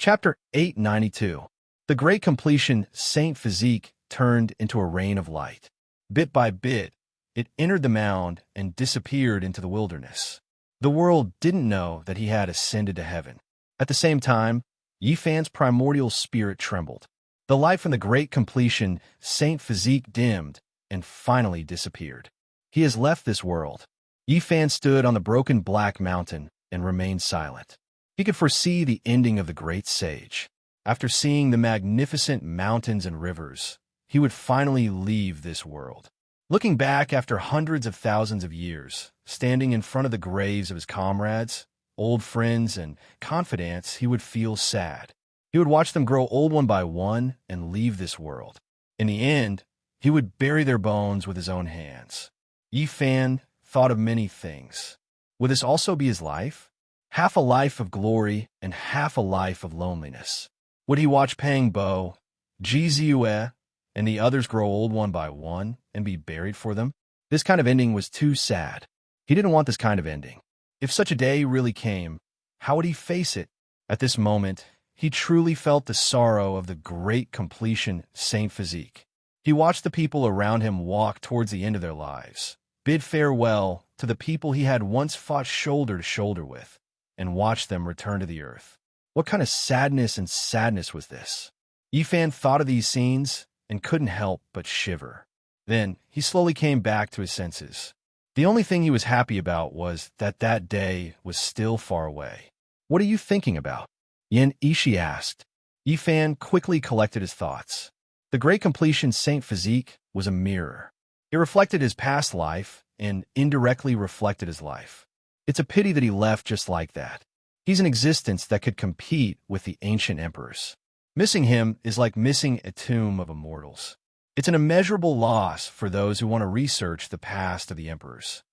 Chapter 892. The great completion Saint Physique turned into a rain of light. Bit by bit, it entered the mound and disappeared into the wilderness. The world didn't know that he had ascended to heaven. At the same time, Yifan's primordial spirit trembled. The light from the great completion Saint Physique dimmed and finally disappeared. He has left this world. Yifan stood on the broken black mountain and remained silent. He could foresee the ending of the great sage. After seeing the magnificent mountains and rivers, he would finally leave this world. Looking back after hundreds of thousands of years, standing in front of the graves of his comrades, old friends, and confidants, he would feel sad. He would watch them grow old one by one and leave this world. In the end, he would bury their bones with his own hands. Yifan thought of many things. Would this also be his life? Half a life of glory and half a life of loneliness. Would he watch Pang Bo, Ji Ziyue, and the others grow old one by one and be buried for them? This kind of ending was too sad. He didn't want this kind of ending. If such a day really came, how would he face it? At this moment, he truly felt the sorrow of the great completion Saint Physique. He watched the people around him walk towards the end of their lives, bid farewell to the people he had once fought shoulder to shoulder with, and watched them return to the earth. What kind of sadness was this? Yifan thought of these scenes and couldn't help but shiver. Then he slowly came back to his senses. The only thing he was happy about was that that day was still far away. "What are you thinking about?" Yin Ishi asked. Yifan quickly collected his thoughts. The great completion Saint Physique was a mirror. It reflected his past life and indirectly reflected his life. It's a pity that he left just like that. He's an existence that could compete with the ancient emperors. Missing him is like missing a tomb of immortals. It's an immeasurable loss for those who want to research the past of the emperors.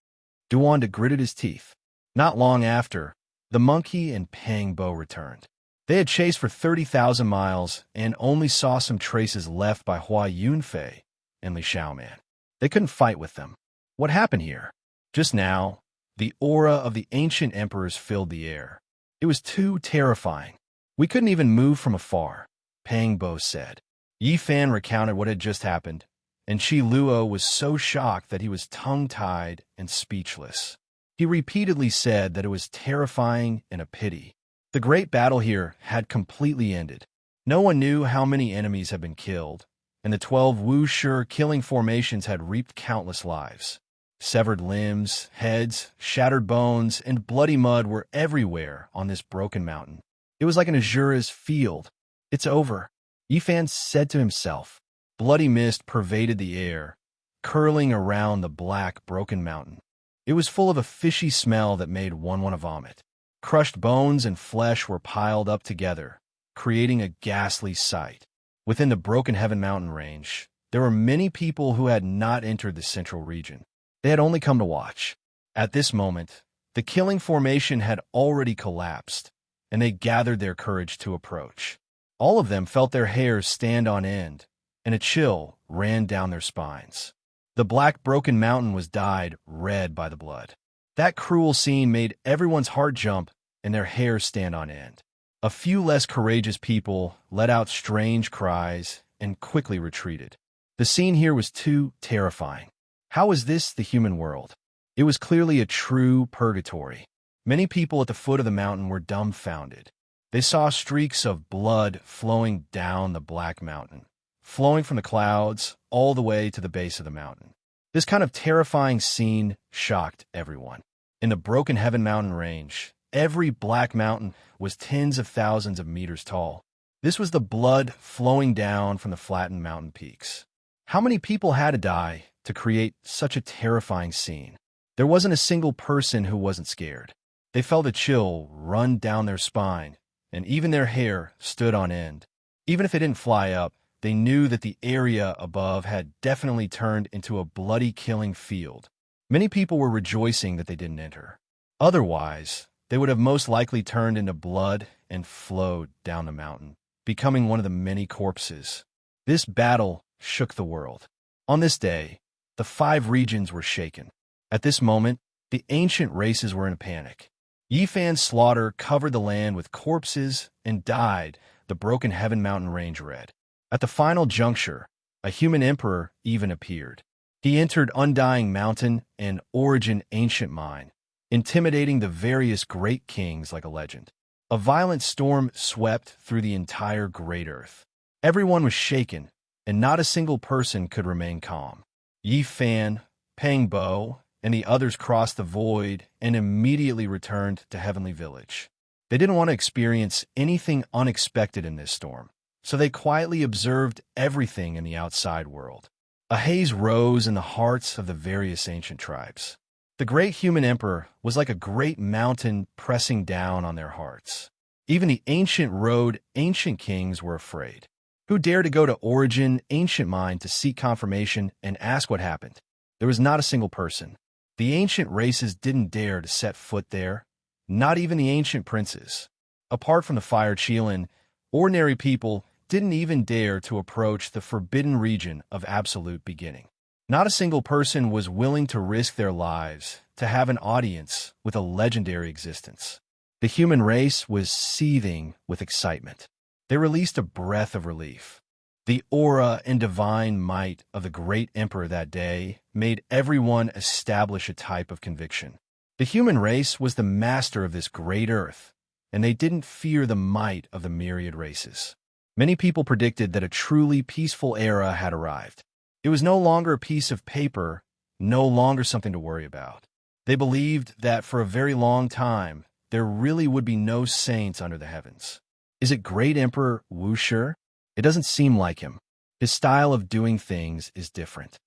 Duan gritted his teeth. Not long after, the monkey and Pang Bo returned. They had chased for 30,000 miles and only saw some traces left by Hua Yunfei and Li Xiaoman. They couldn't fight with them. What happened here? Just now, the aura of the ancient emperors filled the air. It was too terrifying. "We couldn't even move from afar," Pang Bo said. Yifan recounted what had just happened, and Qi Luo was so shocked that he was tongue-tied and speechless. He repeatedly said that it was terrifying and a pity. The great battle here had completely ended. No one knew how many enemies had been killed, and the 12 Wu-Shi killing formations had reaped countless lives. Severed limbs, heads, shattered bones, and bloody mud were everywhere on this broken mountain. It was like an Azura's field. "It's over," Yifan said to himself. Bloody mist pervaded the air, curling around the black, broken mountain. It was full of a fishy smell that made one want to vomit. Crushed bones and flesh were piled up together, creating a ghastly sight. Within the Broken Heaven mountain range, there were many people who had not entered the central region. They had only come to watch. At this moment, the killing formation had already collapsed, and they gathered their courage to approach. All of them felt their hairs stand on end, and a chill ran down their spines. The black broken mountain was dyed red by the blood. That cruel scene made everyone's heart jump and their hair stand on end. A few less courageous people let out strange cries and quickly retreated. The scene here was too terrifying. How was this the human world? It was clearly a true purgatory. Many people at the foot of the mountain were dumbfounded. They saw streaks of blood flowing down the black mountain, flowing from the clouds all the way to the base of the mountain. This kind of terrifying scene shocked everyone. In the Broken Heaven mountain range, every black mountain was tens of thousands of meters tall. This was the blood flowing down from the flattened mountain peaks. How many people had to die to create such a terrifying scene? There wasn't a single person who wasn't scared. They felt a chill run down their spine, and even their hair stood on end. Even if it didn't fly up, they knew that the area above had definitely turned into a bloody killing field. Many people were rejoicing that they didn't enter. Otherwise, they would have most likely turned into blood and flowed down the mountain, becoming one of the many corpses. This battle shook the world. On this day, the 5 regions were shaken. At this moment, the ancient races were in a panic. Yifan's slaughter covered the land with corpses and dyed the broken Heaven Mountain range red. At the final juncture, a human emperor even appeared. He entered Undying Mountain and Origin Ancient Mine, intimidating the various great kings like a legend. A violent storm swept through the entire Great Earth. Everyone was shaken, and not a single person could remain calm. Yifan, Pangbo, and the others crossed the void and immediately returned to Heavenly Village. They didn't want to experience anything unexpected in this storm, so they quietly observed everything in the outside world. A haze rose in the hearts of the various ancient tribes. The great human emperor was like a great mountain pressing down on their hearts. Even the ancient kings were afraid. Who dared to go to Origin Ancient Mine to seek confirmation and ask what happened? There was not a single person. The ancient races didn't dare to set foot there, not even the ancient princes. Apart from the Fire Qilin, ordinary people didn't even dare to approach the forbidden region of absolute beginning. Not a single person was willing to risk their lives to have an audience with a legendary existence. The human race was seething with excitement. They released a breath of relief. The aura and divine might of the great emperor that day made everyone establish a type of conviction. The human race was the master of this great earth, and they didn't fear the might of the myriad races. Many people predicted that a truly peaceful era had arrived. It was no longer a piece of paper, no longer something to worry about. They believed that for a very long time, there really would be no saints under the heavens. Is it Great Emperor Wuxi? It doesn't seem like him. His style of doing things is different.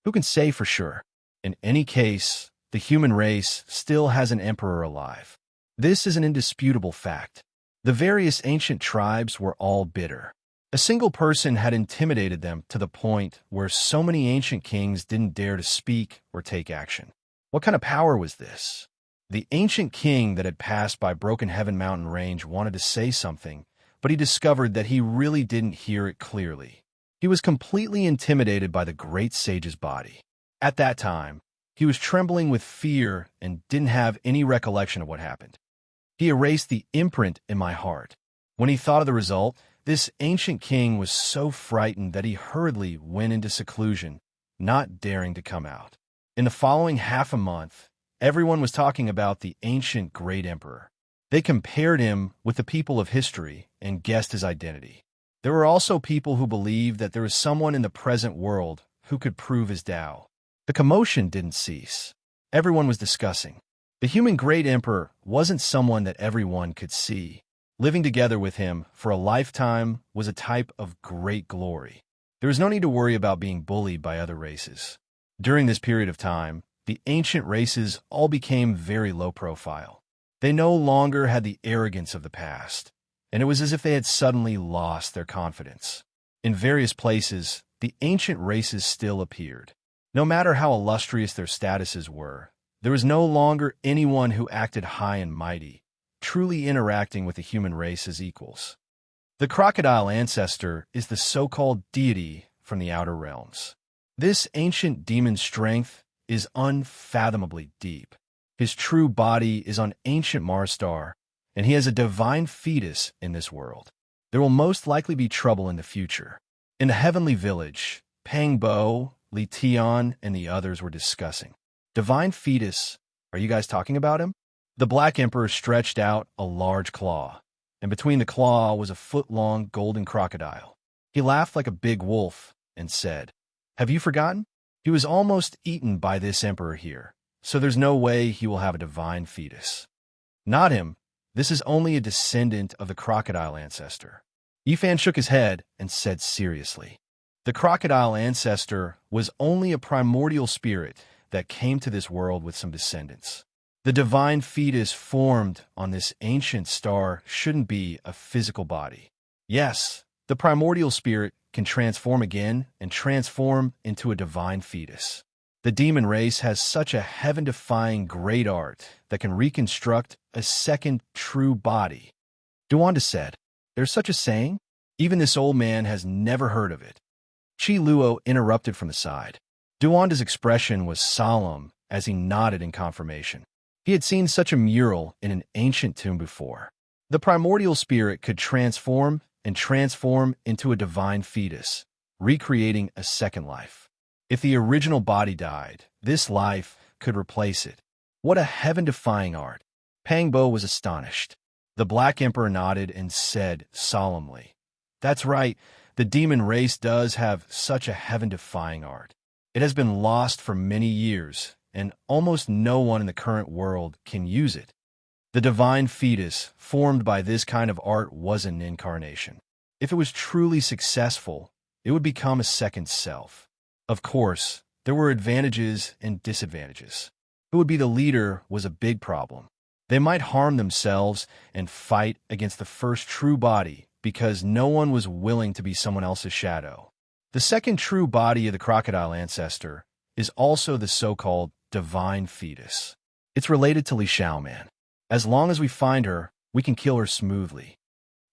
Who can say for sure? In any case, the human race still has an emperor alive. This is an indisputable fact. The various ancient tribes were all bitter. A single person had intimidated them to the point where so many ancient kings didn't dare to speak or take action. What kind of power was this? The ancient king that had passed by Broken Heaven Mountain Range wanted to say something, but he discovered that he really didn't hear it clearly. He was completely intimidated by the great sage's body. At that time, he was trembling with fear and didn't have any recollection of what happened. He erased the imprint in my heart. When he thought of the result, this ancient king was so frightened that he hurriedly went into seclusion, not daring to come out. In the following half a month, everyone was talking about the ancient great emperor. They compared him with the people of history and guessed his identity. There were also people who believed that there was someone in the present world who could prove his Tao. The commotion didn't cease. Everyone was discussing. The human great emperor wasn't someone that everyone could see. Living together with him for a lifetime was a type of great glory. There was no need to worry about being bullied by other races. During this period of time, the ancient races all became very low profile. They no longer had the arrogance of the past, and it was as if they had suddenly lost their confidence. In various places, the ancient races still appeared. No matter how illustrious their statuses were, there was no longer anyone who acted high and mighty, truly interacting with the human race as equals. The crocodile ancestor is the so-called deity from the outer realms. This ancient demon's strength is unfathomably deep. His true body is on ancient Mars star, and he has a divine fetus in this world. There will most likely be trouble in the future. In the heavenly village, Pangbo, Li Tian, and the others were discussing. Divine fetus, are you guys talking about him? The Black Emperor stretched out a large claw, and between the claw was a foot-long golden crocodile. He laughed like a big wolf and said, "Have you forgotten? He was almost eaten by this emperor here, so there's no way he will have a divine fetus." "Not him. This is only a descendant of the crocodile ancestor." Yifan shook his head and said seriously, "The crocodile ancestor was only a primordial spirit that came to this world with some descendants. The divine fetus formed on this ancient star shouldn't be a physical body. Yes, the primordial spirit can transform again and transform into a divine fetus. The demon race has such a heaven-defying great art that can reconstruct a second true body." Duanda said, "There's such a saying? Even this old man has never heard of it." Chi Luo interrupted from the side. Duanda's expression was solemn as he nodded in confirmation. He had seen such a mural in an ancient tomb before. The primordial spirit could transform and transform into a divine fetus, recreating a second life. If the original body died, this life could replace it. What a heaven-defying art! Pangbo was astonished. The Black Emperor nodded and said solemnly, "That's right, the demon race does have such a heaven-defying art. It has been lost for many years, and almost no one in the current world can use it. The divine fetus formed by this kind of art was an incarnation. If it was truly successful, it would become a second self. Of course, there were advantages and disadvantages. Who would be the leader was a big problem. They might harm themselves and fight against the first true body because no one was willing to be someone else's shadow. The second true body of the crocodile ancestor is also the so-called divine fetus. It's related to Li Xiaoman. As long as we find her, we can kill her smoothly."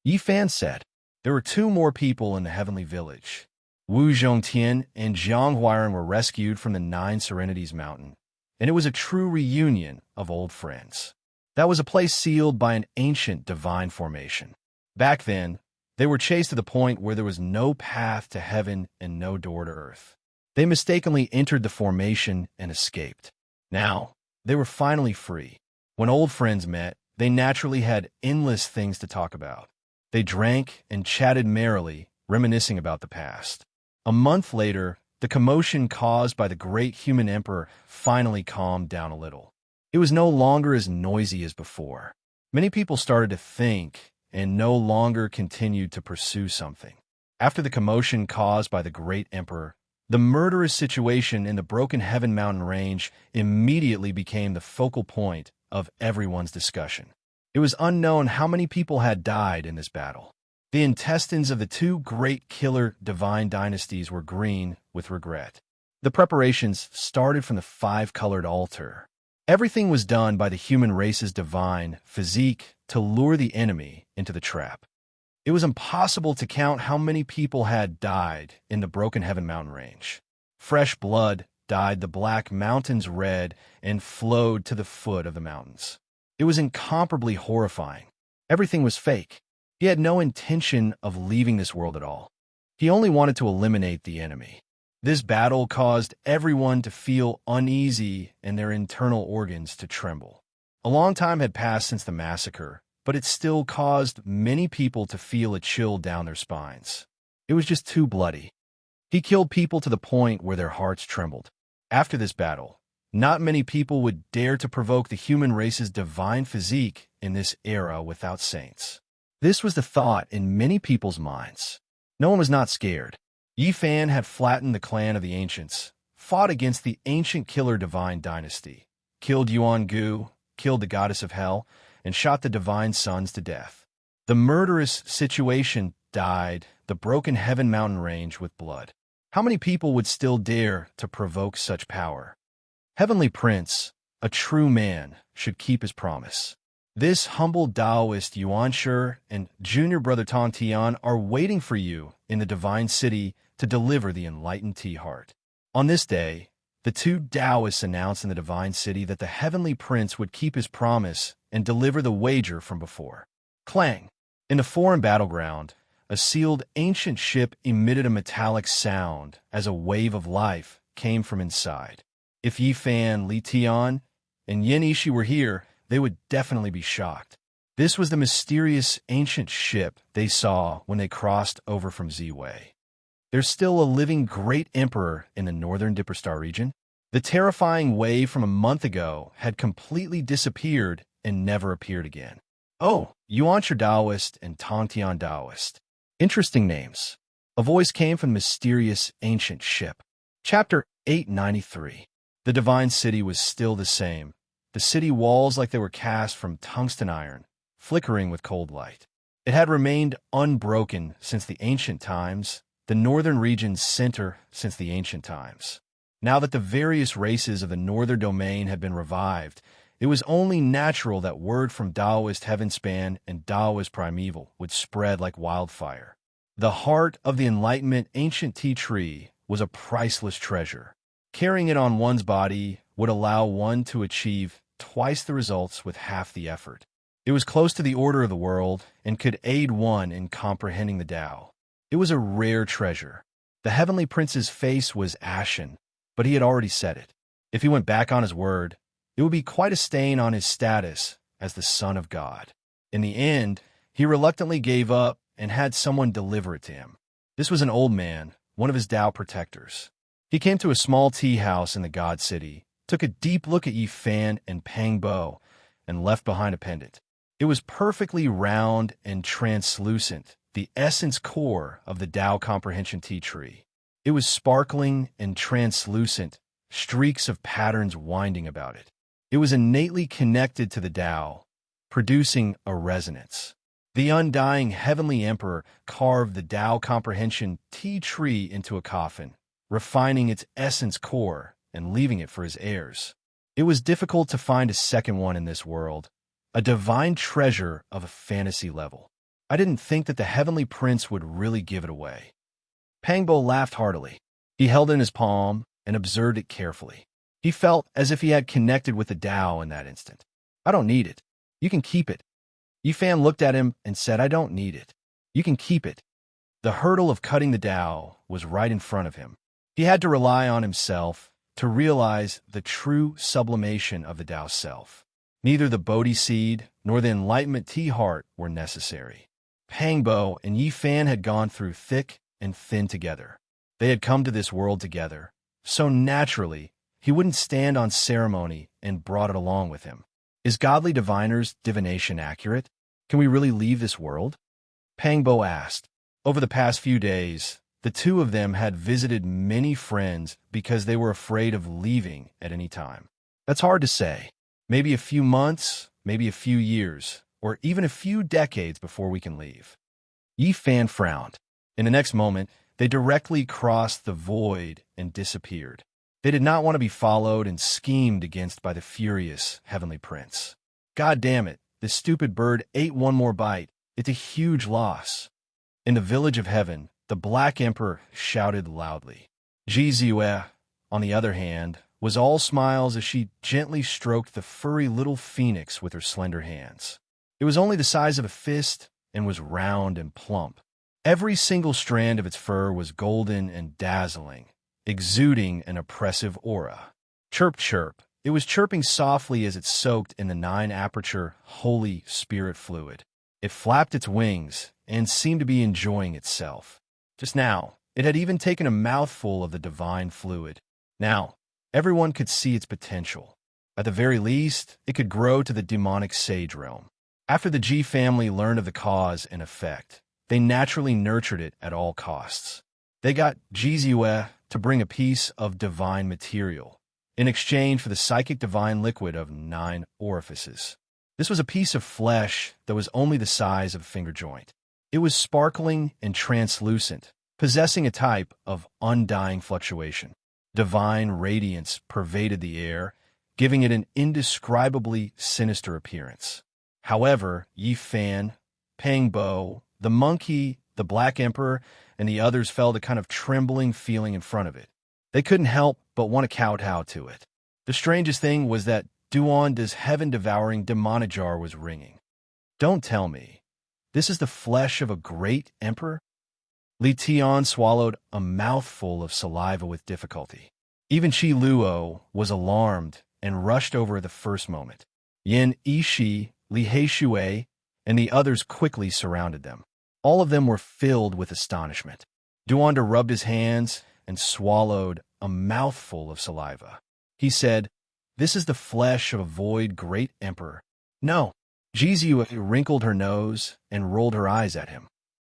Yi Fan said. There were 2 more people in the heavenly village. Wu Zhongtian and Jiang Huairen were rescued from the 9 Serenities Mountain, and it was a true reunion of old friends. That was a place sealed by an ancient divine formation. Back then, they were chased to the point where there was no path to heaven and no door to earth. They mistakenly entered the formation and escaped. Now, they were finally free. When old friends met, they naturally had endless things to talk about. They drank and chatted merrily, reminiscing about the past. A month later, the commotion caused by the great human emperor finally calmed down a little. It was no longer as noisy as before. Many people started to think and no longer continued to pursue something. After the commotion caused by the great emperor, the murderous situation in the Broken Heaven mountain range immediately became the focal point of everyone's discussion. It was unknown how many people had died in this battle. The intestines of the 2 great killer divine dynasties were green with regret. The preparations started from the 5-colored altar. Everything was done by the human race's divine physique to lure the enemy into the trap. It was impossible to count how many people had died in the Broken Heaven mountain range. Fresh blood dyed the black mountains red and flowed to the foot of the mountains. It was incomparably horrifying. Everything was fake. He had no intention of leaving this world at all. He only wanted to eliminate the enemy. This battle caused everyone to feel uneasy and their internal organs to tremble. A long time had passed since the massacre, but it still caused many people to feel a chill down their spines. It was just too bloody. He killed people to the point where their hearts trembled. After this battle, not many people would dare to provoke the human race's divine physique in this era without saints. This was the thought in many people's minds. No one was not scared. Yi Fan had flattened the clan of the ancients, fought against the ancient killer divine dynasty, killed Yuan Gu, killed the goddess of hell, and shot the divine sons to death. The murderous situation dyed the Broken Heaven mountain range with blood. How many people would still dare to provoke such power? Heavenly Prince, a true man, should keep his promise. This humble Taoist Yuan Shi and junior brother Tong Tian are waiting for you in the divine city to deliver the enlightened T-Heart. On this day, the 2 Taoists announced in the divine city that the Heavenly Prince would keep his promise and deliver the wager from before. Clang! In the foreign battleground, a sealed ancient ship emitted a metallic sound as a wave of life came from inside. If Yi Fan, Li Tian, and Yin Ishi were here, they would definitely be shocked. This was the mysterious ancient ship they saw when they crossed over from Z-Way. There's still a living great emperor in the northern Dipper Star region. The terrifying wave from a month ago had completely disappeared and never appeared again. Oh, Yuan Shi Taoist and Tong Tian Taoist. Interesting names. A voice came from the mysterious ancient ship. Chapter 893. The divine city was still the same. The city walls like they were cast from tungsten iron, flickering with cold light. It had remained unbroken since the ancient times, the northern region's center since the ancient times. Now that the various races of the northern domain had been revived, it was only natural that word from Taoist Heavenspan and Taoist Primeval would spread like wildfire. The heart of the Enlightenment ancient tea tree was a priceless treasure. Carrying it on one's body would allow one to achieve twice the results with half the effort. It was close to the order of the world and could aid one in comprehending the Tao. It was a rare treasure. The heavenly prince's face was ashen, but he had already said it. If he went back on his word, it would be quite a stain on his status as the son of God. In the end, he reluctantly gave up and had someone deliver it to him. This was an old man, one of his Tao protectors. He came to a small tea house in the God City, took a deep look at Yi Fan and Pang Bo, and left behind a pendant. It was perfectly round and translucent, the essence core of the Tao Comprehension tea tree. It was sparkling and translucent, streaks of patterns winding about it. It was innately connected to the Tao, producing a resonance. The undying heavenly emperor carved the Tao Comprehension tea tree into a coffin, refining its essence core and leaving it for his heirs. It was difficult to find a second one in this world, a divine treasure of a fantasy level. I didn't think that the heavenly prince would really give it away. Pangbo laughed heartily. He held it in his palm and observed it carefully. He felt as if he had connected with the Tao in that instant. I don't need it. You can keep it. Yifan looked at him and said, I don't need it. You can keep it. The hurdle of cutting the Tao was right in front of him. He had to rely on himself to realize the true sublimation of the Tao self. Neither the Bodhi seed nor the enlightenment tea heart were necessary. Pangbo and Yifan had gone through thick and thin together. They had come to this world together, so naturally he wouldn't stand on ceremony and brought it along with him. Is godly diviner's divination accurate? Can we really leave this world? Pangbo asked. Over the past few days, the two of them had visited many friends because they were afraid of leaving at any time. That's hard to say. Maybe a few months, maybe a few years, or even a few decades before we can leave. Yifan frowned. In the next moment, they directly crossed the void and disappeared. They did not want to be followed and schemed against by the furious heavenly prince. God damn it, this stupid bird ate one more bite. It's a huge loss. In the village of heaven, the Black Emperor shouted loudly. Jizue, on the other hand, was all smiles as she gently stroked the furry little phoenix with her slender hands. It was only the size of a fist and was round and plump. Every single strand of its fur was golden and dazzling, exuding an oppressive aura. Chirp, chirp. It was chirping softly as it soaked in the 9-aperture Holy Spirit fluid. It flapped its wings and seemed to be enjoying itself. Just now, it had even taken a mouthful of the divine fluid. Now, everyone could see its potential. At the very least, it could grow to the demonic sage realm. After the G family learned of the cause and effect, they naturally nurtured it at all costs. They got Jizue to bring a piece of divine material in exchange for the psychic divine liquid of 9 orifices. This was a piece of flesh that was only the size of a finger joint. It was sparkling and translucent, possessing a type of undying fluctuation. Divine radiance pervaded the air, giving it an indescribably sinister appearance. However, Yifan, Pangbo, the monkey, the Black Emperor, and the others felt a kind of trembling feeling in front of it. They couldn't help but want to kowtow to it. The strangest thing was that Duanda's heaven-devouring demonojar was ringing. Don't tell me. This is the flesh of a great emperor? Li Tian swallowed a mouthful of saliva with difficulty. Even Shi Luo was alarmed and rushed over the first moment. Yin Yishi, Li Heishui, and the others quickly surrounded them. All of them were filled with astonishment. Duanda rubbed his hands and swallowed a mouthful of saliva. He said, "This is the flesh of a void great emperor." No. Jizu wrinkled her nose and rolled her eyes at him.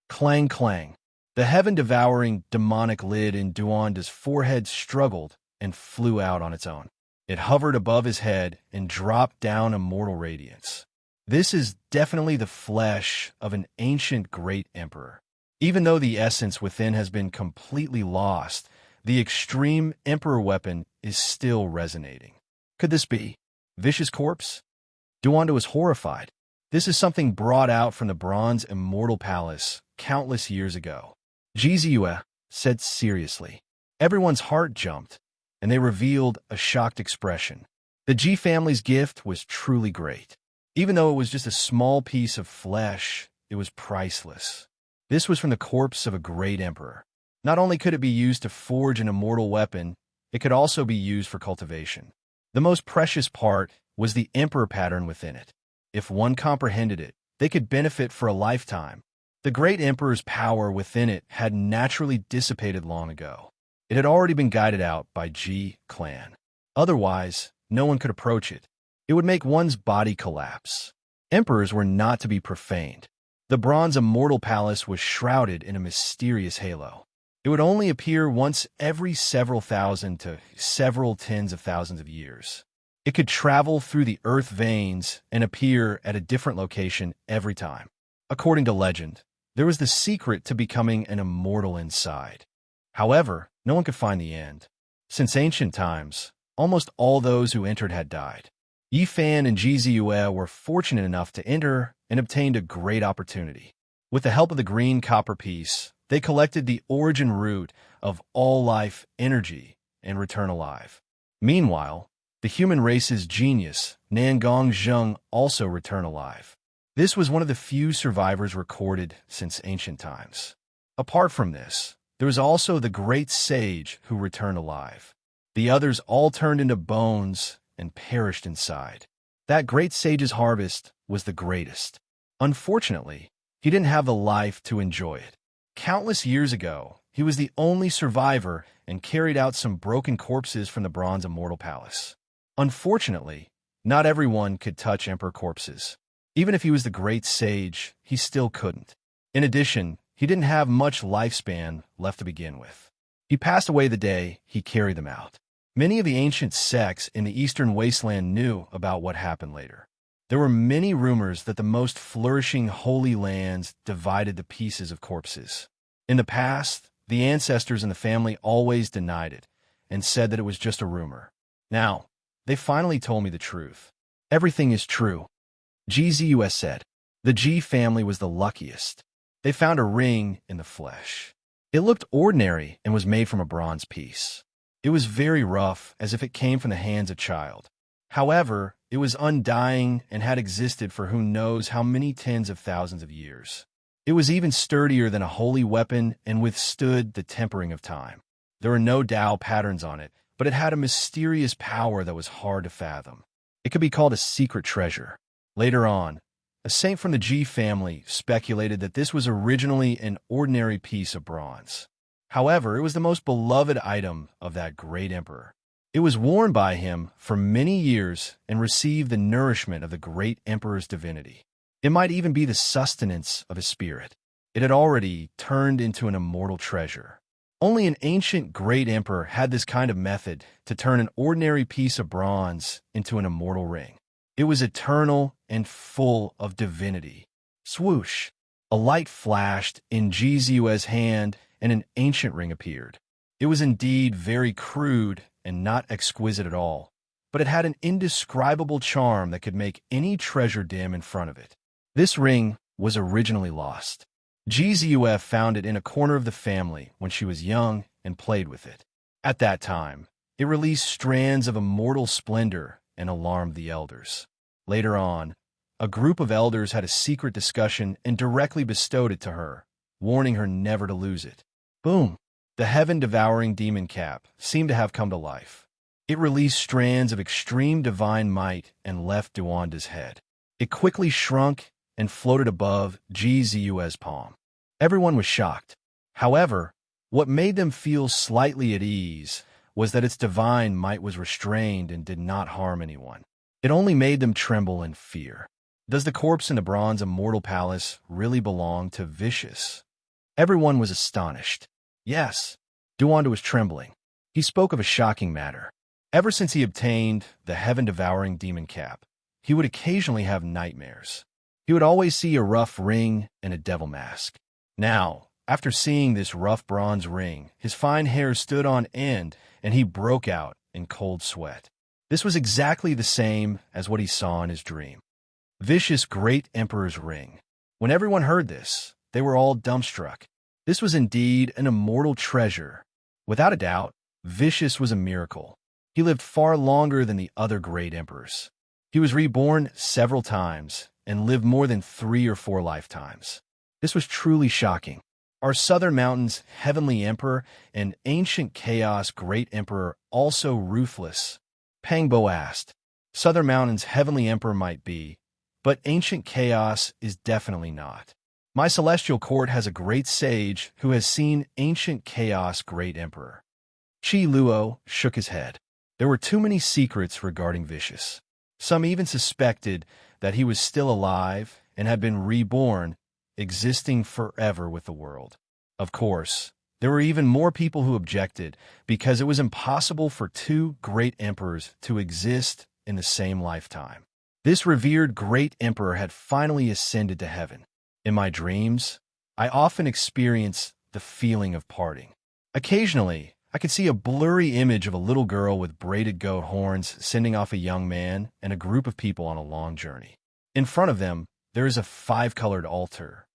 Clang, clang. The heaven-devouring demonic lid in Duanda's forehead struggled and flew out on its own. It hovered above his head and dropped down a mortal radiance. This is definitely the flesh of an ancient great emperor. Even though the essence within has been completely lost, the extreme emperor weapon is still resonating. Could this be Vicious Corpse? Duanda was horrified. This is something brought out from the Bronze Immortal Palace countless years ago. Jizue said seriously. Everyone's heart jumped, and they revealed a shocked expression. The G family's gift was truly great. Even though it was just a small piece of flesh, it was priceless. This was from the corpse of a great emperor. Not only could it be used to forge an immortal weapon, it could also be used for cultivation. The most precious part was the emperor pattern within it. If one comprehended it, they could benefit for a lifetime. The great emperor's power within it had naturally dissipated long ago. It had already been guided out by G clan. Otherwise, no one could approach it. It would make one's body collapse. Emperors were not to be profaned. The bronze immortal palace was shrouded in a mysterious halo. It would only appear once every several thousand to several tens of thousands of years. It could travel through the earth veins and appear at a different location every time. According to legend, there was the secret to becoming an immortal inside. However, no one could find the end. Since ancient times, almost all those who entered had died. Yifan and Jizue were fortunate enough to enter and obtained a great opportunity. With the help of the green copper piece, they collected the origin root of all life energy and return alive. Meanwhile, the human race's genius, Nangong Zheng, also returned alive. This was one of the few survivors recorded since ancient times. Apart from this, there was also the great sage who returned alive. The others all turned into bones and perished inside. That great sage's harvest was the greatest. Unfortunately, he didn't have the life to enjoy it. Countless years ago, he was the only survivor and carried out some broken corpses from the Bronze Immortal Palace. Unfortunately, not everyone could touch Emperor corpses. Even if he was the great sage, he still couldn't. In addition, he didn't have much lifespan left to begin with. He passed away the day he carried them out. Many of the ancient sects in the eastern wasteland knew about what happened later. There were many rumors that the most flourishing holy lands divided the pieces of corpses. In the past, the ancestors and the family always denied it and said that it was just a rumor. Now, they finally told me the truth. Everything is true. GZUS said. The G family was the luckiest. They found a ring in the flesh. It looked ordinary and was made from a bronze piece. It was very rough, as if it came from the hands of a child. However, it was undying and had existed for who knows how many tens of thousands of years. It was even sturdier than a holy weapon and withstood the tempering of time. There were no Tao patterns on it, but it had a mysterious power that was hard to fathom. It could be called a secret treasure. Later on, a saint from the G family speculated that this was originally an ordinary piece of bronze. However, it was the most beloved item of that great emperor. It was worn by him for many years and received the nourishment of the great emperor's divinity. It might even be the sustenance of his spirit. It had already turned into an immortal treasure. Only an ancient great emperor had this kind of method to turn an ordinary piece of bronze into an immortal ring. It was eternal and full of divinity. Swoosh! A light flashed in Jizue's hand and an ancient ring appeared. It was indeed very crude and not exquisite at all, but it had an indescribable charm that could make any treasure dim in front of it. This ring was originally lost. Jizue found it in a corner of the family when she was young and played with it. At that time, it released strands of immortal splendor and alarmed the elders. Later on, a group of elders had a secret discussion and directly bestowed it to her, warning her never to lose it. Boom! The heaven-devouring demon cap seemed to have come to life. It released strands of extreme divine might and left Duanda's head. It quickly shrunk and floated above Jizue's palm. Everyone was shocked. However, what made them feel slightly at ease was that its divine might was restrained and did not harm anyone. It only made them tremble in fear. Does the corpse in the Bronze Immortal Palace really belong to Vicious? Everyone was astonished. Yes, Duanda was trembling. He spoke of a shocking matter. Ever since he obtained the heaven-devouring demon cap, he would occasionally have nightmares. He would always see a rough ring and a devil mask. Now, after seeing this rough bronze ring, his fine hair stood on end and he broke out in cold sweat. This was exactly the same as what he saw in his dream. Vicious Great Emperor's Ring. When everyone heard this, they were all dumbstruck. This was indeed an immortal treasure. Without a doubt, Vicious was a miracle. He lived far longer than the other great emperors. He was reborn several times and lived more than 3 or 4 lifetimes. This was truly shocking. Are Southern Mountain's Heavenly Emperor and Ancient Chaos Great Emperor also ruthless? Pangbo asked. Southern Mountain's Heavenly Emperor might be, but Ancient Chaos is definitely not. My celestial court has a great sage who has seen Ancient Chaos Great Emperor. Chi Luo shook his head. There were too many secrets regarding Vicious. Some even suspected that he was still alive and had been reborn, existing forever with the world. Of course, there were even more people who objected because it was impossible for 2 great emperors to exist in the same lifetime. This revered great emperor had finally ascended to heaven. In my dreams, I often experience the feeling of parting. Occasionally, I could see a blurry image of a little girl with braided goat horns sending off a young man and a group of people on a long journey. In front of them, there is a 5-colored altar.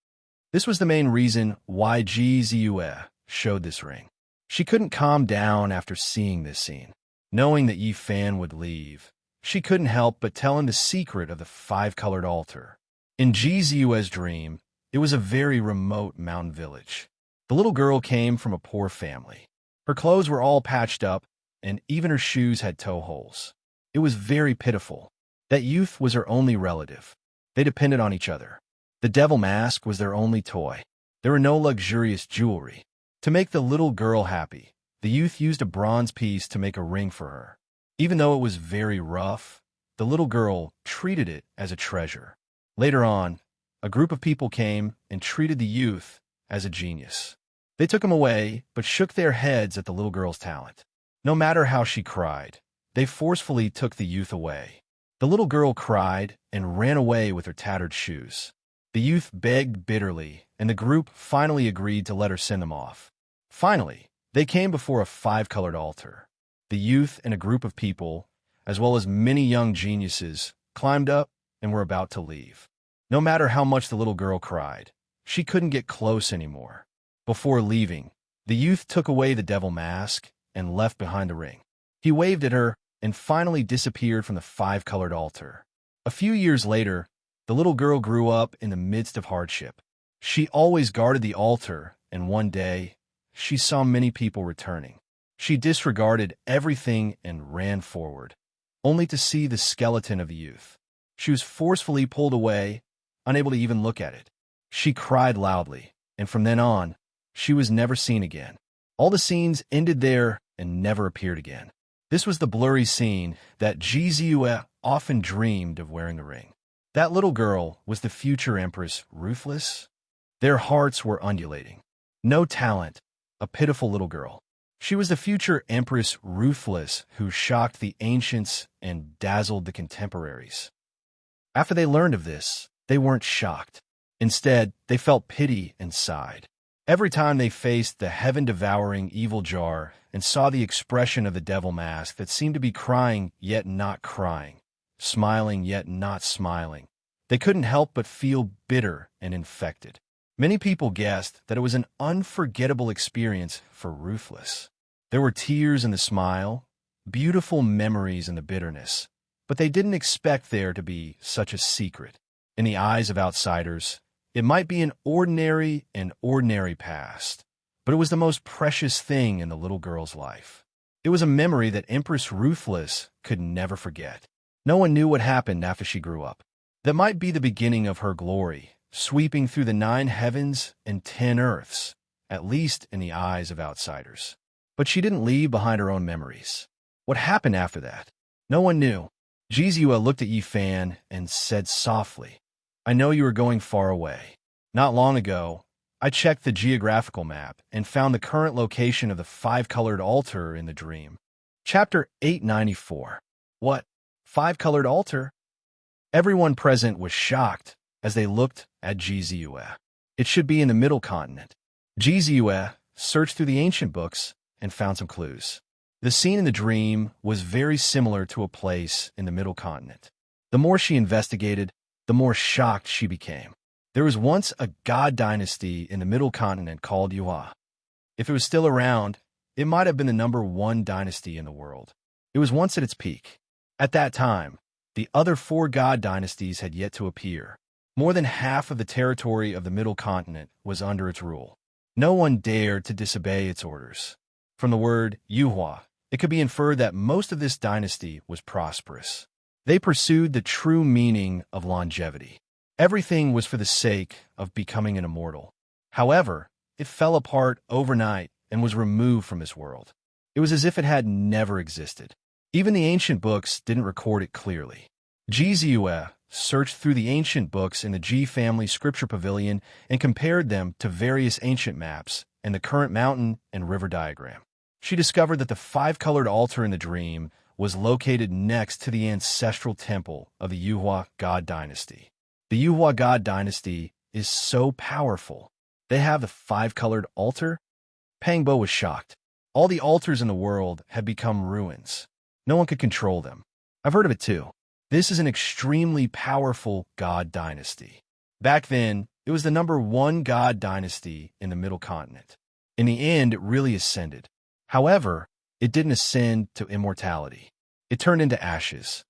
This was the main reason why Ji Ziyue showed this ring. She couldn't calm down after seeing this scene. Knowing that Yi Fan would leave, she couldn't help but tell him the secret of the 5-colored altar. In Ji Ziyue's dream, it was a very remote mountain village. The little girl came from a poor family. Her clothes were all patched up, and even her shoes had toe holes. It was very pitiful. That youth was her only relative. They depended on each other. The devil mask was their only toy. There were no luxurious jewelry. To make the little girl happy, the youth used a bronze piece to make a ring for her. Even though it was very rough, the little girl treated it as a treasure. Later on, a group of people came and treated the youth as a genius. They took him away, but shook their heads at the little girl's talent. No matter how she cried, they forcefully took the youth away. The little girl cried and ran away with her tattered shoes. The youth begged bitterly, and the group finally agreed to let her send them off. Finally, they came before a 5-colored altar. The youth and a group of people, as well as many young geniuses, climbed up and were about to leave. No matter how much the little girl cried, she couldn't get close anymore. Before leaving, the youth took away the devil mask and left behind the ring. He waved at her and finally disappeared from the 5-colored altar. A few years later, the little girl grew up in the midst of hardship. She always guarded the altar, and one day, she saw many people returning. She disregarded everything and ran forward, only to see the skeleton of the youth. She was forcefully pulled away, unable to even look at it. She cried loudly, and from then on, she was never seen again. All the scenes ended there and never appeared again. This was the blurry scene that Ji Ziyue often dreamed of wearing the ring. That little girl was the future Empress Ruthless. Their hearts were undulating. No talent, a pitiful little girl. She was the future Empress Ruthless who shocked the ancients and dazzled the contemporaries. After they learned of this, they weren't shocked. Instead, they felt pity and sighed. Every time they faced the heaven-devouring evil jar and saw the expression of the devil mask that seemed to be crying yet not crying, smiling yet not smiling, they couldn't help but feel bitter and infected. Many people guessed that it was an unforgettable experience for Ruthless. There were tears in the smile, beautiful memories in the bitterness, but they didn't expect there to be such a secret. In the eyes of outsiders, it might be an ordinary past, but it was the most precious thing in the little girl's life. It was a memory that Empress Ruthless could never forget. No one knew what happened after she grew up. That might be the beginning of her glory, sweeping through the 9 heavens and 10 earths, at least in the eyes of outsiders. But she didn't leave behind her own memories. What happened after that? No one knew. Ji Ziyue looked at Yi Fan and said softly, "I know you are going far away. Not long ago, I checked the geographical map and found the current location of the 5-colored altar in the dream." Chapter 894. What? 5-colored altar? Everyone present was shocked as they looked at Ji Ziyue. It should be in the Middle Continent. Ji Ziyue searched through the ancient books and found some clues. The scene in the dream was very similar to a place in the Middle Continent. The more she investigated, the more shocked she became. There was once a god dynasty in the Middle Continent called Yuan. If it was still around, it might have been the #1 dynasty in the world. It was once at its peak. At that time, the other four god dynasties had yet to appear. More than half of the territory of the Middle Continent was under its rule. No one dared to disobey its orders. From the word Yuhua, it could be inferred that most of this dynasty was prosperous. They pursued the true meaning of longevity. Everything was for the sake of becoming an immortal. However, it fell apart overnight and was removed from this world. It was as if it had never existed. Even the ancient books didn't record it clearly. Jizue searched through the ancient books in the Ji family scripture pavilion and compared them to various ancient maps and the current mountain and river diagram. She discovered that the five-colored altar in the dream was located next to the ancestral temple of the Yuhua god dynasty. The Yuhua god dynasty is so powerful. They have the five-colored altar? Pangbo was shocked. All the altars in the world had become ruins. No one could control them. I've heard of it too. This is an extremely powerful god dynasty. Back then, it was the #1 god dynasty in the Middle Continent. In the end, it really ascended. However, it didn't ascend to immortality. It turned into ashes.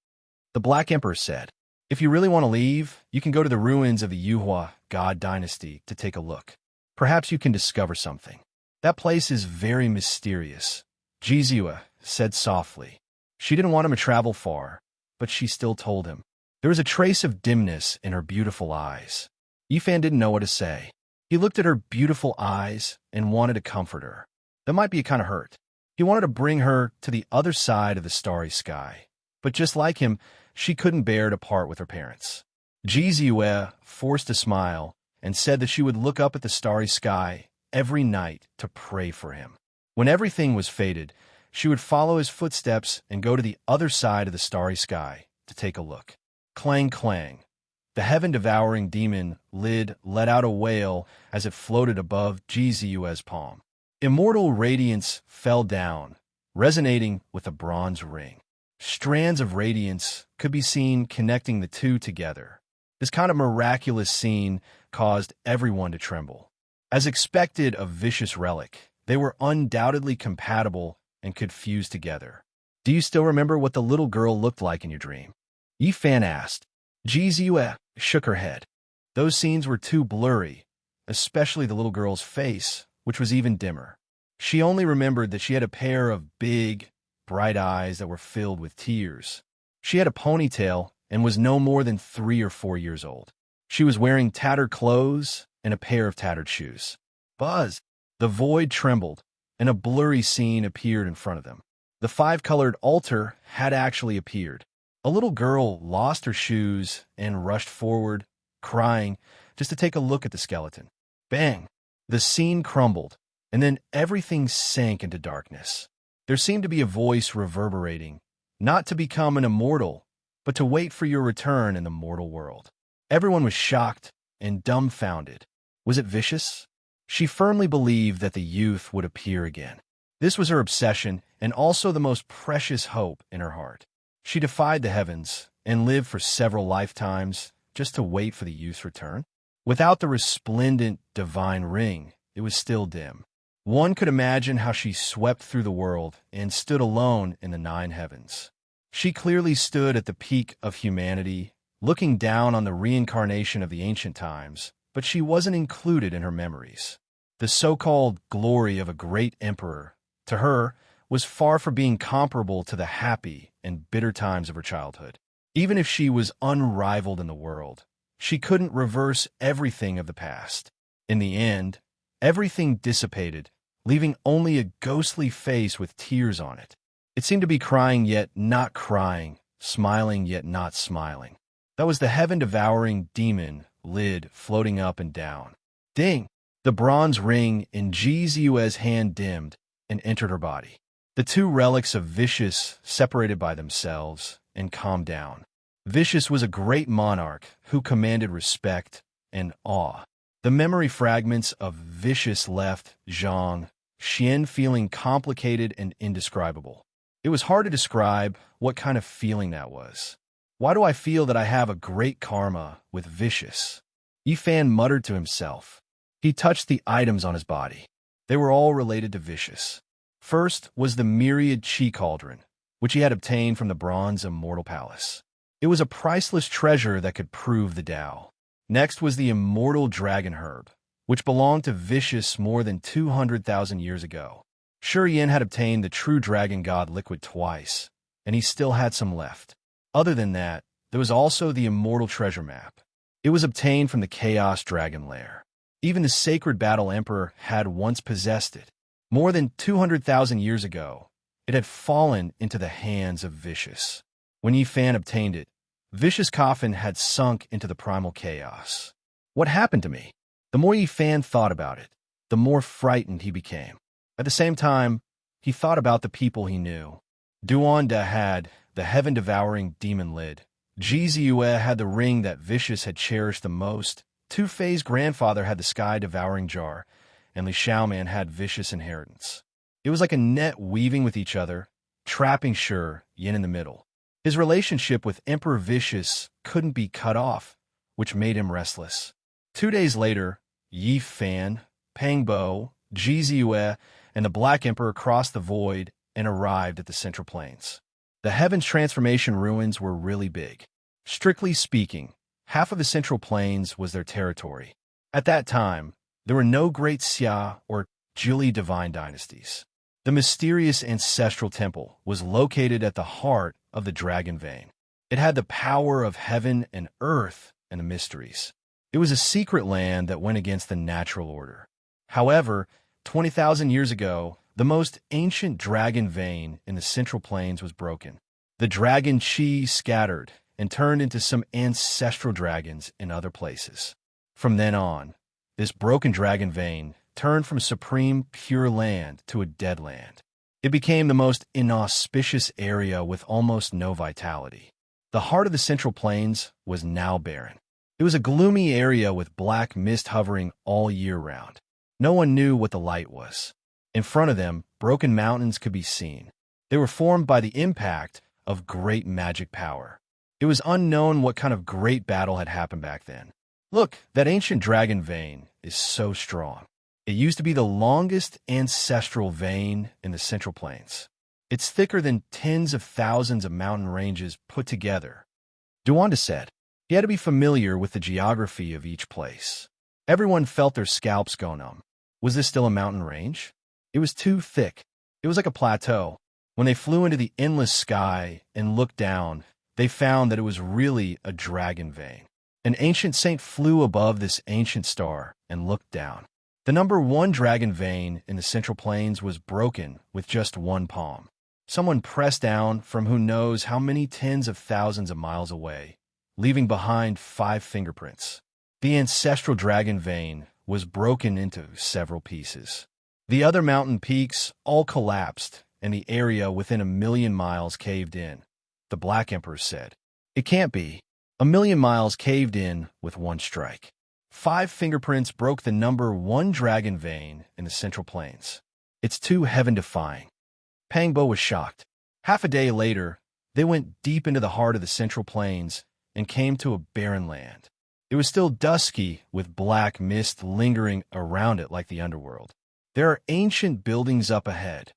The Black Emperor said, "If you really want to leave, you can go to the ruins of the Yuhua god dynasty to take a look. Perhaps you can discover something." "That place is very mysterious," Jizue said softly. She didn't want him to travel far, but she still told him. There was a trace of dimness in her beautiful eyes. Yifan didn't know what to say. He looked at her beautiful eyes and wanted to comfort her. That might be a kind of hurt. He wanted to bring her to the other side of the starry sky. But just like him, she couldn't bear to part with her parents. Jizue forced a smile and said that she would look up at the starry sky every night to pray for him. When everything was faded, she would follow his footsteps and go to the other side of the starry sky to take a look. Clang, clang. The heaven-devouring demon lid let out a wail as it floated above Jizue's palm. Immortal radiance fell down, resonating with a bronze ring. Strands of radiance could be seen connecting the two together. This kind of miraculous scene caused everyone to tremble. As expected of vicious relic, they were undoubtedly compatible and could fuse together. "Do you still remember what the little girl looked like in your dream?" Yifan asked. Jizue shook her head. Those scenes were too blurry, especially the little girl's face, which was even dimmer. She only remembered that she had a pair of big, bright eyes that were filled with tears. She had a ponytail and was no more than 3 or 4 years old. She was wearing tattered clothes and a pair of tattered shoes. Buzz! The void trembled, and a blurry scene appeared in front of them. The five-colored altar had actually appeared. A little girl lost her shoes and rushed forward, crying, just to take a look at the skeleton. Bang! The scene crumbled, and then everything sank into darkness. There seemed to be a voice reverberating, not to become an immortal, but to wait for your return in the mortal world. Everyone was shocked and dumbfounded. Was it vicious? She firmly believed that the youth would appear again. This was her obsession and also the most precious hope in her heart. She defied the heavens and lived for several lifetimes just to wait for the youth's return. Without the resplendent divine ring, it was still dim. One could imagine how she swept through the world and stood alone in the 9 heavens. She clearly stood at the peak of humanity, looking down on the reincarnation of the ancient times, but she wasn't included in her memories. The so-called glory of a great emperor, to her, was far from being comparable to the happy and bitter times of her childhood. Even if she was unrivaled in the world, she couldn't reverse everything of the past. In the end, everything dissipated, leaving only a ghostly face with tears on it. It seemed to be crying yet not crying, smiling yet not smiling. That was the heaven-devouring demon lid floating up and down. Ding! The bronze ring in Jizue's hand dimmed and entered her body. The 2 relics of Vicious separated by themselves and calmed down. Vicious was a great monarch who commanded respect and awe. The memory fragments of Vicious left Zhang Xian feeling complicated and indescribable. It was hard to describe what kind of feeling that was. Why do I feel that I have a great karma with Vicious? Yifan muttered to himself. He touched the items on his body. They were all related to Vicious. First was the myriad chi cauldron, which he had obtained from the bronze immortal palace. It was a priceless treasure that could prove the Tao. Next was the immortal dragon herb, which belonged to Vicious more than 200,000 years ago. Yin had obtained the true dragon god liquid twice, and he still had some left. Other than that, there was also the immortal treasure map. It was obtained from the Chaos Dragon Lair. Even the sacred battle emperor had once possessed it. More than 200,000 years ago, it had fallen into the hands of Vicious. When Yi Fan obtained it, Vicious' coffin had sunk into the primal chaos. What happened to me? The more Yi Fan thought about it, the more frightened he became. At the same time, he thought about the people he knew. Duanda had the heaven-devouring demon lid. Jizue had the ring that Vicious had cherished the most. Tu Fei's grandfather had the sky-devouring jar, and Li Xiaoman had Vicious' inheritance. It was like a net weaving with each other, trapping Yin in the middle. His relationship with Emperor Vicious couldn't be cut off, which made him restless. 2 days later, Yi Fan, Pangbo, Jizue, and the Black Emperor crossed the void and arrived at the Central Plains. The Heaven's Transformation ruins were really big. Strictly speaking, half of the Central Plains was their territory. At that time, there were no great Xia or Zhili divine dynasties. The mysterious ancestral temple was located at the heart of the Dragon Vein. It had the power of heaven and earth and the mysteries. It was a secret land that went against the natural order. However, 20,000 years ago, the most ancient dragon vein in the Central Plains was broken. The dragon chi scattered and turned into some ancestral dragons in other places. From then on, this broken dragon vein turned from supreme pure land to a dead land. It became the most inauspicious area with almost no vitality. The heart of the Central Plains was now barren. It was a gloomy area with black mist hovering all year round. No one knew what the light was. In front of them, broken mountains could be seen. They were formed by the impact of great magic power. It was unknown what kind of great battle had happened back then. Look, that ancient dragon vein is so strong. It used to be the longest ancestral vein in the Central Plains. It's thicker than tens of thousands of mountain ranges put together. Duanda said. He had to be familiar with the geography of each place. Everyone felt their scalps go numb. Was this still a mountain range? It was too thick. It was like a plateau. When they flew into the endless sky and looked down, they found that it was really a dragon vein. An ancient saint flew above this ancient star and looked down. The number 1 dragon vein in the Central Plains was broken with just one palm. Someone pressed down from who knows how many tens of thousands of miles away, leaving behind 5 fingerprints. The ancestral dragon vein was broken into several pieces. The other mountain peaks all collapsed, and the area within 1,000,000 miles caved in. The Black Emperor said, "It can't be. 1,000,000 miles caved in with one strike." 5 fingerprints broke the number 1 dragon vein in the Central Plains. It's too heaven-defying. Pangbo was shocked. Half a day later, they went deep into the heart of the Central Plains and came to a barren land. It was still dusky, with black mist lingering around it like the underworld. There are ancient buildings up ahead.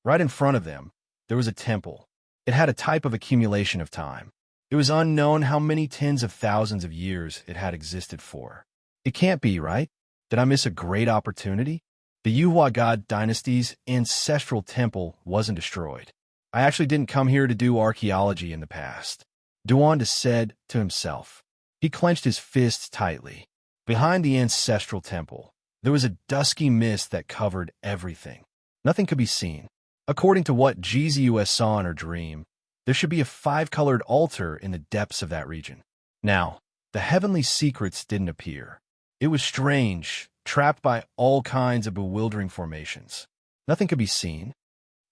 Right in front of them, there was a temple. It had a type of accumulation of time. It was unknown how many tens of thousands of years it had existed for. It can't be, right? Did I miss a great opportunity? The Yuhua God dynasty's ancestral temple wasn't destroyed. I actually didn't come here to do archaeology in the past. Duanda said to himself. He clenched his fists tightly. Behind the ancestral temple, there was a dusky mist that covered everything. Nothing could be seen. According to what Jizue saw in her dream, there should be a 5-colored altar in the depths of that region. Now, the heavenly secrets didn't appear. It was strange, trapped by all kinds of bewildering formations. Nothing could be seen.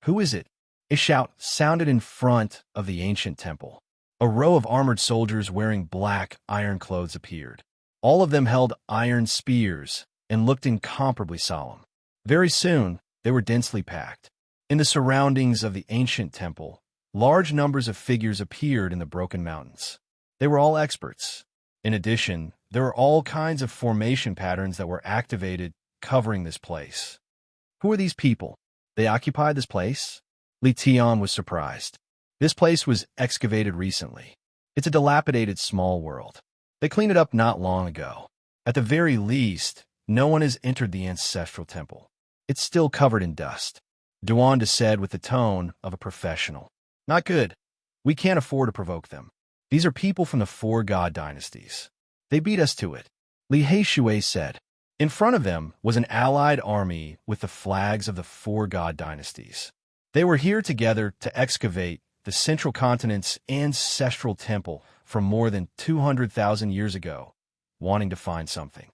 Who is it? A shout sounded in front of the ancient temple. A row of armored soldiers wearing black iron clothes appeared. All of them held iron spears and looked incomparably solemn. Very soon, they were densely packed. In the surroundings of the ancient temple, large numbers of figures appeared in the broken mountains. They were all experts. In addition, there were all kinds of formation patterns that were activated, covering this place. Who are these people? They occupied this place? Li Tian was surprised. This place was excavated recently. It's a dilapidated small world. They cleaned it up not long ago. At the very least, no one has entered the ancestral temple. It's still covered in dust. Duanda said with the tone of a professional. Not good. We can't afford to provoke them. These are people from the four god dynasties. They beat us to it. Li Heishui said. In front of them was an allied army with the flags of the four god dynasties. They were here together to excavate the central continent's ancestral temple from more than 200,000 years ago, wanting to find something.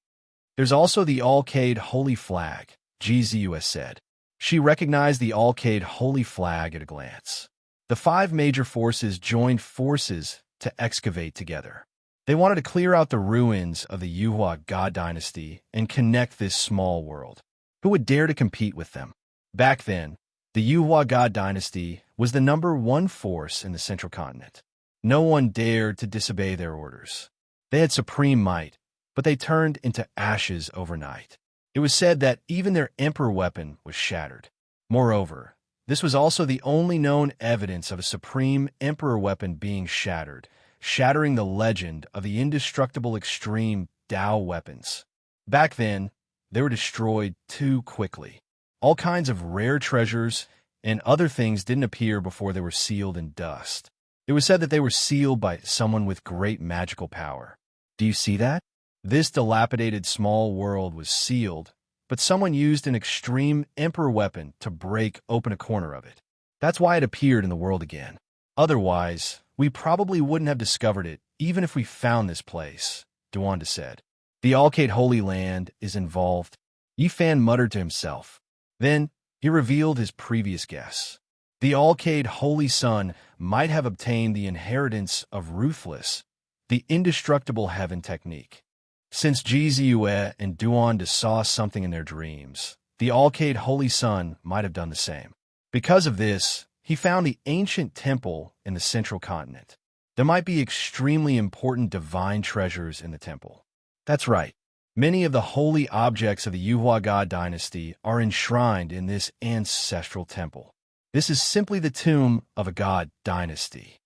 There's also the Alcade Holy Flag, GZUS said. She recognized the Alcade Holy Flag at a glance. The five major forces joined forces to excavate together. They wanted to clear out the ruins of the Yuhua God dynasty and connect this small world. Who would dare to compete with them? Back then, the Yuhua God dynasty was the #1 force in the central continent. No one dared to disobey their orders. They had supreme might, but they turned into ashes overnight. It was said that even their emperor weapon was shattered. Moreover, this was also the only known evidence of a supreme emperor weapon being shattered, shattering the legend of the indestructible extreme Dao weapons. Back then, they were destroyed too quickly. All kinds of rare treasures and other things didn't appear before they were sealed in dust. It was said that they were sealed by someone with great magical power. Do you see that? This dilapidated small world was sealed, but someone used an extreme emperor weapon to break open a corner of it. That's why it appeared in the world again. Otherwise, we probably wouldn't have discovered it, even if we found this place, Duanda said. The Alcade Holy Land is involved, Yifan muttered to himself. Then, he revealed his previous guess. The Alcade Holy Sun might have obtained the inheritance of Ruthless, the indestructible heaven technique. Since Jizue and Duanda saw something in their dreams, the Alcade Holy Sun might have done the same. Because of this, he found the ancient temple in the central continent. There might be extremely important divine treasures in the temple. That's right. Many of the holy objects of the Yuhua God dynasty are enshrined in this ancestral temple. This is simply the tomb of a god dynasty.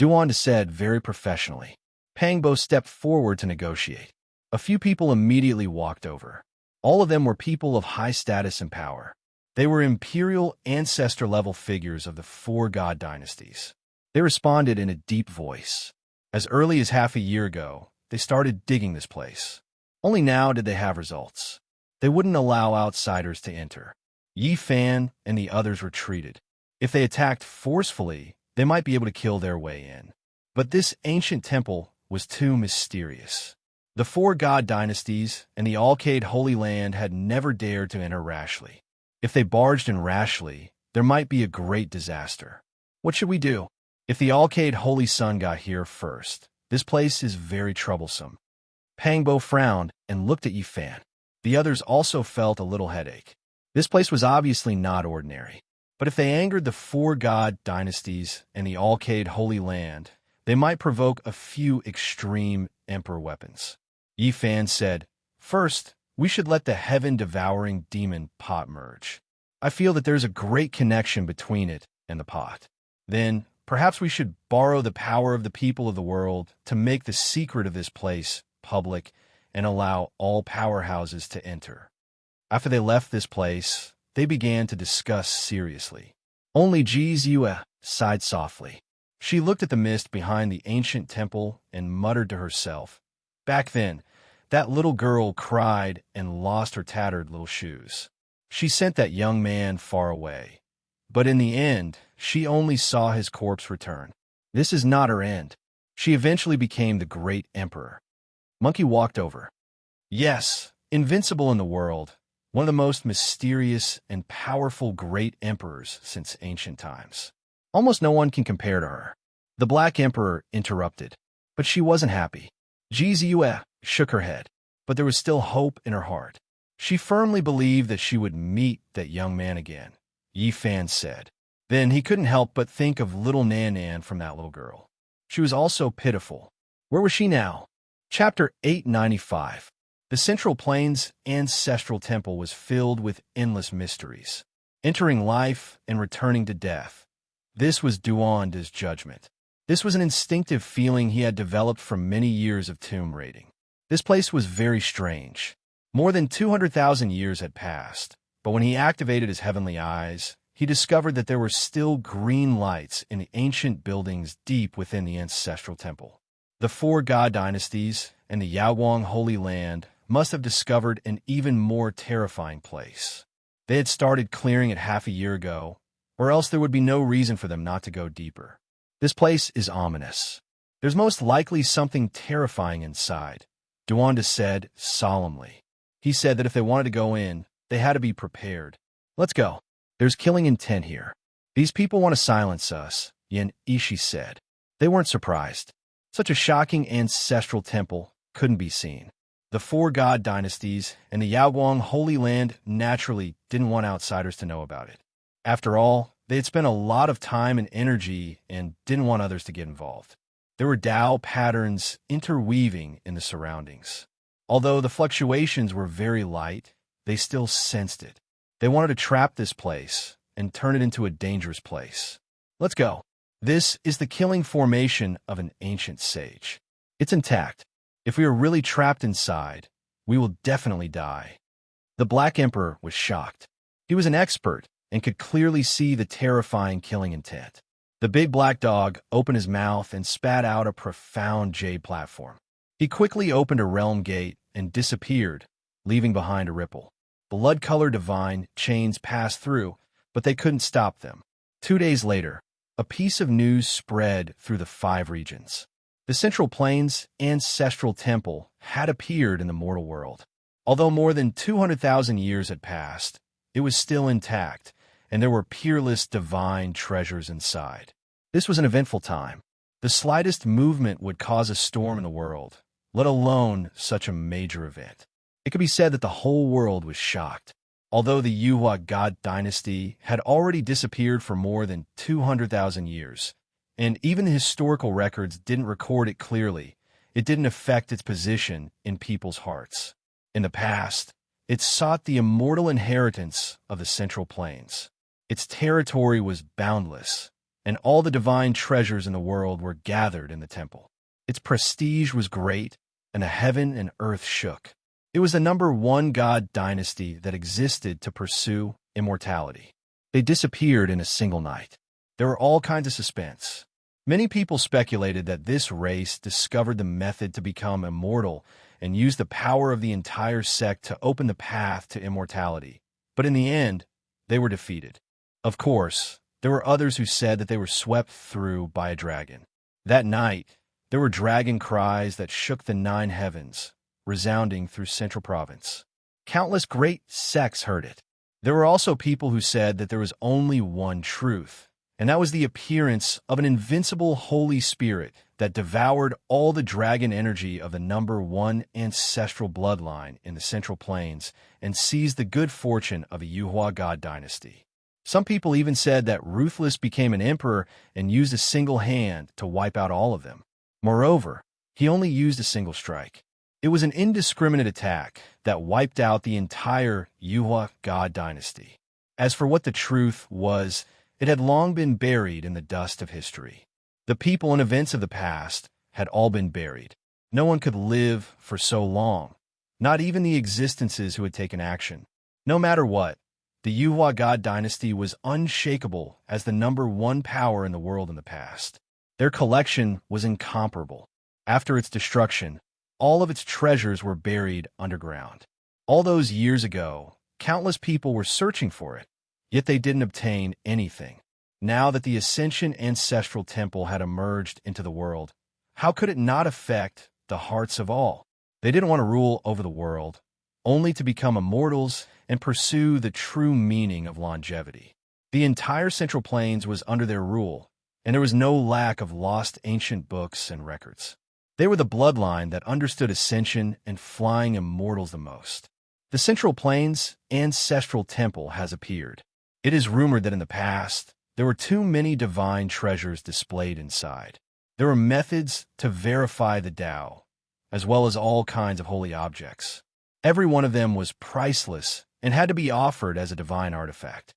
Duanda said very professionally. Pangbo stepped forward to negotiate. A few people immediately walked over. All of them were people of high status and power. They were imperial ancestor-level figures of the four god dynasties. They responded in a deep voice. As early as half a year ago, they started digging this place. Only now did they have results. They wouldn't allow outsiders to enter. Yi Fan and the others retreated. If they attacked forcefully, they might be able to kill their way in. But this ancient temple was too mysterious. The four god dynasties and the Alcade Holy Land had never dared to enter rashly. If they barged in rashly, there might be a great disaster. What should we do? If the Alcade Holy Sun got here first, this place is very troublesome. Pangbo frowned and looked at Yifan. The others also felt a little headache. This place was obviously not ordinary. But if they angered the four god dynasties and the Alcade Holy Land, they might provoke a few extreme emperor weapons. Yifan said, First, we should let the heaven-devouring demon pot merge. I feel that there's a great connection between it and the pot. Then, perhaps we should borrow the power of the people of the world to make the secret of this place public and allow all powerhouses to enter. After they left this place, they began to discuss seriously. Only Jizue sighed softly. She looked at the mist behind the ancient temple and muttered to herself. Back then, that little girl cried and lost her tattered little shoes. She sent that young man far away. But in the end, she only saw his corpse return. This is not her end. She eventually became the great emperor. Monkey walked over. Yes, invincible in the world, one of the most mysterious and powerful great emperors since ancient times. Almost no one can compare to her. The Black Emperor interrupted, but she wasn't happy. Jizue shook her head, but there was still hope in her heart. She firmly believed that she would meet that young man again, Yifan said. Then he couldn't help but think of little Nan from that little girl. She was also pitiful. Where was she now? Chapter 895. The Central Plains Ancestral Temple was filled with endless mysteries. entering life and returning to death. This was Duanda's judgment. This was an instinctive feeling he had developed from many years of tomb raiding. This place was very strange. More than 200,000 years had passed, but when he activated his heavenly eyes, he discovered that there were still green lights in the ancient buildings deep within the ancestral temple. The four god dynasties and the Yaowang Holy Land must have discovered an even more terrifying place. They had started clearing it half a year ago, or else there would be no reason for them not to go deeper. This place is ominous. There's most likely something terrifying inside, Duanda said solemnly. He said that if they wanted to go in, they had to be prepared. Let's go. There's killing intent here. These people want to silence us, Yen Ishi said. They weren't surprised. Such a shocking ancestral temple couldn't be seen. The four god dynasties and the Yaowang Holy Land naturally didn't want outsiders to know about it. After all, they had spent a lot of time and energy and didn't want others to get involved. There were Tao patterns interweaving in the surroundings. Although the fluctuations were very light, they still sensed it. They wanted to trap this place and turn it into a dangerous place. Let's go. This is the killing formation of an ancient sage. It's intact. If we are really trapped inside, we will definitely die. The Black Emperor was shocked. He was an expert and could clearly see the terrifying killing intent. The big black dog opened his mouth and spat out a profound jade platform. He quickly opened a realm gate and disappeared, leaving behind a ripple. Blood-colored divine chains passed through, but they couldn't stop them. 2 days later, a piece of news spread through the 5 regions. The Central Plains ancestral temple had appeared in the mortal world. Although more than 200,000 years had passed, it was still intact, and there were peerless divine treasures inside. This was an eventful time. The slightest movement would cause a storm in the world, let alone such a major event. It could be said that the whole world was shocked. Although the Yuhua god dynasty had already disappeared for more than 200,000 years, and even the historical records didn't record it clearly, it didn't affect its position in people's hearts. In the past, it sought the immortal inheritance of the Central Plains. Its territory was boundless, and all the divine treasures in the world were gathered in the temple. Its prestige was great, and the heaven and earth shook. It was the #1 god dynasty that existed to pursue immortality. They disappeared in a single night. There were all kinds of suspense. Many people speculated that this race discovered the method to become immortal and used the power of the entire sect to open the path to immortality. But in the end, they were defeated. Of course, there were others who said that they were swept through by a dragon. That night, there were dragon cries that shook the 9 heavens, resounding through Central Province. Countless great sects heard it. There were also people who said that there was only one truth, and that was the appearance of an invincible Holy Spirit that devoured all the dragon energy of the #1 ancestral bloodline in the Central Plains and seized the good fortune of a Yuhua god dynasty. Some people even said that Ruthless became an emperor and used a single hand to wipe out all of them. Moreover, he only used a single strike. It was an indiscriminate attack that wiped out the entire Yuhua god dynasty. As for what the truth was, it had long been buried in the dust of history. The people and events of the past had all been buried. No one could live for so long, not even the existences who had taken action. No matter what, the Yuhua god dynasty was unshakable as the #1 power in the world in the past. Their collection was incomparable. After its destruction, all of its treasures were buried underground. All those years ago, countless people were searching for it, yet they didn't obtain anything. Now that the Ascension Ancestral Temple had emerged into the world, how could it not affect the hearts of all? They didn't want to rule over the world, only to become immortals and pursue the true meaning of longevity. The entire Central Plains was under their rule, and there was no lack of lost ancient books and records. They were the bloodline that understood ascension and flying immortals the most. The Central Plains Ancestral Temple has appeared. It is rumored that in the past, there were too many divine treasures displayed inside. There were methods to verify the Tao, as well as all kinds of holy objects. Every one of them was priceless and had to be offered as a divine artifact.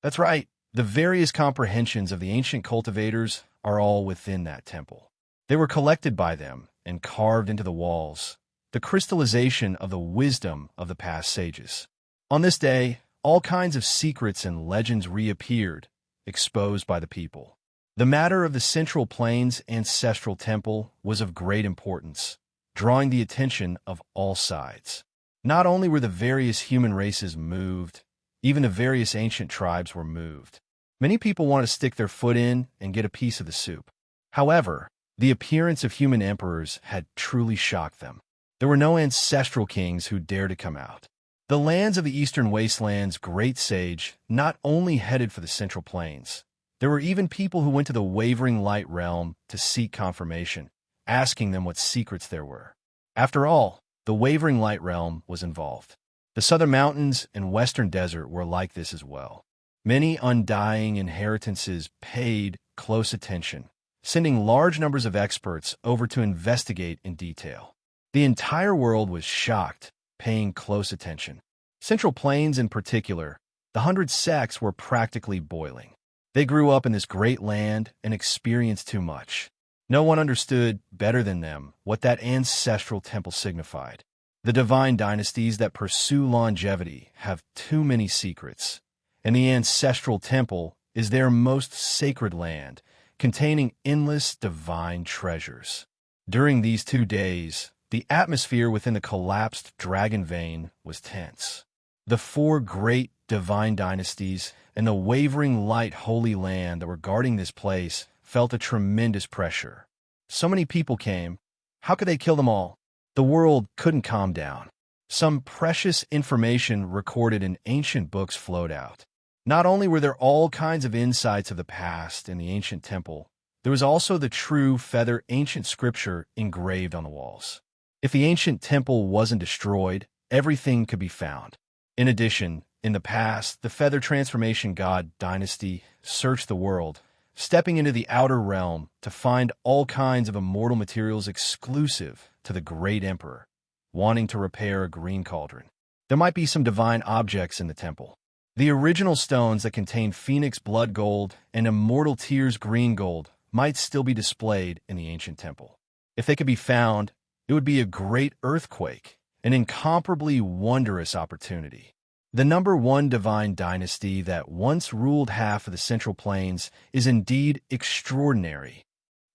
That's right. The various comprehensions of the ancient cultivators are all within that temple. They were collected by them and carved into the walls, the crystallization of the wisdom of the past sages. On this day, all kinds of secrets and legends reappeared, exposed by the people. The matter of the Central Plains ancestral temple was of great importance, drawing the attention of all sides. Not only were the various human races moved, even the various ancient tribes were moved. Many people wanted to stick their foot in and get a piece of the soup. However, the appearance of human emperors had truly shocked them. There were no ancestral kings who dared to come out. The lands of the Eastern Wasteland's great sage not only headed for the Central Plains. There were even people who went to the Wavering Light realm to seek confirmation, asking them what secrets there were. After all, the Wavering Light realm was involved. The Southern Mountains and Western Desert were like this as well. Many undying inheritances paid close attention, sending large numbers of experts over to investigate in detail. The entire world was shocked, paying close attention. Central Plains in particular, the 100 sects were practically boiling. They grew up in this great land and experienced too much. No one understood better than them what that ancestral temple signified. The divine dynasties that pursue longevity have too many secrets, and the ancestral temple is their most sacred land, containing endless divine treasures. During these 2 days, the atmosphere within the collapsed dragon vein was tense. The 4 great divine dynasties and the Wavering Light Holy Land that were guarding this place felt a tremendous pressure. So many people came. How could they kill them all? The world couldn't calm down. Some precious information recorded in ancient books flowed out. Not only were there all kinds of insights of the past in the ancient temple, there was also the true feather ancient scripture engraved on the walls. If the ancient temple wasn't destroyed, everything could be found. In addition, in the past, the feather transformation god dynasty searched the world, stepping into the outer realm to find all kinds of immortal materials exclusive to the great emperor, wanting to repair a green cauldron. There might be some divine objects in the temple. The original stones that contained Phoenix blood gold and Immortal Tears green gold might still be displayed in the ancient temple. If they could be found, it would be a great earthquake, an incomparably wondrous opportunity. The number 1 divine dynasty that once ruled half of the Central Plains is indeed extraordinary.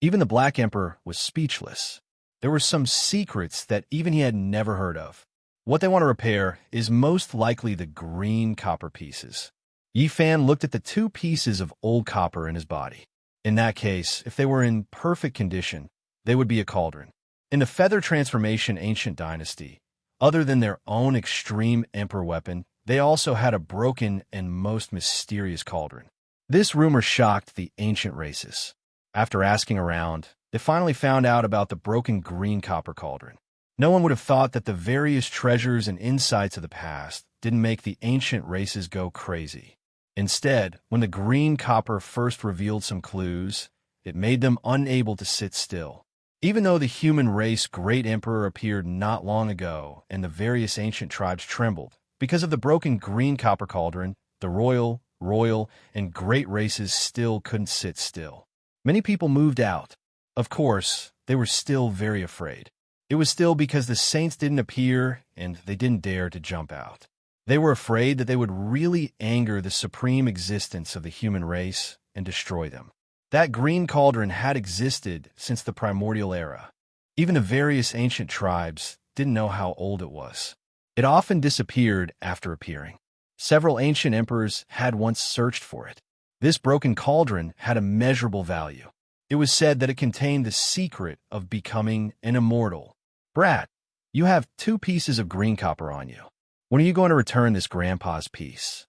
Even the Black Emperor was speechless. There were some secrets that even he had never heard of. What they want to repair is most likely the green copper pieces. Yi Fan looked at the 2 pieces of old copper in his body. In that case, if they were in perfect condition, they would be a cauldron. In the Feather Transformation Ancient Dynasty, other than their own extreme emperor weapon, they also had a broken and most mysterious cauldron. This rumor shocked the ancient races. After asking around, they finally found out about the broken green copper cauldron. No one would have thought that the various treasures and insights of the past didn't make the ancient races go crazy. Instead, when the green copper first revealed some clues, it made them unable to sit still. Even though the human race great emperor appeared not long ago and the various ancient tribes trembled, because of the broken green copper cauldron, the royal, and great races still couldn't sit still. Many people moved out. Of course, they were still very afraid. It was still because the saints didn't appear and they didn't dare to jump out. They were afraid that they would really anger the supreme existence of the human race and destroy them. That green cauldron had existed since the primordial era. Even the various ancient tribes didn't know how old it was. It often disappeared after appearing. Several ancient emperors had once searched for it. This broken cauldron had immeasurable value. It was said that it contained the secret of becoming an immortal. Brat, you have 2 pieces of green copper on you. When are you going to return this grandpa's piece?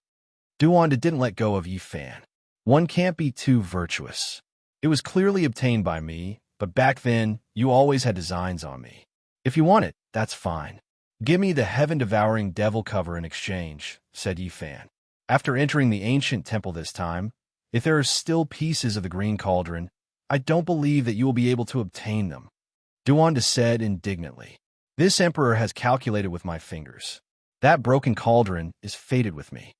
Duwanda didn't let go of Yi Fan. One can't be too virtuous. It was clearly obtained by me, but back then, you always had designs on me. If you want it, that's fine. Give me the heaven-devouring devil cover in exchange, said Yi Fan. After entering the ancient temple this time, if there are still pieces of the green cauldron, I don't believe that you will be able to obtain them. Duwanda said indignantly. This emperor has calculated with my fingers. That broken cauldron is fated with me.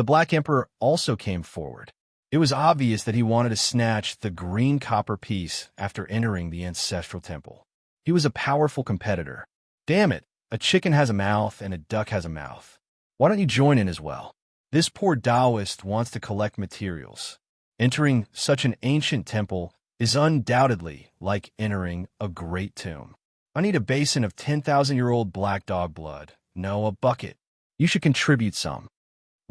The Black Emperor also came forward. It was obvious that he wanted to snatch the green copper piece after entering the ancestral temple. He was a powerful competitor. Damn it, a chicken has a mouth and a duck has a mouth. Why don't you join in as well? This poor Taoist wants to collect materials. Entering such an ancient temple is undoubtedly like entering a great tomb. I need a basin of 10,000-year-old black dog blood. No, a bucket. You should contribute some.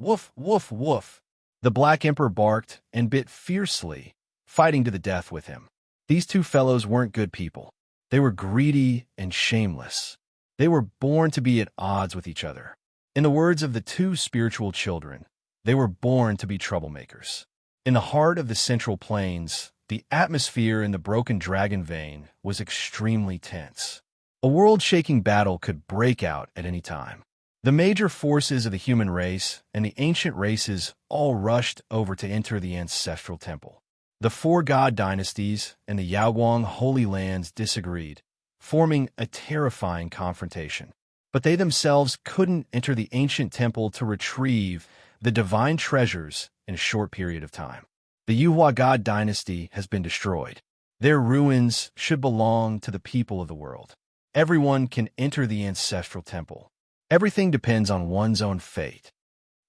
Woof, woof, woof. The Black Emperor barked and bit fiercely, fighting to the death with him. These two fellows weren't good people. They were greedy and shameless. They were born to be at odds with each other. In the words of the two spiritual children, they were born to be troublemakers. In the heart of the Central Plains, the atmosphere in the Broken Dragon Vein was extremely tense. A world-shaking battle could break out at any time. The major forces of the human race and the ancient races all rushed over to enter the ancestral temple. The four god dynasties and the Yaoguang Holy Lands disagreed, forming a terrifying confrontation. But they themselves couldn't enter the ancient temple to retrieve the divine treasures in a short period of time. The Yuhua god dynasty has been destroyed. Their ruins should belong to the people of the world. Everyone can enter the ancestral temple. Everything depends on one's own fate.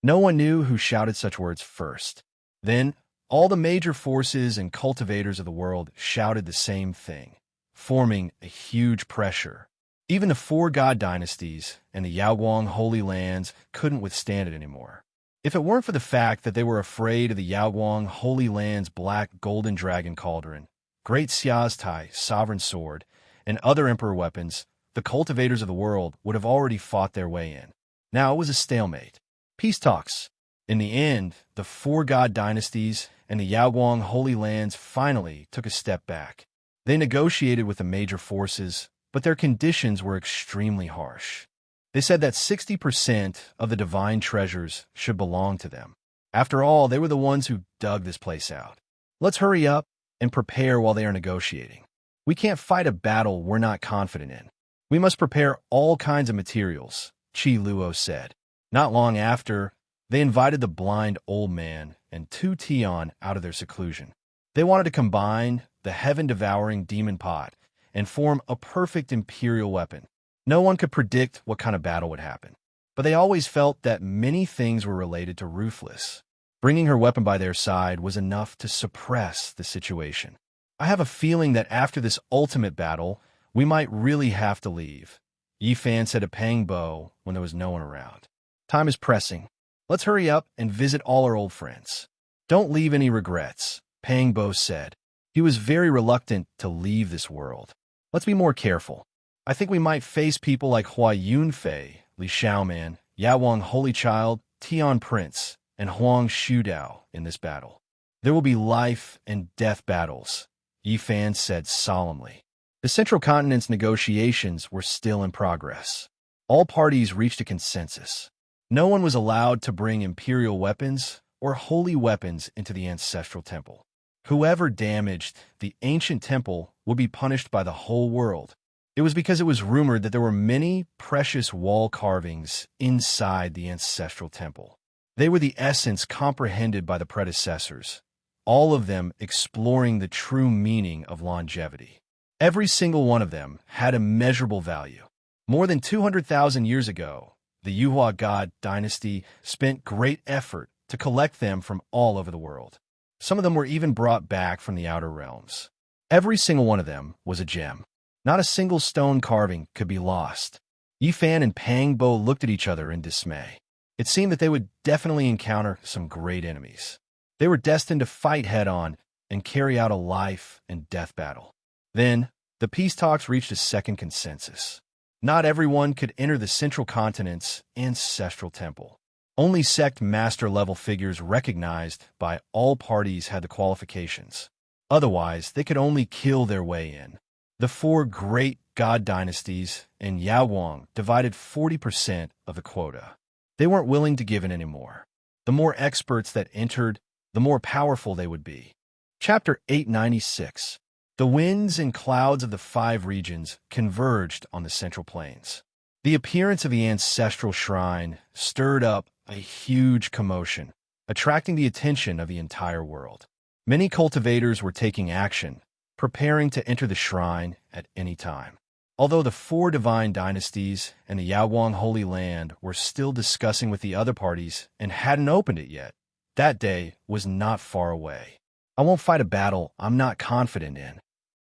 No one knew who shouted such words first. Then, all the major forces and cultivators of the world shouted the same thing, forming a huge pressure. Even the four god dynasties and the Yaoguang Holy Lands couldn't withstand it anymore. If it weren't for the fact that they were afraid of the Yaoguang Holy Land's black golden dragon cauldron, great Xiaztai sovereign sword, and other emperor weapons, the cultivators of the world would have already fought their way in. Now it was a stalemate. Peace talks. In the end, the four god dynasties and the Yaoguang Holy Lands finally took a step back. They negotiated with the major forces, but their conditions were extremely harsh. They said that 60% of the divine treasures should belong to them. After all, they were the ones who dug this place out. Let's hurry up and prepare while they are negotiating. We can't fight a battle we're not confident in. We must prepare all kinds of materials, Qi Luo said. Not long after, they invited the blind old man and two Tian out of their seclusion. They wanted to combine the heaven-devouring demon pot and form a perfect imperial weapon. No one could predict what kind of battle would happen, but they always felt that many things were related to Ruthless. Bringing her weapon by their side was enough to suppress the situation. I have a feeling that after this ultimate battle, we might really have to leave, Yi Fan said to Pang Bo when there was no one around. Time is pressing. Let's hurry up and visit all our old friends. Don't leave any regrets, Pang Bo said. He was very reluctant to leave this world. Let's be more careful. I think we might face people like Hua Yunfei, Li Xiaoman, Yaoguang Holy Child, Tian Prince, and Huang Shudao in this battle. There will be life and death battles, Yi Fan said solemnly. The Central Continent's negotiations were still in progress. All parties reached a consensus. No one was allowed to bring imperial weapons or holy weapons into the ancestral temple. Whoever damaged the ancient temple would be punished by the whole world. It was because it was rumored that there were many precious wall carvings inside the ancestral temple. They were the essence comprehended by the predecessors, all of them exploring the true meaning of longevity. Every single one of them had immeasurable value. More than 200,000 years ago, the Yuhua God dynasty spent great effort to collect them from all over the world. Some of them were even brought back from the outer realms. Every single one of them was a gem. Not a single stone carving could be lost. Yi Fan and Pang Bo looked at each other in dismay. It seemed that they would definitely encounter some great enemies. They were destined to fight head-on and carry out a life and death battle. Then, the peace talks reached a second consensus. Not everyone could enter the Central Continent's ancestral temple. Only sect master-level figures recognized by all parties had the qualifications. Otherwise, they could only kill their way in. The four great god dynasties and Yaoguang divided 40% of the quota. They weren't willing to give in anymore. The more experts that entered, the more powerful they would be. Chapter 896. The winds and clouds of the 5 regions converged on the Central Plains. The appearance of the ancestral shrine stirred up a huge commotion, attracting the attention of the entire world. Many cultivators were taking action, preparing to enter the shrine at any time. Although the four divine dynasties and the Yaoguang Holy Land were still discussing with the other parties and hadn't opened it yet, that day was not far away. I won't fight a battle I'm not confident in.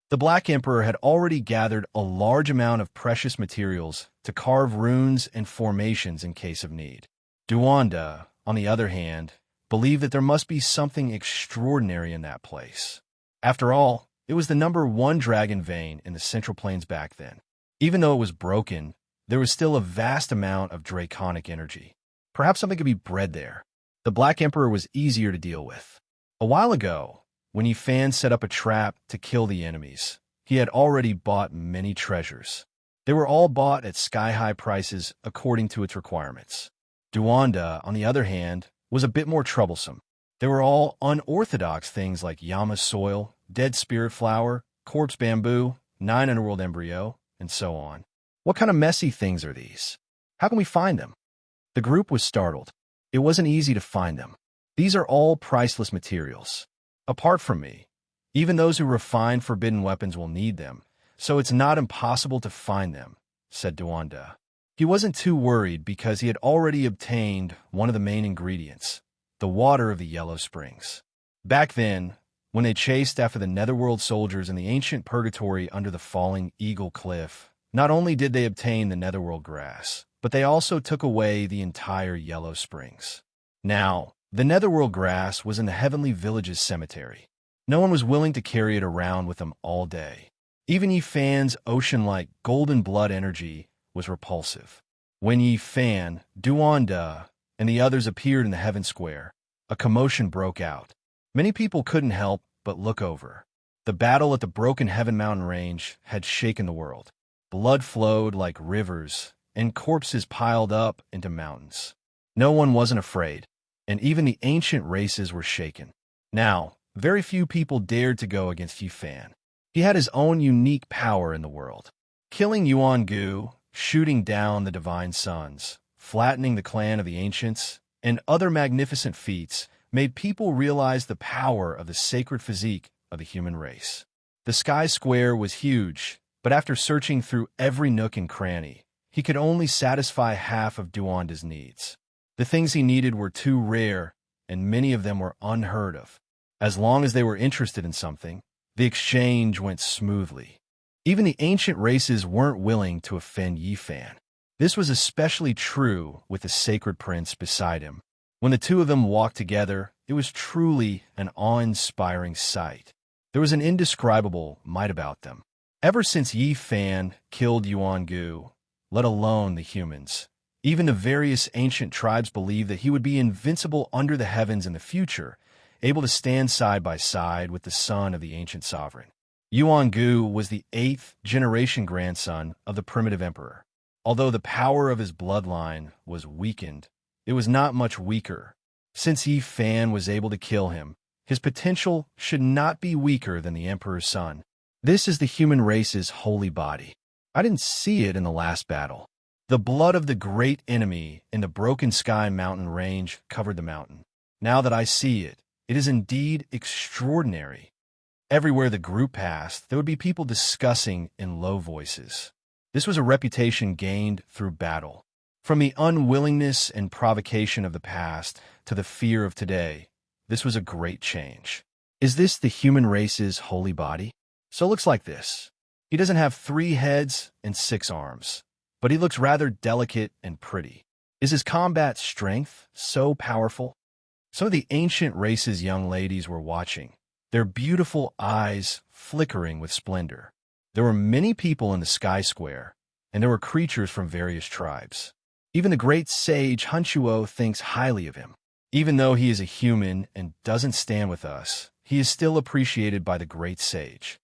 The Black Emperor had already gathered a large amount of precious materials to carve runes and formations in case of need. Duanda, on the other hand, believed that there must be something extraordinary in that place. After all, it was the #1 dragon vein in the Central Plains back then. Even though it was broken, there was still a vast amount of draconic energy. Perhaps something could be bred there. The Black Emperor was easier to deal with. A while ago, when Yifan set up a trap to kill the enemies, he had already bought many treasures. They were all bought at sky-high prices according to its requirements. Duanda, on the other hand, was a bit more troublesome. They were all unorthodox things like Yama soil, dead spirit flower, corpse bamboo, 9 underworld embryo, and so on. What kind of messy things are these? How can we find them? The group was startled. It wasn't easy to find them. These are all priceless materials. Apart from me, even those who refine forbidden weapons will need them, so it's not impossible to find them, said Duanda. He wasn't too worried because he had already obtained one of the main ingredients, the water of the Yellow Springs. Back then, when they chased after the Netherworld soldiers in the ancient purgatory under the falling Eagle Cliff, not only did they obtain the Netherworld grass, but they also took away the entire Yellow Springs. Now, the Netherworld grass was in the Heavenly Village's cemetery. No one was willing to carry it around with them all day. Even Yifan's ocean-like golden blood energy was repulsive. When Yifan, Duanda, and the others appeared in the Heaven Square, a commotion broke out. Many people couldn't help but look over. The battle at the Broken Heaven Mountain Range had shaken the world. Blood flowed like rivers, and corpses piled up into mountains. No one wasn't afraid, and even the ancient races were shaken. Now, very few people dared to go against Yifan. He had his own unique power in the world. Killing Yuan Gu, shooting down the Divine Sons, flattening the clan of the Ancients, and other magnificent feats made people realize the power of the sacred physique of the human race. The Sky Square was huge, but after searching through every nook and cranny, he could only satisfy half of Duanda's needs. The things he needed were too rare, and many of them were unheard of. As long as they were interested in something, the exchange went smoothly. Even the ancient races weren't willing to offend Yifan. This was especially true with the sacred prince beside him. When the two of them walked together, it was truly an awe-inspiring sight. There was an indescribable might about them. Ever since Yifan killed Yuan Gu, let alone the humans, even the various ancient tribes believed that he would be invincible under the heavens in the future, able to stand side by side with the son of the ancient sovereign. Yuan Gu was the 8th-generation grandson of the primitive emperor. Although the power of his bloodline was weakened, it was not much weaker. Since Yifan was able to kill him, his potential should not be weaker than the emperor's son. This is the human race's holy body. I didn't see it in the last battle. The blood of the great enemy in the Broken Sky mountain range covered the mountain. Now that I see it, it is indeed extraordinary. Everywhere the group passed, there would be people discussing in low voices. This was a reputation gained through battle. From the unwillingness and provocation of the past to the fear of today, this was a great change. Is this the human race's holy body? So it looks like this. He doesn't have 3 heads and 6 arms, but he looks rather delicate and pretty. Is his combat strength so powerful? Some of the ancient race's young ladies were watching, their beautiful eyes flickering with splendor. There were many people in the Sky Square, and there were creatures from various tribes. Even the great sage Hunchuo thinks highly of him. Even though he is a human and doesn't stand with us, he is still appreciated by the great sage.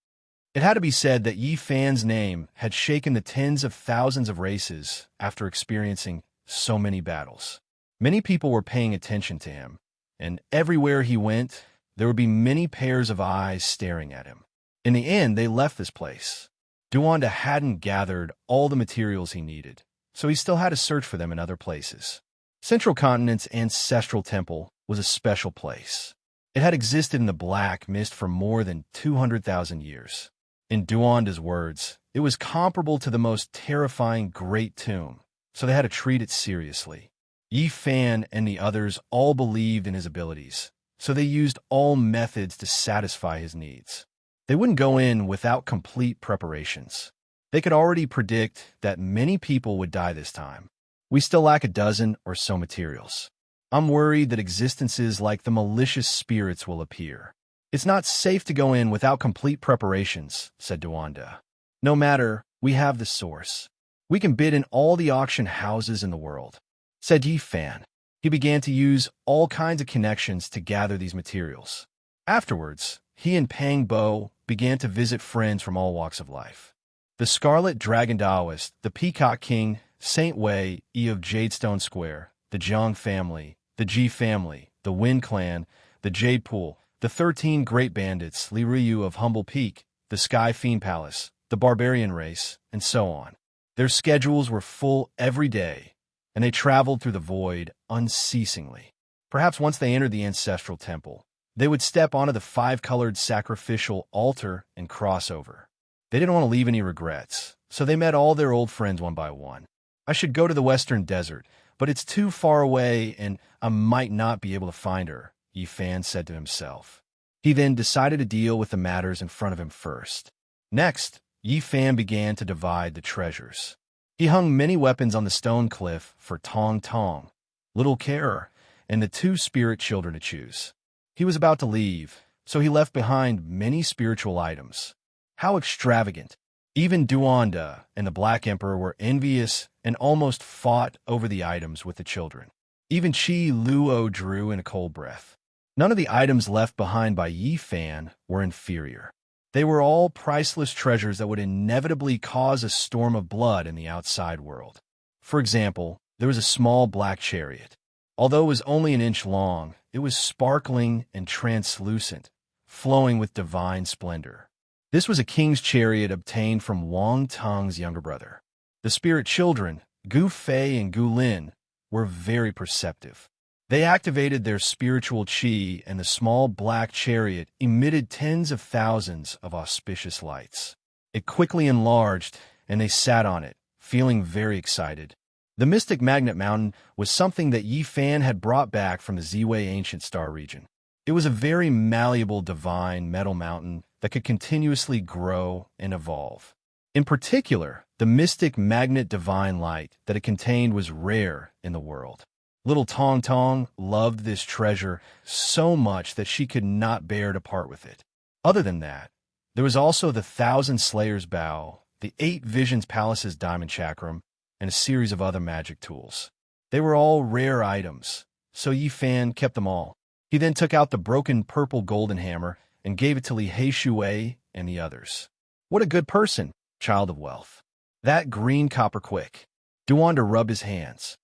It had to be said that Yifan's name had shaken the tens of thousands of races after experiencing so many battles. Many people were paying attention to him, and everywhere he went, there would be many pairs of eyes staring at him. In the end, they left this place. Duanda hadn't gathered all the materials he needed, so he still had to search for them in other places. Central Continent's ancestral temple was a special place. It had existed in the black mist for more than 200,000 years. In Duanda's words, it was comparable to the most terrifying Great Tomb, so they had to treat it seriously. Yi Fan and the others all believed in his abilities, so they used all methods to satisfy his needs. They wouldn't go in without complete preparations. They could already predict that many people would die this time. We still lack a dozen or so materials. I'm worried that existences like the malicious spirits will appear. It's not safe to go in without complete preparations, said Duanda. No matter, we have the source. We can bid in all the auction houses in the world, said Yi Fan. He began to use all kinds of connections to gather these materials. Afterwards, he and Pang Bo began to visit friends from all walks of life. The Scarlet Dragon Taoist, the Peacock King, Saint Wei, E of Jadestone Square, the Zhang family, the Ji family, the Wind Clan, the Jade Pool, the 13 Great Bandits, Li Ryu of Humble Peak, the Sky Fiend Palace, the Barbarian Race, and so on. Their schedules were full every day, and they traveled through the void unceasingly. Perhaps once they entered the ancestral temple, they would step onto the 5-colored sacrificial altar and cross over. They didn't want to leave any regrets, so they met all their old friends one by one. I should go to the Western Desert, but it's too far away and I might not be able to find her, Yi Fan said to himself. He then decided to deal with the matters in front of him first. Next, Yi Fan began to divide the treasures. He hung many weapons on the stone cliff for Tong Tong, Little Carer, and the 2 spirit children to choose. He was about to leave, so he left behind many spiritual items. How extravagant! Even Duanda and the Black Emperor were envious and almost fought over the items with the children. Even Qi Luo drew in a cold breath. None of the items left behind by Yi Fan were inferior. They were all priceless treasures that would inevitably cause a storm of blood in the outside world. For example, there was a small black chariot. Although it was only an inch long, it was sparkling and translucent, flowing with divine splendor. This was a king's chariot obtained from Wang Tung's younger brother. The spirit children, Gu Fei and Gu Lin, were very perceptive. They activated their spiritual qi, and the small black chariot emitted tens of thousands of auspicious lights. It quickly enlarged, and they sat on it, feeling very excited. The mystic magnet mountain was something that Yi Fan had brought back from the Ziwei ancient star region. It was a very malleable divine metal mountain that could continuously grow and evolve. In particular, the mystic magnet divine light that it contained was rare in the world. Little Tong Tong loved this treasure so much that she could not bear to part with it. Other than that, there was also the 1,000 Slayers' Bow, the 8 Visions Palace's Diamond Chakram, and a series of other magic tools. They were all rare items, so Yi Fan kept them all. He then took out the broken purple golden hammer and gave it to Li Heishui and the others. What a good person, child of wealth. That green copper quick. Duanda rubbed his hands.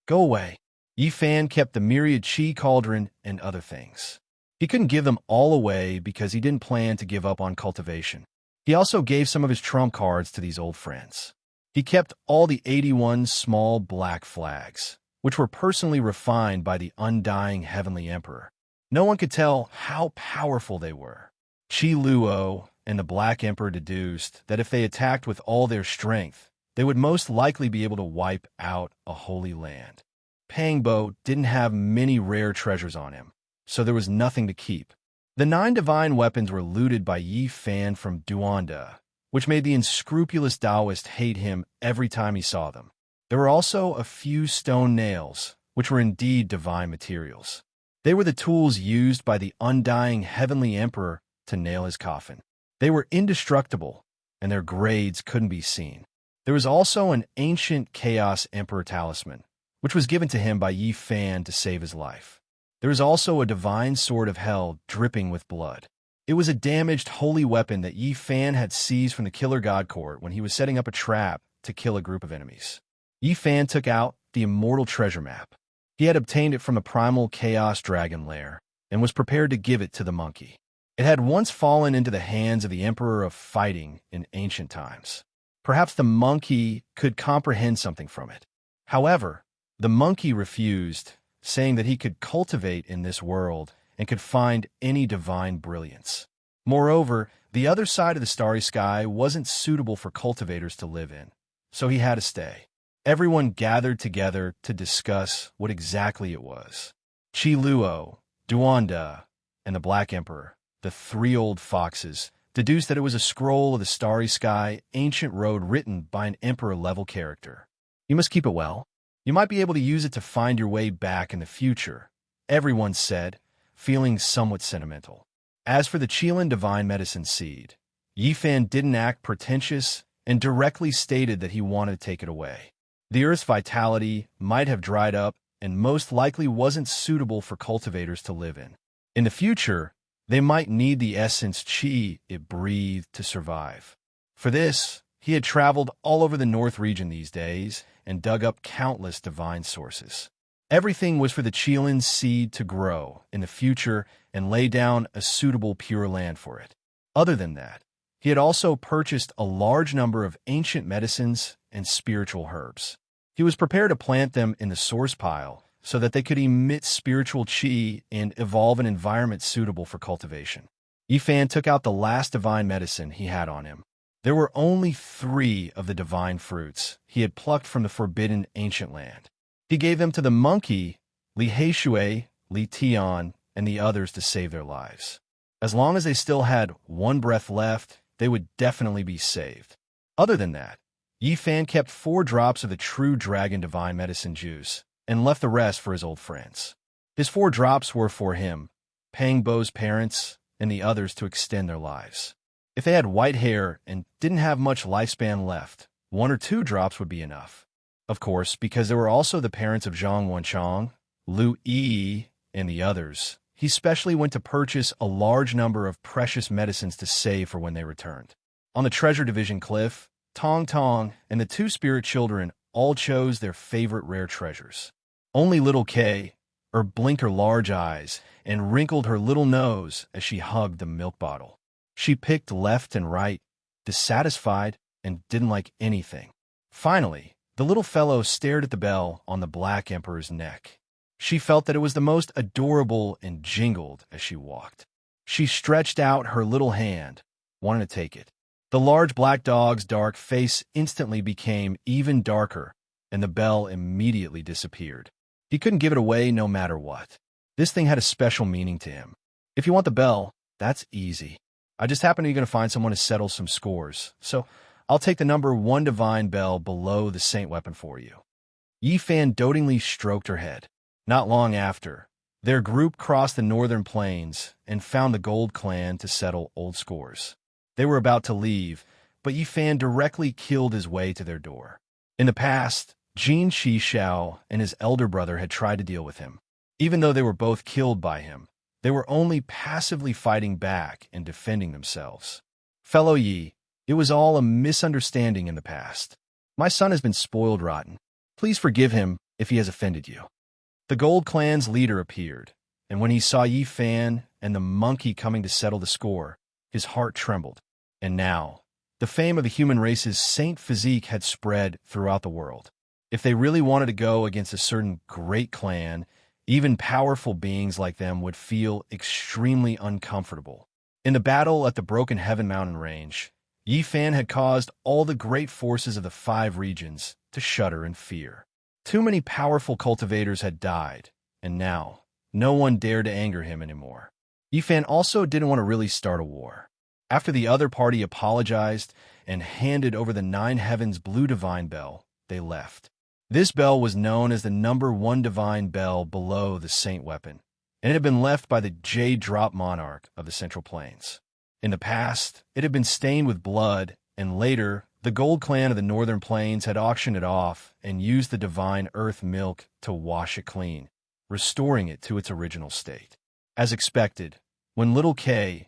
Go away. Yi Fan kept the myriad chi cauldron and other things. He couldn't give them all away because he didn't plan to give up on cultivation. He also gave some of his trump cards to these old friends. He kept all the 81 small black flags, which were personally refined by the undying Heavenly Emperor. No one could tell how powerful they were. Qi Luo and the Black Emperor deduced that if they attacked with all their strength, they would most likely be able to wipe out a holy land. Pang Bo didn't have many rare treasures on him, so there was nothing to keep. The 9 divine weapons were looted by Yi Fan from Duanda, which made the unscrupulous Taoist hate him every time he saw them. There were also a few stone nails, which were indeed divine materials. They were the tools used by the undying Heavenly Emperor to nail his coffin. They were indestructible, and their grades couldn't be seen. There was also an ancient Chaos Emperor talisman, which was given to him by Yi Fan to save his life. There was also a divine sword of hell dripping with blood. It was a damaged holy weapon that Yi Fan had seized from the Killer God Court when he was setting up a trap to kill a group of enemies. Yi Fan took out the immortal treasure map. He had obtained it from a primal chaos dragon lair and was prepared to give it to the monkey. It had once fallen into the hands of the Emperor of Fighting in ancient times. Perhaps the monkey could comprehend something from it. However, The monkey refused, saying that he could cultivate in this world and could find any divine brilliance. Moreover, the other side of the starry sky wasn't suitable for cultivators to live in, so he had to stay. Everyone gathered together to discuss what exactly it was. Chi Luo, Duanda, and the Black Emperor, the three old foxes, deduced that it was a scroll of the starry sky ancient road written by an emperor-level character. You must keep it well. You might be able to use it to find your way back in the future, everyone said, feeling somewhat sentimental. As for the Qilin divine medicine seed, Yifan didn't act pretentious and directly stated that he wanted to take it away. The earth's vitality might have dried up and most likely wasn't suitable for cultivators to live in. In the future, they might need the essence qi it breathed to survive. For this, he had traveled all over the North region these days and dug up countless divine sources. Everything was for the Qilin seed to grow in the future and lay down a suitable pure land for it. Other than that, he had also purchased a large number of ancient medicines and spiritual herbs. He was prepared to plant them in the source pile so that they could emit spiritual qi and evolve an environment suitable for cultivation. Yifan took out the last divine medicine he had on him. There were only 3 of the divine fruits he had plucked from the forbidden ancient land. He gave them to the monkey, Li Heishui, Li Tian, and the others to save their lives. As long as they still had one breath left, they would definitely be saved. Other than that, Yifan kept 4 drops of the true dragon divine medicine juice and left the rest for his old friends. His 4 drops were for him, Pangbo's parents, and the others to extend their lives. If they had white hair and didn't have much lifespan left, 1 or 2 drops would be enough. Of course, because there were also the parents of Zhang Wenchang, Lu Yi, and the others, he specially went to purchase a large number of precious medicines to save for when they returned. On the Treasure Division cliff, Tong Tong and the 2 spirit children all chose their favorite rare treasures. Only little Kay, blinked her large eyes and wrinkled her little nose as she hugged the milk bottle. She picked left and right, dissatisfied, and didn't like anything. Finally, the little fellow stared at the bell on the Black Emperor's neck. She felt that it was the most adorable and jingled as she walked. She stretched out her little hand, wanting to take it. The large black dog's dark face instantly became even darker, and the bell immediately disappeared. He couldn't give it away no matter what. This thing had a special meaning to him. If you want the bell, that's easy. I just happen to be going to find someone to settle some scores, so I'll take the number 1 divine bell below the saint weapon for you. Yifan dotingly stroked her head. Not long after, their group crossed the northern plains and found the Gold Clan to settle old scores. They were about to leave, but Yifan directly killed his way to their door. In the past, Jin Shishao and his elder brother had tried to deal with him. Even though they were both killed by him, they were only passively fighting back and defending themselves. Fellow Yi, it was all a misunderstanding in the past. My son has been spoiled rotten. Please forgive him if he has offended you. The Gold Clan's leader appeared, and when he saw Yifan and the monkey coming to settle the score, his heart trembled. And now, the fame of the human race's saint physique had spread throughout the world. If they really wanted to go against a certain great clan, even powerful beings like them would feel extremely uncomfortable. In the battle at the Broken Heaven Mountain Range, Yifan had caused all the great forces of the 5 regions to shudder in fear. Too many powerful cultivators had died, and now, no one dared to anger him anymore. Yifan also didn't want to really start a war. After the other party apologized and handed over the 9 Heavens Blue Divine Bell, they left. This bell was known as the number 1 divine bell below the saint weapon, and it had been left by the Jade Drop Monarch of the Central Plains. In the past, it had been stained with blood, and later, the Gold Clan of the Northern Plains had auctioned it off and used the divine earth milk to wash it clean, restoring it to its original state. As expected, when little Kay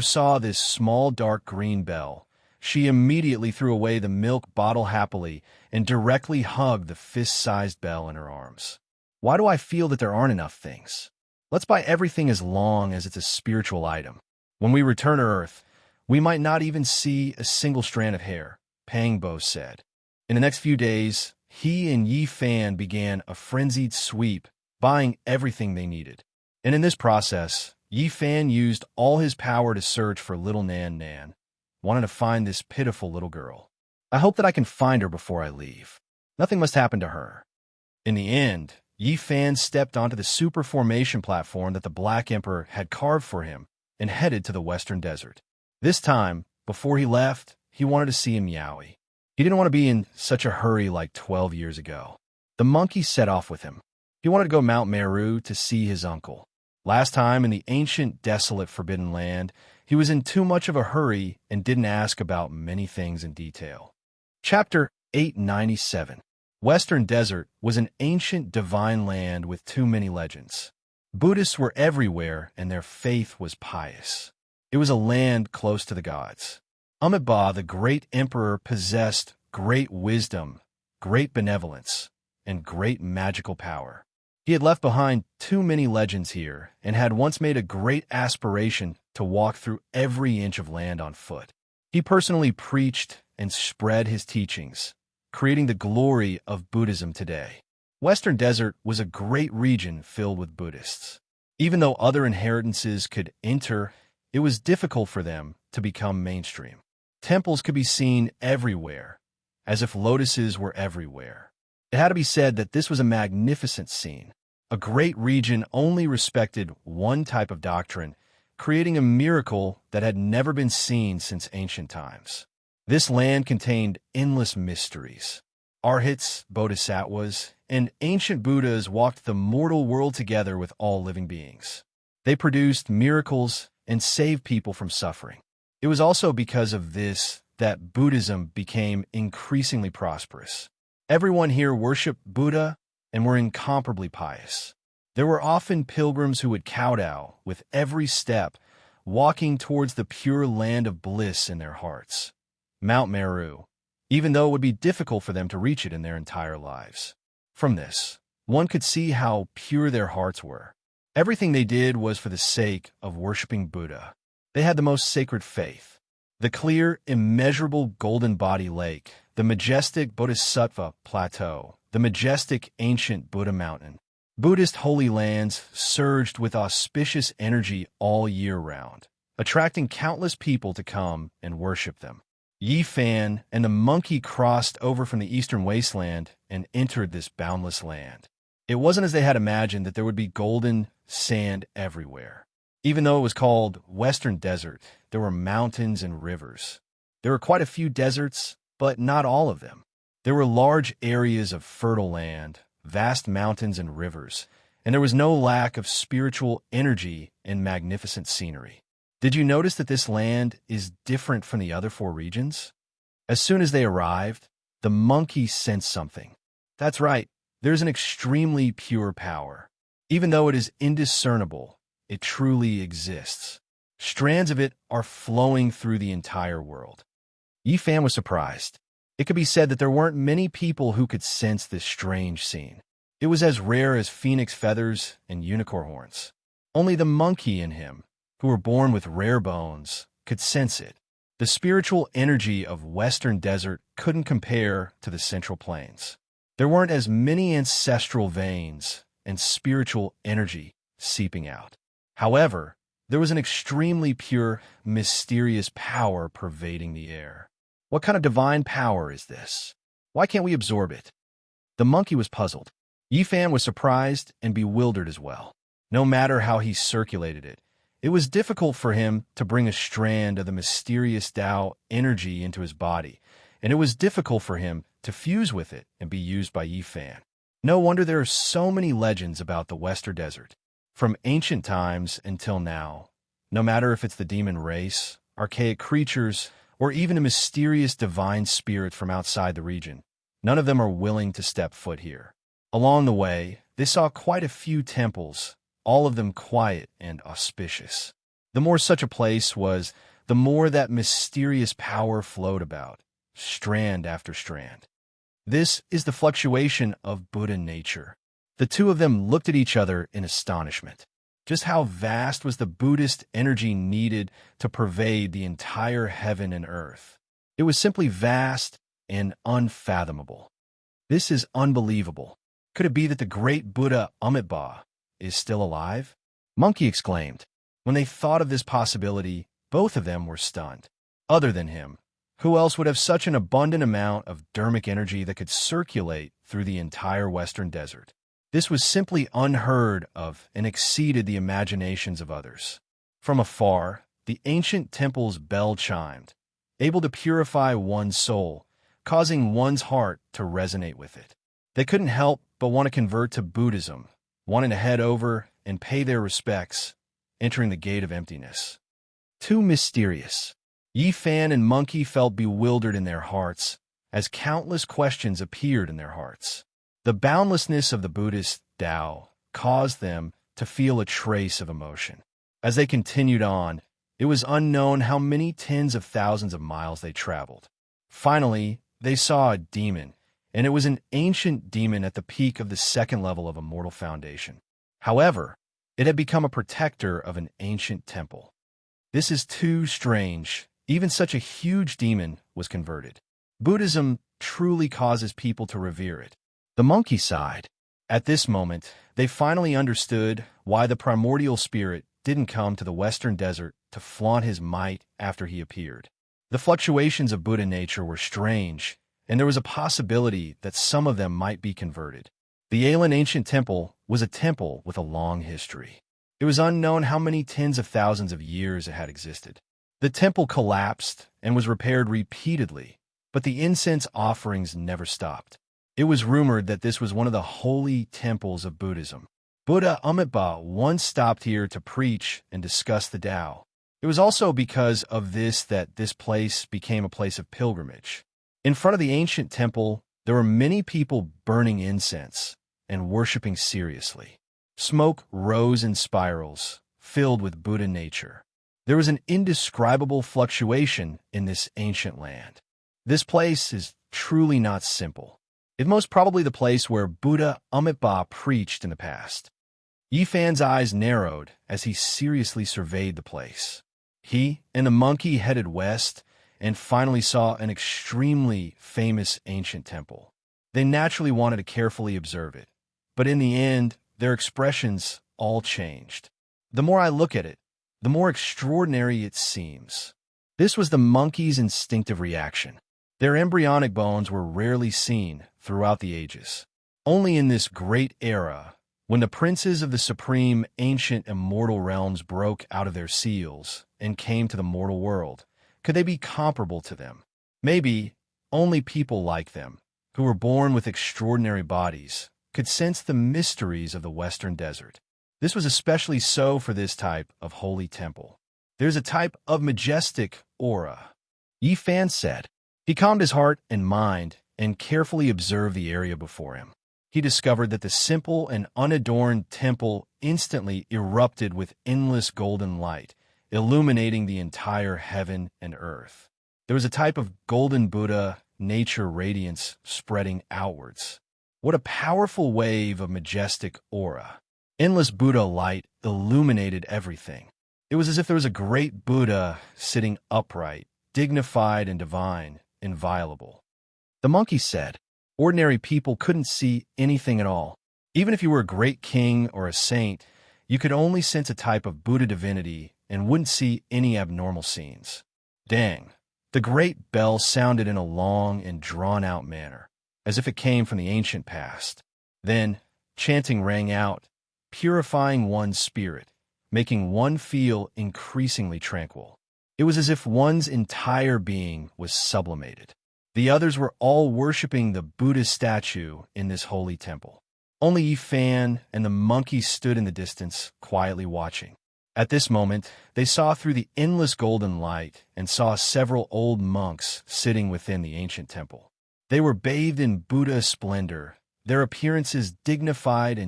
saw this small dark green bell, she immediately threw away the milk bottle happily and directly hugged the fist-sized bell in her arms. Why do I feel that there aren't enough things? Let's buy everything as long as it's a spiritual item. When we return to Earth, we might not even see a single strand of hair, Pangbo said. In the next few days, he and Yi Fan began a frenzied sweep, buying everything they needed. And in this process, Yi Fan used all his power to search for little Nan Nan, wanting to find this pitiful little girl. I hope that I can find her before I leave. Nothing must happen to her. In the end, Yi Fan stepped onto the super formation platform that the Black Emperor had carved for him and headed to the Western Desert. This time, before he left, he wanted to see Miaowie. He didn't want to be in such a hurry like 12 years ago. The monkey set off with him. He wanted to go Mount Meru to see his uncle. Last time in the ancient, desolate, forbidden land, he was in too much of a hurry and didn't ask about many things in detail. Chapter 897. Western Desert was an ancient divine land with too many legends. Buddhists were everywhere and their faith was pious. It was a land close to the gods. Amitabha, the great emperor, possessed great wisdom, great benevolence, and great magical power. He had left behind too many legends here and had once made a great aspiration to walk through every inch of land on foot. He personally preached and spread his teachings, creating the glory of Buddhism today. Western Desert was a great region filled with Buddhists. Even though other inheritances could enter, it was difficult for them to become mainstream. Temples could be seen everywhere, as if lotuses were everywhere. It had to be said that this was a magnificent scene. A great region only respected one type of doctrine, creating a miracle that had never been seen since ancient times. This land contained endless mysteries. Arhats, bodhisattvas, and ancient Buddhas walked the mortal world together with all living beings. They produced miracles and saved people from suffering. It was also because of this that Buddhism became increasingly prosperous. Everyone here worshipped Buddha and were incomparably pious. There were often pilgrims who would kowtow with every step, walking towards the pure land of bliss in their hearts. Mount Meru, even though it would be difficult for them to reach it in their entire lives. From this, one could see how pure their hearts were. Everything they did was for the sake of worshiping Buddha. They had the most sacred faith. The clear, immeasurable golden body lake, the majestic Bodhisattva plateau, the majestic ancient Buddha mountain. Buddhist holy lands surged with auspicious energy all year round, attracting countless people to come and worship them. Yi Fan and the monkey crossed over from the eastern wasteland and entered this boundless land. It wasn't as they had imagined that there would be golden sand everywhere. Even though it was called Western Desert, there were mountains and rivers. There were quite a few deserts, but not all of them. There were large areas of fertile land, vast mountains and rivers, and there was no lack of spiritual energy and magnificent scenery. Did you notice that this land is different from the other 4 regions? As soon as they arrived, the monkey sensed something. That's right, there's an extremely pure power. Even though it is indiscernible, it truly exists. Strands of it are flowing through the entire world. Yi Fan was surprised. It could be said that there weren't many people who could sense this strange scene. It was as rare as phoenix feathers and unicorn horns. Only the monkey in him, who were born with rare bones, could sense it. The spiritual energy of Western Desert couldn't compare to the Central Plains. There weren't as many ancestral veins and spiritual energy seeping out. However, there was an extremely pure, mysterious power pervading the air. What kind of divine power is this? Why can't we absorb it? The monkey was puzzled. Yi Fan was surprised and bewildered as well. No matter how he circulated it, it was difficult for him to bring a strand of the mysterious Tao energy into his body, and it was difficult for him to fuse with it and be used by Yi Fan. No wonder there are so many legends about the Western Desert. From ancient times until now, no matter if it's the demon race, archaic creatures, or even a mysterious divine spirit from outside the region, none of them are willing to step foot here. Along the way, they saw quite a few temples, all of them quiet and auspicious. The more such a place was, the more that mysterious power flowed about, strand after strand. This is the fluctuation of Buddha nature. The two of them looked at each other in astonishment. Just how vast was the Buddhist energy needed to pervade the entire heaven and earth? It was simply vast and unfathomable. This is unbelievable. Could it be that the great Buddha Amitabha is still alive? Monkey exclaimed. When they thought of this possibility, both of them were stunned. Other than him, who else would have such an abundant amount of dermic energy that could circulate through the entire western desert? This was simply unheard of and exceeded the imaginations of others. From afar, the ancient temple's bell chimed, able to purify one's soul, causing one's heart to resonate with it. They couldn't help but want to convert to Buddhism, wanting to head over and pay their respects, entering the gate of emptiness. Too mysterious. Yi Fan and Monkey felt bewildered in their hearts, as countless questions appeared in their hearts. The boundlessness of the Buddhist Tao caused them to feel a trace of emotion. As they continued on, it was unknown how many tens of thousands of miles they traveled. Finally, they saw a demon, and it was an ancient demon at the peak of the second level of Immortal Foundation. However, it had become a protector of an ancient temple. This is too strange. Even such a huge demon was converted. Buddhism truly causes people to revere it. The monkey sighed. At this moment, they finally understood why the primordial spirit didn't come to the western desert to flaunt his might after he appeared. The fluctuations of Buddha nature were strange, and there was a possibility that some of them might be converted. The Alan Ancient Temple was a temple with a long history. It was unknown how many tens of thousands of years it had existed. The temple collapsed and was repaired repeatedly, but the incense offerings never stopped. It was rumored that this was one of the holy temples of Buddhism. Buddha Amitabha once stopped here to preach and discuss the Tao. It was also because of this that this place became a place of pilgrimage. In front of the ancient temple, there were many people burning incense and worshiping seriously. Smoke rose in spirals, filled with Buddha nature. There was an indescribable fluctuation in this ancient land. This place is truly not simple. It's most probably the place where Buddha Amitabha preached in the past. Yi Fan's eyes narrowed as he seriously surveyed the place. He and the monkey headed west and finally saw an extremely famous ancient temple. They naturally wanted to carefully observe it, but in the end, their expressions all changed. The more I look at it, the more extraordinary it seems. This was the monkey's instinctive reaction. Their embryonic bones were rarely seen throughout the ages. Only in this great era, when the princes of the supreme ancient immortal realms broke out of their seals and came to the mortal world, could they be comparable to them. Maybe only people like them, who were born with extraordinary bodies, could sense the mysteries of the western desert. This was especially so for this type of holy temple. There's a type of majestic aura, Yi Fan said. He calmed his heart and mind and carefully observed the area before him. He discovered that the simple and unadorned temple instantly erupted with endless golden light, illuminating the entire heaven and earth. There was a type of golden Buddha nature radiance spreading outwards. What a powerful wave of majestic aura. Endless Buddha light illuminated everything. It was as if there was a great Buddha sitting upright, dignified and divine, inviolable. The monkey said, ordinary people couldn't see anything at all. Even if you were a great king or a saint, you could only sense a type of Buddha divinity and wouldn't see any abnormal scenes. Dang! The great bell sounded in a long and drawn-out manner, as if it came from the ancient past. Then, chanting rang out, purifying one's spirit, making one feel increasingly tranquil. It was as if one's entire being was sublimated. The others were all worshipping the Buddha statue in this holy temple. Only Yi Fan and the monkey stood in the distance, quietly watching. At this moment, they saw through the endless golden light and saw several old monks sitting within the ancient temple. They were bathed in Buddha splendor, their appearances dignified,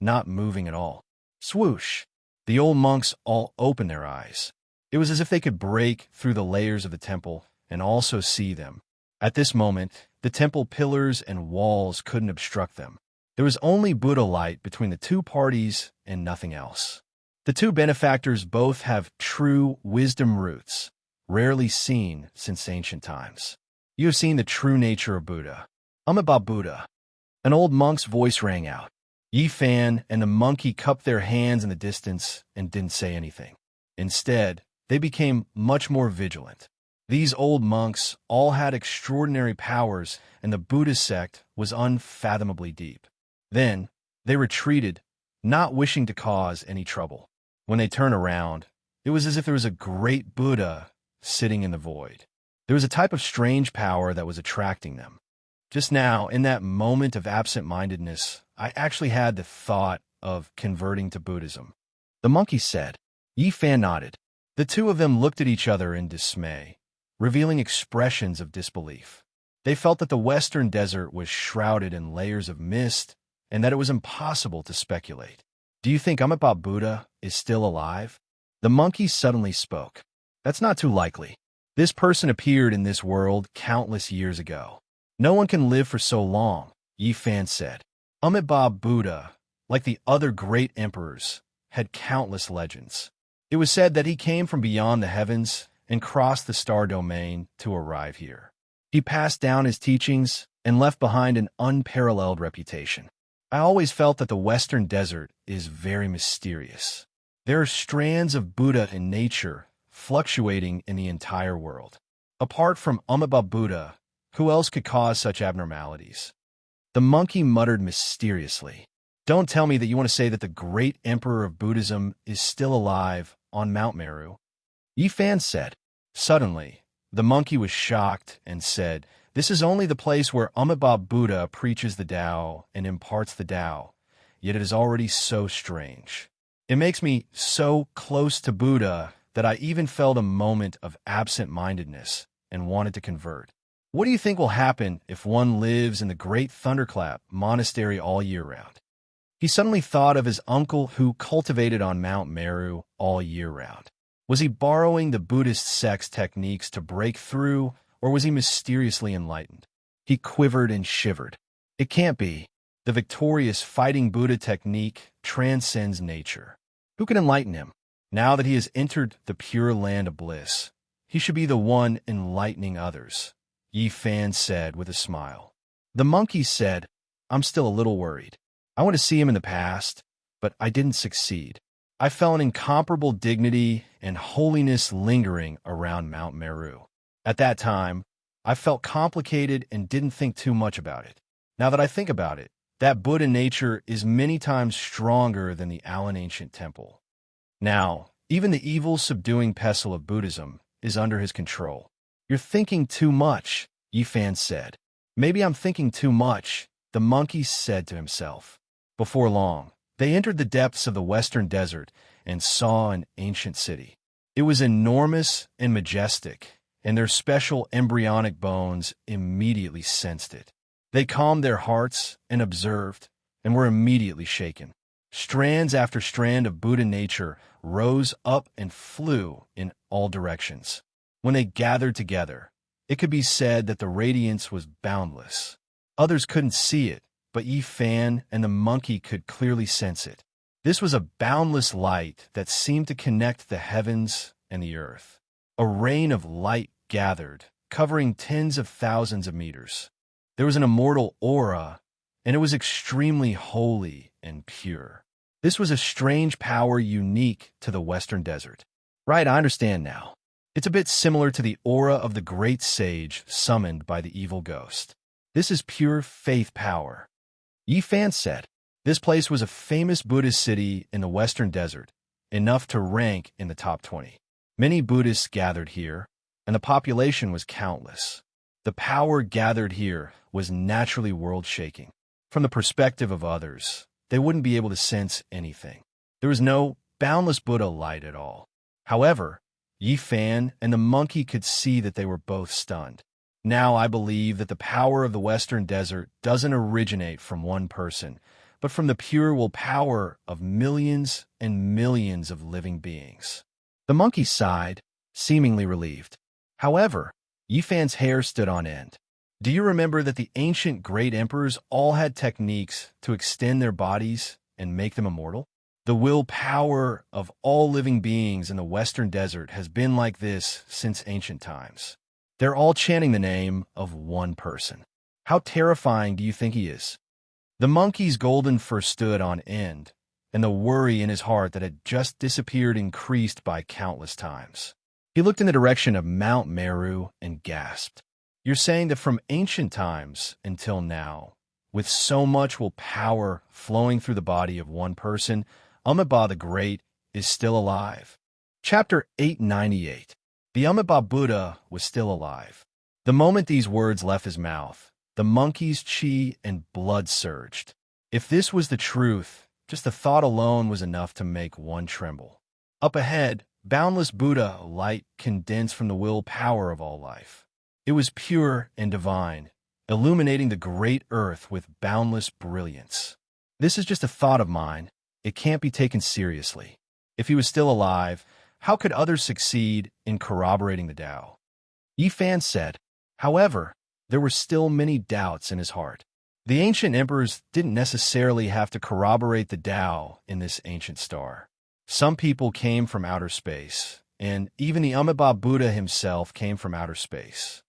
not moving at all. Swoosh! The old monks all opened their eyes. It was as if they could break through the layers of the temple and also see them. At this moment, the temple pillars and walls couldn't obstruct them. There was only Buddha light between the two parties and nothing else. The two benefactors both have true wisdom roots, rarely seen since ancient times. You have seen the true nature of Buddha. Amitabha Buddha. An old monk's voice rang out. Yi Fan and the monkey cupped their hands in the distance and didn't say anything. Instead, they became much more vigilant. These old monks all had extraordinary powers, and the Buddhist sect was unfathomably deep. Then, they retreated, not wishing to cause any trouble. When they turned around, it was as if there was a great Buddha sitting in the void. There was a type of strange power that was attracting them. Just now, in that moment of absent-mindedness, I actually had the thought of converting to Buddhism. The monkey said. Yi Fan nodded. The two of them looked at each other in dismay, revealing expressions of disbelief. They felt that the western desert was shrouded in layers of mist and that it was impossible to speculate. Do you think Amitabha Buddha is still alive? The monkey suddenly spoke. That's not too likely. This person appeared in this world countless years ago. No one can live for so long, Yi Fan said. Amitabha Buddha, like the other great emperors, had countless legends. It was said that he came from beyond the heavens and crossed the star domain to arrive here. He passed down his teachings and left behind an unparalleled reputation. I always felt that the western desert is very mysterious. There are strands of Buddha in nature fluctuating in the entire world. Apart from Amitabha Buddha, who else could cause such abnormalities? The monkey muttered mysteriously. Don't tell me that you want to say that the great emperor of Buddhism is still alive on Mount Meru. Yi Fan said. Suddenly, the monkey was shocked and said, This is only the place where Amitabha Buddha preaches the Tao and imparts the Tao, yet it is already so strange. It makes me so close to Buddha that I even felt a moment of absent-mindedness and wanted to convert. What do you think will happen if one lives in the Great Thunderclap monastery all year round? He suddenly thought of his uncle who cultivated on Mount Meru all year round. Was he borrowing the Buddhist sect's techniques to break through, or was he mysteriously enlightened? He quivered and shivered. It can't be. The victorious fighting Buddha technique transcends nature. Who can enlighten him? Now that he has entered the pure land of bliss, he should be the one enlightening others, Yi Fan said with a smile. The monkey said, I'm still a little worried. I want to see him in the past, but I didn't succeed. I felt an incomparable dignity and holiness lingering around Mount Meru. At that time, I felt complicated and didn't think too much about it. Now that I think about it, that Buddha nature is many times stronger than the Alan ancient temple. Now, even the evil subduing pestle of Buddhism is under his control. You're thinking too much, Yi Fan said. Maybe I'm thinking too much, the monkey said to himself. Before long, they entered the depths of the western desert and saw an ancient city. It was enormous and majestic, and their special embryonic bones immediately sensed it. They calmed their hearts and observed, and were immediately shaken. Strands after strand of Buddha nature rose up and flew in all directions. When they gathered together, it could be said that the radiance was boundless. Others couldn't see it, but Yi Fan and the monkey could clearly sense it. This was a boundless light that seemed to connect the heavens and the earth. A rain of light gathered, covering tens of thousands of meters. There was an immortal aura, and it was extremely holy and pure. This was a strange power unique to the western desert. Right, I understand now. It's a bit similar to the aura of the great sage summoned by the evil ghost. This is pure faith power. Yi Fan said, this place was a famous Buddhist city in the western desert, enough to rank in the top 20. Many Buddhists gathered here, and the population was countless. The power gathered here was naturally world-shaking. From the perspective of others, they wouldn't be able to sense anything. There was no boundless Buddha light at all. However, Yi Fan and the monkey could see that they were both stunned. Now I believe that the power of the western desert doesn't originate from one person, but from the pure willpower of millions and millions of living beings. The monkey sighed, seemingly relieved. However, Yi Fan's hair stood on end. Do you remember that the ancient great emperors all had techniques to extend their bodies and make them immortal? The willpower of all living beings in the western desert has been like this since ancient times. They're all chanting the name of one person. How terrifying do you think he is? The monkey's golden fur stood on end, and the worry in his heart that had just disappeared increased by countless times. He looked in the direction of Mount Meru and gasped. You're saying that from ancient times until now, with so much will power flowing through the body of one person, Amitabha the Great is still alive. Chapter 898. The Amitabha Buddha was still alive. The moment these words left his mouth, the monkey's chi and blood surged. If this was the truth, just the thought alone was enough to make one tremble. Up ahead, boundless Buddha light condensed from the will power of all life. It was pure and divine, illuminating the great earth with boundless brilliance. This is just a thought of mine. It can't be taken seriously. If he was still alive, how could others succeed in corroborating the Tao? Yifan said. However, there were still many doubts in his heart. The ancient emperors didn't necessarily have to corroborate the Tao in this ancient star. Some people came from outer space, and even the Amitabha Buddha himself came from outer space.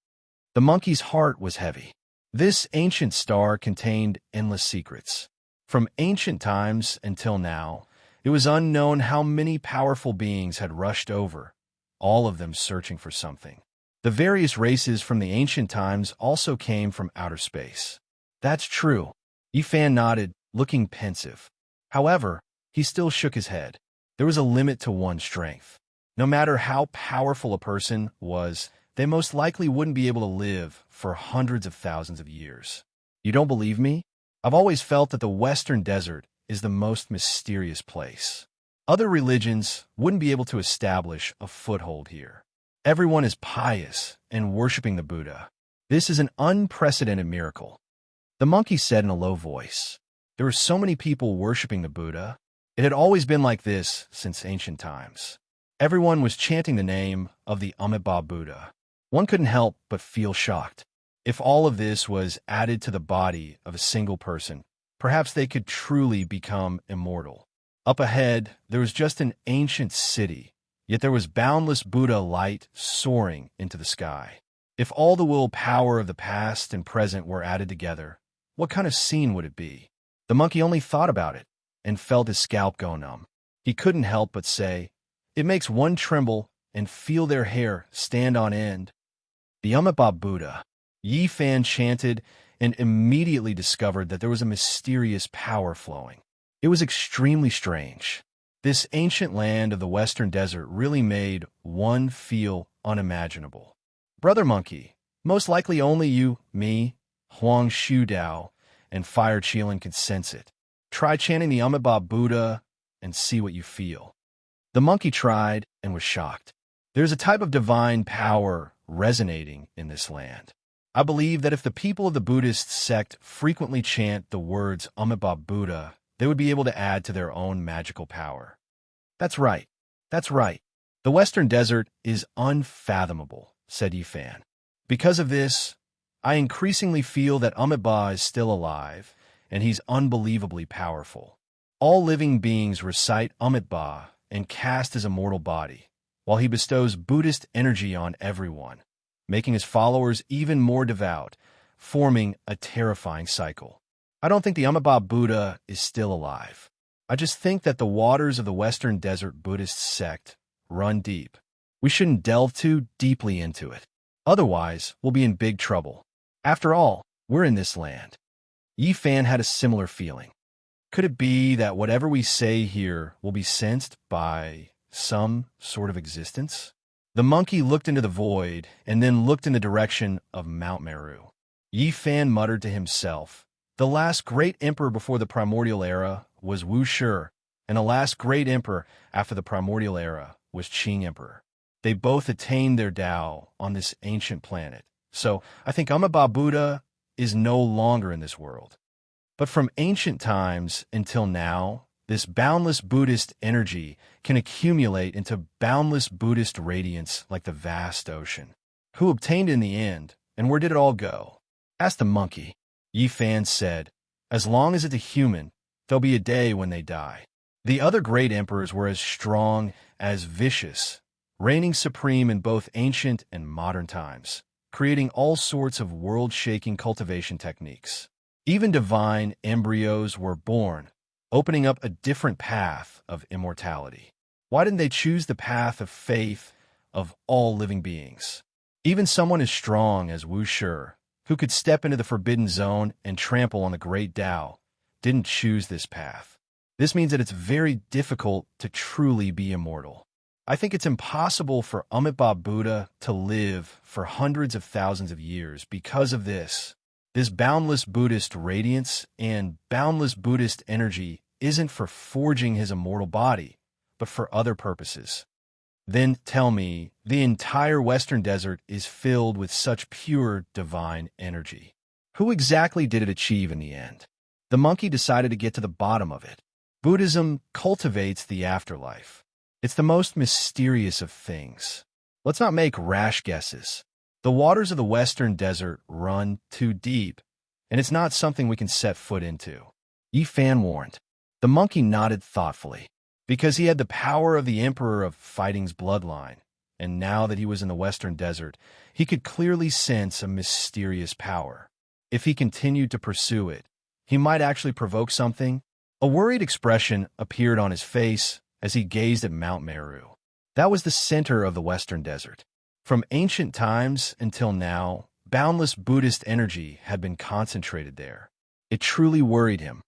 The monkey's heart was heavy. This ancient star contained endless secrets. From ancient times until now, it was unknown how many powerful beings had rushed over, all of them searching for something. The various races from the ancient times also came from outer space. That's true. Yifan nodded, looking pensive. However, he still shook his head. There was a limit to one's strength. No matter how powerful a person was, they most likely wouldn't be able to live for hundreds of thousands of years. You don't believe me? I've always felt that the Western Desert is the most mysterious place. Other religions wouldn't be able to establish a foothold here. Everyone is pious and worshiping the Buddha. This is an unprecedented miracle. The monkey said in a low voice. There were so many people worshiping the Buddha. It had always been like this since ancient times. Everyone was chanting the name of the Amitabha Buddha. One couldn't help but feel shocked. If all of this was added to the body of a single person, perhaps they could truly become immortal. Up ahead, there was just an ancient city, yet there was boundless Buddha light soaring into the sky. If all the will power of the past and present were added together, what kind of scene would it be? The monkey only thought about it and felt his scalp go numb. He couldn't help but say, it makes one tremble and feel their hair stand on end. The Amitabha Buddha. Yifan chanted and immediately discovered that there was a mysterious power flowing. It was extremely strange. This ancient land of the Western Desert really made one feel unimaginable. Brother Monkey, most likely only you, me, Huang Shu Dao, and Fire Qilin can sense it. Try chanting the Amitabha Buddha and see what you feel. The monkey tried and was shocked. There's a type of divine power resonating in this land. I believe that if the people of the Buddhist sect frequently chant the words Amitabha Buddha, they would be able to add to their own magical power. That's right. That's right. The Western Desert is unfathomable, said Yifan. Because of this, I increasingly feel that Amitabha is still alive, and he's unbelievably powerful. All living beings recite Amitabha and cast his immortal body, while he bestows Buddhist energy on everyone, making his followers even more devout, forming a terrifying cycle. I don't think the Amitabha Buddha is still alive. I just think that the waters of the Western Desert Buddhist sect run deep. We shouldn't delve too deeply into it. Otherwise, we'll be in big trouble. After all, we're in this land. Yifan had a similar feeling. Could it be that whatever we say here will be sensed by some sort of existence? The monkey looked into the void and then looked in the direction of Mount Meru. Yifan muttered to himself, the last great emperor before the primordial era was Wu Shi, and the last great emperor after the primordial era was Qing Emperor. They both attained their Tao on this ancient planet. So I think Amitabha Buddha is no longer in this world. But from ancient times until now, this boundless Buddhist energy can accumulate into boundless Buddhist radiance like the vast ocean. Who obtained in the end, and where did it all go? Ask the monkey. Yifan said, as long as it's a human, there'll be a day when they die. The other great emperors were as strong as vicious, reigning supreme in both ancient and modern times. creating all sorts of world-shaking cultivation techniques. Even divine embryos were born, opening up a different path of immortality. Why didn't they choose the path of faith of all living beings? Even someone as strong as Wu Shi, who could step into the forbidden zone and trample on the great Tao, didn't choose this path. This means that it's very difficult to truly be immortal. I think it's impossible for Amitabha Buddha to live for hundreds of thousands of years because of this. This boundless Buddhist radiance and boundless Buddhist energy isn't for forging his immortal body, but for other purposes. Then tell me, the entire Western Desert is filled with such pure divine energy. Who exactly did it achieve in the end? The monkey decided to get to the bottom of it. Buddhism cultivates the afterlife. It's the most mysterious of things. Let's not make rash guesses. The waters of the Western Desert run too deep, and it's not something we can set foot into. Yi Fan warned. The monkey nodded thoughtfully. Because he had the power of the Emperor of Fighting's bloodline, and now that he was in the Western Desert, he could clearly sense a mysterious power. If he continued to pursue it, he might actually provoke something. A worried expression appeared on his face as he gazed at Mount Meru. That was the center of the Western Desert. From ancient times until now, boundless Buddhist energy had been concentrated there. It truly worried him.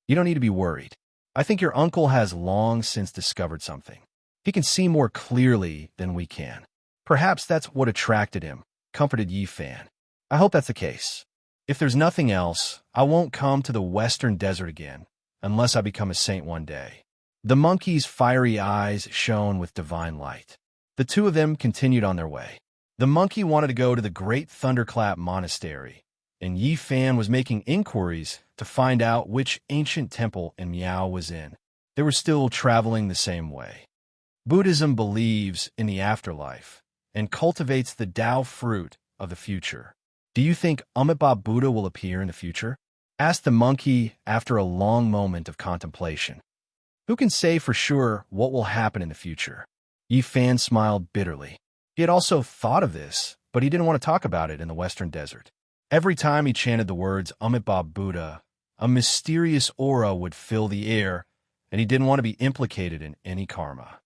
You don't need to be worried. I think your uncle has long since discovered something. He can see more clearly than we can. Perhaps that's what attracted him, comforted Yi Fan. I hope that's the case. If there's nothing else, I won't come to the Western Desert again, unless I become a saint one day. The monkey's fiery eyes shone with divine light. The two of them continued on their way. The monkey wanted to go to the Great Thunderclap Monastery, and Yi Fan was making inquiries to find out which ancient temple Miao was in. They were still traveling the same way. Buddhism believes in the afterlife and cultivates the Tao fruit of the future. Do you think Amitabha Buddha will appear in the future? Asked the monkey after a long moment of contemplation. Who can say for sure what will happen in the future? Yi Fan smiled bitterly. He had also thought of this, but he didn't want to talk about it in the Western Desert. Every time he chanted the words Amitabha Buddha, a mysterious aura would fill the air, and he didn't want to be implicated in any karma.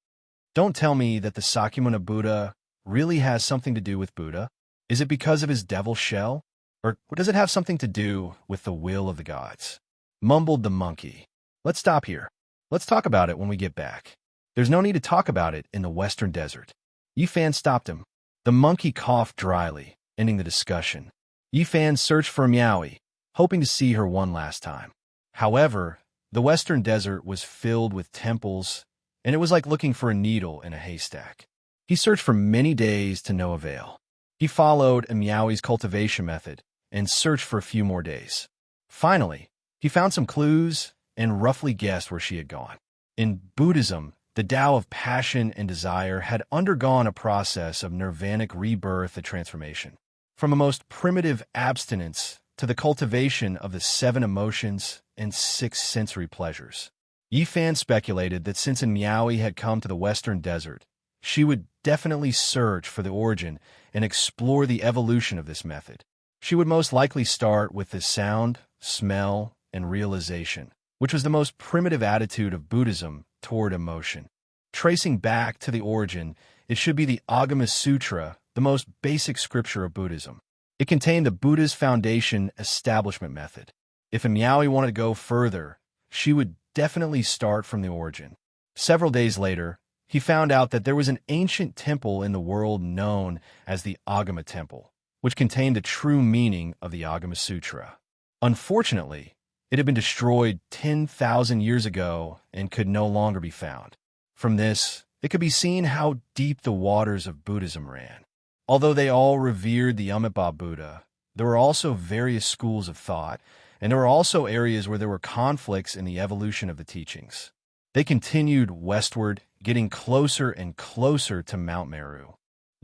Don't tell me that the Sakyamuni Buddha really has something to do with Buddha. Is it because of his devil shell? Or does it have something to do with the will of the gods? Mumbled the monkey. Let's stop here. Let's talk about it when we get back. There's no need to talk about it in the Western Desert. Yi Fan stopped him. The monkey coughed dryly, ending the discussion. Yi Fan searched for Miaowie, hoping to see her one last time. However, the Western Desert was filled with temples, and it was like looking for a needle in a haystack. He searched for many days to no avail. He followed Miaowie's cultivation method and searched for a few more days. Finally, he found some clues and roughly guessed where she had gone. In Buddhism, the Tao of passion and desire had undergone a process of nirvanic rebirth and transformation. From a most primitive abstinence to the cultivation of the 7 emotions and 6 sensory pleasures. Yi Fan speculated that since Miaowie had come to the Western Desert, she would definitely search for the origin and explore the evolution of this method. She would most likely start with the sound, smell, and realization, which was the most primitive attitude of Buddhism toward emotion. Tracing back to the origin, it should be the Agama Sutra, the most basic scripture of Buddhism. It contained the Buddha's foundation establishment method. If Miaowie wanted to go further, she would definitely start from the origin. Several days later, he found out that there was an ancient temple in the world known as the Agama Temple, which contained the true meaning of the Agama Sutra. Unfortunately, it had been destroyed 10,000 years ago and could no longer be found. From this, it could be seen how deep the waters of Buddhism ran. Although they all revered the Amitabha Buddha, there were also various schools of thought, and there were also areas where there were conflicts in the evolution of the teachings. They continued westward, getting closer and closer to Mount Meru.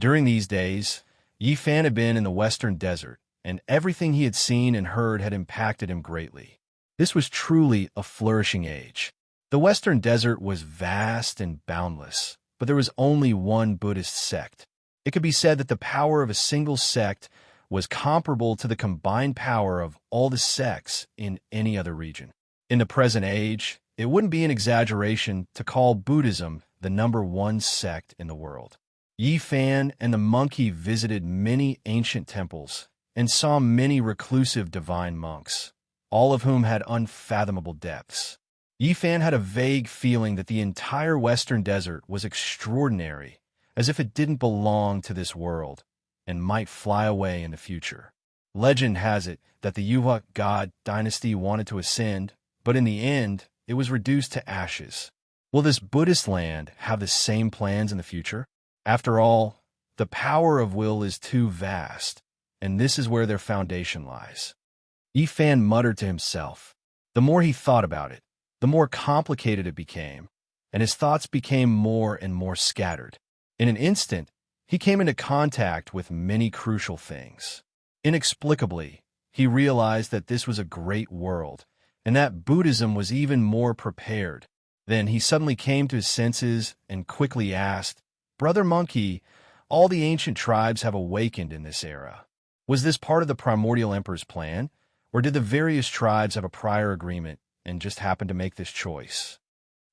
During these days, Yi Fan had been in the Western Desert, and everything he had seen and heard had impacted him greatly. This was truly a flourishing age. The Western Desert was vast and boundless, but there was only one Buddhist sect. It could be said that the power of a single sect was comparable to the combined power of all the sects in any other region. In the present age, it wouldn't be an exaggeration to call Buddhism the #1 sect in the world. Yi Fan and the monkey visited many ancient temples and saw many reclusive divine monks, all of whom had unfathomable depths. Yi Fan had a vague feeling that the entire Western desert was extraordinary, as if it didn't belong to this world and might fly away in the future. Legend has it that the Yuhua god dynasty wanted to ascend, but in the end, it was reduced to ashes. Will this Buddhist land have the same plans in the future? After all, the power of will is too vast, and this is where their foundation lies. Yi Fan muttered to himself. The more he thought about it, the more complicated it became, and his thoughts became more and more scattered. In an instant, he came into contact with many crucial things. Inexplicably, he realized that this was a great world, and that Buddhism was even more prepared. Then he suddenly came to his senses and quickly asked, "Brother Monkey, all the ancient tribes have awakened in this era. Was this part of the primordial emperor's plan, or did the various tribes have a prior agreement and just happened to make this choice?"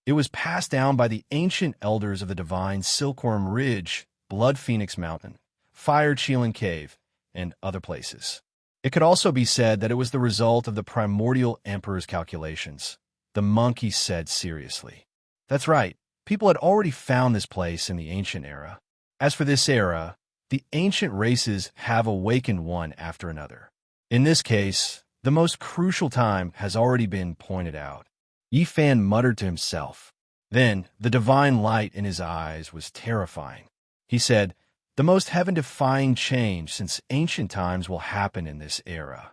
It was passed down by the ancient elders of the divine Silkworm Ridge, Blood Phoenix Mountain, Fire Cheelan Cave, and other places. It could also be said that it was the result of the primordial emperor's calculations, the monkey said seriously. That's right, people had already found this place in the ancient era. As for this era, the ancient races have awakened one after another. In this case, the most crucial time has already been pointed out. Yi Fan muttered to himself. Then the divine light in his eyes was terrifying. He said, "The most heaven-defying change since ancient times will happen in this era."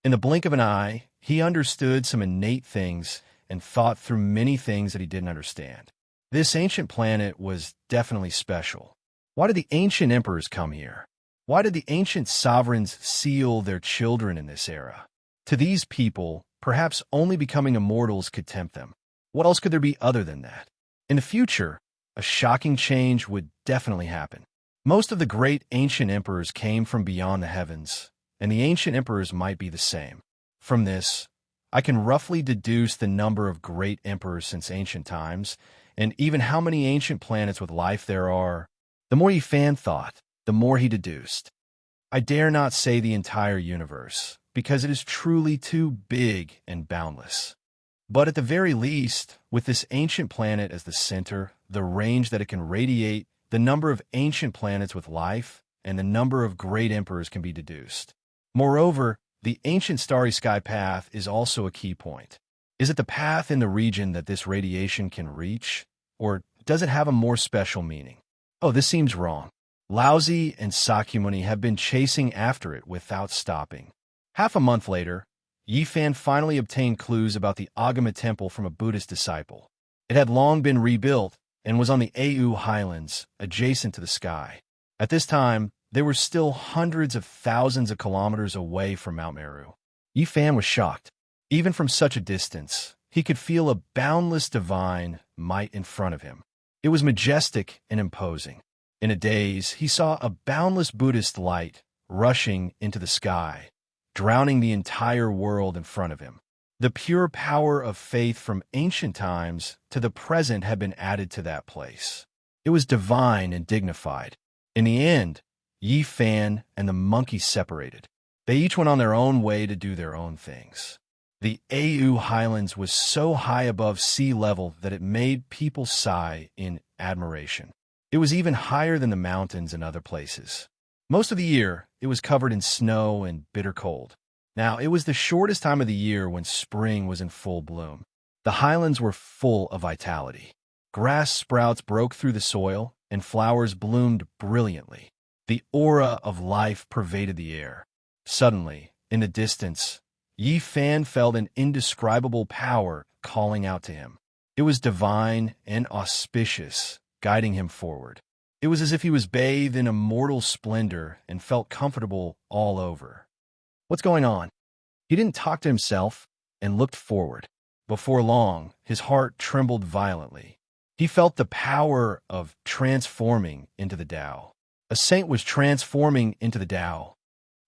In the blink of an eye, he understood some innate things and thought through many things that he didn't understand. This ancient planet was definitely special. Why did the ancient emperors come here? Why did the ancient sovereigns seal their children in this era? To these people, perhaps only becoming immortals could tempt them. What else could there be other than that? In the future, a shocking change would definitely happen. Most of the great ancient emperors came from beyond the heavens, and the ancient emperors might be the same. From this, I can roughly deduce the number of great emperors since ancient times, and even how many ancient planets with life there are. The more Yi Fan thought, the more he deduced. I dare not say the entire universe, because it is truly too big and boundless. But at the very least, with this ancient planet as the center, the range that it can radiate, the number of ancient planets with life, and the number of great emperors can be deduced. Moreover, the ancient starry sky path is also a key point. Is it the path in the region that this radiation can reach, or does it have a more special meaning? Oh, this seems wrong. Laozi and Sakyamuni have been chasing after it without stopping. Half a month later, Yi Fan finally obtained clues about the Agama Temple from a Buddhist disciple. It had long been rebuilt and was on the Au Highlands, adjacent to the sky. At this time, they were still hundreds of thousands of kilometers away from Mount Meru. Yi Fan was shocked. Even from such a distance, he could feel a boundless divine might in front of him. It was majestic and imposing. In a daze, he saw a boundless Buddhist light rushing into the sky, drowning the entire world in front of him. The pure power of faith from ancient times to the present had been added to that place. It was divine and dignified. In the end, Yi Fan and the monkey separated. They each went on their own way to do their own things. The Au Highlands was so high above sea level that it made people sigh in admiration. It was even higher than the mountains in other places. Most of the year, it was covered in snow and bitter cold. Now, it was the shortest time of the year when spring was in full bloom. The highlands were full of vitality. Grass sprouts broke through the soil, and flowers bloomed brilliantly. The aura of life pervaded the air. Suddenly, in the distance, Yi Fan felt an indescribable power calling out to him. It was divine and auspicious, guiding him forward. It was as if he was bathed in immortal splendor and felt comfortable all over. What's going on? He didn't talk to himself and looked forward. Before long, his heart trembled violently. He felt the power of transforming into the Tao. A saint was transforming into the Tao.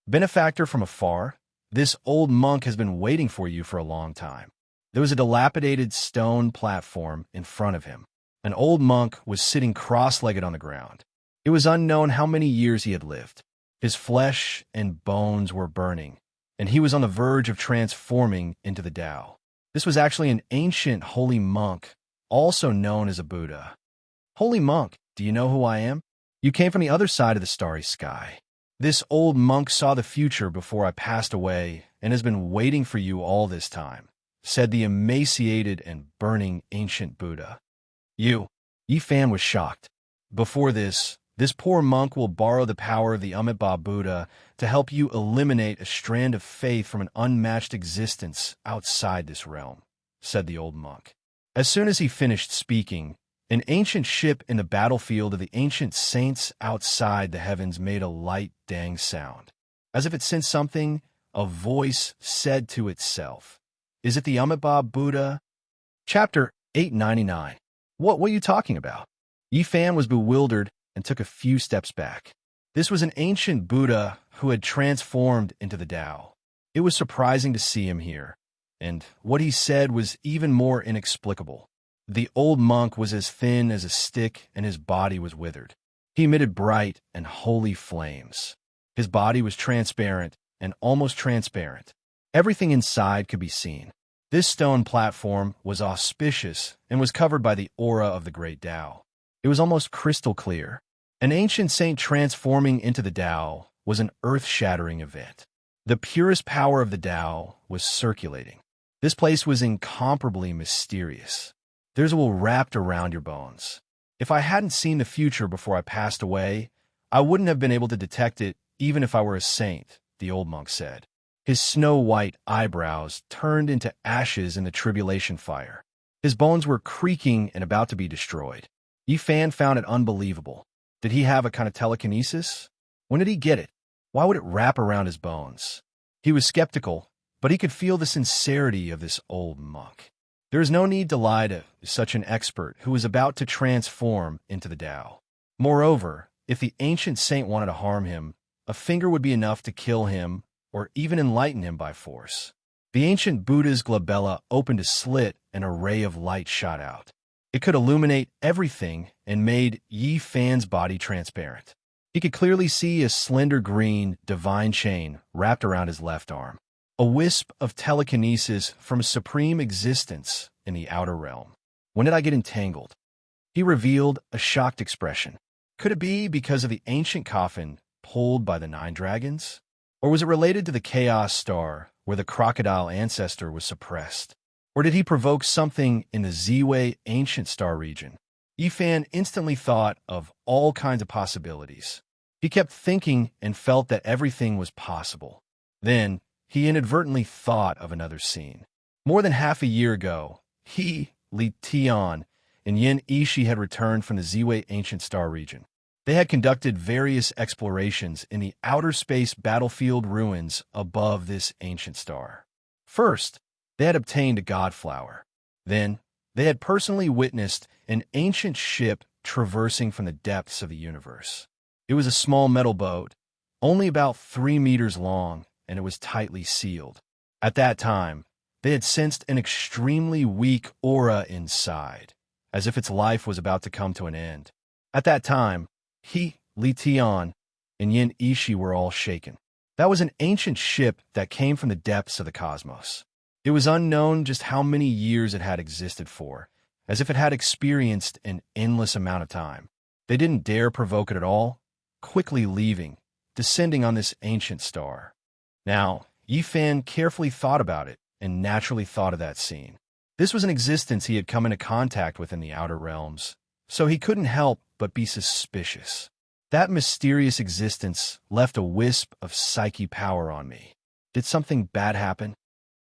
Benefactor from afar, this old monk has been waiting for you for a long time. There was a dilapidated stone platform in front of him. An old monk was sitting cross-legged on the ground. It was unknown how many years he had lived. His flesh and bones were burning, and he was on the verge of transforming into the Tao. This was actually an ancient holy monk, also known as a Buddha. Holy monk, do you know who I am? You came from the other side of the starry sky. This old monk saw the future before I passed away and has been waiting for you all this time, said the emaciated and burning ancient Buddha. Yi Fan was shocked. Before this poor monk will borrow the power of the Amitabha Buddha to help you eliminate a strand of faith from an unmatched existence outside this realm, said the old monk. As soon as he finished speaking, an ancient ship in the battlefield of the ancient saints outside the heavens made a light dang sound. As if it sensed something, a voice said to itself, "Is it the Amitabha Buddha?" Chapter 899. What are you talking about? Yi Fan was bewildered and took a few steps back. This was an ancient Buddha who had transformed into the Tao. It was surprising to see him here, and what he said was even more inexplicable. The old monk was as thin as a stick, and his body was withered. He emitted bright and holy flames. His body was transparent and almost transparent. Everything inside could be seen. This stone platform was auspicious and was covered by the aura of the great Tao. It was almost crystal clear. An ancient saint transforming into the Tao was an earth-shattering event. The purest power of the Tao was circulating. This place was incomparably mysterious. There's a wool wrapped around your bones. If I hadn't seen the future before I passed away, I wouldn't have been able to detect it even if I were a saint, the old monk said. His snow-white eyebrows turned into ashes in the tribulation fire. His bones were creaking and about to be destroyed. Yi Fan found it unbelievable. Did he have a kind of telekinesis? When did he get it? Why would it wrap around his bones? He was skeptical, but he could feel the sincerity of this old monk. There is no need to lie to such an expert who is about to transform into the Tao. Moreover, if the ancient saint wanted to harm him, a finger would be enough to kill him or even enlighten him by force. The ancient Buddha's glabella opened a slit and a ray of light shot out. It could illuminate everything and made Yi Fan's body transparent. He could clearly see a slender green, divine chain wrapped around his left arm. A wisp of telekinesis from a supreme existence in the outer realm. When did I get entangled? He revealed a shocked expression. Could it be because of the ancient coffin pulled by the 9 dragons? Or was it related to the chaos star where the crocodile ancestor was suppressed? Or did he provoke something in the Ziwei ancient star region? Yi Fan instantly thought of all kinds of possibilities. He kept thinking and felt that everything was possible. Then, he inadvertently thought of another scene. More than half a year ago, he, Li Tian, and Yin Ishi had returned from the Ziwei ancient star region. They had conducted various explorations in the outer space battlefield ruins above this ancient star. First, they had obtained a godflower. Then, they had personally witnessed an ancient ship traversing from the depths of the universe. It was a small metal boat, only about 3 meters long, and it was tightly sealed. At that time, they had sensed an extremely weak aura inside, as if its life was about to come to an end. At that time, he, Li Tian, and Yin Ishi were all shaken. That was an ancient ship that came from the depths of the cosmos. It was unknown just how many years it had existed for, as if it had experienced an endless amount of time. They didn't dare provoke it at all, quickly leaving, descending on this ancient star. Now, Yi Fan carefully thought about it and naturally thought of that scene. This was an existence he had come into contact with in the outer realms, so he couldn't help but be suspicious. That mysterious existence left a wisp of psyche power on me. Did something bad happen?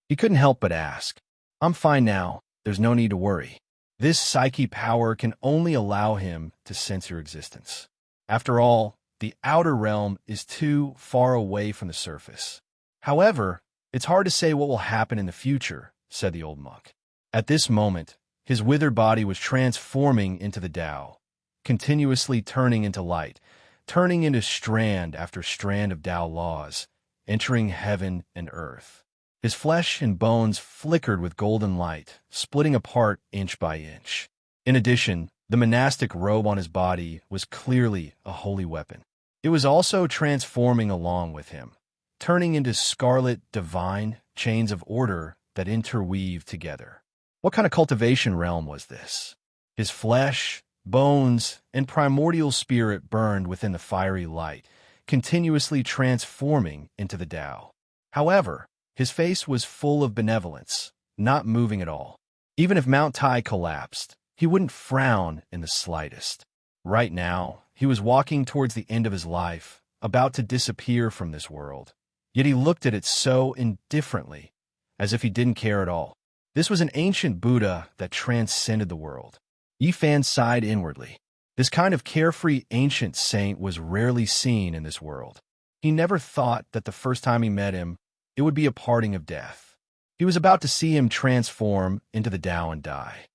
He couldn't help but ask. I'm fine now. There's no need to worry. This psyche power can only allow him to sense your existence. After all, the outer realm is too far away from the surface. However, it's hard to say what will happen in the future, said the old monk. At this moment, his withered body was transforming into the Tao, continuously turning into light. turning into strand after strand of Tao laws, entering heaven and earth. His flesh and bones flickered with golden light, splitting apart inch by inch. In addition, the monastic robe on his body was clearly a holy weapon. It was also transforming along with him, turning into scarlet divine chains of order that interweave together. What kind of cultivation realm was this? His flesh, bones, and primordial spirit burned within the fiery light, continuously transforming into the Tao. However, his face was full of benevolence, not moving at all. Even if Mount Tai collapsed, he wouldn't frown in the slightest. Right now, he was walking towards the end of his life, about to disappear from this world. Yet he looked at it so indifferently, as if he didn't care at all. This was an ancient Buddha that transcended the world. Yi Fan sighed inwardly. This kind of carefree ancient saint was rarely seen in this world. He never thought that the first time he met him, it would be a parting of death. He was about to see him transform into the Tao and die.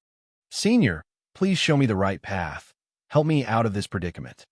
Senior, please show me the right path. Help me out of this predicament.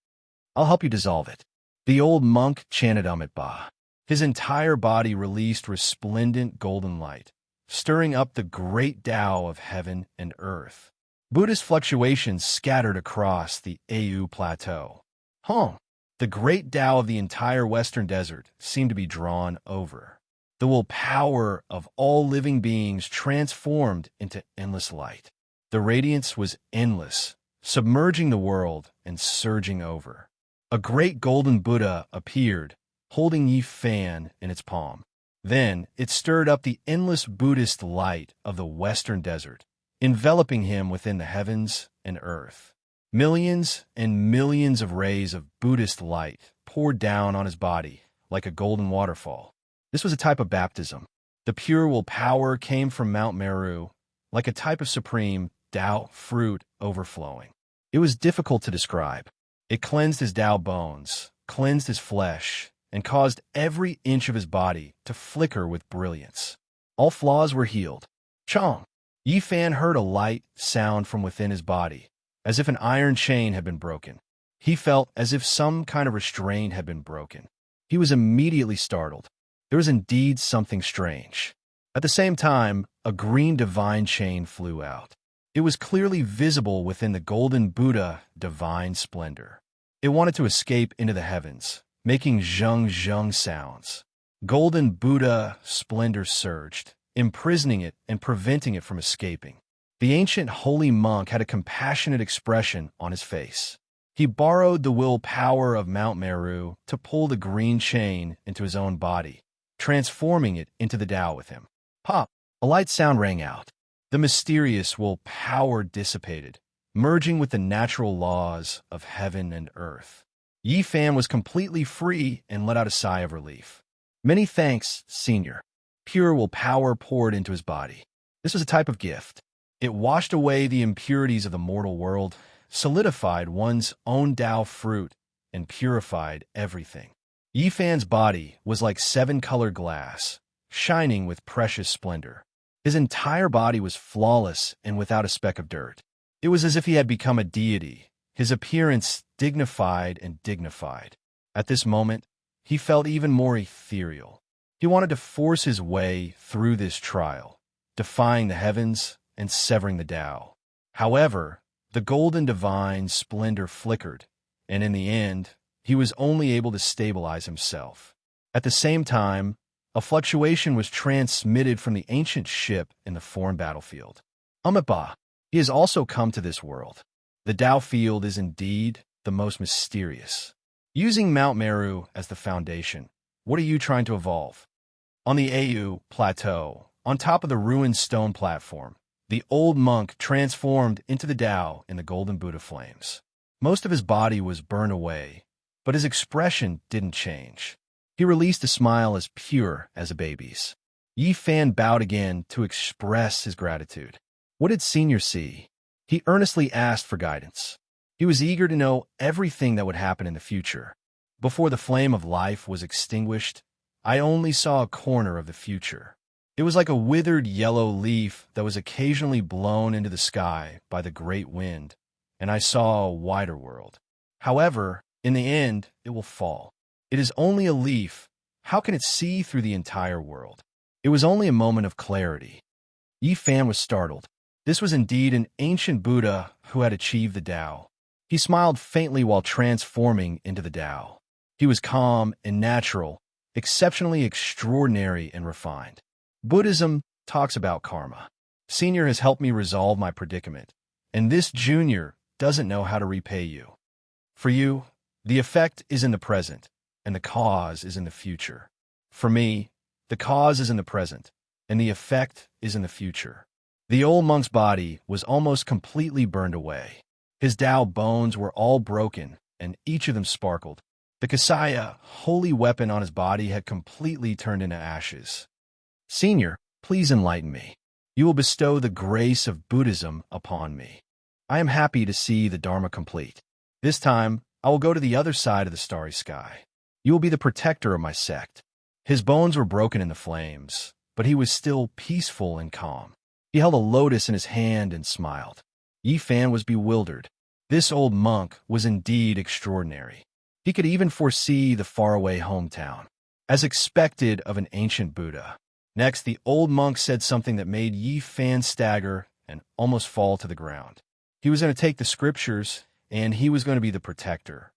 I'll help you dissolve it. The old monk chanted Ba. His entire body released resplendent golden light, stirring up the great Tao of heaven and earth. Buddhist fluctuations scattered across the Au Plateau. The great Tao of the entire Western Desert seemed to be drawn over. The will power of all living beings transformed into endless light. The radiance was endless, submerging the world and surging over. A great golden Buddha appeared, holding Yi Fan in its palm. Then it stirred up the endless Buddhist light of the Western Desert, enveloping him within the heavens and earth. Millions and millions of rays of Buddhist light poured down on his body like a golden waterfall. This was a type of baptism. The pure will power came from Mount Meru, like a type of supreme Tao fruit overflowing. It was difficult to describe. It cleansed his Tao bones, cleansed his flesh, and caused every inch of his body to flicker with brilliance. All flaws were healed. Chong! Yi Fan heard a light sound from within his body, as if an iron chain had been broken. He felt as if some kind of restraint had been broken. He was immediately startled. There was indeed something strange. At the same time, a green divine chain flew out. It was clearly visible within the golden Buddha divine splendor. It wanted to escape into the heavens, making zheng zheng sounds. Golden Buddha splendor surged, imprisoning it and preventing it from escaping. The ancient holy monk had a compassionate expression on his face. He borrowed the will power of Mount Meru to pull the green chain into his own body, transforming it into the Tao with him. Pop! A light sound rang out. The mysterious will power dissipated, merging with the natural laws of heaven and earth. Yi Fan was completely free and let out a sigh of relief. Many thanks, Senior. Pure will power poured into his body. This was a type of gift. It washed away the impurities of the mortal world, solidified one's own Tao fruit, and purified everything. Yi Fan's body was like seven-colored glass, shining with precious splendor. His entire body was flawless and without a speck of dirt. It was as if he had become a deity, his appearance dignified and dignified. At this moment, he felt even more ethereal. He wanted to force his way through this trial, defying the heavens and severing the Tao. However, the golden divine splendor flickered, and in the end, he was only able to stabilize himself. At the same time, a fluctuation was transmitted from the ancient ship in the foreign battlefield. Ba, he has also come to this world. The Tao field is indeed the most mysterious. Using Mount Meru as the foundation, what are you trying to evolve? On the Au Plateau, on top of the ruined stone platform, the old monk transformed into the Tao in the golden Buddha flames. Most of his body was burned away, but his expression didn't change. He released a smile as pure as a baby's. Yi Fan bowed again to express his gratitude. What did Senior see? He earnestly asked for guidance. He was eager to know everything that would happen in the future. Before the flame of life was extinguished, I only saw a corner of the future. It was like a withered yellow leaf that was occasionally blown into the sky by the great wind, and I saw a wider world. However, In the end, it will fall. It is only a leaf. How can it see through the entire world? It was only a moment of clarity. Yi Fan was startled. This was indeed an ancient Buddha who had achieved the Tao. He smiled faintly while transforming into the Tao. He was calm and natural, exceptionally extraordinary and refined. Buddhism talks about karma. Senior has helped me resolve my predicament, and this junior doesn't know how to repay you. For you, the effect is in the present, and the cause is in the future. For me, the cause is in the present, and the effect is in the future. The old monk's body was almost completely burned away. His Tao bones were all broken, and each of them sparkled. The Kasaya, holy weapon on his body, had completely turned into ashes. Senior, please enlighten me. You will bestow the grace of Buddhism upon me. I am happy to see the Dharma complete. This time, I will go to the other side of the starry sky. You will be the protector of my sect. His bones were broken in the flames, but he was still peaceful and calm. He held a lotus in his hand and smiled. Yi Fan was bewildered. This old monk was indeed extraordinary. He could even foresee the faraway hometown, as expected of an ancient Buddha. Next, the old monk said something that made Yi Fan stagger and almost fall to the ground. He was going to take the scriptures, and he was going to be the protector.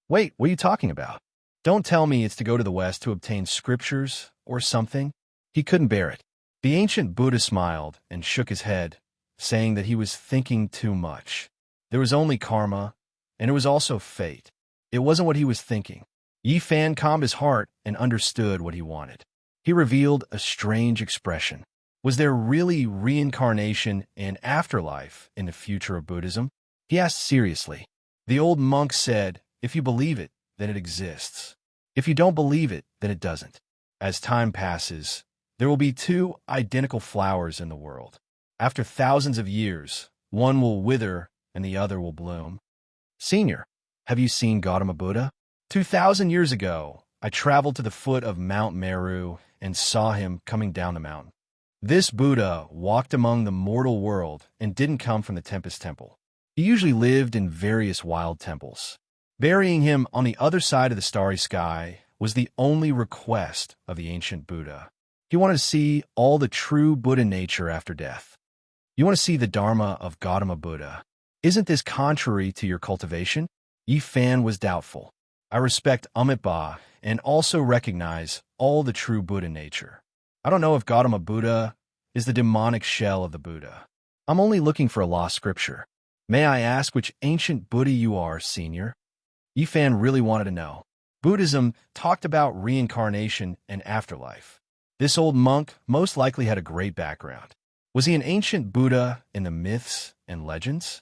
Wait, what are you talking about? Don't tell me it's to go to the West to obtain scriptures or something. He couldn't bear it. The ancient Buddha smiled and shook his head, saying that he was thinking too much. There was only karma, and it was also fate. It wasn't what he was thinking. Yi Fan calmed his heart and understood what he wanted. He revealed a strange expression. Was there really reincarnation and afterlife in the future of Buddhism? He asked seriously. The old monk said, if you believe it, then it exists. If you don't believe it, then it doesn't. As time passes, there will be two identical flowers in the world. After thousands of years, one will wither and the other will bloom. Senior, have you seen Gautama Buddha? 2,000 years ago, I traveled to the foot of Mount Meru and saw him coming down the mountain. This Buddha walked among the mortal world and didn't come from the Tempest Temple. He usually lived in various wild temples. Burying him on the other side of the starry sky was the only request of the ancient Buddha. He wanted to see all the true Buddha nature after death. You want to see the Dharma of Gautama Buddha. Isn't this contrary to your cultivation? Yi Fan was doubtful. I respect Amitabha and also recognize all the true Buddha nature. I don't know if Gautama Buddha is the demonic shell of the Buddha. I'm only looking for a lost scripture. May I ask which ancient Buddha you are, Senior? Yi Fan really wanted to know. Buddhism talked about reincarnation and afterlife. This old monk most likely had a great background. Was he an ancient Buddha in the myths and legends?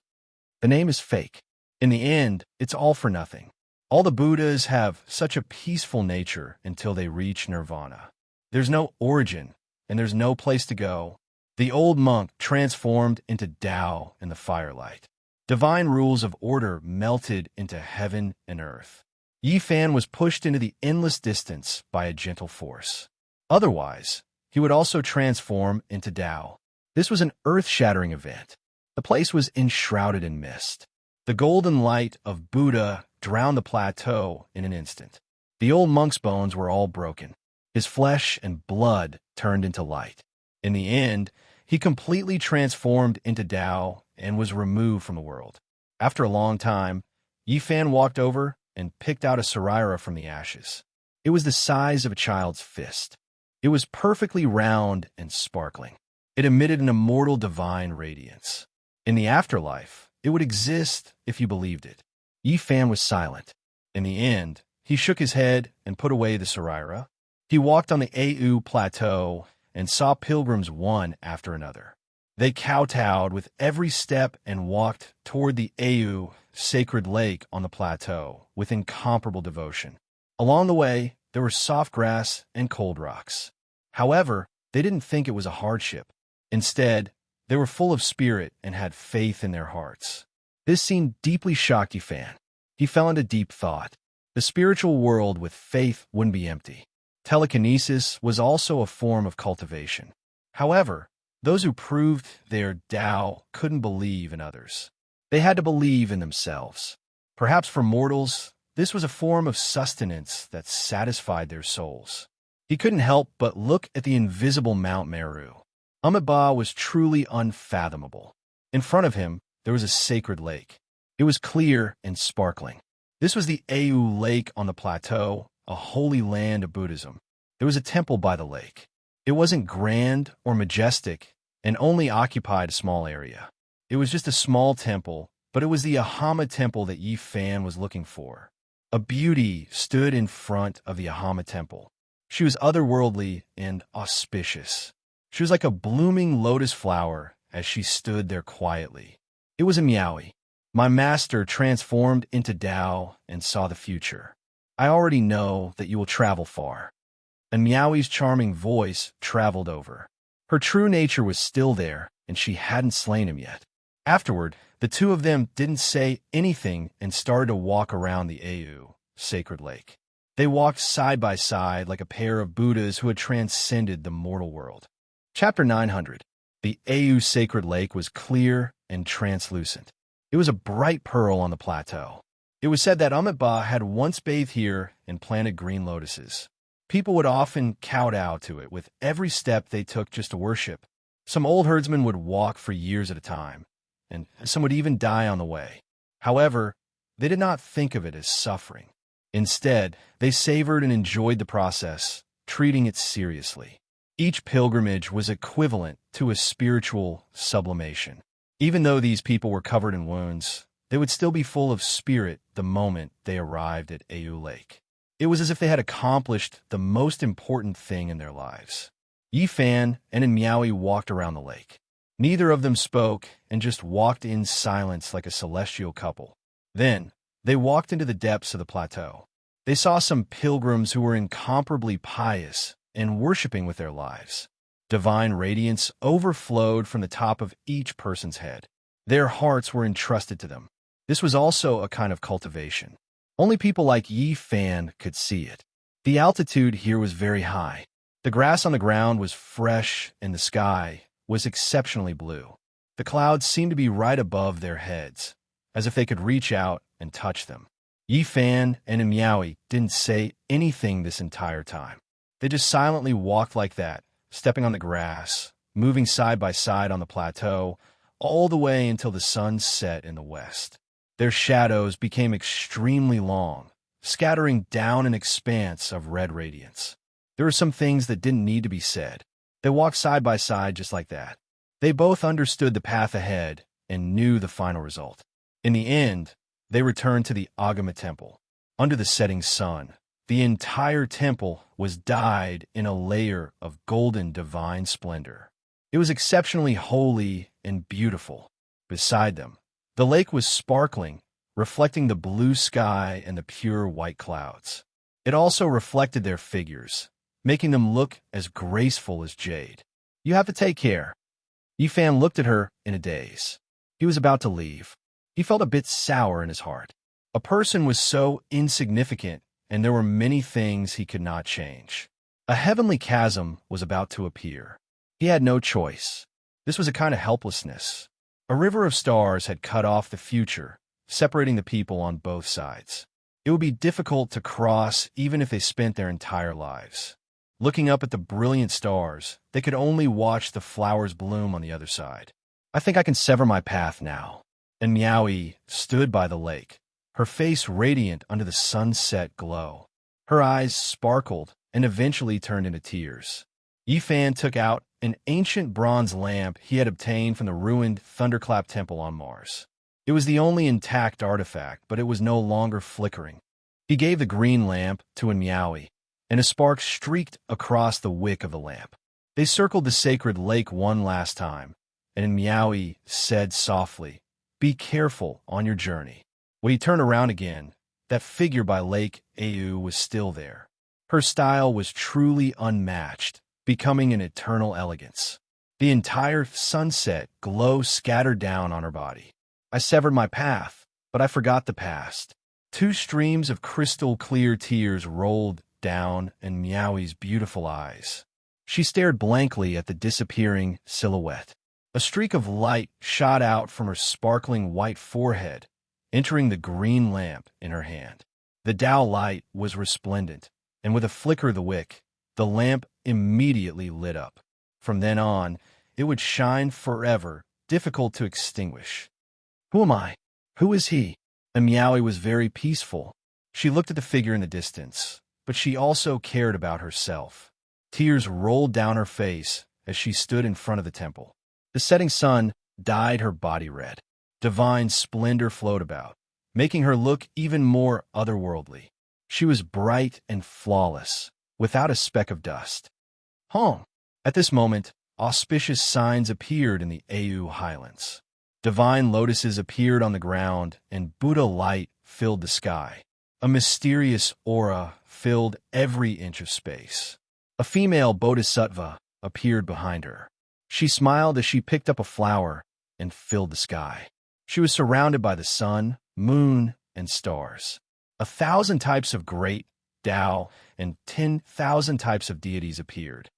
The name is fake. In the end, it's all for nothing. All the Buddhas have such a peaceful nature until they reach nirvana. There's no origin, and there's no place to go. The old monk transformed into Tao in the firelight. Divine rules of order melted into heaven and earth. Yi Fan was pushed into the endless distance by a gentle force. Otherwise, he would also transform into Tao. This was an earth-shattering event. The place was enshrouded in mist. The golden light of Buddha drowned the plateau in an instant. The old monk's bones were all broken. His flesh and blood turned into light. In the end, he completely transformed into Tao and was removed from the world. After a long time, Yi Fan walked over and picked out a saraira from the ashes. It was the size of a child's fist. It was perfectly round and sparkling. It emitted an immortal divine radiance. In the afterlife, it would exist if you believed it. Yi Fan was silent. In the end, he shook his head and put away the saraira. He walked on the Au Plateau and saw pilgrims one after another. They kowtowed with every step and walked toward the Au sacred lake on the plateau with incomparable devotion. Along the way, there were soft grass and cold rocks. However, they didn't think it was a hardship. Instead, they were full of spirit and had faith in their hearts. This scene deeply shocked Yi Fan. He fell into deep thought. The spiritual world with faith wouldn't be empty. Telekinesis was also a form of cultivation. However, those who proved their Tao couldn't believe in others. They had to believe in themselves. Perhaps for mortals, This was a form of sustenance that satisfied their souls. He couldn't help but look at the invisible Mount Meru. Amiba was truly unfathomable. In front of him, there was a sacred lake. It was clear and sparkling. This was the Au Lake on the plateau, a holy land of Buddhism. There was a temple by the lake. It wasn't grand or majestic and only occupied a small area. It was just a small temple, but it was the Ahama temple that Yi Fan was looking for. A beauty stood in front of the Ahama temple. She was otherworldly and auspicious. She was like a blooming lotus flower as she stood there quietly. It was a Miaowi. My master transformed into Tao and saw the future. I already know that you will travel far. And Miaowi's charming voice traveled over. Her true nature was still there, and she hadn't slain him yet. Afterward, the two of them didn't say anything and started to walk around the Au, sacred lake. They walked side by side like a pair of Buddhas who had transcended the mortal world. Chapter 900. The Au sacred lake was clear and translucent. It was a bright pearl on the plateau. It was said that Amiba had once bathed here and planted green lotuses. People would often kowtow to it with every step they took just to worship. Some old herdsmen would walk for years at a time, and some would even die on the way. However, they did not think of it as suffering. Instead, they savored and enjoyed the process, treating it seriously. Each pilgrimage was equivalent to a spiritual sublimation. Even though these people were covered in wounds, they would still be full of spirit the moment they arrived at Au Lake. It was as if they had accomplished the most important thing in their lives. Yi Fan and Miaowi walked around the lake. Neither of them spoke and just walked in silence like a celestial couple. Then, they walked into the depths of the plateau. They saw some pilgrims who were incomparably pious and worshiping with their lives. Divine radiance overflowed from the top of each person's head. Their hearts were entrusted to them. This was also a kind of cultivation. Only people like Yi Fan could see it. The altitude here was very high. The grass on the ground was fresh and the sky was exceptionally blue. The clouds seemed to be right above their heads, as if they could reach out and touch them. Yi Fan and Miaowi didn't say anything this entire time. They just silently walked like that, stepping on the grass, moving side by side on the plateau, all the way until the sun set in the west. Their shadows became extremely long, scattering down an expanse of red radiance. There were some things that didn't need to be said. They walked side by side just like that. They both understood the path ahead and knew the final result. In the end, they returned to the Agama temple. Under the setting sun, the entire temple was dyed in a layer of golden divine splendor. It was exceptionally holy and beautiful. Beside them, the lake was sparkling, reflecting the blue sky and the pure white clouds. It also reflected their figures, making them look as graceful as jade. You have to take care. Yi Fan looked at her in a daze. He was about to leave. He felt a bit sour in his heart. A person was so insignificant, and there were many things he could not change. A heavenly chasm was about to appear. He had no choice. This was a kind of helplessness. A river of stars had cut off the future, separating the people on both sides. It would be difficult to cross even if they spent their entire lives. Looking up at the brilliant stars, they could only watch the flowers bloom on the other side. I think I can sever my path now. And Miaowi stood by the lake, her face radiant under the sunset glow. Her eyes sparkled and eventually turned into tears. Yi Fan took out an ancient bronze lamp he had obtained from the ruined Thunderclap Temple on Mars. It was the only intact artifact, but it was no longer flickering. He gave the green lamp to Miaowi, and a spark streaked across the wick of the lamp. They circled the sacred lake one last time, and Miaowi said softly, "Be careful on your journey." When he turned around again, that figure by Lake Au was still there. Her style was truly unmatched, becoming an eternal elegance. The entire sunset glow scattered down on her body. I severed my path, but I forgot the past. Two streams of crystal-clear tears rolled down in Miaowi's beautiful eyes. She stared blankly at the disappearing silhouette. A streak of light shot out from her sparkling white forehead, entering the green lamp in her hand. The Tao light was resplendent, and with a flicker of the wick, the lamp immediately lit up. From then on, it would shine forever, difficult to extinguish. Who am I? Who is he? And Miaoi was very peaceful. She looked at the figure in the distance, but she also cared about herself. Tears rolled down her face as she stood in front of the temple. The setting sun dyed her body red. Divine splendor flowed about, making her look even more otherworldly. She was bright and flawless, without a speck of dust. Hong! At this moment, auspicious signs appeared in the Au highlands. Divine lotuses appeared on the ground, and Buddha light filled the sky. A mysterious aura filled every inch of space. A female bodhisattva appeared behind her. She smiled as she picked up a flower and filled the sky. She was surrounded by the sun, moon, and stars. 1,000 types of great Tao and 10,000 types of deities appeared.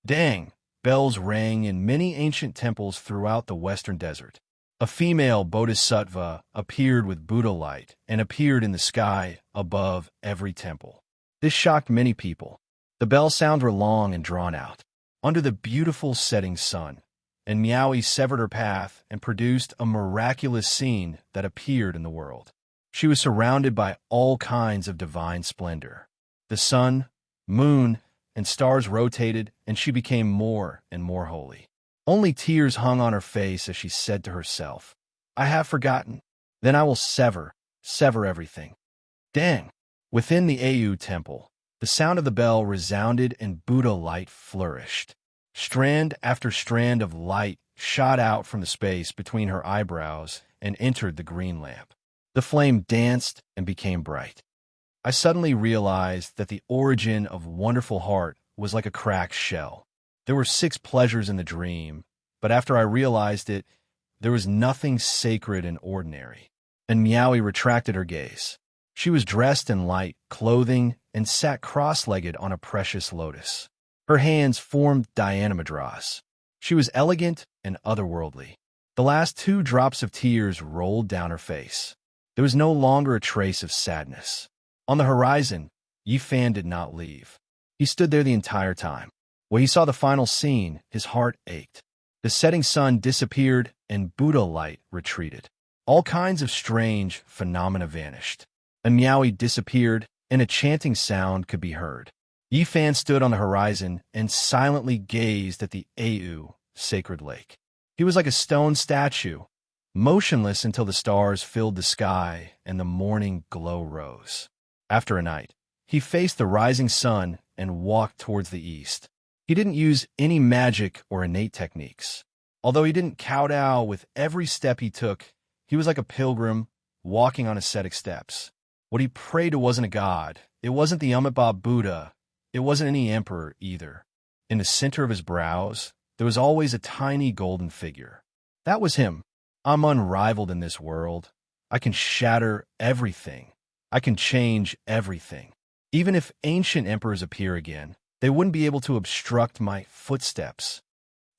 Dang! Bells rang in many ancient temples throughout the western desert. A female bodhisattva appeared with Buddha light and appeared in the sky above every temple. This shocked many people. The bell sounds were long and drawn out, under the beautiful setting sun, and Miaoi severed her path and produced a miraculous scene that appeared in the world. She was surrounded by all kinds of divine splendor. The sun, moon, and stars rotated, and she became more and more holy. Only tears hung on her face as she said to herself, I have forgotten. Then I will sever everything. Dang! Within the Au temple, the sound of the bell resounded and Buddha light flourished. Strand after strand of light shot out from the space between her eyebrows and entered the green lamp. The flame danced and became bright. I suddenly realized that the origin of Wonderful Heart was like a cracked shell. There were 6 pleasures in the dream, but after I realized it, there was nothing sacred and ordinary. And Miaoi retracted her gaze. She was dressed in light clothing and sat cross-legged on a precious lotus. Her hands formed dhyana mudras. She was elegant and otherworldly. The last 2 drops of tears rolled down her face. There was no longer a trace of sadness. On the horizon, Yifan did not leave. He stood there the entire time. When he saw the final scene, his heart ached. The setting sun disappeared and Buddha light retreated. All kinds of strange phenomena vanished. A Miaoi disappeared, and a chanting sound could be heard. Yifan stood on the horizon and silently gazed at the Au sacred lake. He was like a stone statue, motionless until the stars filled the sky and the morning glow rose. After a night, he faced the rising sun and walked towards the east. He didn't use any magic or innate techniques. Although he didn't kowtow with every step he took, he was like a pilgrim walking on ascetic steps. What he prayed to wasn't a god. It wasn't the Amitabha Buddha. It wasn't any emperor either. In the center of his brows, there was always a tiny golden figure. That was him. I'm unrivaled in this world. I can shatter everything. I can change everything. Even if ancient emperors appear again, they wouldn't be able to obstruct my footsteps.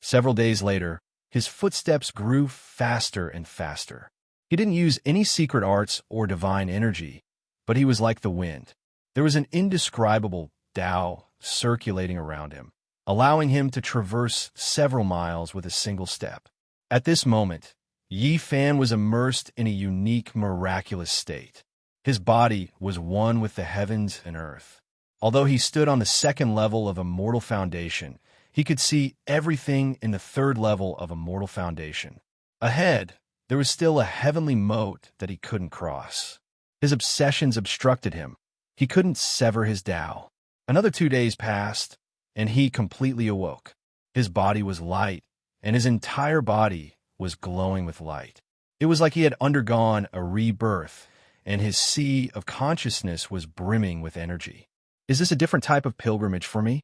Several days later, his footsteps grew faster and faster. He didn't use any secret arts or divine energy, but he was like the wind. There was an indescribable Tao circulating around him, allowing him to traverse several miles with a single step. At this moment, Yifan was immersed in a unique, miraculous state. His body was one with the heavens and earth. Although he stood on the 2nd level of a mortal foundation, he could see everything in the 3rd level of a mortal foundation. Ahead, there was still a heavenly moat that he couldn't cross. His obsessions obstructed him. He couldn't sever his Tao. Another 2 days passed, and he completely awoke. His body was light, and his entire body was glowing with light. It was like he had undergone a rebirth, and his sea of consciousness was brimming with energy. Is this a different type of pilgrimage for me?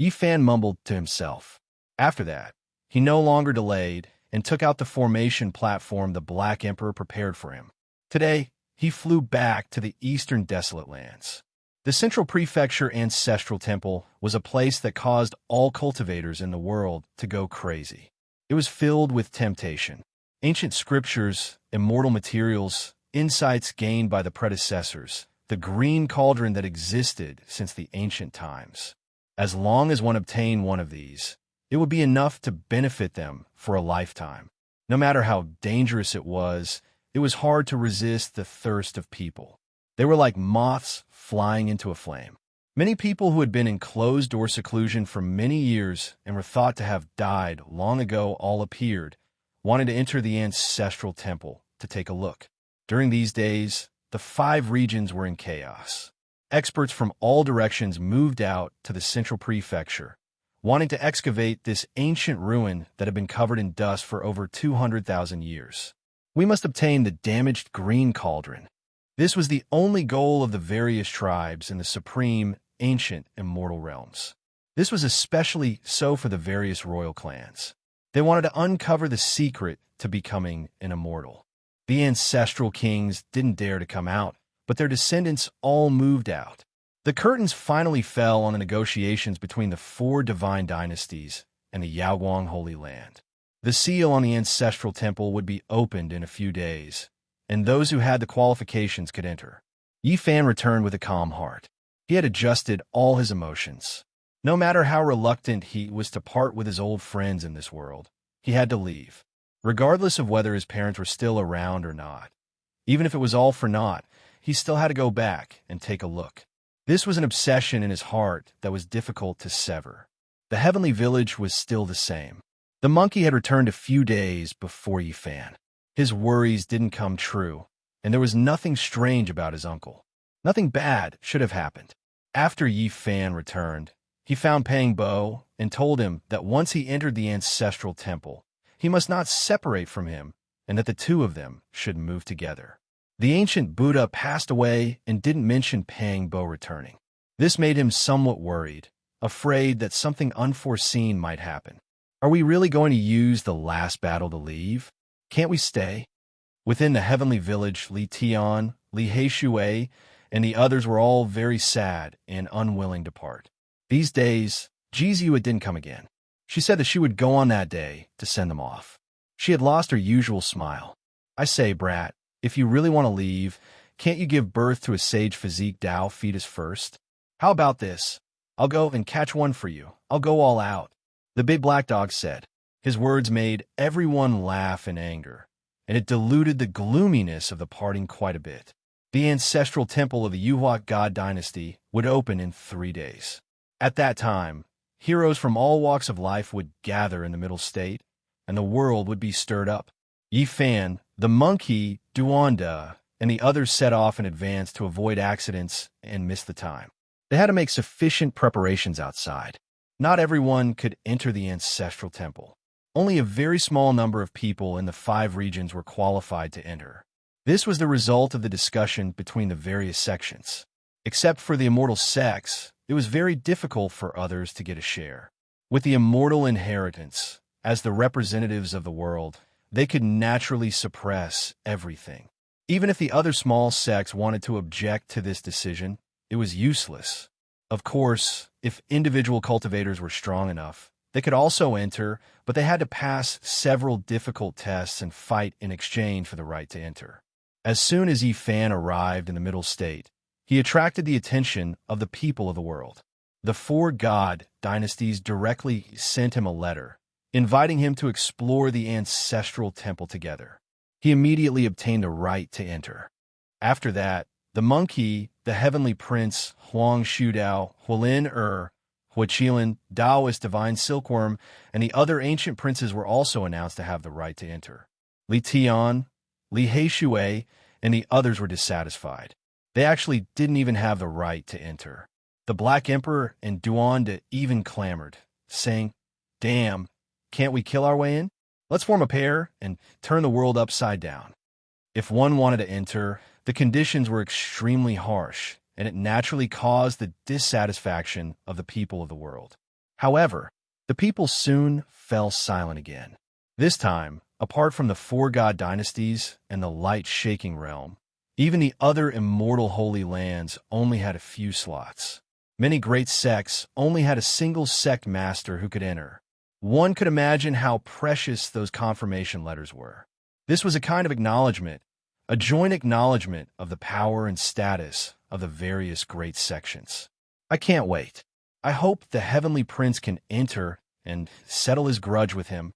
Yifan mumbled to himself. After that, he no longer delayed and took out the formation platform the Black Emperor prepared for him. Today, he flew back to the eastern desolate lands. The Central Prefecture Ancestral Temple was a place that caused all cultivators in the world to go crazy. It was filled with temptation. Ancient scriptures, immortal materials, insights gained by the predecessors the green cauldron that existed since the ancient times. As long as one obtained one of these, it would be enough to benefit them for a lifetime. No matter how dangerous it was hard to resist the thirst of people. They were like moths flying into a flame. Many people who had been in closed-door seclusion for many years and were thought to have died long ago all appeared, wanting to enter the ancestral temple to take a look. During these days, the 5 regions were in chaos. Experts from all directions moved out to the central prefecture, wanting to excavate this ancient ruin that had been covered in dust for over 200,000 years. We must obtain the damaged green cauldron. This was the only goal of the various tribes in the supreme, ancient, immortal realms. This was especially so for the various royal clans. They wanted to uncover the secret to becoming an immortal. The ancestral kings didn't dare to come out, but their descendants all moved out. The curtains finally fell on the negotiations between the 4 divine dynasties and the Yaoguang Holy Land. The seal on the ancestral temple would be opened in a few days, and those who had the qualifications could enter. Yi Fan returned with a calm heart. He had adjusted all his emotions. No matter how reluctant he was to part with his old friends in this world, he had to leave, regardless of whether his parents were still around or not. Even if it was all for naught, he still had to go back and take a look. This was an obsession in his heart that was difficult to sever. The heavenly village was still the same. The monkey had returned a few days before Yi Fan. His worries didn't come true, and there was nothing strange about his uncle. Nothing bad should have happened. After Yi Fan returned, he found Pang Bo and told him that once he entered the ancestral temple, he must not separate from him and that the 2 of them should move together. The ancient Buddha passed away and didn't mention Pang Bo returning. This made him somewhat worried, afraid that something unforeseen might happen. Are we really going to use the last battle to leave? Can't we stay? Within the heavenly village, Li Tian, Li Heishui, and the others were all very sad and unwilling to part. These days, Jiziua didn't come again. She said that she would go on that day to send them off. She had lost her usual smile. I say, brat, if you really want to leave, can't you give birth to a sage physique Dao fetus first? How about this? I'll go and catch one for you. I'll go all out. The big black dog said. His words made everyone laugh in anger, and it diluted the gloominess of the parting quite a bit. The ancestral temple of the Yuhua God dynasty would open in 3 days. At that time, heroes from all walks of life would gather in the middle state, and the world would be stirred up. Yi Fan, the monkey, Duanda, and the others set off in advance to avoid accidents and miss the time. They had to make sufficient preparations outside. Not everyone could enter the ancestral temple. Only a very small number of people in the 5 regions were qualified to enter. This was the result of the discussion between the various sections. Except for the immortal sex, it was very difficult for others to get a share. With the immortal inheritance, as the representatives of the world, they could naturally suppress everything. Even if the other small sects wanted to object to this decision, it was useless. Of course, if individual cultivators were strong enough, they could also enter, but they had to pass several difficult tests and fight in exchange for the right to enter. As soon as Yi Fan arrived in the middle state, he attracted the attention of the people of the world. The 4 god dynasties directly sent him a letter, inviting him to explore the ancestral temple together. He immediately obtained a right to enter. After that, the monkey, the heavenly prince, Huang Shudao, Hualin Huaqilan, Taoist divine silkworm, and the other ancient princes were also announced to have the right to enter. Li Tian, Li Heishui, and the others were dissatisfied. They actually didn't even have the right to enter. The Black Emperor and Duanda even clamored, saying, "Damn, can't we kill our way in? Let's form a pair and turn the world upside down." If one wanted to enter, the conditions were extremely harsh, and it naturally caused the dissatisfaction of the people of the world. However, the people soon fell silent again. This time, apart from the 4 god dynasties and the light-shaking realm, even the other immortal holy lands only had a few slots. Many great sects only had a single sect master who could enter. One could imagine how precious those confirmation letters were. This was a kind of acknowledgement, a joint acknowledgement of the power and status of the various great sections. I can't wait. I hope the heavenly prince can enter and settle his grudge with him.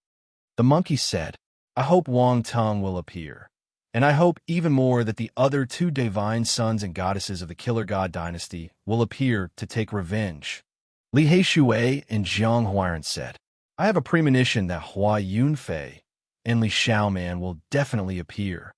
The monkey said, I hope Wang Tung will appear. And I hope even more that the other two divine sons and goddesses of the Killer God dynasty will appear to take revenge. Li Heishui and Jiang Huiran said, I have a premonition that Hua Yunfei and Li Xiaoman will definitely appear.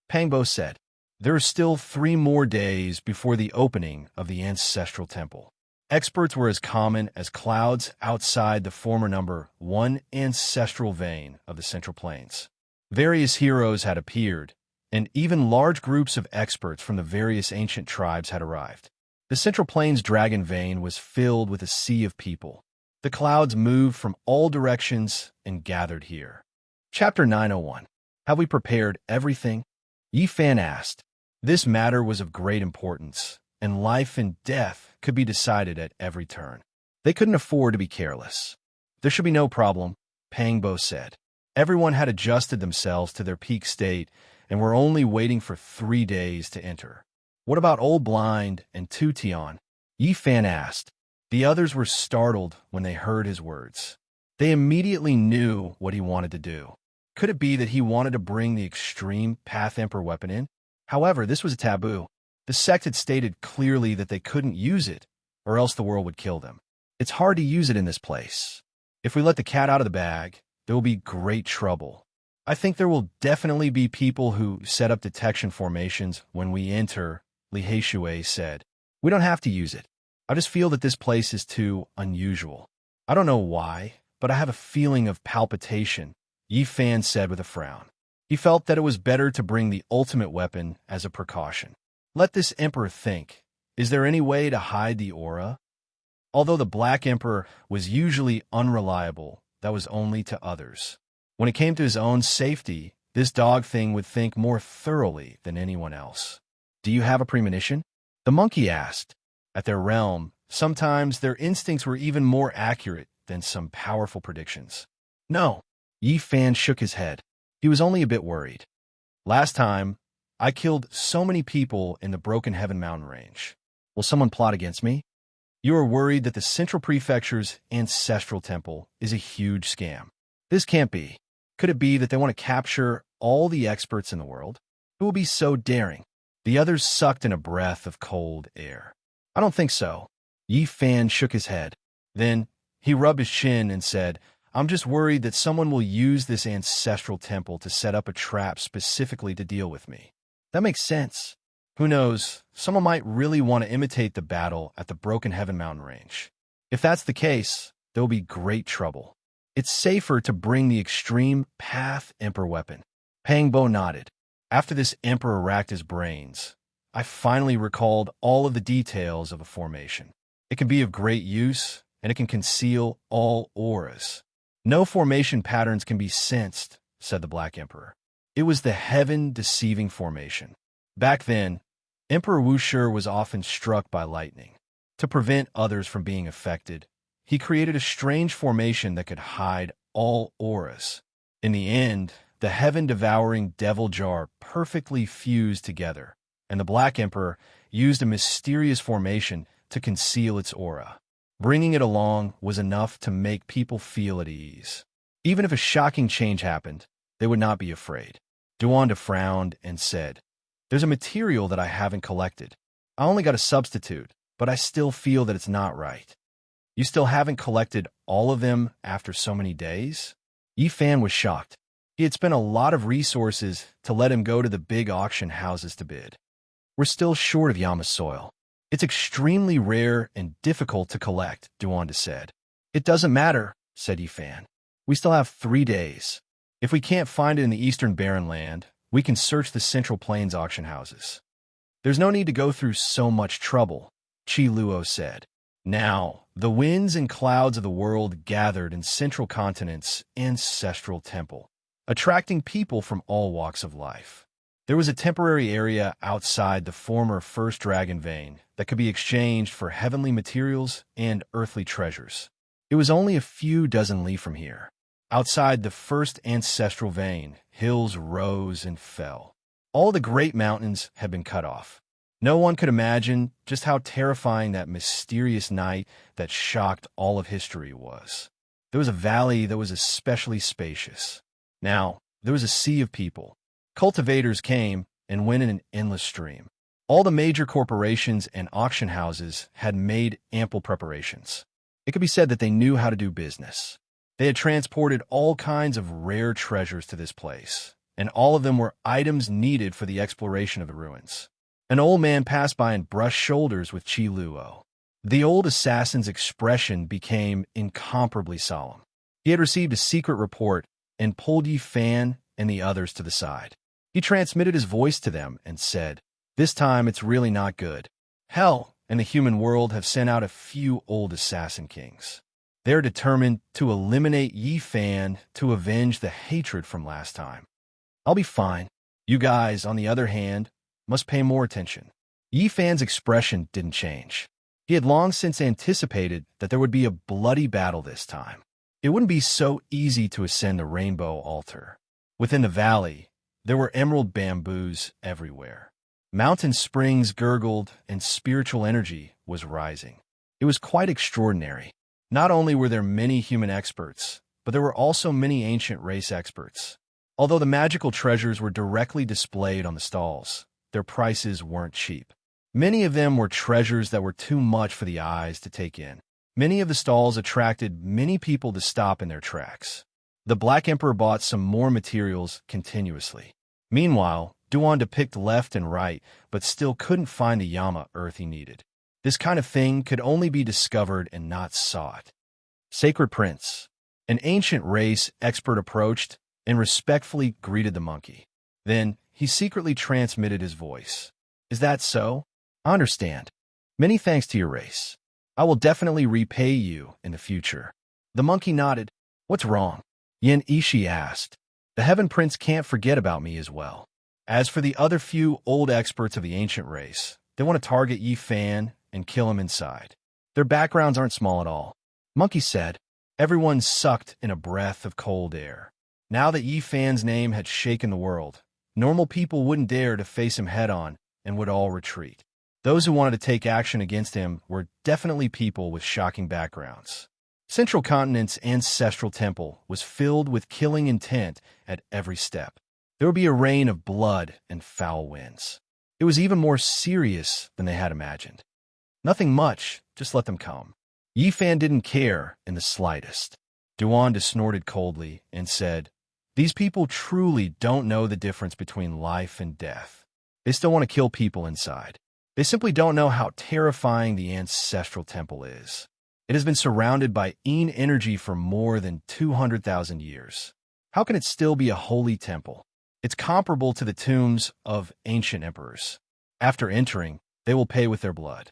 Pangbo said, there are still 3 more days before the opening of the ancestral temple. Experts were as common as clouds outside the former number 1 ancestral vein of the Central Plains. Various heroes had appeared, and even large groups of experts from the various ancient tribes had arrived. The Central Plains dragon vein was filled with a sea of people. The clouds moved from all directions and gathered here. Chapter 901. Have we prepared everything? Yi Fan asked. This matter was of great importance, and life and death could be decided at every turn. They couldn't afford to be careless. There should be no problem, Pangbo said. Everyone had adjusted themselves to their peak state and were only waiting for 3 days to enter. What about Old Blind and Tu Tian? Yi Fan asked. The others were startled when they heard his words. They immediately knew what he wanted to do. Could it be that he wanted to bring the extreme Path Emperor weapon in? However, this was a taboo. The sect had stated clearly that they couldn't use it, or else the world would kill them. It's hard to use it in this place. If we let the cat out of the bag, there will be great trouble. I think there will definitely be people who set up detection formations when we enter, Li Heishui said. We don't have to use it. I just feel that this place is too unusual. I don't know why, but I have a feeling of palpitation, Yi Fan said with a frown. He felt that it was better to bring the ultimate weapon as a precaution. Let this emperor think. Is there any way to hide the aura? Although the Black Emperor was usually unreliable, that was only to others. When it came to his own safety, this dog thing would think more thoroughly than anyone else. Do you have a premonition? The monkey asked. At their realm, sometimes their instincts were even more accurate than some powerful predictions. No. Yi Fan shook his head. He was only a bit worried. Last time, I killed so many people in the Broken Heaven mountain range. Will someone plot against me? You are worried that the Central Prefecture's ancestral temple is a huge scam. This can't be. Could it be that they want to capture all the experts in the world? Who will be so daring? The others sucked in a breath of cold air. I don't think so. Yi Fan shook his head. Then he rubbed his chin and said, I'm just worried that someone will use this ancestral temple to set up a trap specifically to deal with me. That makes sense. Who knows, someone might really want to imitate the battle at the Broken Heaven mountain range. If that's the case, there will be great trouble. It's safer to bring the extreme Path Emperor weapon. Pangbo nodded. After this emperor racked his brains, I finally recalled all of the details of a formation. It can be of great use, and it can conceal all auras. No formation patterns can be sensed, said the Black Emperor. It was the heaven-deceiving formation. Back then, Emperor Wushur was often struck by lightning. To prevent others from being affected, he created a strange formation that could hide all auras. In the end, the heaven-devouring devil jar perfectly fused together, and the Black Emperor used a mysterious formation to conceal its aura. Bringing it along was enough to make people feel at ease. Even if a shocking change happened, they would not be afraid. Duanda frowned and said, There's a material that I haven't collected. I only got a substitute, but I still feel that it's not right. You still haven't collected all of them after so many days? Yi Fan was shocked. He had spent a lot of resources to let him go to the big auction houses to bid. We're still short of Yama soil. It's extremely rare and difficult to collect, Duanda said. It doesn't matter, said Yi Fan. We still have 3 days. If we can't find it in the Eastern Barren Land, we can search the Central Plains auction houses. There's no need to go through so much trouble, Chi Luo said. Now, the winds and clouds of the world gathered in Central Continent's ancestral temple, attracting people from all walks of life. There was a temporary area outside the former First Dragon Vein that could be exchanged for heavenly materials and earthly treasures. It was only a few dozen li from here. Outside the first ancestral vein, hills rose and fell. All the great mountains had been cut off. No one could imagine just how terrifying that mysterious night that shocked all of history was. There was a valley that was especially spacious. Now, there was a sea of people. Cultivators came and went in an endless stream. All the major corporations and auction houses had made ample preparations. It could be said that they knew how to do business. They had transported all kinds of rare treasures to this place, and all of them were items needed for the exploration of the ruins. An old man passed by and brushed shoulders with Chi Luo. The old assassin's expression became incomparably solemn. He had received a secret report and pulled Yi Fan and the others to the side. He transmitted his voice to them and said, "This time it's really not good. Hell and the human world have sent out a few old assassin kings. They're determined to eliminate Yi Fan to avenge the hatred from last time. I'll be fine. You guys, on the other hand, must pay more attention." Yi Fan's expression didn't change. He had long since anticipated that there would be a bloody battle this time. It wouldn't be so easy to ascend the rainbow altar. Within the valley, there were emerald bamboos everywhere. Mountain springs gurgled, and spiritual energy was rising. It was quite extraordinary. Not only were there many human experts, but there were also many ancient race experts. Although the magical treasures were directly displayed on the stalls, their prices weren't cheap. Many of them were treasures that were too much for the eyes to take in. Many of the stalls attracted many people to stop in their tracks. The Black Emperor bought some more materials continuously. Meanwhile, Duan picked left and right, but still couldn't find the Yama earth he needed. This kind of thing could only be discovered and not sought. Sacred Prince, an ancient race expert, approached and respectfully greeted the monkey. Then he secretly transmitted his voice. "Is that so? I understand. Many thanks to your race. I will definitely repay you in the future." The monkey nodded. "What's wrong?" Yin Ishi asked. "The Heaven Prince can't forget about me as well." As for the other few old experts of the ancient race, they want to target Yi Fan and kill him inside. Their backgrounds aren't small at all. Monkey said. Everyone sucked in a breath of cold air. Now that Yi Fan's name had shaken the world, normal people wouldn't dare to face him head-on and would all retreat. Those who wanted to take action against him were definitely people with shocking backgrounds. Central Continent's ancestral temple was filled with killing intent at every step. There would be a rain of blood and foul winds. It was even more serious than they had imagined. Nothing much, just let them come. Yi Fan didn't care in the slightest. Duan snorted coldly and said, "These people truly don't know the difference between life and death. They still want to kill people inside. They simply don't know how terrifying the ancestral temple is. It has been surrounded by En energy for more than 200,000 years. How can it still be a holy temple? It's comparable to the tombs of ancient emperors. After entering, they will pay with their blood."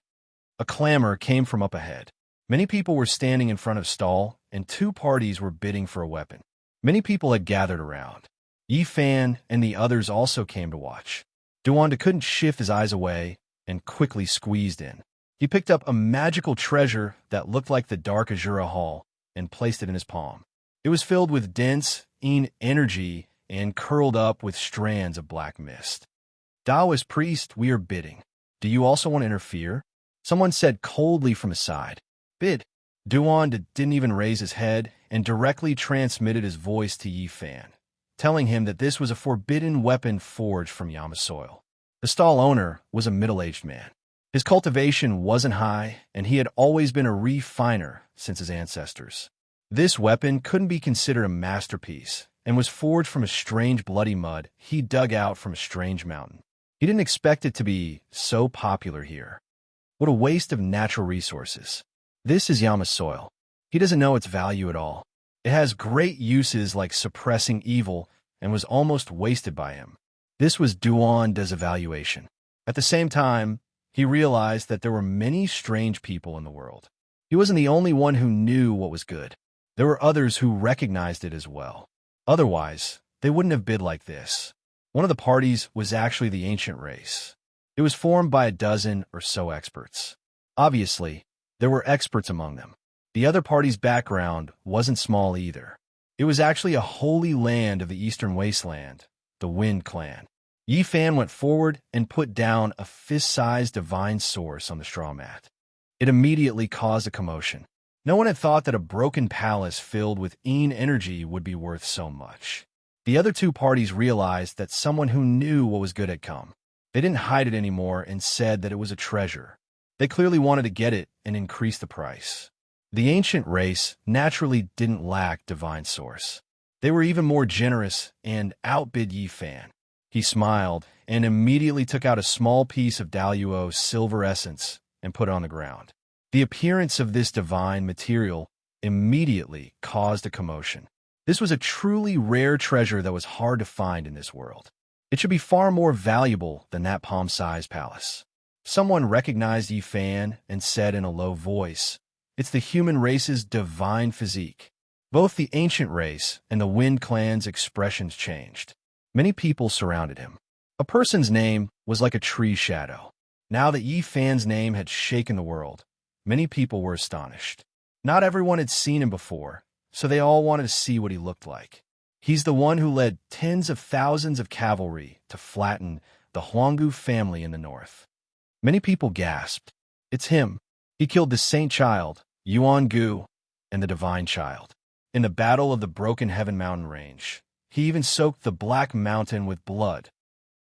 A clamor came from up ahead. Many people were standing in front of stall, and two parties were bidding for a weapon. Many people had gathered around. Yi Fan and the others also came to watch. Duan couldn't shift his eyes away and quickly squeezed in. He picked up a magical treasure that looked like the dark Azura Hall and placed it in his palm. It was filled with dense En energy and curled up with strands of black mist. "Taoist priest, we are bidding. Do you also want to interfere?" Someone said coldly from his side. "Bid." Duan didn't even raise his head and directly transmitted his voice to Yi Fan, telling him that this was a forbidden weapon forged from Yama soil. The stall owner was a middle-aged man. His cultivation wasn't high, and he had always been a refiner since his ancestors. This weapon couldn't be considered a masterpiece and was forged from a strange bloody mud he dug out from a strange mountain. He didn't expect it to be so popular here. What a waste of natural resources. This is Yama soil. He doesn't know its value at all. It has great uses like suppressing evil and was almost wasted by him. This was Duan's evaluation. At the same time, he realized that there were many strange people in the world. He wasn't the only one who knew what was good. There were others who recognized it as well. Otherwise, they wouldn't have bid like this. One of the parties was actually the ancient race. It was formed by a dozen or so experts. Obviously, there were experts among them. The other party's background wasn't small either. It was actually a holy land of the eastern wasteland, the Wind Clan. Yi Fan went forward and put down a fist-sized divine source on the straw mat. It immediately caused a commotion. No one had thought that a broken palace filled with energy would be worth so much. The other two parties realized that someone who knew what was good had come. They didn't hide it anymore and said that it was a treasure. They clearly wanted to get it and increase the price. The ancient race naturally didn't lack divine source. They were even more generous and outbid Yi Fan. He smiled and immediately took out a small piece of Daluo's silver essence and put it on the ground. The appearance of this divine material immediately caused a commotion. This was a truly rare treasure that was hard to find in this world. It should be far more valuable than that palm-sized palace. Someone recognized Yi Fan and said in a low voice, "It's the human race's divine physique." Both the ancient race and the Wind Clan's expressions changed. Many people surrounded him. A person's name was like a tree's shadow. Now that Yi Fan's name had shaken the world, many people were astonished. Not everyone had seen him before, so they all wanted to see what he looked like. He's the one who led tens of thousands of cavalry to flatten the Huanggu family in the north. Many people gasped. It's him. He killed the Saint Child, Yuan Gu, and the Divine Child. In the Battle of the Broken Heaven Mountain Range, he even soaked the Black Mountain with blood.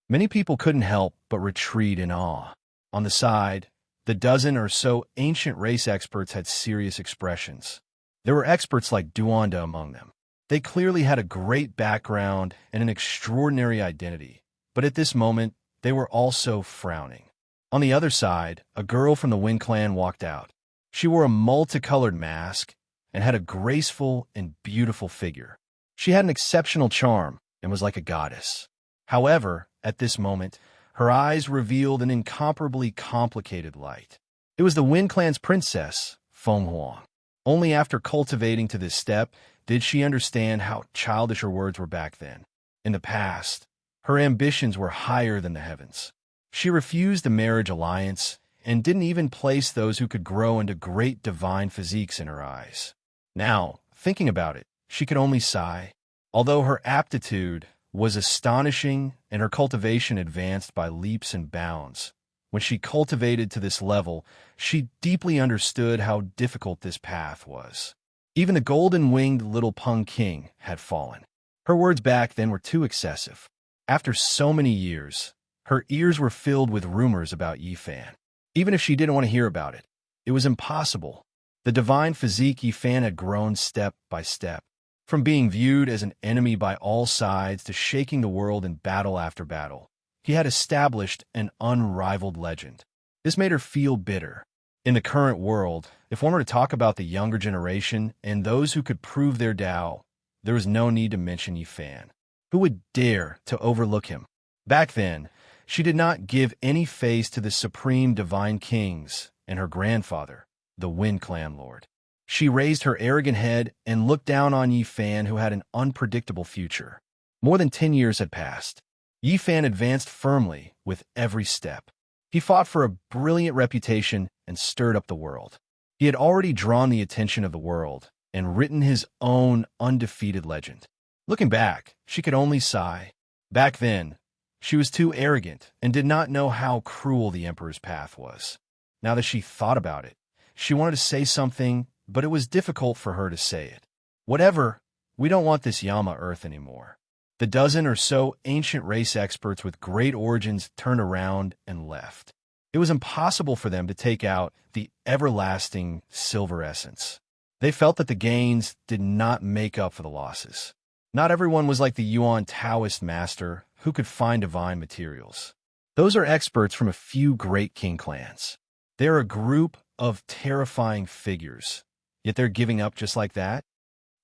Many people couldn't help but retreat in awe. On the side, the dozen or so ancient race experts had serious expressions. There were experts like Duanda among them. They clearly had a great background and an extraordinary identity, but at this moment, they were also frowning. On the other side, a girl from the Wind Clan walked out. She wore a multicolored mask and had a graceful and beautiful figure. She had an exceptional charm and was like a goddess. However, at this moment, her eyes revealed an incomparably complicated light. It was the Wind Clan's princess, Feng Huang. Only after cultivating to this step did she understand how childish her words were back then. In the past, her ambitions were higher than the heavens. She refused the marriage alliance and didn't even place those who could grow into great divine physiques in her eyes. Now, thinking about it, she could only sigh. Although her aptitude was astonishing and her cultivation advanced by leaps and bounds, when she cultivated to this level, she deeply understood how difficult this path was. Even the golden-winged little Peng King had fallen. Her words back then were too excessive. After so many years, her ears were filled with rumors about Yi Fan. Even if she didn't want to hear about it, it was impossible. The divine physique Yi Fan had grown step by step, from being viewed as an enemy by all sides to shaking the world in battle after battle. He had established an unrivaled legend. This made her feel bitter. In the current world, if one were to talk about the younger generation and those who could prove their Tao, there was no need to mention Yi Fan. Who would dare to overlook him? Back then, she did not give any face to the supreme divine kings and her grandfather, the Wind Clan Lord. She raised her arrogant head and looked down on Yi Fan, who had an unpredictable future. More than 10 years had passed. Yi Fan advanced firmly with every step. He fought for a brilliant reputation and stirred up the world. He had already drawn the attention of the world and written his own undefeated legend. Looking back, she could only sigh. Back then, she was too arrogant and did not know how cruel the Emperor's path was. Now that she thought about it, she wanted to say something, but it was difficult for her to say it. Whatever, we don't want this Yama Earth anymore. The dozen or so ancient race experts with great origins turned around and left. It was impossible for them to take out the everlasting silver essence. They felt that the gains did not make up for the losses. Not everyone was like the Yuan Taoist master who could find divine materials. Those are experts from a few great king clans. They're a group of terrifying figures, yet they're giving up just like that?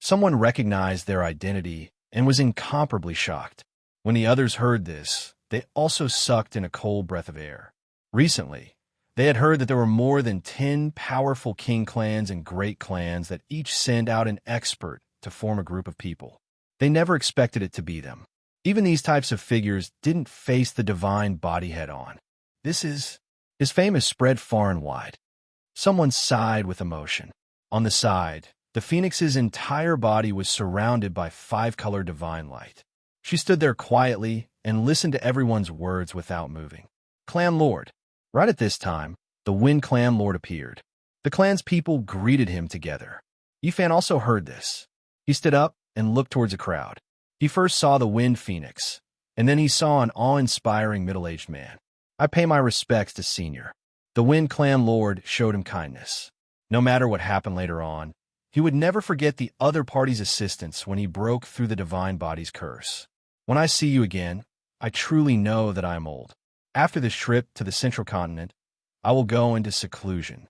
Someone recognized their identity and was incomparably shocked. When the others heard this, they also sucked in a cold breath of air. Recently, they had heard that there were more than 10 powerful king clans and great clans that each send out an expert to form a group of people. They never expected it to be them. Even these types of figures didn't face the divine body head-on. His fame is spread far and wide. Someone sighed with emotion. On the side, the phoenix's entire body was surrounded by 5-color divine light. She stood there quietly and listened to everyone's words without moving. Clan Lord. Right at this time, the Wind Clan Lord appeared. The clan's people greeted him together. Yifan also heard this. He stood up and looked towards the crowd. He first saw the Wind Phoenix, and then he saw an awe-inspiring middle-aged man. I pay my respects to Senior. The Wind Clan Lord showed him kindness. No matter what happened later on, he would never forget the other party's assistance when he broke through the Divine Body's curse. When I see you again, I truly know that I am old. After this trip to the Central Continent, I will go into seclusion.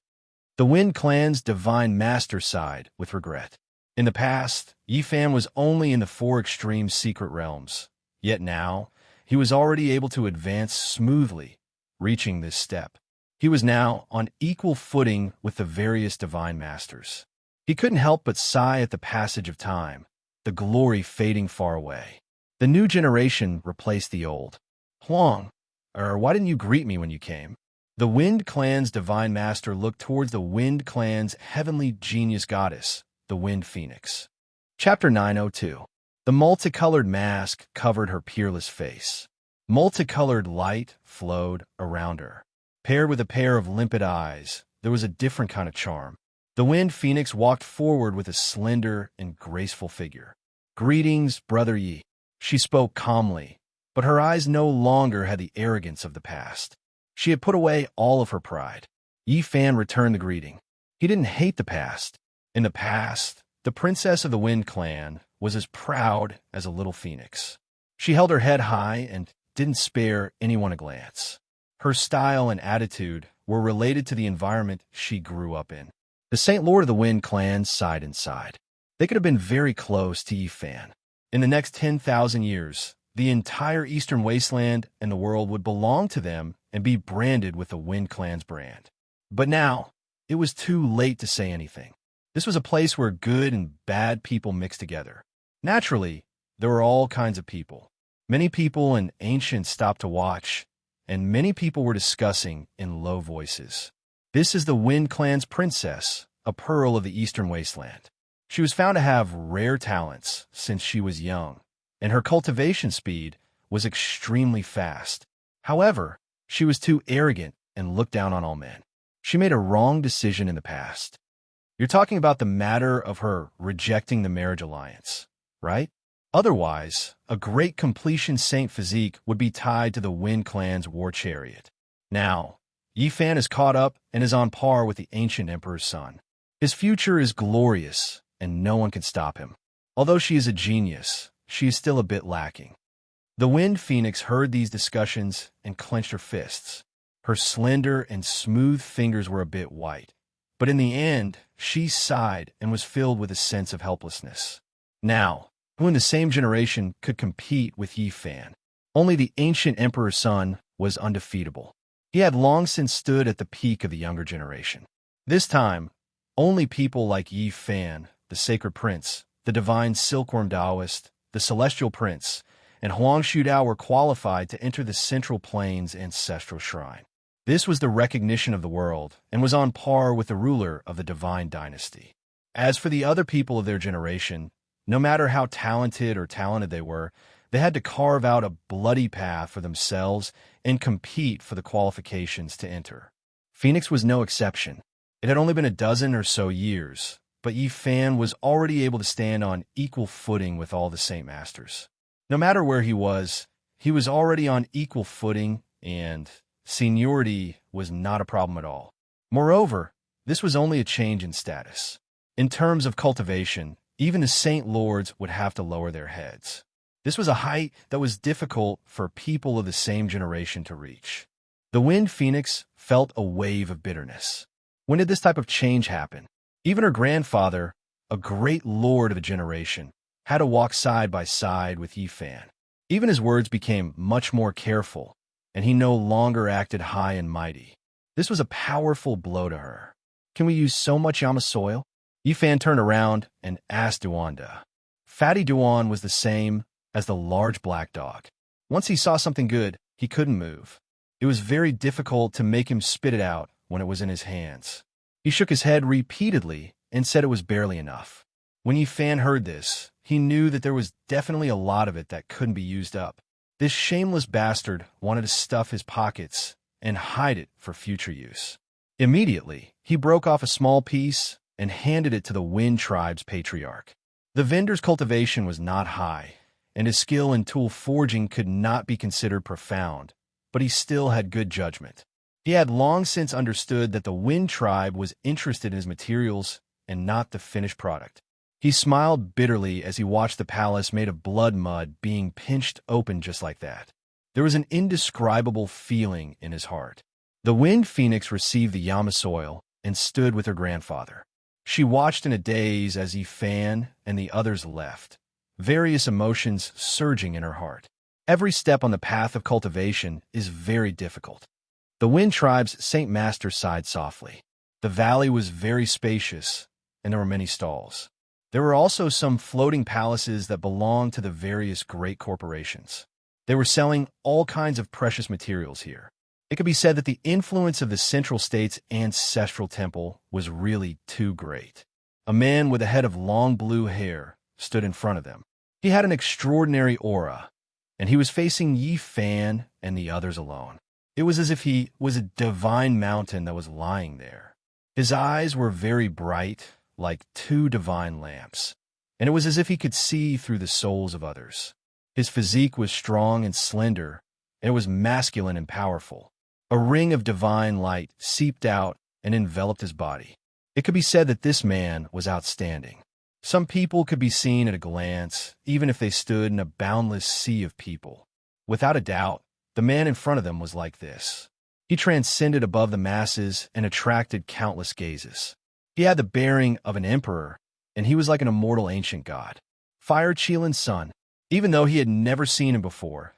The Wind Clan's Divine Master sighed with regret. In the past, Yifan was only in the 4 extreme secret realms, yet now, he was already able to advance smoothly, reaching this step. He was now on equal footing with the various Divine Masters. He couldn't help but sigh at the passage of time, the glory fading far away. The new generation replaced the old. Huang, why didn't you greet me when you came? The Wind Clan's Divine Master looked towards the Wind Clan's heavenly genius goddess, the Wind Phoenix. Chapter 902. The multicolored mask covered her peerless face. Multicolored light flowed around her. Paired with a pair of limpid eyes, there was a different kind of charm. The Wind Phoenix walked forward with a slender and graceful figure. Greetings, Brother Yi. She spoke calmly, but her eyes no longer had the arrogance of the past. She had put away all of her pride. Yifan returned the greeting. He didn't hate the past. In the past, the princess of the Wind Clan was as proud as a little phoenix. She held her head high and didn't spare anyone a glance. Her style and attitude were related to the environment she grew up in. The Saint Lord of the Wind Clan sighed inside. They could have been very close to Yifan. In the next 10,000 years, the entire Eastern Wasteland and the world would belong to them and be branded with the Wind Clan's brand. But now, it was too late to say anything. This was a place where good and bad people mixed together. Naturally, there were all kinds of people. Many people and ancients stopped to watch, and many people were discussing in low voices. This is the Wind Clan's princess, a pearl of the Eastern Wasteland. She was found to have rare talents since she was young, and her cultivation speed was extremely fast. However, she was too arrogant and looked down on all men. She made a wrong decision in the past. You're talking about the matter of her rejecting the marriage alliance, right? Otherwise, a great completion saint physique would be tied to the Wind Clan's war chariot. Now, Yifan is caught up and is on par with the ancient emperor's son. His future is glorious, and no one can stop him. Although she is a genius, she is still a bit lacking. The Wind Phoenix heard these discussions and clenched her fists. Her slender and smooth fingers were a bit white, but in the end, she sighed and was filled with a sense of helplessness. Now, who in the same generation could compete with Yifan? Only the ancient emperor's son was undefeatable. He had long since stood at the peak of the younger generation. This time, only people like Yifan, the sacred prince, the divine silkworm Taoist, the celestial prince, and Huang Shudao were qualified to enter the Central Plains ancestral shrine. This was the recognition of the world and was on par with the ruler of the divine dynasty. As for the other people of their generation, no matter how talented they were, they had to carve out a bloody path for themselves and compete for the qualifications to enter. Phoenix was no exception. It had only been a dozen or so years, but Yifan was already able to stand on equal footing with all the Saint Masters. No matter where he was already on equal footing, and seniority was not a problem at all. Moreover, this was only a change in status. In terms of cultivation, even the Saint Lords would have to lower their heads. This was a height that was difficult for people of the same generation to reach. The Wind Phoenix felt a wave of bitterness. When did this type of change happen? Even her grandfather, a great lord of a generation, had to walk side by side with Yifan. Even his words became much more careful, and he no longer acted high and mighty. This was a powerful blow to her. Can we use so much Yama soil? Yifan turned around and asked Duanda. Fatty Duan was the same as the large black dog. Once he saw something good, he couldn't move. It was very difficult to make him spit it out when it was in his hands. He shook his head repeatedly and said it was barely enough. When Yifan heard this, he knew that there was definitely a lot of it that couldn't be used up. This shameless bastard wanted to stuff his pockets and hide it for future use. Immediately, he broke off a small piece and handed it to the Wind Tribe's patriarch. The vendor's cultivation was not high, and his skill in tool forging could not be considered profound, but he still had good judgment. He had long since understood that the Wind Tribe was interested in his materials and not the finished product. He smiled bitterly as he watched the palace made of blood mud being pinched open just like that. There was an indescribable feeling in his heart. The Wind Phoenix received the Yama soil and stood with her grandfather. She watched in a daze as Fan and the others left, various emotions surging in her heart. Every step on the path of cultivation is very difficult. The Wind Tribe's Saint Master sighed softly. The valley was very spacious, and there were many stalls. There were also some floating palaces that belonged to the various great corporations. They were selling all kinds of precious materials here. It could be said that the influence of the Central State's ancestral temple was really too great. A man with a head of long blue hair stood in front of them. He had an extraordinary aura, and he was facing Fan and the others alone. It was as if he was a divine mountain that was lying there. His eyes were very bright, like two divine lamps, and it was as if he could see through the souls of others. His physique was strong and slender, and it was masculine and powerful. A ring of divine light seeped out and enveloped his body. It could be said that this man was outstanding. Some people could be seen at a glance, even if they stood in a boundless sea of people. Without a doubt, the man in front of them was like this. He transcended above the masses and attracted countless gazes. He had the bearing of an emperor, and he was like an immortal ancient god. Fire Qilin's son. Even though he had never seen him before,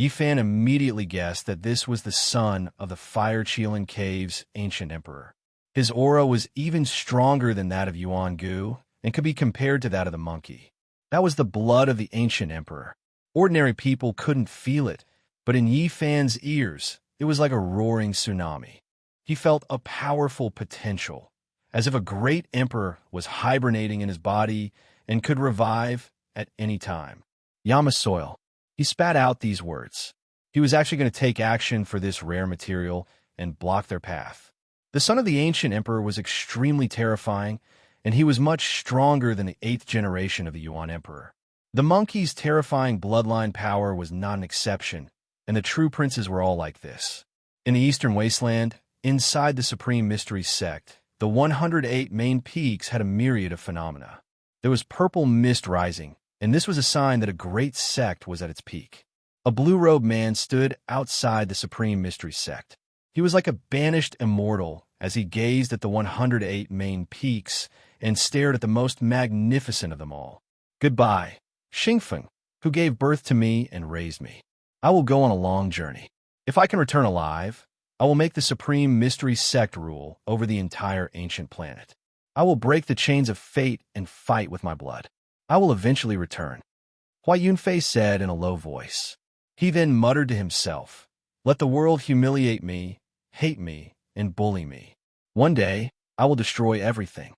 Fan immediately guessed that this was the son of the Fire Qilin Cave's ancient emperor. His aura was even stronger than that of Yuan Gu and could be compared to that of the monkey. That was the blood of the ancient emperor. Ordinary people couldn't feel it, but in Fan's ears, it was like a roaring tsunami. He felt a powerful potential, as if a great emperor was hibernating in his body and could revive at any time. Yama soil. He spat out these words. He was actually going to take action for this rare material and block their path. The son of the ancient emperor was extremely terrifying, and he was much stronger than the 8th generation of the Yuan emperor. The monkey's terrifying bloodline power was not an exception, and the true princes were all like this. In the Eastern Wasteland, inside the Supreme Mystery Sect, the 108 main peaks had a myriad of phenomena. There was purple mist rising, and this was a sign that a great sect was at its peak. A blue-robed man stood outside the Supreme Mystery Sect. He was like a banished immortal as he gazed at the 108 main peaks and stared at the most magnificent of them all. Goodbye, Xingfeng, who gave birth to me and raised me. I will go on a long journey. If I can return alive, I will make the Supreme Mystery Sect rule over the entire ancient planet. I will break the chains of fate and fight with my blood. I will eventually return. Huai Yunfei said in a low voice. He then muttered to himself, let the world humiliate me, hate me, and bully me. One day, I will destroy everything.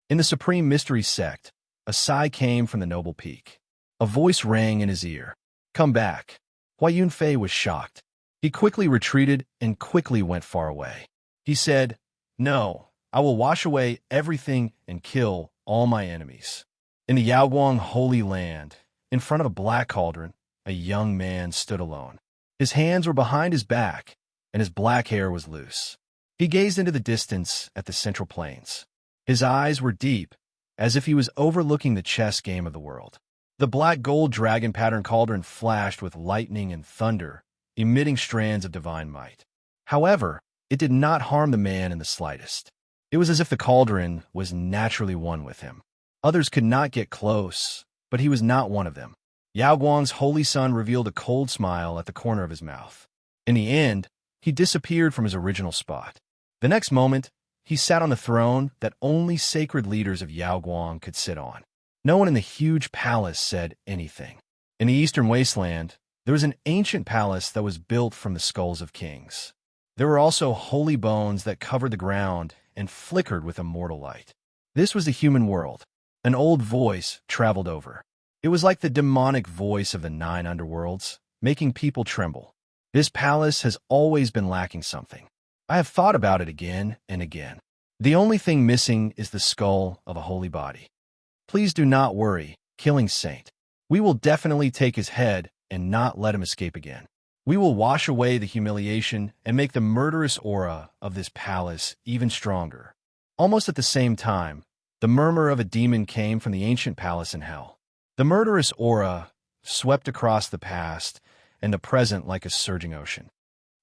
In the Supreme Mystery Sect, a sigh came from the noble peak. A voice rang in his ear. Come back. Huai Yunfei was shocked. He quickly retreated and quickly went far away. He said, no, I will wash away everything and kill all my enemies. In the Yaoguang Holy Land, in front of a black cauldron, a young man stood alone. His hands were behind his back, and his black hair was loose. He gazed into the distance at the central plains. His eyes were deep, as if he was overlooking the chess game of the world. The black gold dragon pattern cauldron flashed with lightning and thunder, emitting strands of divine might. However, it did not harm the man in the slightest. It was as if the cauldron was naturally one with him. Others could not get close, but he was not one of them. Yaoguang's holy son revealed a cold smile at the corner of his mouth. In the end, he disappeared from his original spot. The next moment, he sat on the throne that only sacred leaders of Yaoguang could sit on. No one in the huge palace said anything. In the Eastern Wasteland, there was an ancient palace that was built from the skulls of kings. There were also holy bones that covered the ground and flickered with immortal light. This was the human world. An old voice traveled over. It was like the demonic voice of the 9 underworlds, making people tremble. This palace has always been lacking something. I have thought about it again and again. The only thing missing is the skull of a holy body. Please do not worry, killing saint. We will definitely take his head and not let him escape again. We will wash away the humiliation and make the murderous aura of this palace even stronger. Almost at the same time, the murmur of a demon came from the ancient palace in hell. The murderous aura swept across the past and the present like a surging ocean.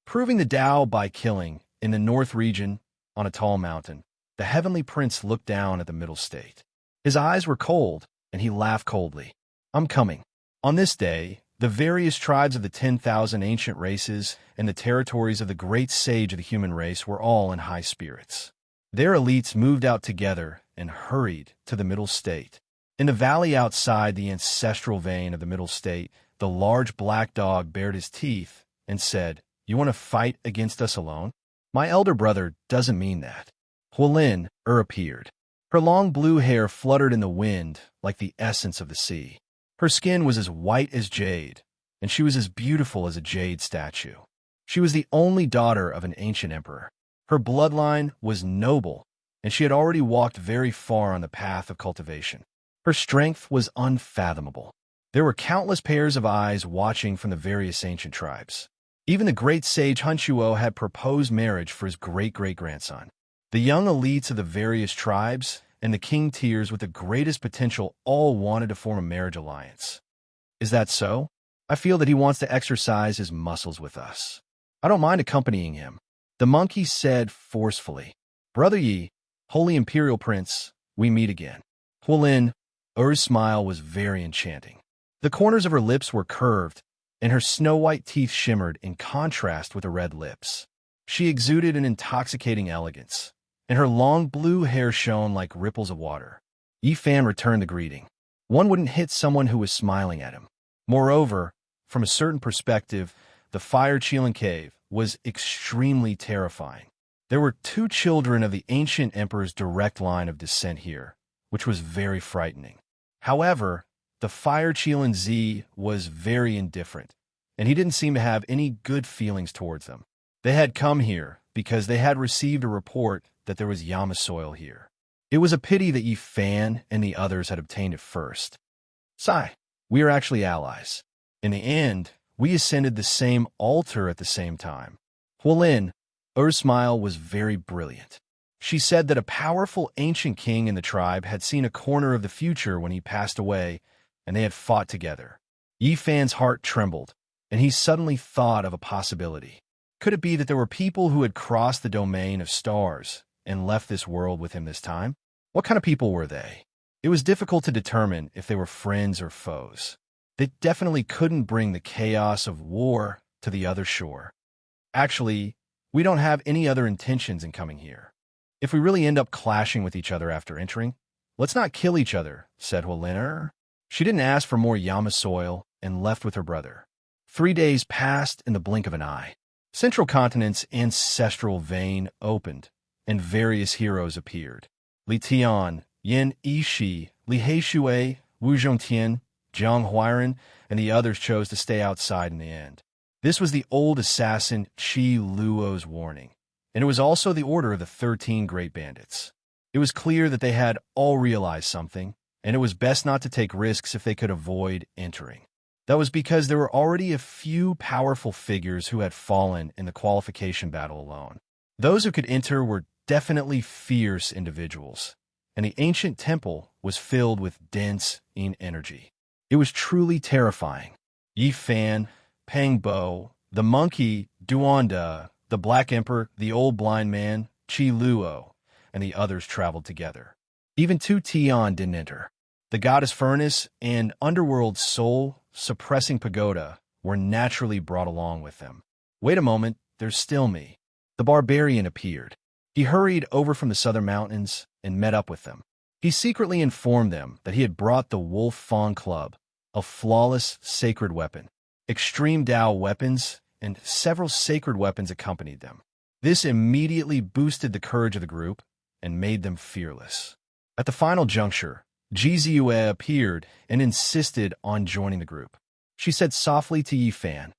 Proving the Tao by killing, in the north region, on a tall mountain, the heavenly prince looked down at the middle state. His eyes were cold, and he laughed coldly. I'm coming. On this day, the various tribes of the 10,000 ancient races and the territories of the great sage of the human race were all in high spirits. Their elites moved out together and hurried to the middle state. In the valley outside the ancestral vein of the middle state, the large black dog bared his teeth and said, "You want to fight against us alone? My elder brother doesn't mean that." Hualin appeared. Her long blue hair fluttered in the wind like the essence of the sea. Her skin was as white as jade, and she was as beautiful as a jade statue. She was the only daughter of an ancient emperor. Her bloodline was noble, and she had already walked very far on the path of cultivation. Her strength was unfathomable. There were countless pairs of eyes watching from the various ancient tribes. Even the great sage Hunchuo had proposed marriage for his great-great-grandson. The young elites of the various tribes and the king tiers with the greatest potential all wanted to form a marriage alliance. Is that so? I feel that he wants to exercise his muscles with us. I don't mind accompanying him. The monkey said forcefully, "Brother Yi, Holy Imperial Prince, we meet again." Hualin, Er's smile was very enchanting. The corners of her lips were curved, and her snow-white teeth shimmered in contrast with her red lips. She exuded an intoxicating elegance, and her long blue hair shone like ripples of water. Yi Fan returned the greeting. One wouldn't hit someone who was smiling at him. Moreover, from a certain perspective, the Fire Qilin Cave was extremely terrifying. There were 2 children of the ancient emperor's direct line of descent here, which was very frightening. However, the Fire Qilin Z was very indifferent, and he didn't seem to have any good feelings towards them. They had come here because they had received a report that there was Yama soil here. It was a pity that Yi Fan and the others had obtained it first. Sigh, we are actually allies. In the end, we ascended the same altar at the same time. Hualin, Er's smile was very brilliant. She said that a powerful ancient king in the tribe had seen a corner of the future when he passed away, and they had fought together. Yi Fan's heart trembled, and he suddenly thought of a possibility. Could it be that there were people who had crossed the domain of stars and left this world with him this time? What kind of people were they? It was difficult to determine if they were friends or foes. They definitely couldn't bring the chaos of war to the other shore. Actually, we don't have any other intentions in coming here. If we really end up clashing with each other after entering, let's not kill each other, said Hualin. She didn't ask for more Yama soil and left with her brother. 3 days passed in the blink of an eye. Central Continent's ancestral vein opened, and various heroes appeared. Li Tian, Yin Yishi, Li Heishui, Wu Zhongtian, Zhang Huairan, and the others chose to stay outside in the end. This was the old assassin Qi Luo's warning, and it was also the order of the 13 Great Bandits. It was clear that they had all realized something, and it was best not to take risks if they could avoid entering. That was because there were already a few powerful figures who had fallen in the qualification battle alone. Those who could enter were definitely fierce individuals, and the ancient temple was filled with dense energy. It was truly terrifying. Yi Fan, Pang Bo, the monkey, Duanda, the Black Emperor, the old blind man, Qi Luo, and the others traveled together. Even Tu Tian didn't enter. The goddess Furnace and underworld soul suppressing pagoda were naturally brought along with them. Wait a moment, there's still me. The barbarian appeared. He hurried over from the southern mountains and met up with them. He secretly informed them that he had brought the Wolf Fawn Club, a flawless sacred weapon. Extreme Tao weapons and several sacred weapons accompanied them. This immediately boosted the courage of the group and made them fearless. At the final juncture, Ji Ziyue appeared and insisted on joining the group. She said softly to Yifan,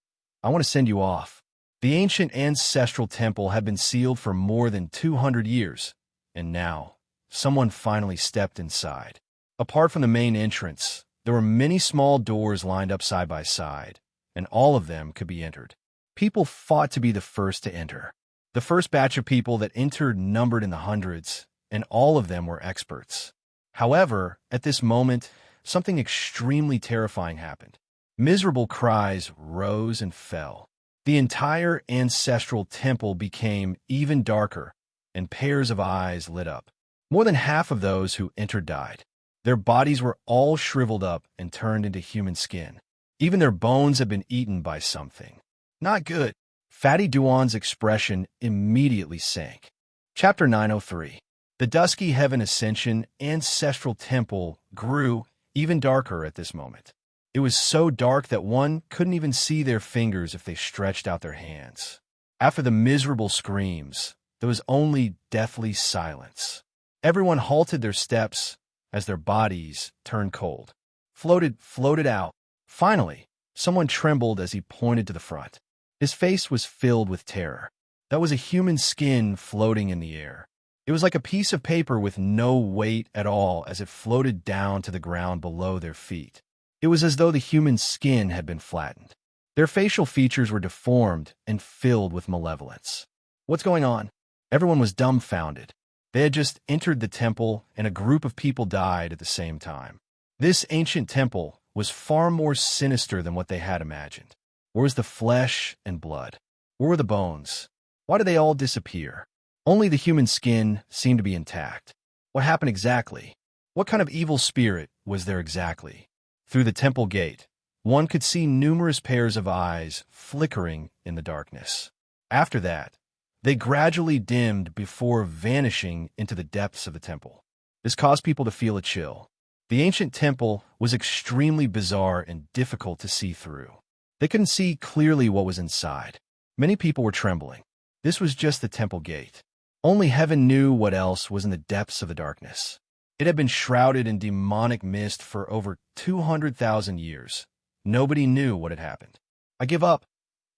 "I want to send you off." The ancient ancestral temple had been sealed for more than 200 years, and now someone finally stepped inside. Apart from the main entrance, there were many small doors lined up side by side, and all of them could be entered. People fought to be the first to enter. The first batch of people that entered numbered in the hundreds, and all of them were experts. However, at this moment, something extremely terrifying happened. Miserable cries rose and fell. The entire ancestral temple became even darker, and pairs of eyes lit up. More than half of those who entered died. Their bodies were all shriveled up and turned into human skin. Even their bones had been eaten by something. Not good. Fatty Duan's expression immediately sank. Chapter 903. The dusky heaven ascension ancestral temple grew even darker at this moment. It was so dark that one couldn't even see their fingers if they stretched out their hands. After the miserable screams, there was only deathly silence. Everyone halted their steps as their bodies turned cold. Floated out. Finally, someone trembled as he pointed to the front. His face was filled with terror. That was a human skin floating in the air. It was like a piece of paper with no weight at all as it floated down to the ground below their feet. It was as though the human skin had been flattened. Their facial features were deformed and filled with malevolence. What's going on? Everyone was dumbfounded. They had just entered the temple, and a group of people died at the same time. This ancient temple was far more sinister than what they had imagined. Where was the flesh and blood? Where were the bones? Why did they all disappear? Only the human skin seemed to be intact. What happened exactly? What kind of evil spirit was there exactly? Through the temple gate, one could see numerous pairs of eyes flickering in the darkness. After that, they gradually dimmed before vanishing into the depths of the temple. This caused people to feel a chill. The ancient temple was extremely bizarre and difficult to see through. They couldn't see clearly what was inside. Many people were trembling. This was just the temple gate. Only heaven knew what else was in the depths of the darkness. It had been shrouded in demonic mist for over 200,000 years. Nobody knew what had happened. I give up.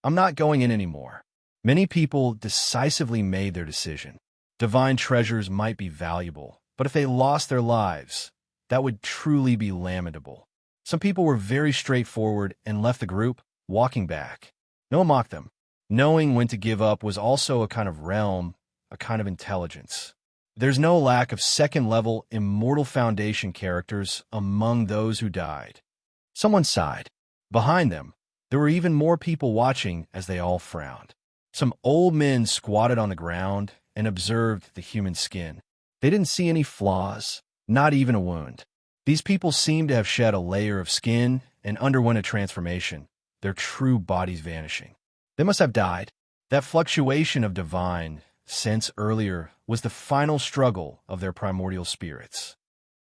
I'm not going in anymore. Many people decisively made their decision. Divine treasures might be valuable, but if they lost their lives, that would truly be lamentable. Some people were very straightforward and left the group, walking back. No one mocked them. Knowing when to give up was also a kind of realm, a kind of intelligence. There's no lack of second-level Immortal Foundation characters among those who died. Someone sighed. Behind them, there were even more people watching as they all frowned. Some old men squatted on the ground and observed the human skin. They didn't see any flaws, not even a wound. These people seemed to have shed a layer of skin and underwent a transformation, their true bodies vanishing. They must have died. That fluctuation of divine sense earlier was the final struggle of their primordial spirits.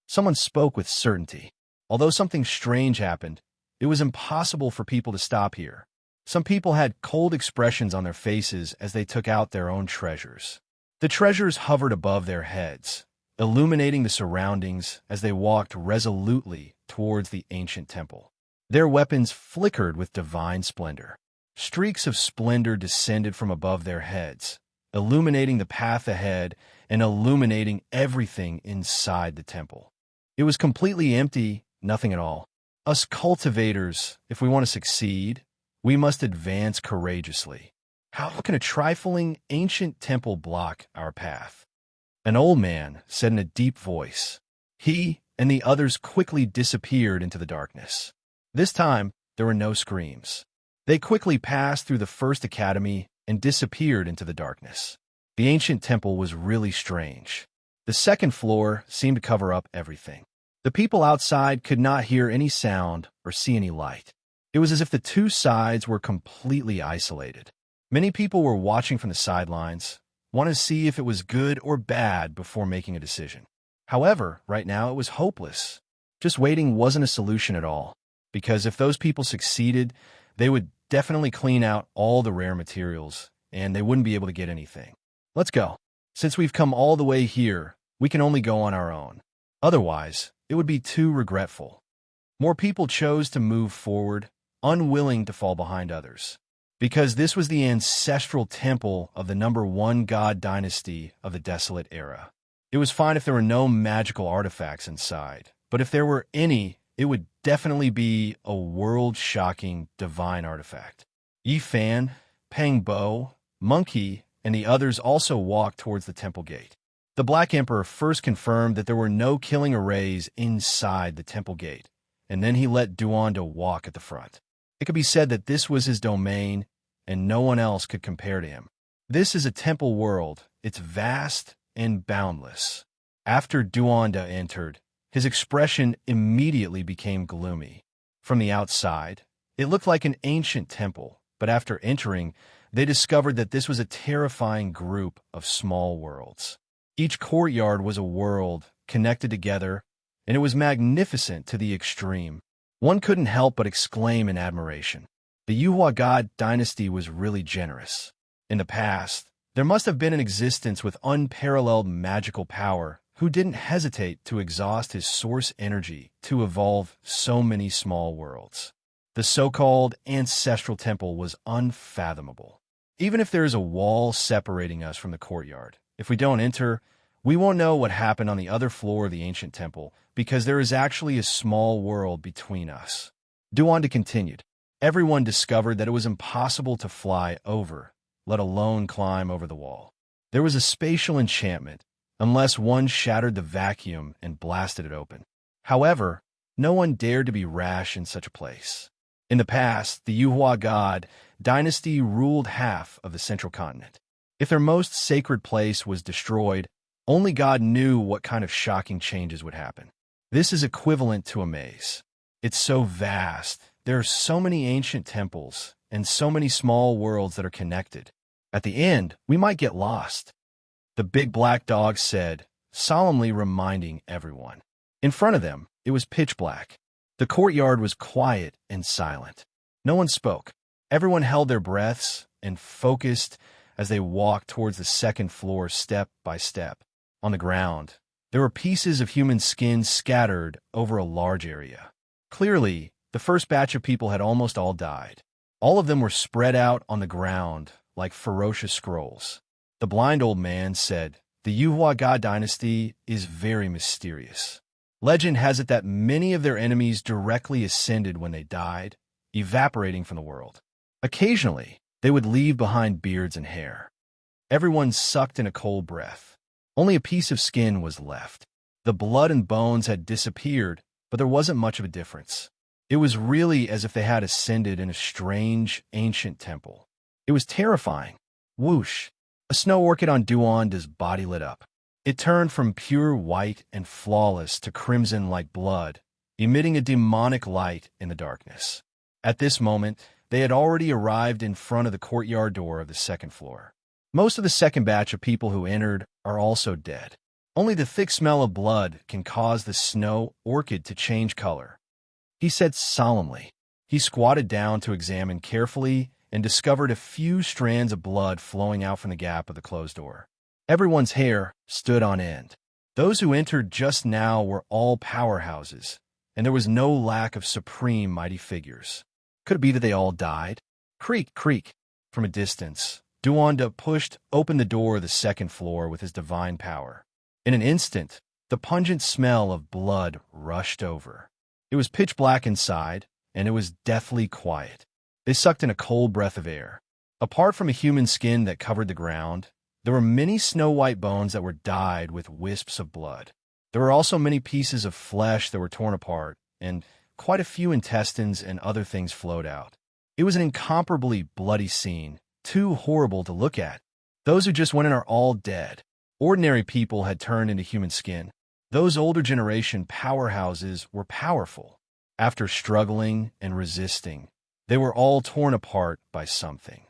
Someone spoke with certainty. Although something strange happened, it was impossible for people to stop here. Some people had cold expressions on their faces as they took out their own treasures. The treasures hovered above their heads, illuminating the surroundings as they walked resolutely towards the ancient temple. Their weapons flickered with divine splendor. Streaks of splendor descended from above their heads, illuminating the path ahead and illuminating everything inside the temple. It was completely empty, nothing at all. Us cultivators, if we want to succeed, we must advance courageously. How can a trifling ancient temple block our path? An old man said in a deep voice. He and the others quickly disappeared into the darkness. This time, there were no screams. They quickly passed through the first academy and disappeared into the darkness. The ancient temple was really strange. The second floor seemed to cover up everything. The people outside could not hear any sound or see any light. It was as if the two sides were completely isolated. Many people were watching from the sidelines, wanting to see if it was good or bad before making a decision. However, right now it was hopeless. Just waiting wasn't a solution at all, because if those people succeeded, they would definitely clean out all the rare materials, and they wouldn't be able to get anything. Let's go. Since we've come all the way here, we can only go on our own. Otherwise, it would be too regretful. More people chose to move forward, unwilling to fall behind others. Because this was the ancestral temple of the #1 god dynasty of the Desolate Era. It was fine if there were no magical artifacts inside, but if there were any, it would definitely be a world-shocking divine artifact. Yi Fan, Peng Bo, Monkey, and the others also walked towards the temple gate. The Black Emperor first confirmed that there were no killing arrays inside the temple gate, and then he let Duanda walk at the front. It could be said that this was his domain, and no one else could compare to him. This is a temple world. It's vast and boundless. After Duanda entered, his expression immediately became gloomy. From the outside, it looked like an ancient temple, but after entering, they discovered that this was a terrifying group of small worlds. Each courtyard was a world connected together, and it was magnificent to the extreme. One couldn't help but exclaim in admiration. The Yuhua God dynasty was really generous. In the past, there must have been an existence with unparalleled magical power who didn't hesitate to exhaust his source energy to evolve so many small worlds. The so-called ancestral temple was unfathomable. Even if there is a wall separating us from the courtyard, if we don't enter, we won't know what happened on the other floor of the ancient temple because there is actually a small world between us. Duanda continued. Everyone discovered that it was impossible to fly over, let alone climb over the wall. There was a spatial enchantment, unless one shattered the vacuum and blasted it open. However, no one dared to be rash in such a place. In the past, the Yuhua God dynasty ruled half of the central continent. If their most sacred place was destroyed, only God knew what kind of shocking changes would happen. This is equivalent to a maze. It's so vast. There are so many ancient temples and so many small worlds that are connected. At the end, we might get lost. The big black dog said, solemnly reminding everyone. In front of them, it was pitch black. The courtyard was quiet and silent. No one spoke. Everyone held their breaths and focused as they walked towards the second floor step by step. On the ground, there were pieces of human skin scattered over a large area. Clearly, the first batch of people had almost all died. All of them were spread out on the ground like ferocious scrolls. The blind old man said, the Yuhua God dynasty is very mysterious. Legend has it that many of their enemies directly ascended when they died, evaporating from the world. Occasionally, they would leave behind beards and hair. Everyone sucked in a cold breath. Only a piece of skin was left. The blood and bones had disappeared, but there wasn't much of a difference. It was really as if they had ascended in a strange, ancient temple. It was terrifying. Whoosh! A snow orchid on Duanda's body lit up. It turned from pure white and flawless to crimson like blood, emitting a demonic light in the darkness. At this moment, they had already arrived in front of the courtyard door of the second floor. Most of the second batch of people who entered are also dead. Only the thick smell of blood can cause the snow orchid to change color. He said solemnly. He squatted down to examine carefully and discovered a few strands of blood flowing out from the gap of the closed door. Everyone's hair stood on end. Those who entered just now were all powerhouses, and there was no lack of supreme mighty figures. Could it be that they all died? Creak, creak. From a distance, Duanda pushed open the door of the second floor with his divine power. In an instant, the pungent smell of blood rushed over. It was pitch black inside, and it was deathly quiet. They sucked in a cold breath of air. Apart from a human skin that covered the ground, there were many snow-white bones that were dyed with wisps of blood. There were also many pieces of flesh that were torn apart, and quite a few intestines and other things flowed out. It was an incomparably bloody scene, too horrible to look at. Those who just went in are all dead. Ordinary people had turned into human skin. Those older generation powerhouses were powerful. After struggling and resisting, they were all torn apart by something.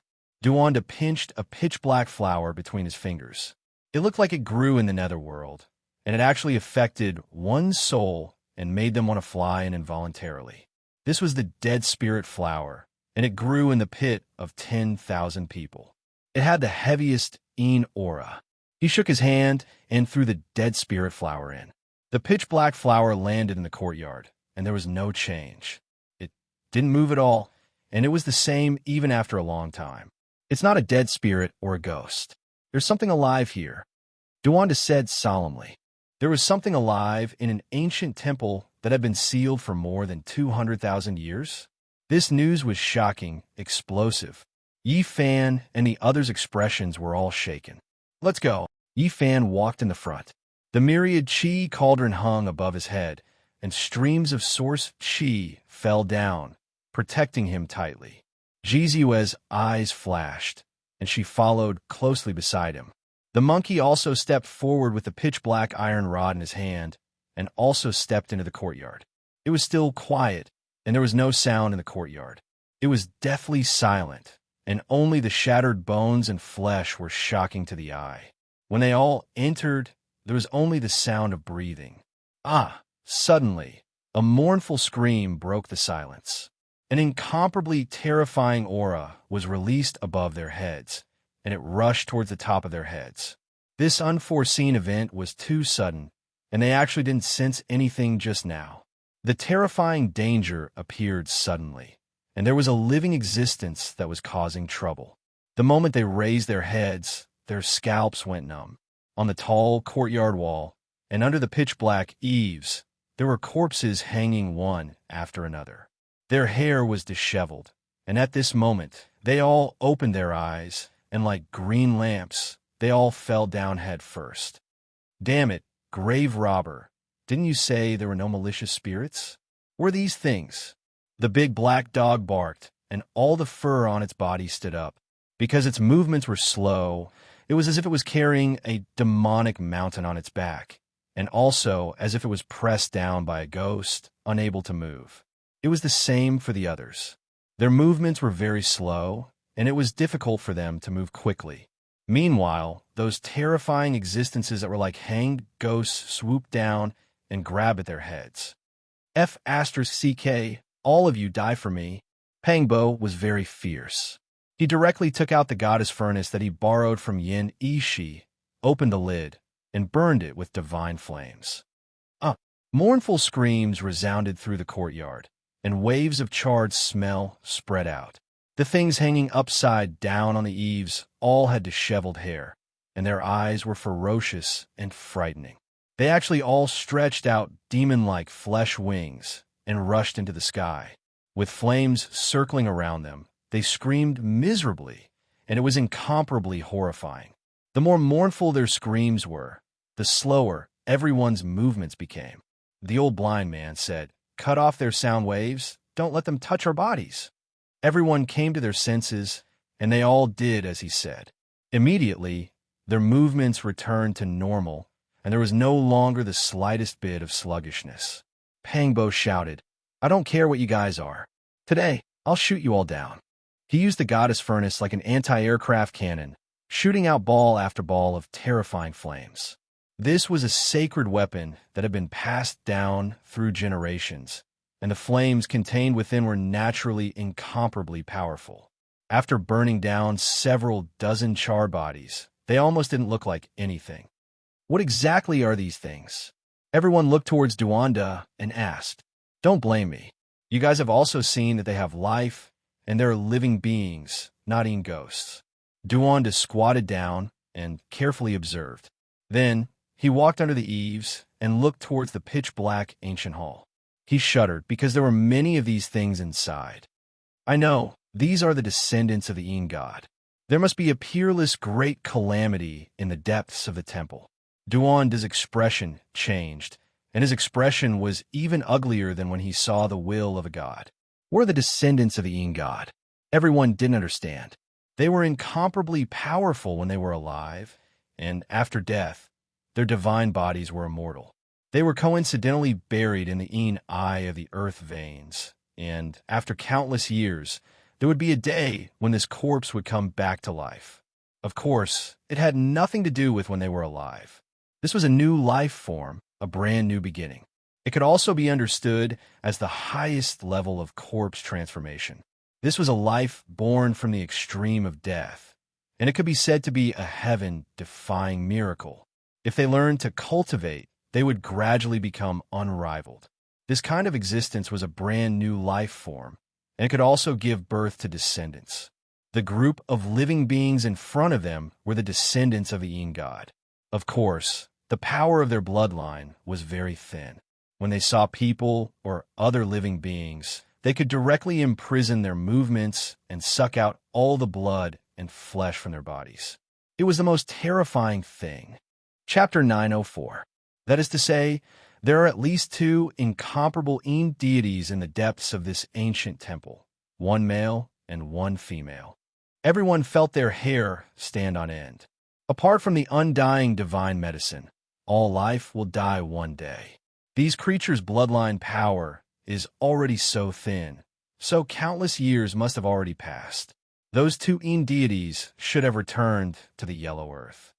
Duanda pinched a pitch-black flower between his fingers. It looked like it grew in the netherworld, and it actually affected one's soul and made them want to fly in involuntarily. This was the dead spirit flower, and it grew in the pit of 10,000 people. It had the heaviest aura. He shook his hand and threw the dead spirit flower in. The pitch-black flower landed in the courtyard, and there was no change. It didn't move at all. and it was the same even after a long time. It's not a dead spirit or a ghost. There's something alive here, Duanda said solemnly. There was something alive in an ancient temple that had been sealed for more than 200,000 years. This news was shocking, explosive. Yi Fan and the others' expressions were all shaken. Let's go. Yi Fan walked in the front. The myriad chi cauldron hung above his head, and streams of source chi fell down, protecting him tightly. Jizue's eyes flashed, and she followed closely beside him. The monkey also stepped forward with the pitch-black iron rod in his hand, and also stepped into the courtyard. It was still quiet, and there was no sound in the courtyard. It was deathly silent, and only the shattered bones and flesh were shocking to the eye. When they all entered, there was only the sound of breathing. Suddenly, a mournful scream broke the silence. An incomparably terrifying aura was released above their heads, and it rushed towards the top of their heads. This unforeseen event was too sudden, and they actually didn't sense anything just now. The terrifying danger appeared suddenly, and there was a living existence that was causing trouble. The moment they raised their heads, their scalps went numb. On the tall courtyard wall, and under the pitch-black eaves, there were corpses hanging one after another. Their hair was disheveled, and at this moment, they all opened their eyes, and like green lamps, they all fell down head first. Damn it, grave robber, didn't you say there were no malicious spirits? Were these things? The big black dog barked, and all the fur on its body stood up. Because its movements were slow, it was as if it was carrying a demonic mountain on its back, and also as if it was pressed down by a ghost, unable to move. It was the same for the others. Their movements were very slow, and it was difficult for them to move quickly. Meanwhile, those terrifying existences that were like hanged ghosts swooped down and grabbed at their heads. F***CK, all of you die for me. Pangbo was very fierce. He directly took out the goddess furnace that he borrowed from Yin Ishi, opened the lid, and burned it with divine flames. Mournful screams resounded through the courtyard, and waves of charred smell spread out. The things hanging upside down on the eaves all had disheveled hair, and their eyes were ferocious and frightening. They actually all stretched out demon-like flesh wings and rushed into the sky. With flames circling around them, they screamed miserably, and it was incomparably horrifying. The more mournful their screams were, the slower everyone's movements became. The old blind man said, "Cut off their sound waves, don't let them touch our bodies." Everyone came to their senses, and they all did as he said. Immediately, their movements returned to normal, and there was no longer the slightest bit of sluggishness. Pangbo shouted, "I don't care what you guys are. Today, I'll shoot you all down." He used the goddess furnace like an anti-aircraft cannon, shooting out ball after ball of terrifying flames. This was a sacred weapon that had been passed down through generations, and the flames contained within were naturally incomparably powerful. After burning down several dozen charred bodies, they almost didn't look like anything. What exactly are these things? Everyone looked towards Duanda and asked. Don't blame me. You guys have also seen that they have life, and they're living beings, not even ghosts. Duanda squatted down and carefully observed. Then, he walked under the eaves and looked towards the pitch-black ancient hall. He shuddered because there were many of these things inside. I know, these are the descendants of the Yin god. There must be a peerless great calamity in the depths of the temple. Duanda's expression changed, and his expression was even uglier than when he saw the will of a god. We're the descendants of the Yin god. Everyone didn't understand. They were incomparably powerful when they were alive, and after death, their divine bodies were immortal. They were coincidentally buried in the Yin eye of the earth veins, and after countless years, there would be a day when this corpse would come back to life. Of course, it had nothing to do with when they were alive. This was a new life form, a brand new beginning. It could also be understood as the highest level of corpse transformation. This was a life born from the extreme of death, and it could be said to be a heaven-defying miracle. If they learned to cultivate, they would gradually become unrivaled. This kind of existence was a brand new life form, and it could also give birth to descendants. The group of living beings in front of them were the descendants of the god. Of course, the power of their bloodline was very thin. When they saw people or other living beings, they could directly imprison their movements and suck out all the blood and flesh from their bodies. It was the most terrifying thing. Chapter 904. That is to say, there are at least two incomparable deities in the depths of this ancient temple, one male and one female. Everyone felt their hair stand on end. Apart from the undying divine medicine, all life will die one day. These creatures' bloodline power is already so thin, so countless years must have already passed. Those two deities should have returned to the yellow earth.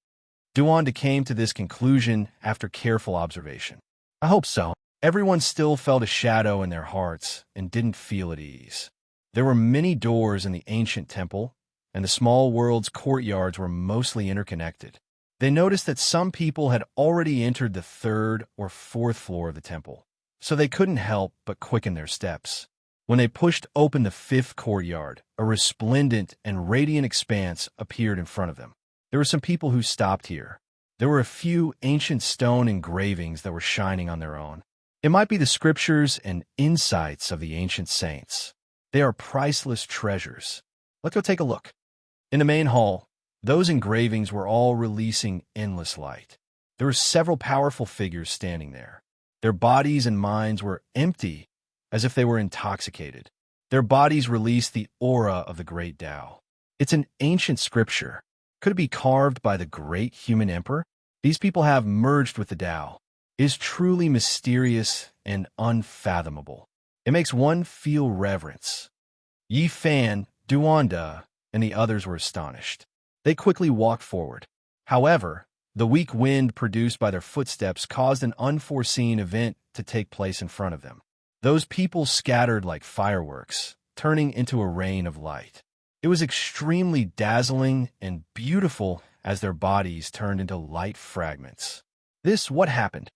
Duanda came to this conclusion after careful observation. I hope so. Everyone still felt a shadow in their hearts and didn't feel at ease. There were many doors in the ancient temple, and the small world's courtyards were mostly interconnected. They noticed that some people had already entered the third or fourth floor of the temple, so they couldn't help but quicken their steps. When they pushed open the fifth courtyard, a resplendent and radiant expanse appeared in front of them. There were some people who stopped here. There were a few ancient stone engravings that were shining on their own. It might be the scriptures and insights of the ancient saints. They are priceless treasures. Let's go take a look. In the main hall, those engravings were all releasing endless light. There were several powerful figures standing there. Their bodies and minds were empty, as if they were intoxicated. Their bodies released the aura of the great Tao. It's an ancient scripture. Could it be carved by the great human emperor? These people have merged with the Tao. It is truly mysterious and unfathomable. It makes one feel reverence. Yi Fan, Duanda, and the others were astonished. They quickly walked forward. However, the weak wind produced by their footsteps caused an unforeseen event to take place in front of them. Those people scattered like fireworks, turning into a rain of light. It was extremely dazzling and beautiful as their bodies turned into light fragments. What happened?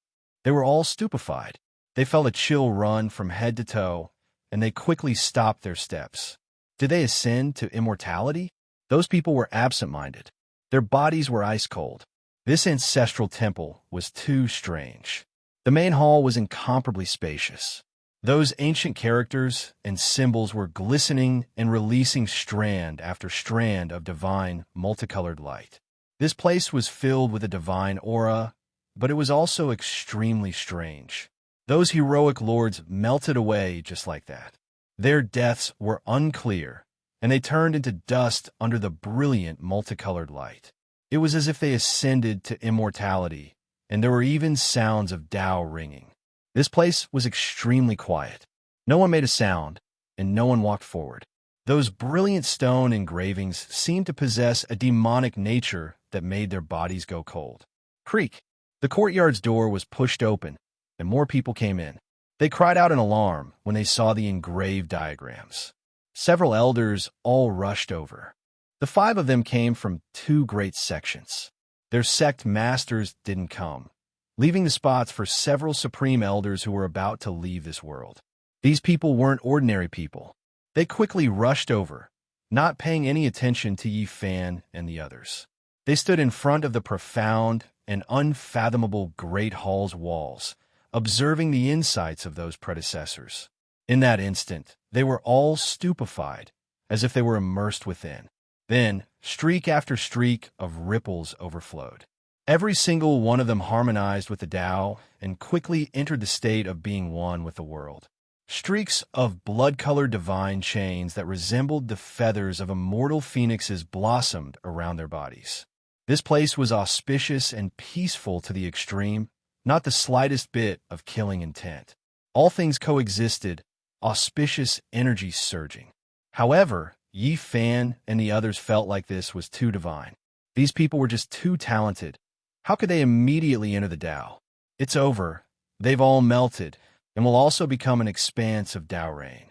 They were all stupefied. They felt a chill run from head to toe, and they quickly stopped their steps. Did they ascend to immortality? Those people were absent-minded. Their bodies were ice-cold. This ancestral temple was too strange. The main hall was incomparably spacious. Those ancient characters and symbols were glistening and releasing strand after strand of divine, multicolored light. This place was filled with a divine aura, but it was also extremely strange. Those heroic lords melted away just like that. Their deaths were unclear, and they turned into dust under the brilliant multicolored light. It was as if they ascended to immortality, and there were even sounds of Tao ringing. This place was extremely quiet. No one made a sound, and no one walked forward. Those brilliant stone engravings seemed to possess a demonic nature that made their bodies go cold. Creak! The courtyard's door was pushed open, and more people came in. They cried out in alarm when they saw the engraved diagrams. Several elders all rushed over. The 5 of them came from 2 great sections. Their sect masters didn't come, leaving the spots for several supreme elders who were about to leave this world. These people weren't ordinary people. They quickly rushed over, not paying any attention to Yi Fan and the others. They stood in front of the profound and unfathomable Great Hall's walls, observing the insights of those predecessors. In that instant, they were all stupefied, as if they were immersed within. Then, streak after streak of ripples overflowed. Every single one of them harmonized with the Tao and quickly entered the state of being one with the world. Streaks of blood-colored divine chains that resembled the feathers of immortal phoenixes blossomed around their bodies. This place was auspicious and peaceful to the extreme, not the slightest bit of killing intent. All things coexisted, auspicious energy surging. However, Yi Fan and the others felt like this was too divine. These people were just too talented. How could they immediately enter the Tao? It's over. They've all melted, and will also become an expanse of Tao rain.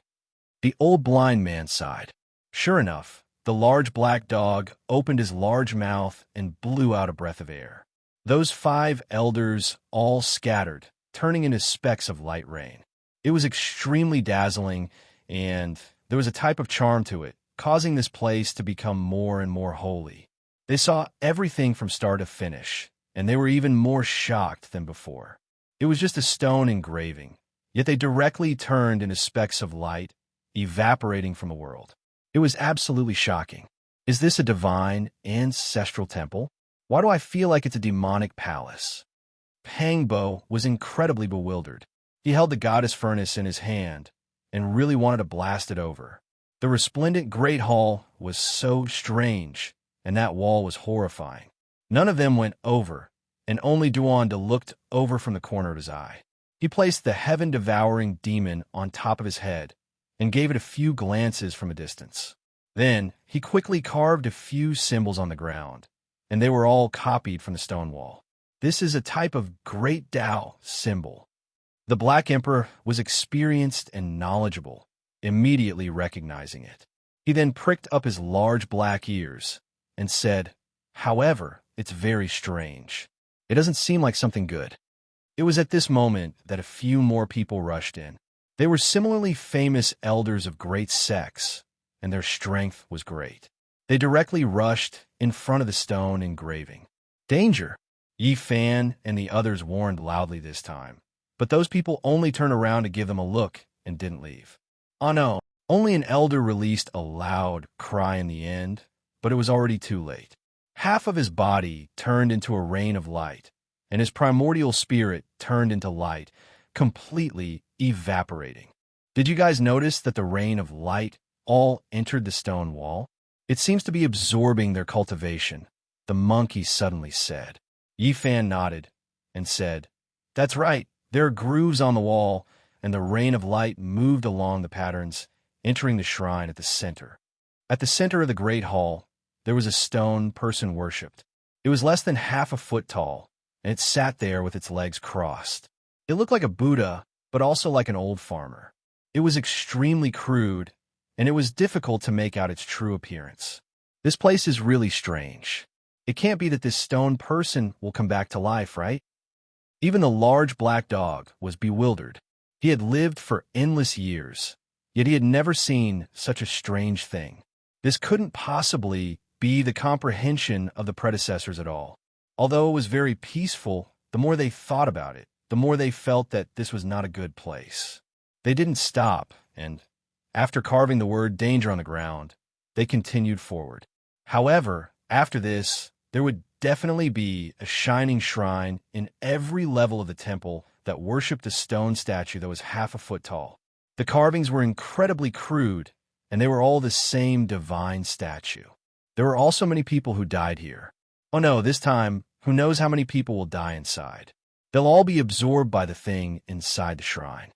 The old blind man sighed. Sure enough, the large black dog opened his large mouth and blew out a breath of air. Those 5 elders all scattered, turning into specks of light rain. It was extremely dazzling, and There was a type of charm to it, causing this place to become more and more holy. They saw everything from start to finish, and they were even more shocked than before. It was just a stone engraving, yet they directly turned into specks of light, evaporating from the world. It was absolutely shocking. Is this a divine, ancestral temple? Why do I feel like it's a demonic palace? Pangbo was incredibly bewildered. He held the goddess furnace in his hand and really wanted to blast it over. The resplendent great hall was so strange, and that wall was horrifying. None of them went over, and only Duanda looked over from the corner of his eye. He placed the heaven-devouring demon on top of his head and gave it a few glances from a distance. Then he quickly carved a few symbols on the ground, and they were all copied from the stone wall. This is a type of great Tao symbol. The Black Emperor was experienced and knowledgeable, immediately recognizing it. He then pricked up his large black ears and said, "However, it's very strange. It doesn't seem like something good." It was at this moment that a few more people rushed in. They were similarly famous elders of great sects, and their strength was great. They directly rushed in front of the stone engraving. "Danger!" Yi Fan and the others warned loudly this time, but those people only turned around to give them a look and didn't leave. Oh no, only an elder released a loud cry in the end, but it was already too late. Half of his body turned into a rain of light, and his primordial spirit turned into light, completely evaporating. Did you guys notice that the rain of light all entered the stone wall? It seems to be absorbing their cultivation, the monkey suddenly said. Yi Fan nodded and said, "That's right, there are grooves on the wall," and the rain of light moved along the patterns, entering the shrine at the center. At the center of the great hall, there was a stone person worshipped. It was less than half a foot tall, and it sat there with its legs crossed. It looked like a Buddha, but also like an old farmer. It was extremely crude, and it was difficult to make out its true appearance. This place is really strange. It can't be that this stone person will come back to life, right? Even the large black dog was bewildered. He had lived for endless years, yet he had never seen such a strange thing. This couldn't possibly be the comprehension of the predecessors at all. Although it was very peaceful, the more they thought about it, the more they felt that this was not a good place. They didn't stop, and after carving the word danger on the ground, they continued forward. However, after this, there would definitely be a shining shrine in every level of the temple that worshipped a stone statue that was half a foot tall. The carvings were incredibly crude, and they were all the same divine statue. There were also many people who died here. Oh no, this time, who knows how many people will die inside? They'll all be absorbed by the thing inside the shrine.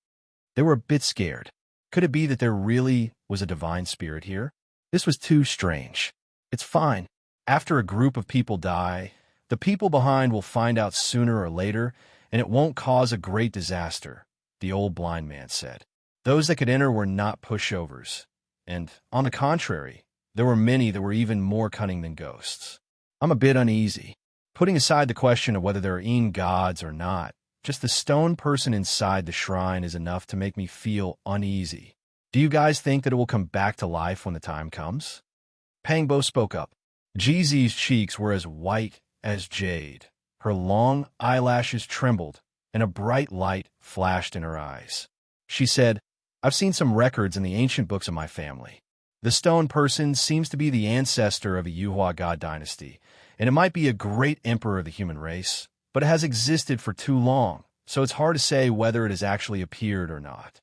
They were a bit scared. Could it be that there really was a divine spirit here? This was too strange. It's fine. After a group of people die, the people behind will find out sooner or later, and it won't cause a great disaster, the old blind man said. Those that could enter were not pushovers, and, on the contrary, there were many that were even more cunning than ghosts. I'm a bit uneasy. Putting aside the question of whether there are gods or not, just the stone person inside the shrine is enough to make me feel uneasy. Do you guys think that it will come back to life when the time comes? Pangbo spoke up. Jizi's cheeks were as white as jade. Her long eyelashes trembled, and a bright light flashed in her eyes. She said, "I've seen some records in the ancient books of my family. The stone person seems to be the ancestor of a Yuhua god dynasty, and it might be a great emperor of the human race, but it has existed for too long, so it's hard to say whether it has actually appeared or not."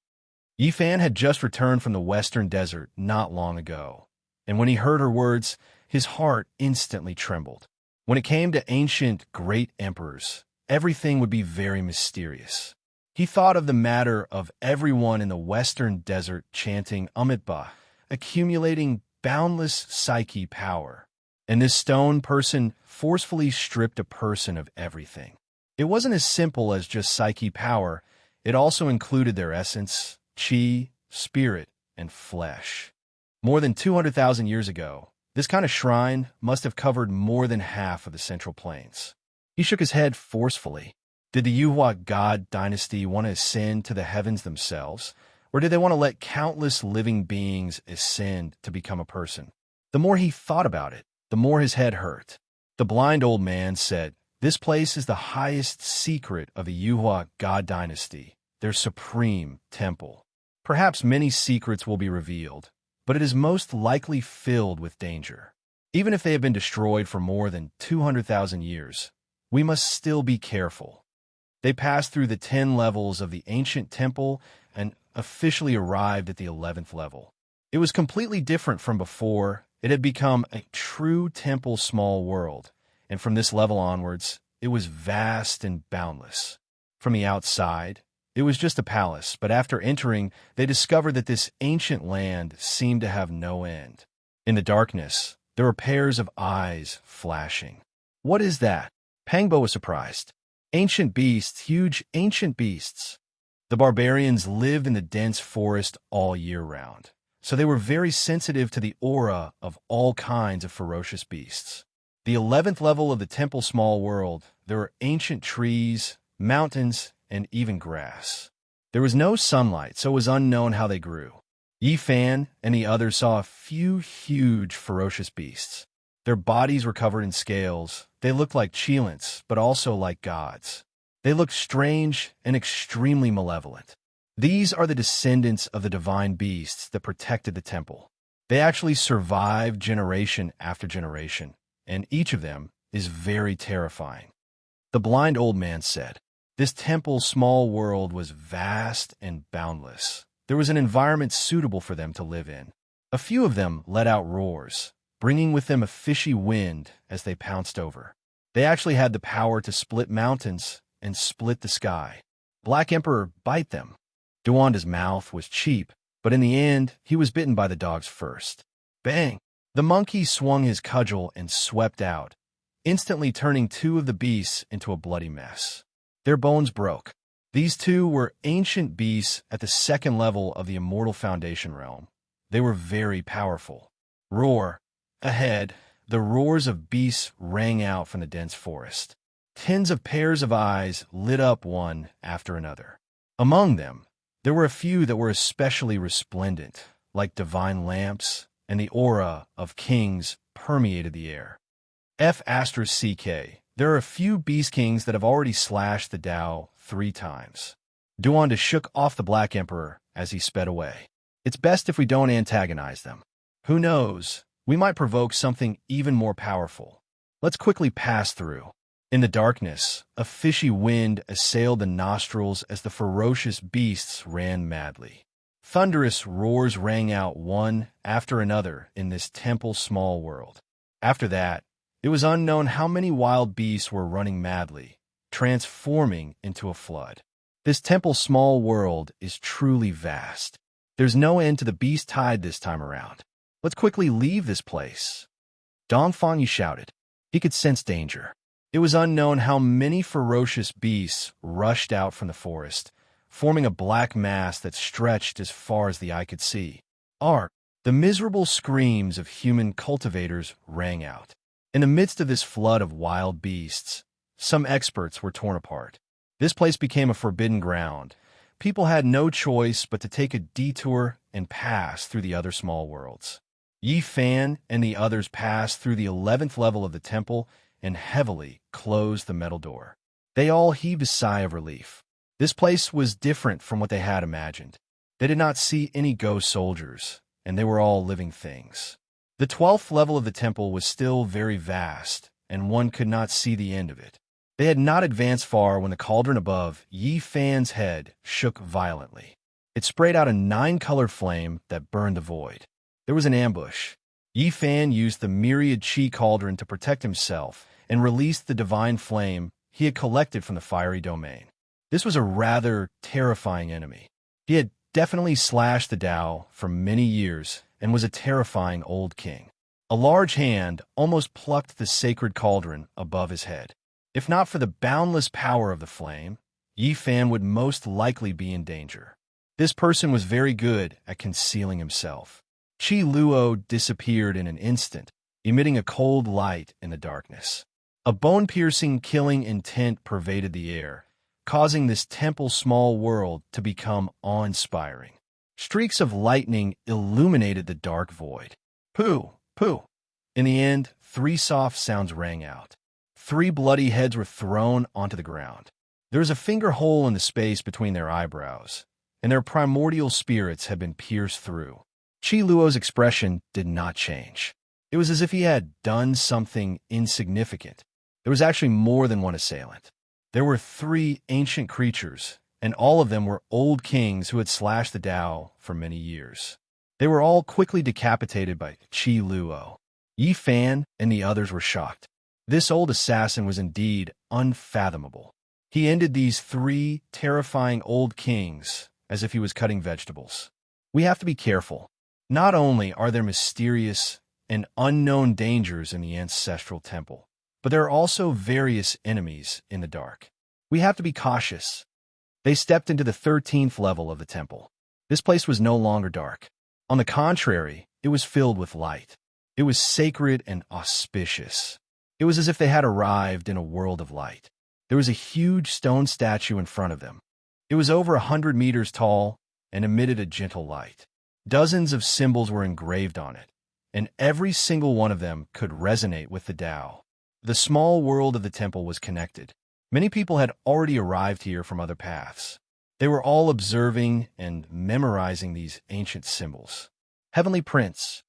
Yi Fan had just returned from the western desert not long ago, and when he heard her words, his heart instantly trembled. When it came to ancient great emperors, everything would be very mysterious. He thought of the matter of everyone in the western desert chanting Amitabha, accumulating boundless psyche power. And this stone person forcefully stripped a person of everything. It wasn't as simple as just psyche power. It also included their essence, chi, spirit, and flesh. More than 200,000 years ago, this kind of shrine must have covered more than half of the Central Plains. He shook his head forcefully. Did the Yuhua god dynasty want to ascend to the heavens themselves, Or did they want to let countless living beings ascend to become a person? The more he thought about it, the more his head hurt. The blind old man said, "This place is the highest secret of the Yuhua god dynasty, their supreme temple. Perhaps many secrets will be revealed, but it is most likely filled with danger. Even if they have been destroyed for more than 200,000 years, we must still be careful." They passed through the 10 levels of the ancient temple and officially arrived at the 11th level. It was completely different from before. It had become a true temple small world, and from this level onwards, it was vast and boundless. From the outside, it was just a palace, but after entering, they discovered that this ancient land seemed to have no end. In the darkness, there were pairs of eyes flashing. "What is that?" Pangbo was surprised. "Ancient beasts, huge ancient beasts." The barbarians lived in the dense forest all year round, so they were very sensitive to the aura of all kinds of ferocious beasts. The 11th level of the temple small world, there were ancient trees, mountains, and even grass. There was no sunlight, so it was unknown how they grew. Yi Fan and the others saw a few huge ferocious beasts. Their bodies were covered in scales. They looked like cheelants, but also like gods. They looked strange and extremely malevolent. These are the descendants of the divine beasts that protected the temple. They actually survived generation after generation, and each of them is very terrifying. The blind old man said, "This temple's small world was vast and boundless. There was an environment suitable for them to live in. A few of them let out roars, bringing with them a fishy wind as they pounced over. They actually had the power to split mountains and split the sky. Black Emperor bite them. Duanda's mouth was cheap, but in the end, he was bitten by the dogs first. Bang! The monkey swung his cudgel and swept out, instantly turning two of the beasts into a bloody mess. Their bones broke. These two were ancient beasts at the 2nd level of the Immortal Foundation realm. They were very powerful. Roar! Ahead, the roars of beasts rang out from the dense forest. Tens of pairs of eyes lit up one after another. Among them, there were a few that were especially resplendent, like divine lamps, and the aura of kings permeated the air. F***CK. There are a few beast kings that have already slashed the Tao 3 times. Duanda shook off the Black Emperor as he sped away. "It's best if we don't antagonize them. Who knows, we might provoke something even more powerful. Let's quickly pass through." In the darkness, a fishy wind assailed the nostrils as the ferocious beasts ran madly. Thunderous roars rang out one after another in this temple small world. After that, it was unknown how many wild beasts were running madly, transforming into a flood. This temple small world is truly vast. There's no end to the beast tide this time around. Let's quickly leave this place. Dongfang shouted. He could sense danger. It was unknown how many ferocious beasts rushed out from the forest, forming a black mass that stretched as far as the eye could see. Ark! The miserable screams of human cultivators rang out. In the midst of this flood of wild beasts, some experts were torn apart. This place became a forbidden ground. People had no choice but to take a detour and pass through the other small worlds. Yi Fan and the others passed through the 11th level of the temple and heavily closed the metal door. They all heaved a sigh of relief. This place was different from what they had imagined. They did not see any ghost soldiers, and they were all living things. The 12th level of the temple was still very vast, and one could not see the end of it. They had not advanced far when the cauldron above Yi Fan's head shook violently. It sprayed out a 9-colored flame that burned the void. There was an ambush. Yi Fan used the myriad chi cauldron to protect himself and released the divine flame he had collected from the fiery domain. This was a rather terrifying enemy. He had definitely slashed the Tao for many years and was a terrifying old king. A large hand almost plucked the sacred cauldron above his head. If not for the boundless power of the flame, Yi Fan would most likely be in danger. This person was very good at concealing himself. Qi Luo disappeared in an instant, emitting a cold light in the darkness. A bone-piercing killing intent pervaded the air, causing this temple small world to become awe-inspiring. Streaks of lightning illuminated the dark void. Pooh, pooh. In the end, 3 soft sounds rang out. 3 bloody heads were thrown onto the ground. There was a finger hole in the space between their eyebrows, and their primordial spirits had been pierced through. Chi Luo's expression did not change. It was as if he had done something insignificant. There was actually more than one assailant. There were 3 ancient creatures, and all of them were old kings who had slashed the Tao for many years. They were all quickly decapitated by Chi Luo. Yi Fan and the others were shocked. This old assassin was indeed unfathomable. He ended these 3 terrifying old kings as if he was cutting vegetables. We have to be careful. Not only are there mysterious and unknown dangers in the ancestral temple, but there are also various enemies in the dark. We have to be cautious. They stepped into the 13th level of the temple. This place was no longer dark. On the contrary, it was filled with light. It was sacred and auspicious. It was as if they had arrived in a world of light. There was a huge stone statue in front of them. It was over 100 meters tall and emitted a gentle light. Dozens of symbols were engraved on it, and every single one of them could resonate with the Tao. The small world of the temple was connected. Many people had already arrived here from other paths. They were all observing and memorizing these ancient symbols. Heavenly Prince,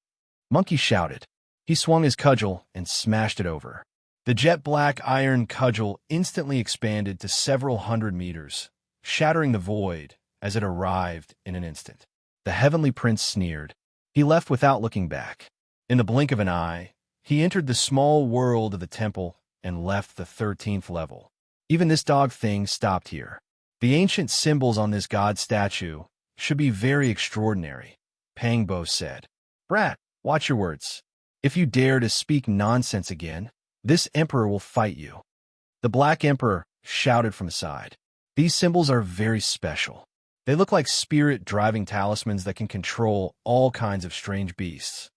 Monkey shouted. He swung his cudgel and smashed it over. The jet-black iron cudgel instantly expanded to several hundred meters, shattering the void as it arrived in an instant. The Heavenly Prince sneered. He left without looking back. In the blink of an eye, he entered the small world of the temple and left the 13th level. Even this dog thing stopped here. The ancient symbols on this god statue should be very extraordinary, Pangbo said. Brat, watch your words. If you dare to speak nonsense again, this emperor will fight you. The Black Emperor shouted from the side. These symbols are very special. They look like spirit-driving talismans that can control all kinds of strange beasts.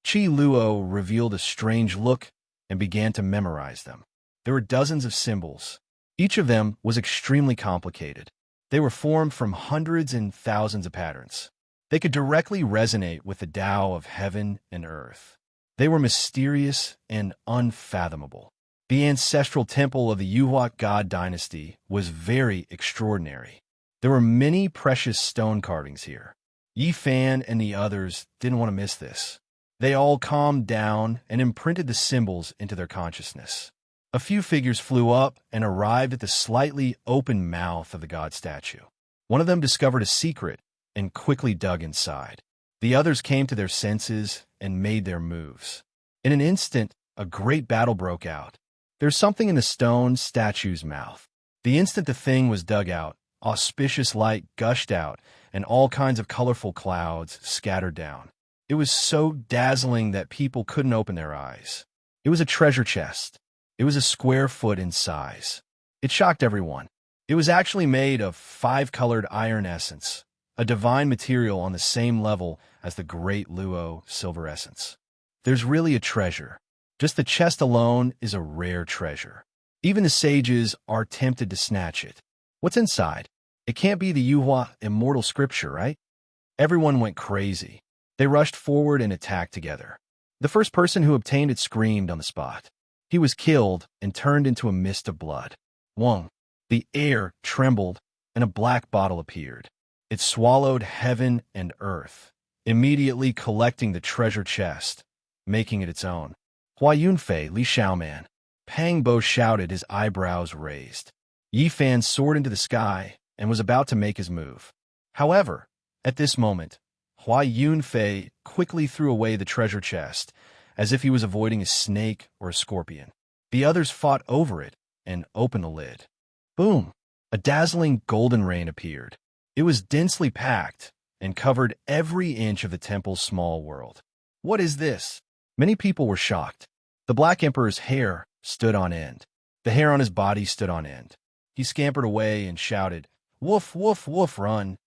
Chi Luo revealed a strange look and began to memorize them. There were dozens of symbols. Each of them was extremely complicated. They were formed from hundreds and thousands of patterns. They could directly resonate with the Tao of heaven and earth. They were mysterious and unfathomable. The ancestral temple of the Yuhuat God dynasty was very extraordinary. There were many precious stone carvings here. Yi Fan and the others didn't want to miss this. They all calmed down and imprinted the symbols into their consciousness. A few figures flew up and arrived at the slightly open mouth of the god statue. One of them discovered a secret and quickly dug inside. The others came to their senses and made their moves. In an instant, a great battle broke out. There's something in the stone statue's mouth. The instant the thing was dug out, auspicious light gushed out, and all kinds of colorful clouds scattered down. It was so dazzling that people couldn't open their eyes. It was a treasure chest. It was a square foot in size. It shocked everyone. It was actually made of 5-colored iron essence, a divine material on the same level as the great Luo silver essence. There's really a treasure. Just the chest alone is a rare treasure. Even the sages are tempted to snatch it. What's inside? It can't be the Yuhua immortal scripture, right? Everyone went crazy. They rushed forward and attacked together. The first person who obtained it screamed on the spot. He was killed and turned into a mist of blood. Wong. The air trembled and a black bottle appeared. It swallowed heaven and earth, immediately collecting the treasure chest, making it its own. Hua Yunfei, Li Xiaoman. Pangbo shouted, his eyebrows raised. Yi Fan soared into the sky and was about to make his move. However, at this moment, Hua Yunfei quickly threw away the treasure chest, as if he was avoiding a snake or a scorpion. The others fought over it and opened the lid. Boom! A dazzling golden rain appeared. It was densely packed and covered every inch of the temple's small world. What is this? Many people were shocked. The Black Emperor's hair stood on end. The hair on his body stood on end. He scampered away and shouted, "Woof, woof, woof, run."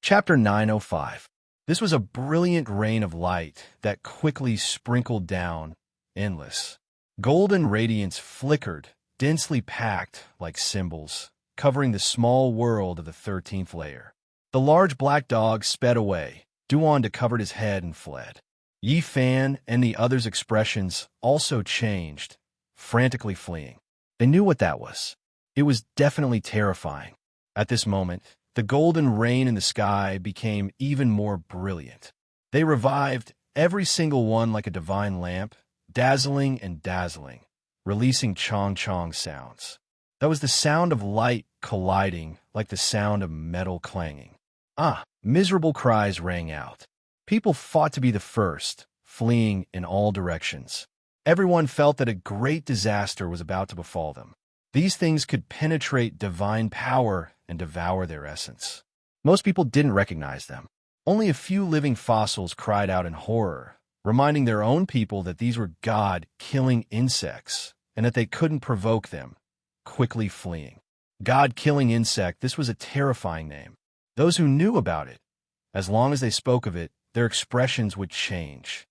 Chapter 905. This was a brilliant rain of light that quickly sprinkled down, endless. Golden radiance flickered, densely packed like symbols, covering the small world of the 13th layer. The large black dog sped away. Duan covered his head and fled. Yi Fan and the others' expressions also changed, frantically fleeing. They knew what that was. It was definitely terrifying. At this moment, the golden rain in the sky became even more brilliant. They revived, every single one like a divine lamp, dazzling and dazzling, releasing chong-chong sounds. That was the sound of light colliding like the sound of metal clanging. Miserable cries rang out. People fought to be the first, fleeing in all directions. Everyone felt that a great disaster was about to befall them. These things could penetrate divine power and devour their essence. Most people didn't recognize them. Only a few living fossils cried out in horror, reminding their own people that these were God-killing insects and that they couldn't provoke them, quickly fleeing. God-killing insect, this was a terrifying name. Those who knew about it, as long as they spoke of it, their expressions would change.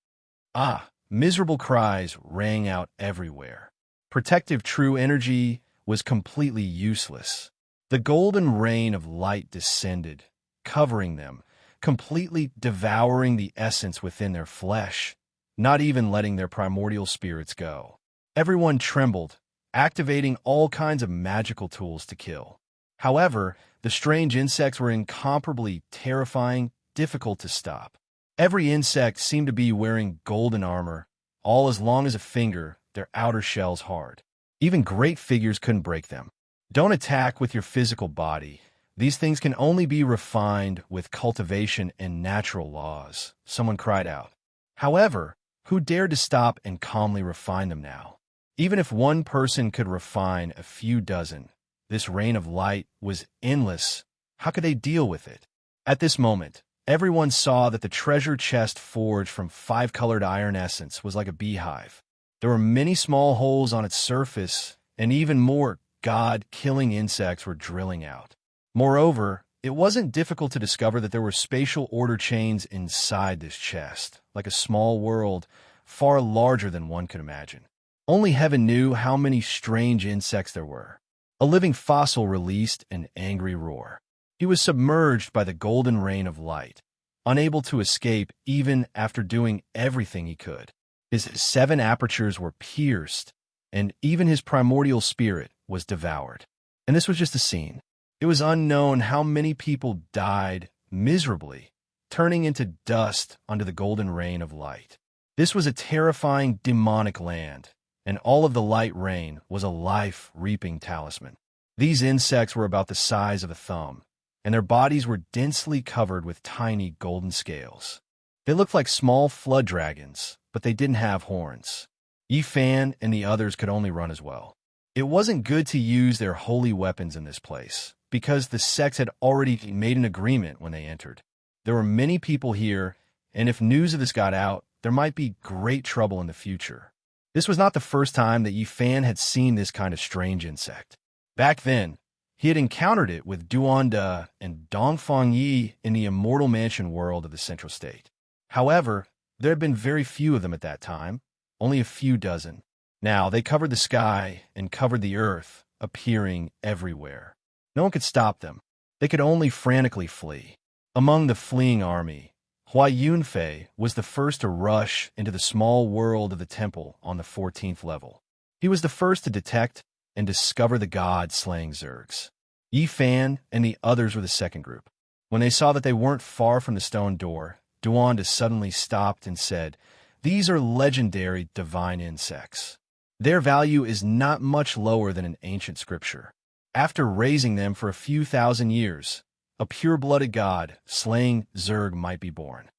Miserable cries rang out everywhere. Protective true energy was completely useless. The golden rain of light descended, covering them, completely devouring the essence within their flesh, not even letting their primordial spirits go. Everyone trembled, activating all kinds of magical tools to kill. However, the strange insects were incomparably terrifying, difficult to stop. Every insect seemed to be wearing golden armor, all as long as a finger, their outer shells hard. Even great figures couldn't break them. Don't attack with your physical body. These things can only be refined with cultivation and natural laws, someone cried out. However, who dared to stop and calmly refine them now? Even if one person could refine a few dozen, this rain of light was endless. How could they deal with it? At this moment, everyone saw that the treasure chest forged from 5-colored iron essence was like a beehive. There were many small holes on its surface, and even more God-killing insects were drilling out. Moreover, it wasn't difficult to discover that there were spatial order chains inside this chest, like a small world, far larger than one could imagine. Only heaven knew how many strange insects there were. A living fossil released an angry roar. He was submerged by the golden rain of light, unable to escape even after doing everything he could. His 7 apertures were pierced, and even his primordial spirit was devoured. And this was just a scene. It was unknown how many people died miserably, turning into dust under the golden rain of light. This was a terrifying demonic land, and all of the light rain was a life-reaping talisman. These insects were about the size of a thumb, and their bodies were densely covered with tiny golden scales. They looked like small flood dragons, but they didn't have horns. Yi Fan and the others could only run as well. It wasn't good to use their holy weapons in this place, because the sects had already made an agreement when they entered. There were many people here, and if news of this got out, there might be great trouble in the future. This was not the first time that Yi Fan had seen this kind of strange insect. Back then, he had encountered it with Duan and Dongfang Yi in the immortal mansion world of the Central State. However, there had been very few of them at that time, only a few dozen. Now, they covered the sky and covered the earth, appearing everywhere. No one could stop them. They could only frantically flee. Among the fleeing army, Hua Yunfei was the first to rush into the small world of the temple on the 14th level. He was the first to detect and discover the god-slaying Zergs. Yi Fan and the others were the second group. When they saw that they weren't far from the stone door, Duan suddenly stopped and said, "These are legendary divine insects. Their value is not much lower than an ancient scripture. After raising them for a few thousand years, a pure-blooded god, slaying Zerg, might be born."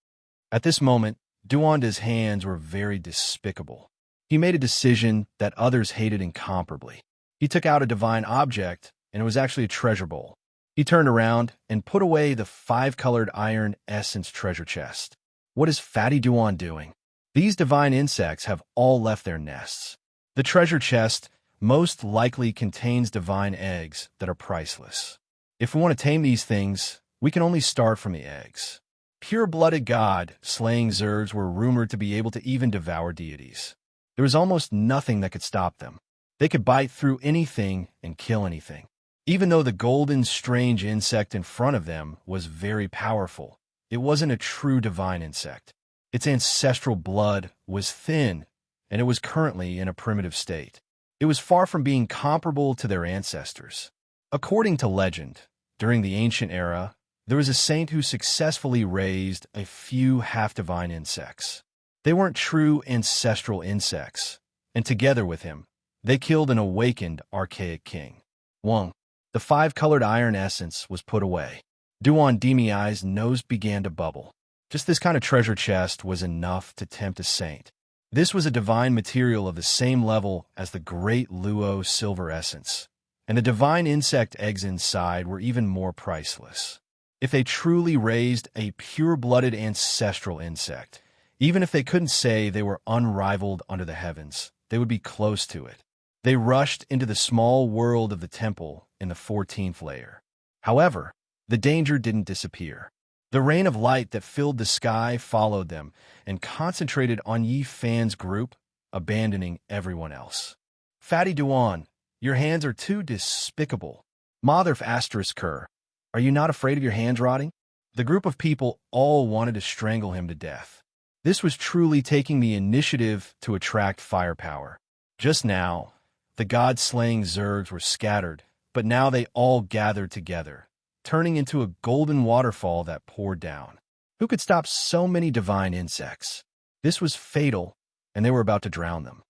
At this moment, Duan's hands were very despicable. He made a decision that others hated incomparably. He took out a divine object, and it was actually a treasure bowl. He turned around and put away the 5-colored iron essence treasure chest. What is Fatty Duan doing? These divine insects have all left their nests. The treasure chest most likely contains divine eggs that are priceless. If we want to tame these things, we can only start from the eggs. Pure-blooded god-slaying Zergs were rumored to be able to even devour deities. There was almost nothing that could stop them. They could bite through anything and kill anything. Even though the golden, strange insect in front of them was very powerful, it wasn't a true divine insect. Its ancestral blood was thin, and it was currently in a primitive state. It was far from being comparable to their ancestors. According to legend, during the ancient era, there was a saint who successfully raised a few half-divine insects. They weren't true ancestral insects, and together with him, they killed an awakened archaic king. 1. The five-colored iron essence was put away. Duan Demi's nose began to bubble. Just this kind of treasure chest was enough to tempt a saint. This was a divine material of the same level as the great Luo silver essence, and the divine insect eggs inside were even more priceless. If they truly raised a pure-blooded ancestral insect, even if they couldn't say they were unrivaled under the heavens, they would be close to it. They rushed into the small world of the temple in the 14th layer. However, the danger didn't disappear. The rain of light that filled the sky followed them and concentrated on Yi Fan's group, abandoning everyone else. Fatty Duan, your hands are too despicable. Mother asterisk Kerr, are you not afraid of your hands rotting? The group of people all wanted to strangle him to death. This was truly taking the initiative to attract firepower. Just now, the god-slaying Zergs were scattered, but now they all gathered together, turning into a golden waterfall that poured down. Who could stop so many divine insects? This was fatal, and they were about to drown them.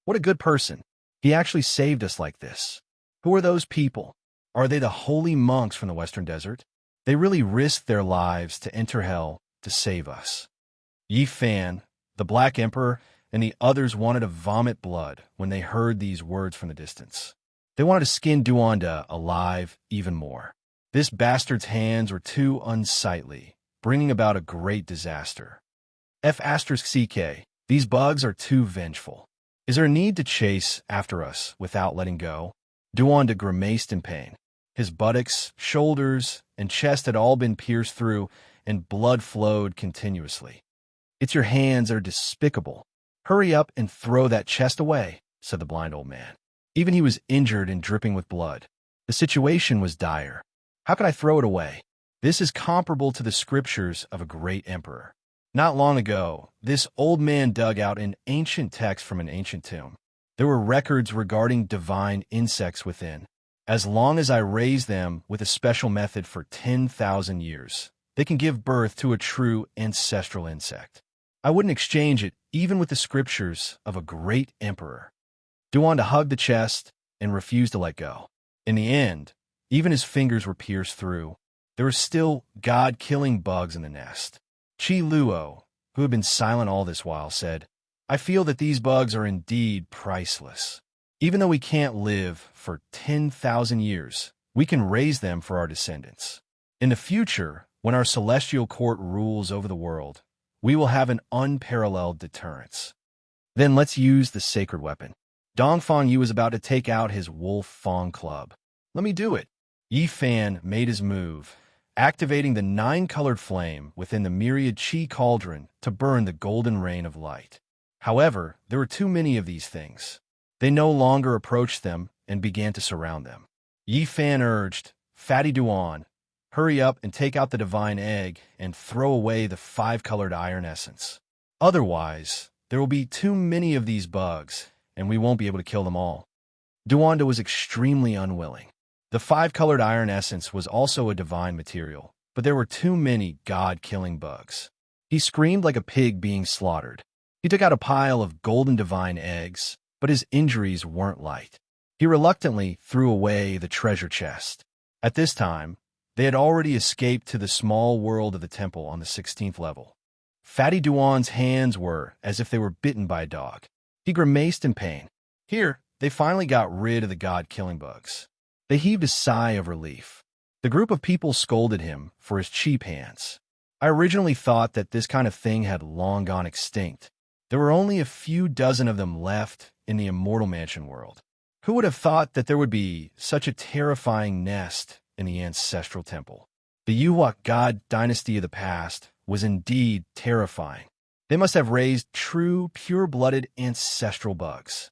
What a good person. He actually saved us like this. Who are those people? Are they the holy monks from the Western Desert? They really risked their lives to enter hell to save us. Yi Fan, the Black Emperor, and the others wanted to vomit blood when they heard these words from the distance. They wanted to skin Duanda alive even more. This bastard's hands were too unsightly, bringing about a great disaster. F***CK, these bugs are too vengeful. Is there a need to chase after us without letting go? Duanda grimaced in pain. His buttocks, shoulders, and chest had all been pierced through, and blood flowed continuously. It's your hands that are despicable. Hurry up and throw that chest away, said the blind old man. Even he was injured and dripping with blood. The situation was dire. How could I throw it away? This is comparable to the scriptures of a great emperor. Not long ago, this old man dug out an ancient text from an ancient tomb. There were records regarding divine insects within. As long as I raise them with a special method for 10,000 years, they can give birth to a true ancestral insect. I wouldn't exchange it even with the scriptures of a great emperor. Duanda hugged the chest and refused to let go. In the end, even his fingers were pierced through. There were still god-killing bugs in the nest. Chi Luo, who had been silent all this while, said, I feel that these bugs are indeed priceless. Even though we can't live for 10,000 years, we can raise them for our descendants. In the future, when our celestial court rules over the world, we will have an unparalleled deterrence. Then let's use the sacred weapon. Dongfang Yu was about to take out his Wolf Fang club. Let me do it. Yi Fan made his move, activating the 9-colored flame within the myriad Qi cauldron to burn the golden rain of light. However, there were too many of these things. They no longer approached them and began to surround them. Yi Fan urged, Fatty Duan, hurry up and take out the divine egg and throw away the 5-colored iron essence. Otherwise, there will be too many of these bugs, and we won't be able to kill them all. Duanda was extremely unwilling. The 5-colored iron essence was also a divine material, but there were too many god-killing bugs. He screamed like a pig being slaughtered. He took out a pile of golden divine eggs, but his injuries weren't light. He reluctantly threw away the treasure chest. At this time, they had already escaped to the small world of the temple on the 16th level. Fatty Duan's hands were as if they were bitten by a dog. He grimaced in pain. Here, they finally got rid of the god-killing bugs. They heaved a sigh of relief. The group of people scolded him for his cheap hands. I originally thought that this kind of thing had long gone extinct. There were only a few dozen of them left in the Immortal Mansion world. Who would have thought that there would be such a terrifying nest in the ancestral temple? The Yuhua god dynasty of the past was indeed terrifying. They must have raised true, pure-blooded ancestral bugs.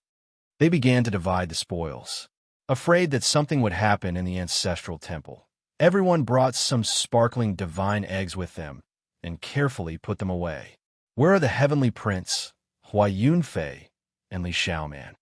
They began to divide the spoils. afraid that something would happen in the ancestral temple. Everyone brought some sparkling divine eggs with them and carefully put them away. Where are the heavenly prince, Hua Yunfei, and Li Xiaoman?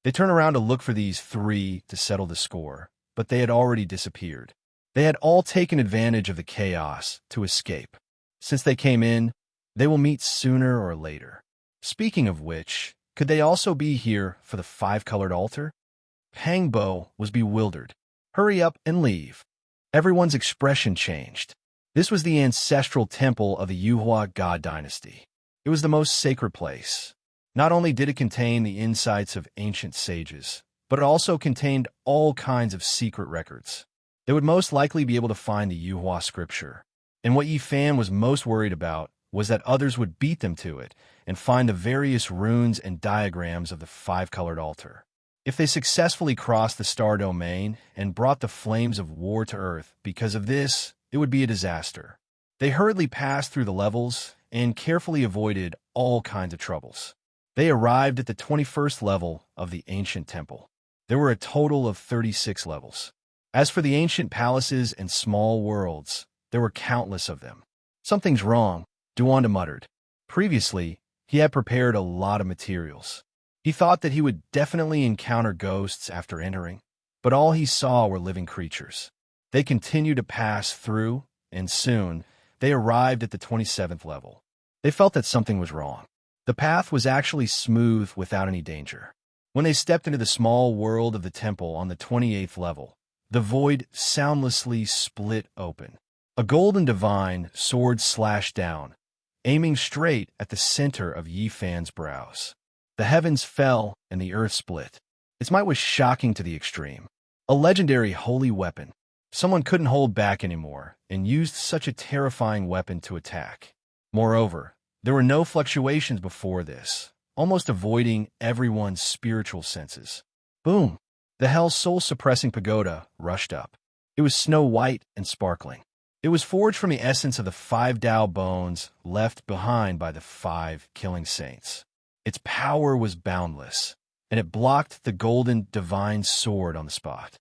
They turned around to look for these three to settle the score, but they had already disappeared. They had all taken advantage of the chaos to escape. Since they came in, they will meet sooner or later. Speaking of which, could they also be here for the five-colored altar? Pangbo was bewildered. Hurry up and leave. Everyone's expression changed. This was the ancestral temple of the Yuhua God dynasty. It was the most sacred place. Not only did it contain the insights of ancient sages, but it also contained all kinds of secret records. They would most likely be able to find the Yuhua scripture. And what Yi Fan was most worried about was that others would beat them to it and find the various runes and diagrams of the five-colored altar. If they successfully crossed the star domain and brought the flames of war to Earth because of this, it would be a disaster. They hurriedly passed through the levels and carefully avoided all kinds of troubles. They arrived at the 21st level of the ancient temple. There were a total of 36 levels. As for the ancient palaces and small worlds, there were countless of them. Something's wrong, Duanda muttered. Previously, he had prepared a lot of materials. He thought that he would definitely encounter ghosts after entering, but all he saw were living creatures. They continued to pass through, and soon, they arrived at the 27th level. They felt that something was wrong. The path was actually smooth without any danger. When they stepped into the small world of the temple on the 28th level, the void soundlessly split open. A golden divine sword slashed down, aiming straight at the center of Yi Fan's brows. The heavens fell and the earth split. Its might was shocking to the extreme. A legendary holy weapon. Someone couldn't hold back anymore and used such a terrifying weapon to attack. Moreover, there were no fluctuations before this, almost avoiding everyone's spiritual senses. Boom! The hell's soul-suppressing pagoda rushed up. It was snow-white and sparkling. It was forged from the essence of the 5 Tao bones left behind by the 5 killing saints. Its power was boundless, and it blocked the golden divine sword on the spot.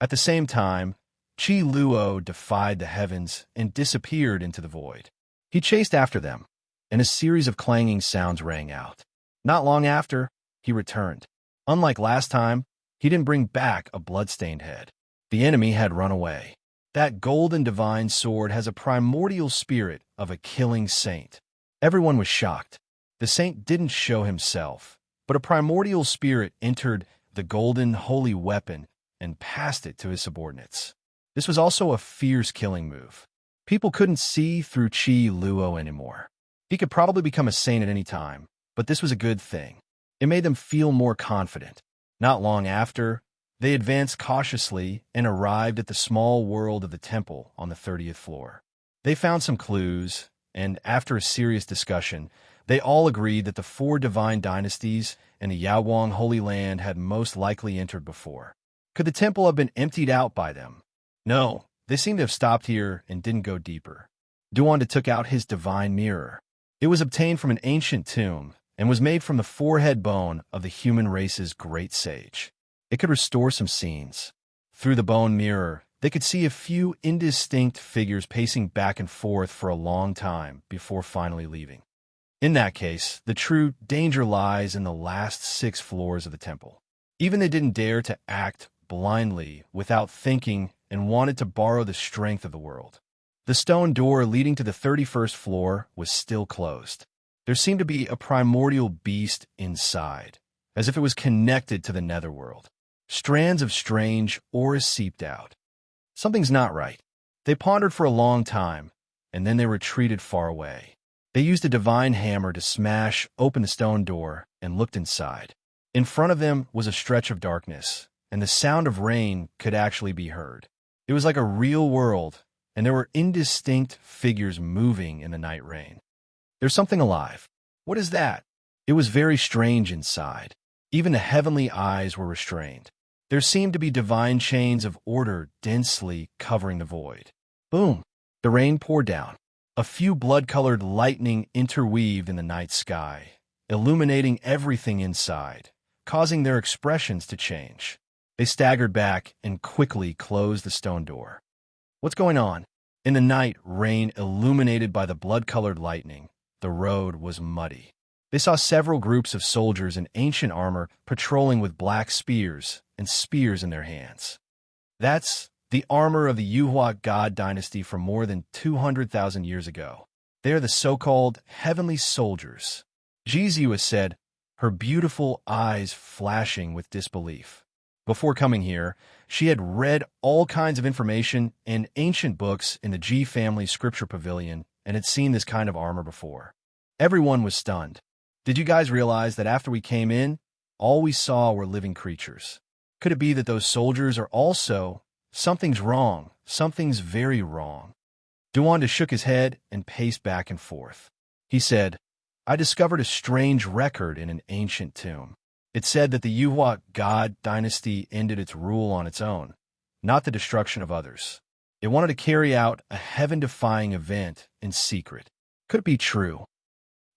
At the same time, Qi Luo defied the heavens and disappeared into the void. He chased after them, and a series of clanging sounds rang out. Not long after, he returned. Unlike last time, he didn't bring back a blood-stained head. The enemy had run away. That golden divine sword has a primordial spirit of a killing saint. Everyone was shocked. The saint didn't show himself, but a primordial spirit entered the golden holy weapon and passed it to his subordinates. This was also a fierce killing move. People couldn't see through Qi Luo anymore. He could probably become a saint at any time, but this was a good thing. It made them feel more confident. Not long after, they advanced cautiously and arrived at the small world of the temple on the 30th floor. They found some clues, and after a serious discussion, they all agreed that the 4 divine dynasties and the Yaowang Holy Land had most likely entered before. Could the temple have been emptied out by them? No, they seemed to have stopped here and didn't go deeper. Duanda took out his divine mirror. It was obtained from an ancient tomb and was made from the forehead bone of the human race's great sage. It could restore some scenes. Through the bone mirror, they could see a few indistinct figures pacing back and forth for a long time before finally leaving. In that case, the true danger lies in the last 6 floors of the temple. Even they didn't dare to act blindly without thinking and wanted to borrow the strength of the world. The stone door leading to the 31st floor was still closed. There seemed to be a primordial beast inside, as if it was connected to the netherworld. Strands of strange auras seeped out. Something's not right. They pondered for a long time, and then they retreated far away. They used a divine hammer to smash open the stone door and looked inside. In front of them was a stretch of darkness, and the sound of rain could actually be heard. It was like a real world, and there were indistinct figures moving in the night rain. There's something alive. What is that? It was very strange inside. Even the heavenly eyes were restrained. There seemed to be divine chains of order densely covering the void. Boom! The rain poured down. A few blood-colored lightning interweaved in the night sky, illuminating everything inside, causing their expressions to change. They staggered back and quickly closed the stone door. What's going on? In the night, rain illuminated by the blood-colored lightning, the road was muddy. They saw several groups of soldiers in ancient armor patrolling with black spears and spears in their hands. That's the armor of the Yuhua god dynasty from more than 200,000 years ago. They are the so-called heavenly soldiers. Jiziwa said, her beautiful eyes flashing with disbelief. Before coming here, she had read all kinds of information in ancient books in the Ji family scripture pavilion and had seen this kind of armor before. Everyone was stunned. Did you guys realize that after we came in, all we saw were living creatures? Could it be that those soldiers are also... Something's wrong. Something's very wrong. Duanda shook his head and paced back and forth. He said, I discovered a strange record in an ancient tomb. It said that the Yuhua god dynasty ended its rule on its own, not the destruction of others. It wanted to carry out a heaven-defying event in secret. Could it be true?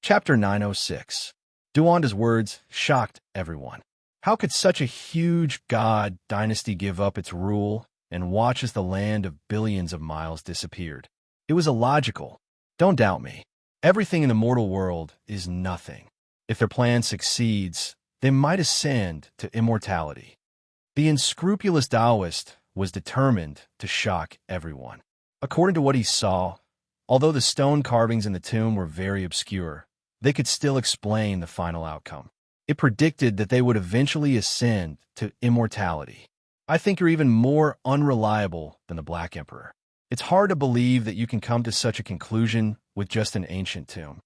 Chapter 906. Duanda's words shocked everyone. How could such a huge god dynasty give up its rule and watch as the land of billions of miles disappeared? It was illogical. Don't doubt me. Everything in the mortal world is nothing. If their plan succeeds, they might ascend to immortality. The unscrupulous Taoist was determined to shock everyone. According to what he saw, although the stone carvings in the tomb were very obscure, they could still explain the final outcome. It predicted that they would eventually ascend to immortality. I think you're even more unreliable than the Black Emperor. It's hard to believe that you can come to such a conclusion with just an ancient tomb.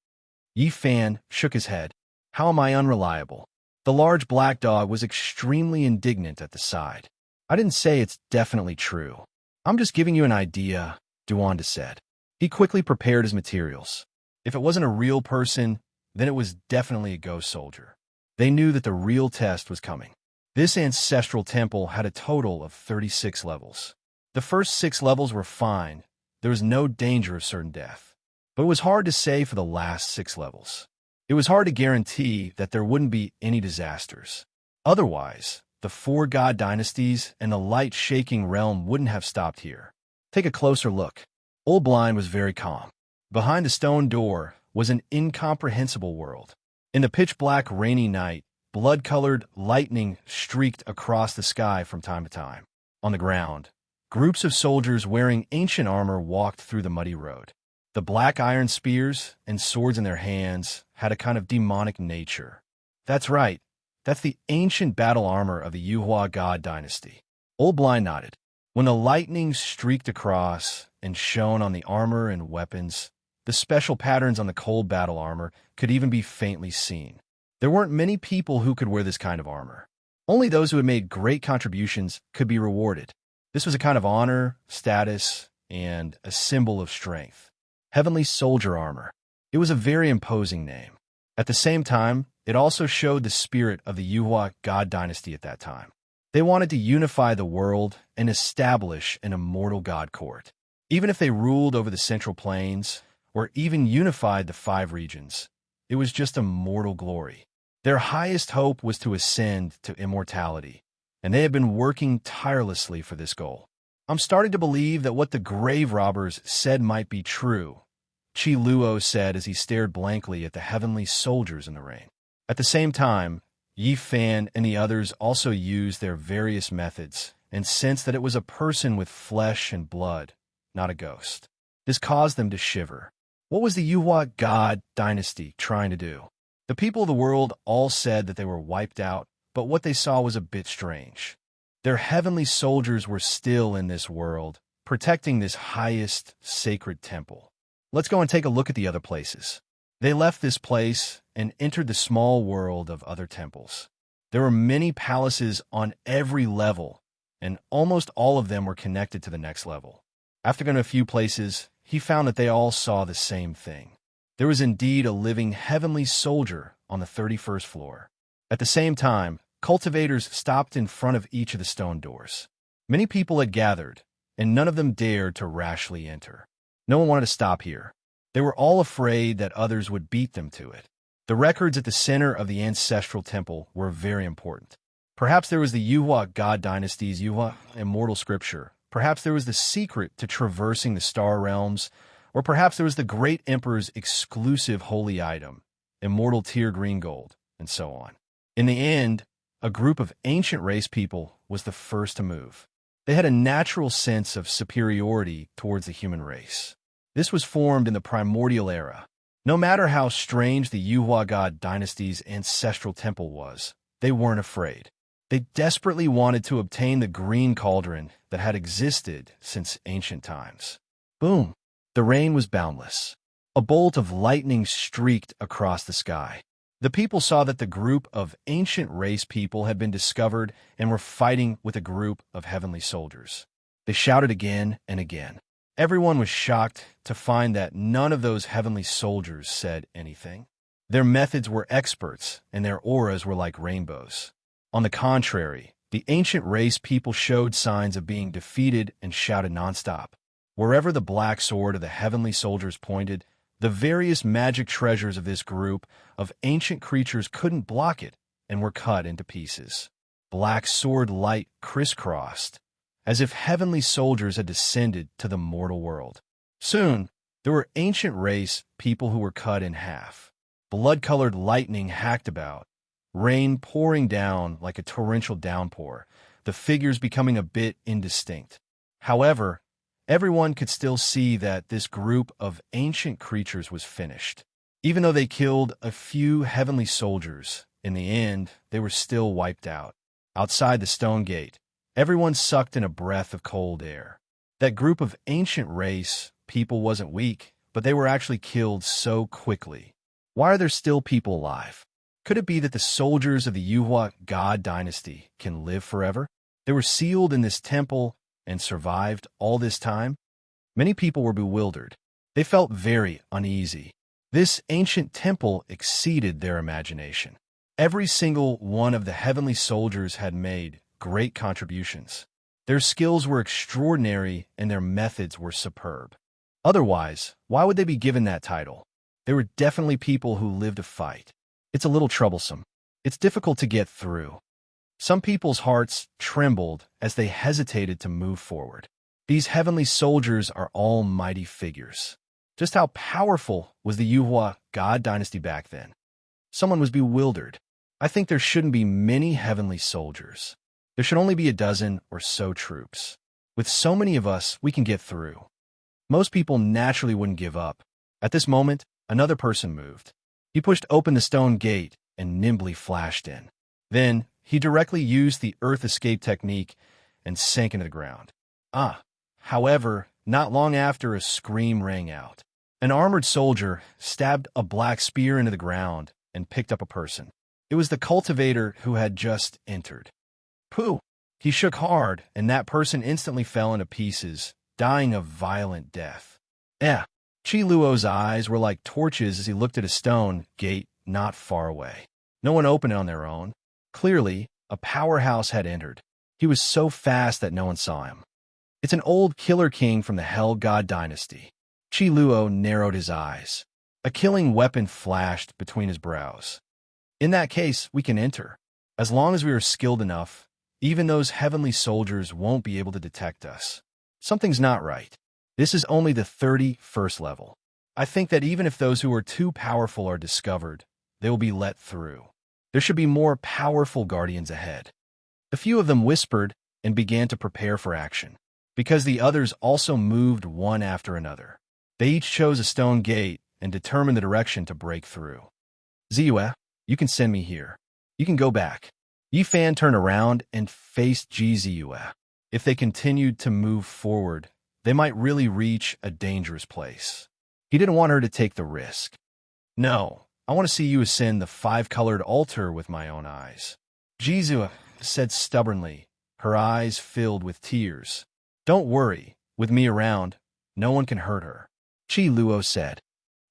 Yi Fan shook his head. How am I unreliable? The large black dog was extremely indignant at the side. I didn't say it's definitely true. I'm just giving you an idea, Duanda said. He quickly prepared his materials. If it wasn't a real person, then it was definitely a ghost soldier. They knew that the real test was coming. This ancestral temple had a total of 36 levels. The first 6 levels were fine. There was no danger of certain death. But it was hard to say for the last 6 levels. It was hard to guarantee that there wouldn't be any disasters. Otherwise, the 4 god dynasties and the light-shaking realm wouldn't have stopped here. Take a closer look. Old Blind was very calm. Behind the stone door was an incomprehensible world. In the pitch-black rainy night, blood-colored lightning streaked across the sky from time to time. On the ground, groups of soldiers wearing ancient armor walked through the muddy road. The black iron spears and swords in their hands had a kind of demonic nature. That's right. That's the ancient battle armor of the Yuhua god dynasty. Old Blind nodded. When the lightning streaked across and shone on the armor and weapons, the special patterns on the cold battle armor could even be faintly seen. There weren't many people who could wear this kind of armor. Only those who had made great contributions could be rewarded. This was a kind of honor, status, and a symbol of strength. Heavenly Soldier Armor. It was a very imposing name. At the same time, it also showed the spirit of the Yuhua god dynasty at that time. They wanted to unify the world and establish an immortal god court. Even if they ruled over the Central Plains, or even unified the 5 regions, it was just a mortal glory. Their highest hope was to ascend to immortality, and they had been working tirelessly for this goal. I'm starting to believe that what the grave robbers said might be true, Chi Luo said as he stared blankly at the heavenly soldiers in the rain. At the same time, Yi Fan and the others also used their various methods and sensed that it was a person with flesh and blood, not a ghost. This caused them to shiver. What was the Yuhua god dynasty trying to do? The people of the world all said that they were wiped out, but what they saw was a bit strange. Their heavenly soldiers were still in this world, protecting this highest sacred temple. Let's go and take a look at the other places. They left this place and entered the small world of other temples. There were many palaces on every level, and almost all of them were connected to the next level. After going to a few places, he found that they all saw the same thing. There was indeed a living heavenly soldier on the 31st floor. At the same time, cultivators stopped in front of each of the stone doors. Many people had gathered, and none of them dared to rashly enter. No one wanted to stop here. They were all afraid that others would beat them to it. The records at the center of the ancestral temple were very important. Perhaps there was the Yuhua god dynasty's Yuhua immortal scripture. Perhaps there was the secret to traversing the star realms. Or perhaps there was the great emperor's exclusive holy item, immortal tear green gold, and so on. In the end, a group of ancient race people was the first to move. They had a natural sense of superiority towards the human race. This was formed in the primordial era. No matter how strange the Yuhua god dynasty's ancestral temple was, they weren't afraid. They desperately wanted to obtain the green cauldron that had existed since ancient times. Boom! The rain was boundless. A bolt of lightning streaked across the sky. The people saw that the group of ancient race people had been discovered and were fighting with a group of heavenly soldiers. They shouted again and again. Everyone was shocked to find that none of those heavenly soldiers said anything. Their methods were experts, and their auras were like rainbows. On the contrary, the ancient race people showed signs of being defeated and shouted nonstop. Wherever the black sword of the heavenly soldiers pointed, the various magic treasures of this group of ancient creatures couldn't block it and were cut into pieces. Black sword light crisscrossed, as if heavenly soldiers had descended to the mortal world. Soon, there were ancient race people who were cut in half. Blood-colored lightning hacked about, rain pouring down like a torrential downpour, the figures becoming a bit indistinct. However, everyone could still see that this group of ancient creatures was finished. Even though they killed a few heavenly soldiers, in the end, they were still wiped out. Outside the stone gate, everyone sucked in a breath of cold air. That group of ancient race people wasn't weak, but they were actually killed so quickly. Why are there still people alive? Could it be that the soldiers of the Yuhua god dynasty can live forever? They were sealed in this temple and survived all this time? Many people were bewildered. They felt very uneasy. This ancient temple exceeded their imagination. Every single one of the heavenly soldiers had made great contributions. Their skills were extraordinary and their methods were superb. Otherwise, why would they be given that title? They were definitely people who lived to fight. It's a little troublesome. It's difficult to get through. Some people's hearts trembled as they hesitated to move forward. These heavenly soldiers are all mighty figures. Just how powerful was the Yuhua god dynasty back then? Someone was bewildered. I think there shouldn't be many heavenly soldiers. There should only be a dozen or so troops. With so many of us, we can get through. Most people naturally wouldn't give up. At this moment, another person moved. He pushed open the stone gate and nimbly flashed in. Then, he directly used the earth escape technique and sank into the ground. However, not long after, a scream rang out. An armored soldier stabbed a black spear into the ground and picked up a person. It was the cultivator who had just entered. Pooh! He shook hard, and that person instantly fell into pieces, dying a violent death. Chi Luo's eyes were like torches as he looked at a stone gate not far away. No one opened it on their own. Clearly, a powerhouse had entered. He was so fast that no one saw him. It's an old killer king from the Hell God dynasty. Chi Luo narrowed his eyes. A killing weapon flashed between his brows. In that case, we can enter. As long as we are skilled enough, even those heavenly soldiers won't be able to detect us. Something's not right. This is only the 31st level. I think that even if those who are too powerful are discovered, they will be let through. There should be more powerful guardians ahead. A few of them whispered and began to prepare for action, because the others also moved one after another. They each chose a stone gate and determined the direction to break through. Ziyue, you can send me here. You can go back. Yi Fan turned around and faced Ji Ziyue. If they continued to move forward, they might really reach a dangerous place. He didn't want her to take the risk. No, I want to see you ascend the 5-colored altar with my own eyes. Ji Ziyue said stubbornly, her eyes filled with tears. Don't worry, with me around, no one can hurt her. Chi Luo said.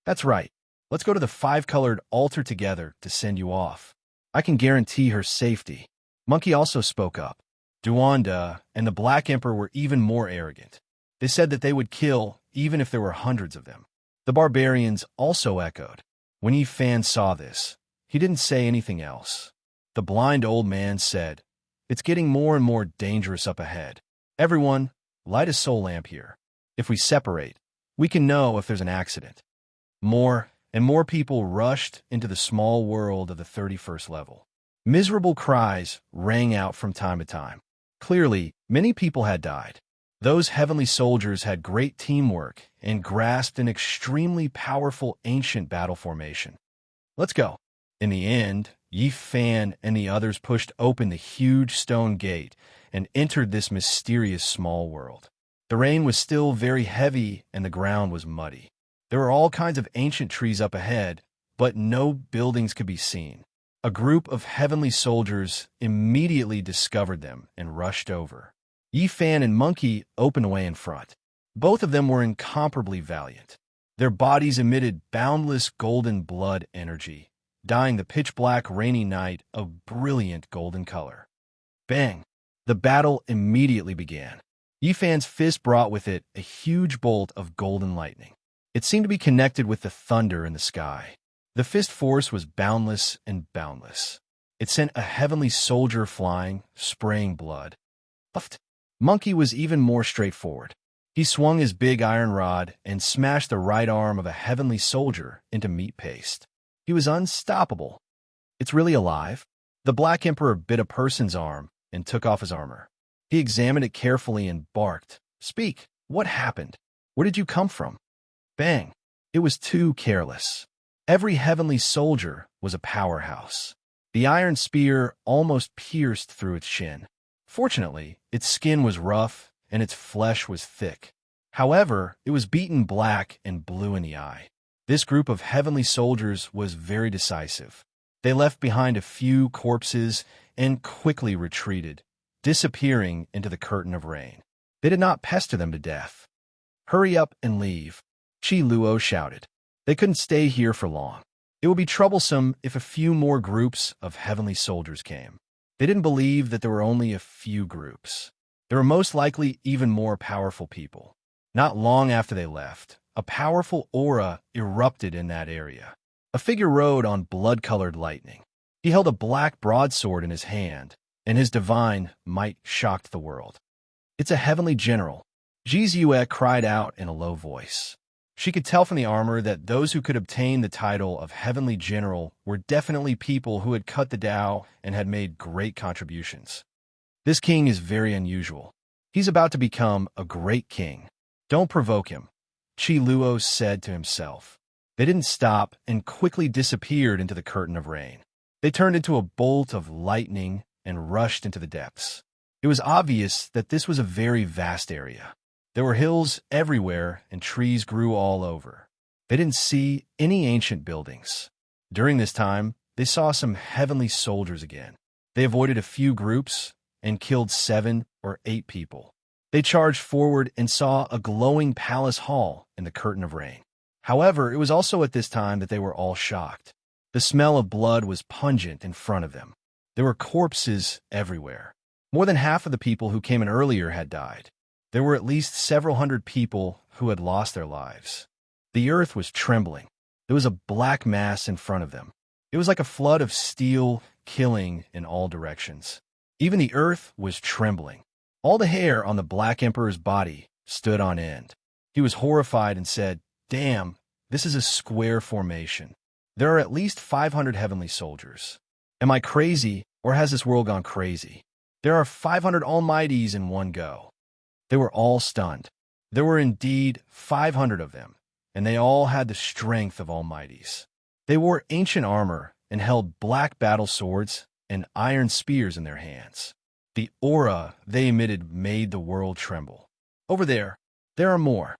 That's right. Let's go to the 5-colored altar together to send you off. I can guarantee her safety. Monkey also spoke up. Duanda and the Black Emperor were even more arrogant. They said that they would kill even if there were hundreds of them. The barbarians also echoed. When Yi Fan saw this, he didn't say anything else. The blind old man said, It's getting more and more dangerous up ahead. Everyone, light a soul lamp here. If we separate, we can know if there's an accident." More and more people rushed into the small world of the 31st level. Miserable cries rang out from time to time. Clearly, many people had died. Those heavenly soldiers had great teamwork and grasped an extremely powerful ancient battle formation. "Let's go." In the end, Yi Fan and the others pushed open the huge stone gate and entered this mysterious small world. The rain was still very heavy and the ground was muddy. There were all kinds of ancient trees up ahead, but no buildings could be seen. A group of heavenly soldiers immediately discovered them and rushed over. Yi Fan and Monkey opened the way in front. Both of them were incomparably valiant. Their bodies emitted boundless golden blood energy, dyeing the pitch-black rainy night a brilliant golden color. Bang! The battle immediately began. Yi Fan's fist brought with it a huge bolt of golden lightning. It seemed to be connected with the thunder in the sky. The fist force was boundless and boundless. It sent a heavenly soldier flying, spraying blood. Puffed. Monkey was even more straightforward. He swung his big iron rod and smashed the right arm of a heavenly soldier into meat paste. He was unstoppable. "It's really alive?" The Black Emperor bit a person's arm and took off his armor. He examined it carefully and barked, "Speak, what happened? Where did you come from?" Bang! It was too careless. Every heavenly soldier was a powerhouse. The iron spear almost pierced through its shin. Fortunately, its skin was rough and its flesh was thick. However, it was beaten black and blue in the eye. This group of heavenly soldiers was very decisive. They left behind a few corpses and quickly retreated, disappearing into the curtain of rain. They did not pester them to death. "Hurry up and leave," Chi Luo shouted. They couldn't stay here for long. It would be troublesome if a few more groups of heavenly soldiers came. They didn't believe that there were only a few groups. There were most likely even more powerful people. Not long after they left, a powerful aura erupted in that area. A figure rode on blood-colored lightning. He held a black broadsword in his hand, and his divine might shocked the world. "It's a heavenly general," Ji Ziyue cried out in a low voice. She could tell from the armor that those who could obtain the title of Heavenly General were definitely people who had cut the Tao and had made great contributions. "This king is very unusual. He's about to become a great king. Don't provoke him," Chi Luo said to himself. They didn't stop and quickly disappeared into the curtain of rain. They turned into a bolt of lightning and rushed into the depths. It was obvious that this was a very vast area. There were hills everywhere and trees grew all over. They didn't see any ancient buildings. During this time, they saw some heavenly soldiers again. They avoided a few groups and killed 7 or 8 people. They charged forward and saw a glowing palace hall in the curtain of rain. However, it was also at this time that they were all shocked. The smell of blood was pungent in front of them. There were corpses everywhere. More than half of the people who came in earlier had died. There were at least several hundred people who had lost their lives. The earth was trembling. There was a black mass in front of them. It was like a flood of steel, killing in all directions. Even the earth was trembling. All the hair on the Black Emperor's body stood on end. He was horrified and said, "Damn, this is a square formation. There are at least 500 heavenly soldiers. Am I crazy, or has this world gone crazy? There are 500 almighties in one go." They were all stunned. There were indeed 500 of them, and they all had the strength of almighties. They wore ancient armor and held black battle swords and iron spears in their hands. The aura they emitted made the world tremble. Over there are more.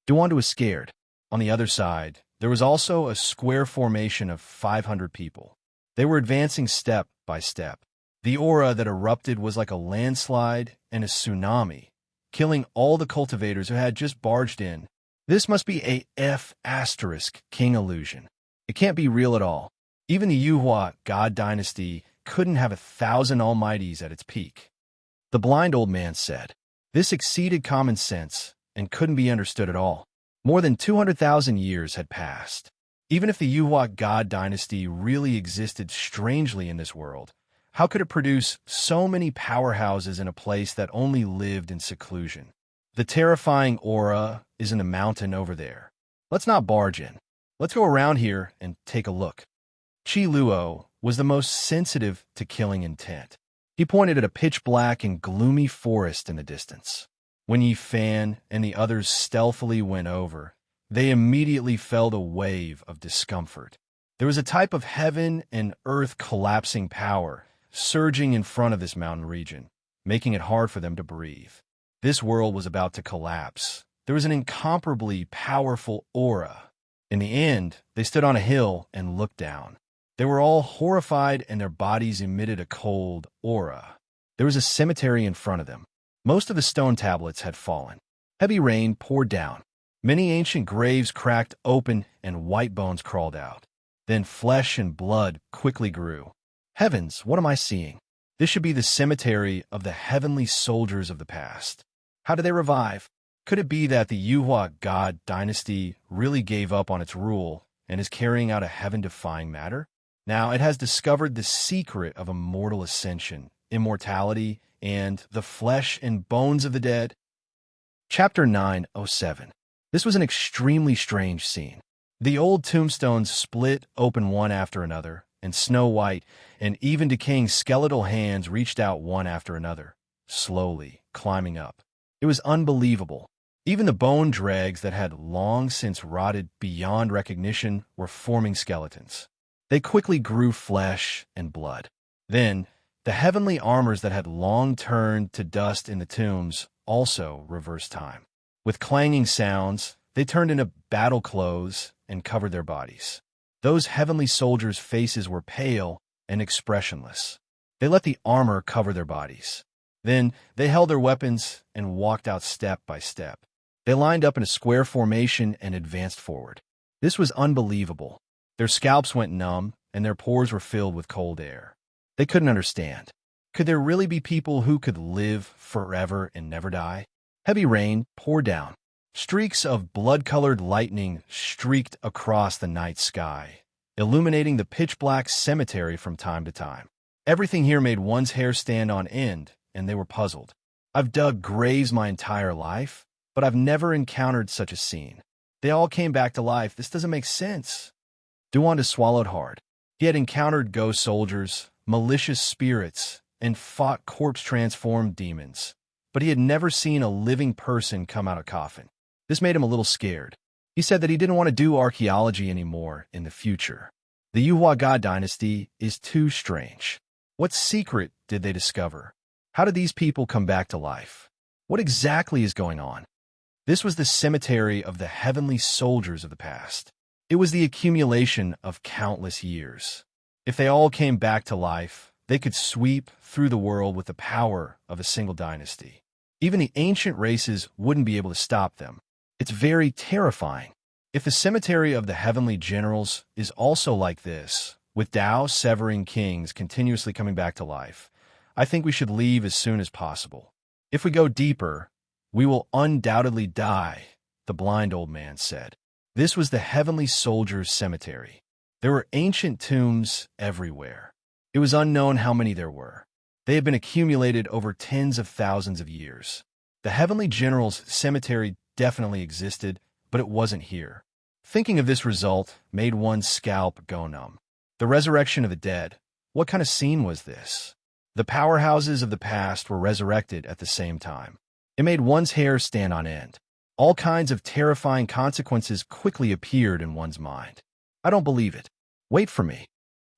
Duandu was scared. On the other side, there was also a square formation of 500 people. They were advancing step by step. The aura that erupted was like a landslide and a tsunami, killing all the cultivators who had just barged in. This must be a F** king illusion. It can't be real at all. Even the Yuhua God dynasty couldn't have 1,000 almighties at its peak. The blind old man said. This exceeded common sense and couldn't be understood at all. More than 200,000 years had passed. Even if the Yuhua God dynasty really existed strangely in this world, How could it produce so many powerhouses in a place that only lived in seclusion? The terrifying aura is in the mountain over there. Let's not barge in. Let's go around here and take a look. Chi Luo was the most sensitive to killing intent. He pointed at a pitch-black and gloomy forest in the distance. When Yi Fan and the others stealthily went over, they immediately felt a wave of discomfort. There was a type of heaven and earth collapsing power surging in front of this mountain region, making it hard for them to breathe. This world was about to collapse. There was an incomparably powerful aura. In the end, they stood on a hill and looked down. They were all horrified and their bodies emitted a cold aura. There was a cemetery in front of them. Most of the stone tablets had fallen. Heavy rain poured down. Many ancient graves cracked open and white bones crawled out. Then flesh and blood quickly grew. Heavens, what am I seeing? This should be the cemetery of the heavenly soldiers of the past. How did they revive? Could it be that the Yuhua God dynasty really gave up on its rule and is carrying out a heaven-defying matter? Now it has discovered the secret of immortal ascension, immortality, and the flesh and bones of the dead. Chapter 907. This was an extremely strange scene. The old tombstones split open one after another, and snow-white and even decaying skeletal hands reached out one after another, slowly climbing up. It was unbelievable. Even the bone dregs that had long since rotted beyond recognition were forming skeletons. They quickly grew flesh and blood. Then, the heavenly armors that had long turned to dust in the tombs also reversed time. With clanging sounds, they turned into battle clothes and covered their bodies. Those heavenly soldiers' faces were pale and expressionless. They let the armor cover their bodies. Then they held their weapons and walked out step by step. They lined up in a square formation and advanced forward. This was unbelievable. Their scalps went numb and their pores were filled with cold air. They couldn't understand. Could there really be people who could live forever and never die? Heavy rain poured down. Streaks of blood-colored lightning streaked across the night sky, illuminating the pitch-black cemetery from time to time. Everything here made one's hair stand on end, and they were puzzled. I've dug graves my entire life, but I've never encountered such a scene. They all came back to life. This doesn't make sense. Duan swallowed hard. He had encountered ghost soldiers, malicious spirits, and fought corpse-transformed demons, but he had never seen a living person come out of a coffin. This made him a little scared. He said that he didn't want to do archaeology anymore in the future. The Yuhua God dynasty is too strange. What secret did they discover? How did these people come back to life? What exactly is going on? This was the cemetery of the heavenly soldiers of the past. It was the accumulation of countless years. If they all came back to life, they could sweep through the world with the power of a single dynasty. Even the ancient races wouldn't be able to stop them. It's very terrifying. If the cemetery of the heavenly generals is also like this, with Tao-severing kings continuously coming back to life, I think we should leave as soon as possible. If we go deeper, we will undoubtedly die, the blind old man said. This was the heavenly soldiers' cemetery. There were ancient tombs everywhere. It was unknown how many there were. They had been accumulated over tens of thousands of years. The heavenly generals' cemetery definitely existed, but it wasn't here. Thinking of this result made one's scalp go numb. The resurrection of the dead. What kind of scene was this? The powerhouses of the past were resurrected at the same time. It made one's hair stand on end. All kinds of terrifying consequences quickly appeared in one's mind. I don't believe it. Wait for me.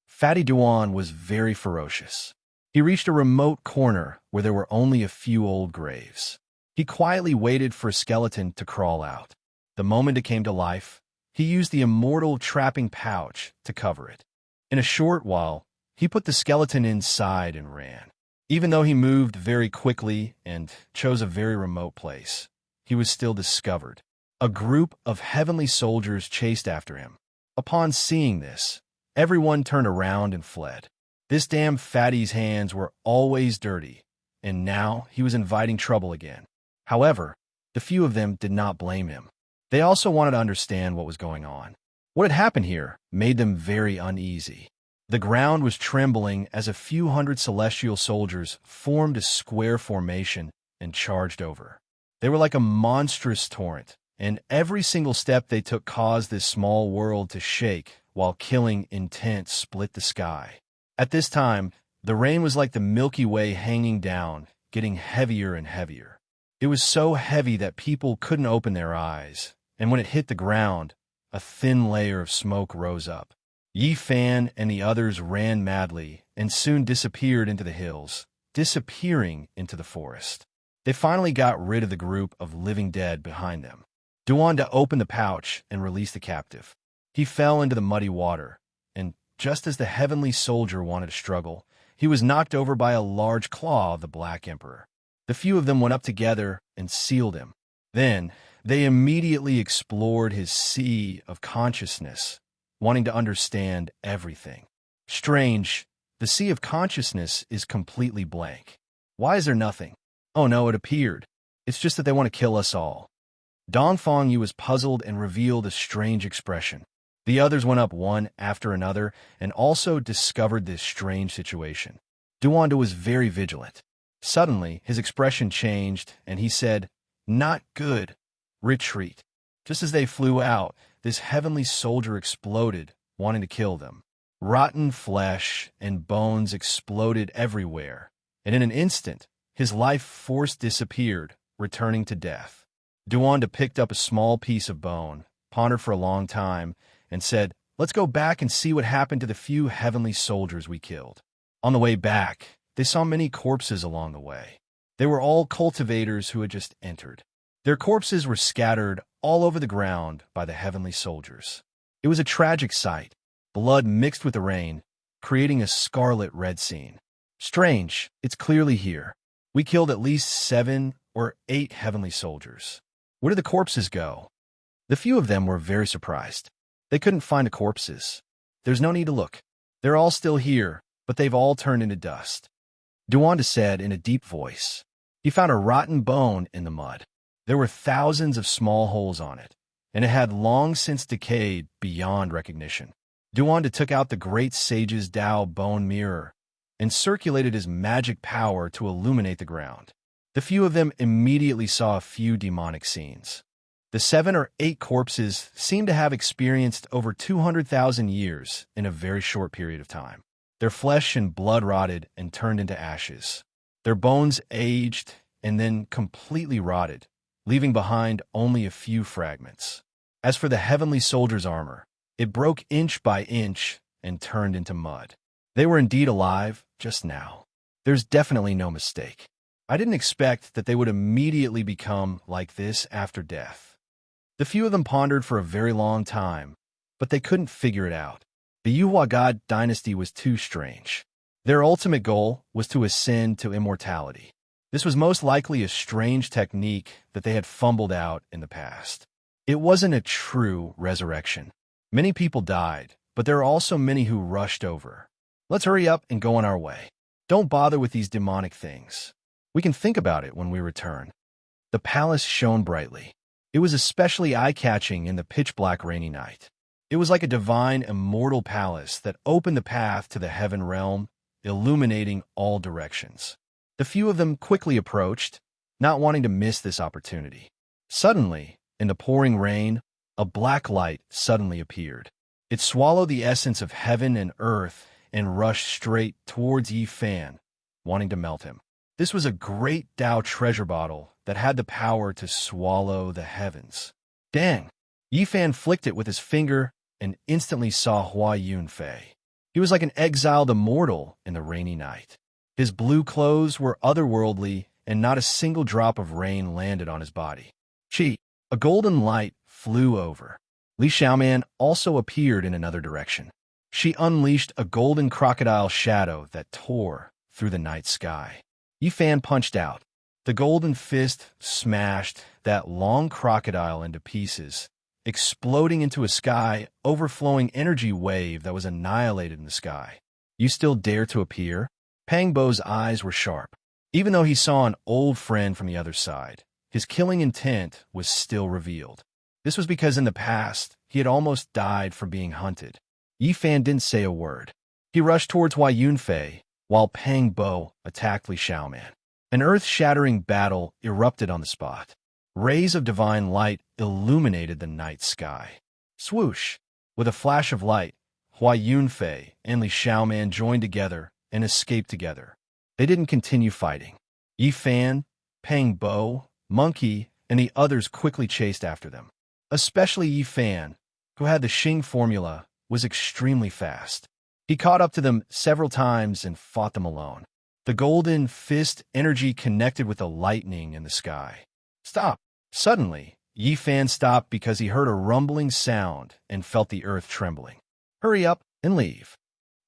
Fatty Duan was very ferocious. He reached a remote corner where there were only a few old graves. He quietly waited for a skeleton to crawl out. The moment it came to life, he used the immortal trapping pouch to cover it. In a short while, he put the skeleton inside and ran. Even though he moved very quickly and chose a very remote place, he was still discovered. A group of heavenly soldiers chased after him. Upon seeing this, everyone turned around and fled. This damn fatty's hands were always dirty, and now he was inviting trouble again. However, the few of them did not blame him. They also wanted to understand what was going on. What had happened here made them very uneasy. The ground was trembling as a few hundred celestial soldiers formed a square formation and charged over. They were like a monstrous torrent, and every single step they took caused this small world to shake, while killing intent split the sky. At this time, the rain was like the Milky Way hanging down, getting heavier and heavier. It was so heavy that people couldn't open their eyes, and when it hit the ground, a thin layer of smoke rose up. Yi Fan and the others ran madly and soon disappeared into the hills, disappearing into the forest. They finally got rid of the group of living dead behind them. Duanda opened the pouch and released the captive. He fell into the muddy water, and just as the heavenly soldier wanted to struggle, he was knocked over by a large claw of the Black Emperor. The few of them went up together and sealed him. Then, they immediately explored his sea of consciousness, wanting to understand everything. Strange, the sea of consciousness is completely blank. Why is there nothing? Oh no, it appeared. It's just that they want to kill us all. Dongfang Yu was puzzled and revealed a strange expression. The others went up one after another and also discovered this strange situation. Duanda was very vigilant. Suddenly, his expression changed, and he said, "Not good. Retreat." Just as they flew out, this heavenly soldier exploded, wanting to kill them. Rotten flesh and bones exploded everywhere, and in an instant, his life force disappeared, returning to death. Duanda picked up a small piece of bone, pondered for a long time, and said, "Let's go back and see what happened to the few heavenly soldiers we killed." On the way back, they saw many corpses along the way. They were all cultivators who had just entered. Their corpses were scattered all over the ground by the heavenly soldiers. It was a tragic sight, blood mixed with the rain, creating a scarlet red scene. Strange, it's clearly here. We killed at least 7 or 8 heavenly soldiers. Where did the corpses go? The few of them were very surprised. They couldn't find the corpses. There's no need to look. They're all still here, but they've all turned into dust. Duanda said in a deep voice. He found a rotten bone in the mud. There were thousands of small holes on it, and it had long since decayed beyond recognition. Duanda took out the great sage's Tao bone mirror and circulated his magic power to illuminate the ground. The few of them immediately saw a few demonic scenes. The 7 or 8 corpses seemed to have experienced over 200,000 years in a very short period of time. Their flesh and blood rotted and turned into ashes. Their bones aged and then completely rotted, leaving behind only a few fragments. As for the heavenly soldier's armor, it broke inch by inch and turned into mud. They were indeed alive just now. There's definitely no mistake. I didn't expect that they would immediately become like this after death. The few of them pondered for a very long time, but they couldn't figure it out. The Yuhua God dynasty was too strange. Their ultimate goal was to ascend to immortality. This was most likely a strange technique that they had fumbled out in the past. It wasn't a true resurrection. Many people died, but there are also many who rushed over. Let's hurry up and go on our way. Don't bother with these demonic things. We can think about it when we return. The palace shone brightly. It was especially eye-catching in the pitch-black rainy night. It was like a divine, immortal palace that opened the path to the heaven realm, illuminating all directions. The few of them quickly approached, not wanting to miss this opportunity. Suddenly, in the pouring rain, a black light suddenly appeared. It swallowed the essence of heaven and earth and rushed straight towards Yi Fan, wanting to melt him. This was a great Tao treasure bottle that had the power to swallow the heavens. Dang! Yi Fan flicked it with his finger and instantly saw Hua Yunfei. He was like an exiled immortal in the rainy night. His blue clothes were otherworldly, and not a single drop of rain landed on his body. Chi! A golden light flew over. Li Xiaoman also appeared in another direction. She unleashed a golden crocodile shadow that tore through the night sky. Yi Fan punched out. The golden fist smashed that long crocodile into pieces, exploding into a sky, overflowing energy wave that was annihilated in the sky. You still dare to appear? Pang Bo's eyes were sharp. Even though he saw an old friend from the other side, his killing intent was still revealed. This was because in the past, he had almost died from being hunted. Yi Fan didn't say a word. He He rushed towards Hua Yunfei, while Pang Bo attacked Li Xiaoman. An earth-shattering battle erupted on the spot. Rays of divine light illuminated the night sky. Swoosh! With a flash of light, Hua Yunfei and Li Xiaoman joined together and escaped together. They didn't continue fighting. Yi Fan, Pang Bo, Monkey, and the others quickly chased after them. Especially Yi Fan, who had the Xing formula, was extremely fast. He caught up to them several times and fought them alone. The golden fist energy connected with the lightning in the sky. Stop! Suddenly, Yi Fan stopped because he heard a rumbling sound and felt the earth trembling. Hurry up and leave,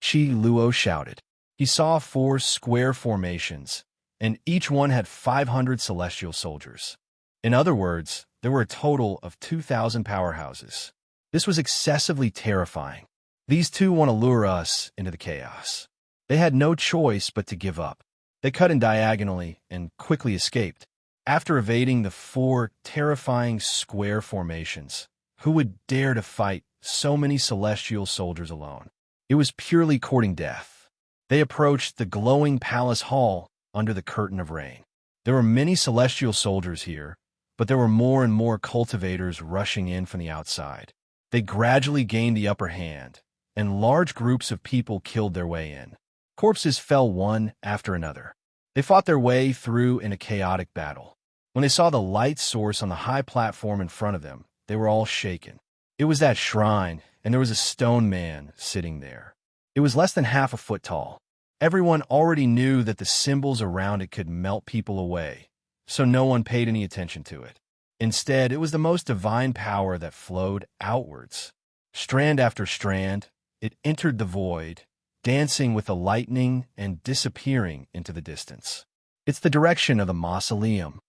Qi Luo shouted. He saw 4 square formations, and each one had 500 celestial soldiers. In other words, there were a total of 2,000 powerhouses. This was excessively terrifying. These two want to lure us into the chaos. They had no choice but to give up. They cut in diagonally and quickly escaped. After evading the 4 terrifying square formations, who would dare to fight so many celestial soldiers alone? It was purely courting death. They approached the glowing palace hall under the curtain of rain. There were many celestial soldiers here, but there were more and more cultivators rushing in from the outside. They gradually gained the upper hand, and large groups of people killed their way in. Corpses fell one after another. They fought their way through in a chaotic battle. When they saw the light source on the high platform in front of them, they were all shaken. It was that shrine, and there was a stone man sitting there. It was less than half a foot tall. Everyone already knew that the symbols around it could melt people away, so no one paid any attention to it. Instead, it was the most divine power that flowed outwards. Strand after strand, it entered the void, dancing with the lightning and disappearing into the distance. It's the direction of the mausoleum.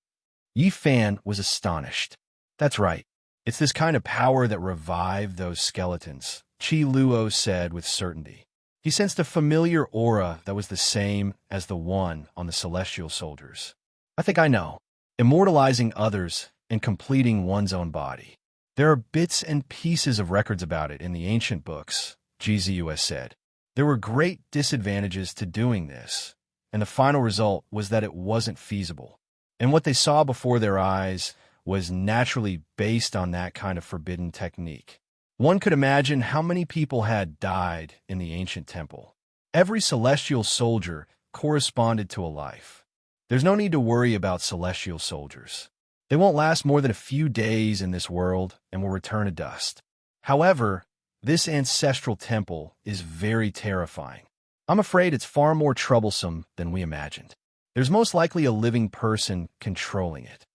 Yi Fan was astonished. That's right. It's this kind of power that revived those skeletons, Qi Luo said with certainty. He sensed a familiar aura that was the same as the one on the celestial soldiers. I think I know. Immortalizing others and completing one's own body. There are bits and pieces of records about it in the ancient books, GZUS said. There were great disadvantages to doing this, and the final result was that it wasn't feasible. And what they saw before their eyes was naturally based on that kind of forbidden technique. One could imagine how many people had died in the ancient temple. Every celestial soldier corresponded to a life. There's no need to worry about celestial soldiers. They won't last more than a few days in this world and will return to dust. However, this ancestral temple is very terrifying. I'm afraid it's far more troublesome than we imagined. There's most likely a living person controlling it.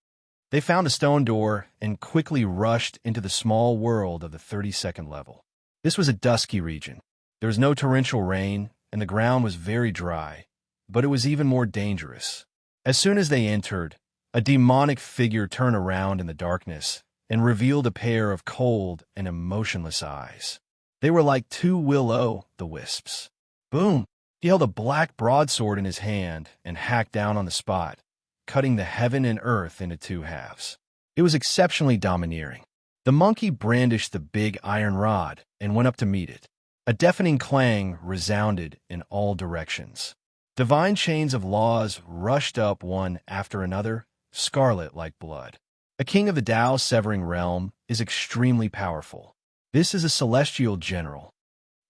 They found a stone door and quickly rushed into the small world of the 32nd level. This was a dusky region. There was no torrential rain, and the ground was very dry, but it was even more dangerous. As soon as they entered, a demonic figure turned around in the darkness and revealed a pair of cold and emotionless eyes. They were like 2 will-o'-the-wisps. Boom! He held a black broadsword in his hand and hacked down on the spot, cutting the heaven and earth into 2 halves. It was exceptionally domineering. The monkey brandished the big iron rod and went up to meet it. A deafening clang resounded in all directions. Divine chains of laws rushed up one after another, scarlet like blood. A king of the Tao severing realm is extremely powerful. This is a celestial general.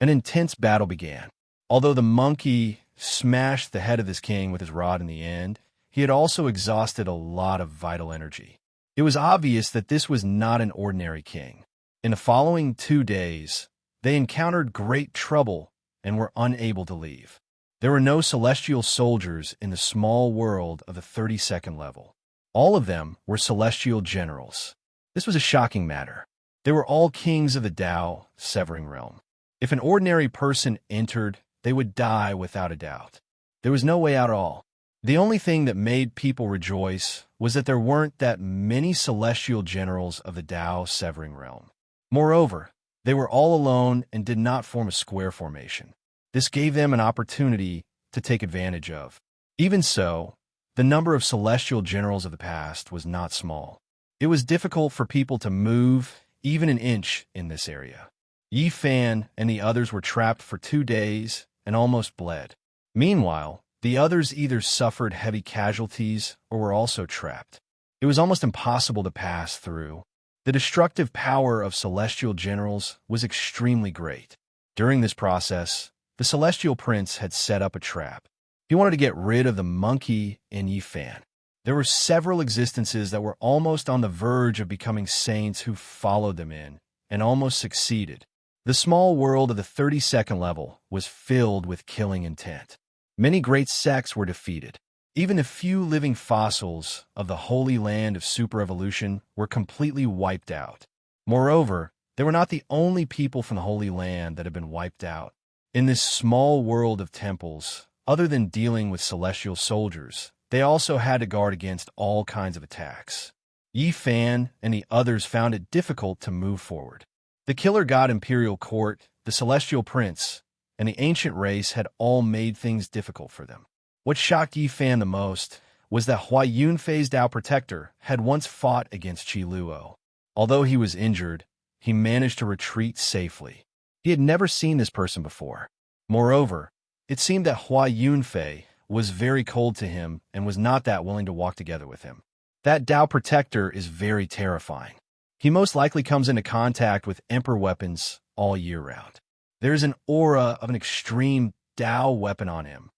An intense battle began. Although the monkey smashed the head of this king with his rod in the end, he had also exhausted a lot of vital energy. It was obvious that this was not an ordinary king. In the following 2 days, they encountered great trouble and were unable to leave. There were no celestial soldiers in the small world of the 32nd level. All of them were celestial generals. This was a shocking matter. They were all kings of the Tao severing realm. If an ordinary person entered, they would die without a doubt. There was no way out at all. The only thing that made people rejoice was that there weren't that many celestial generals of the Tao severing realm. Moreover, they were all alone and did not form a square formation. This gave them an opportunity to take advantage of. Even so, the number of celestial generals of the past was not small. It was difficult for people to move even an inch in this area. Yi Fan and the others were trapped for 2 days and almost bled. Meanwhile, the others either suffered heavy casualties or were also trapped. It was almost impossible to pass through. The destructive power of celestial generals was extremely great. During this process, the celestial prince had set up a trap. He wanted to get rid of the monkey in Yifan. There were several existences that were almost on the verge of becoming saints who followed them in, and almost succeeded. The small world of the 32nd level was filled with killing intent. Many great sects were defeated. Even the few living fossils of the holy land of super-evolution were completely wiped out. Moreover, they were not the only people from the Holy Land that had been wiped out. In this small world of temples, other than dealing with celestial soldiers, they also had to guard against all kinds of attacks. Yifan and the others found it difficult to move forward. The Killer God Imperial Court, the Celestial Prince, and the ancient race had all made things difficult for them. What shocked Yifan the most was that Hua Yunfei's Tao Protector had once fought against Qi Luo. Although he was injured, he managed to retreat safely. He had never seen this person before. Moreover, it seemed that Hua Yunfei was very cold to him and was not that willing to walk together with him. That Tao Protector is very terrifying. He most likely comes into contact with Emperor weapons all year round. There is an aura of an extreme Tao weapon on him.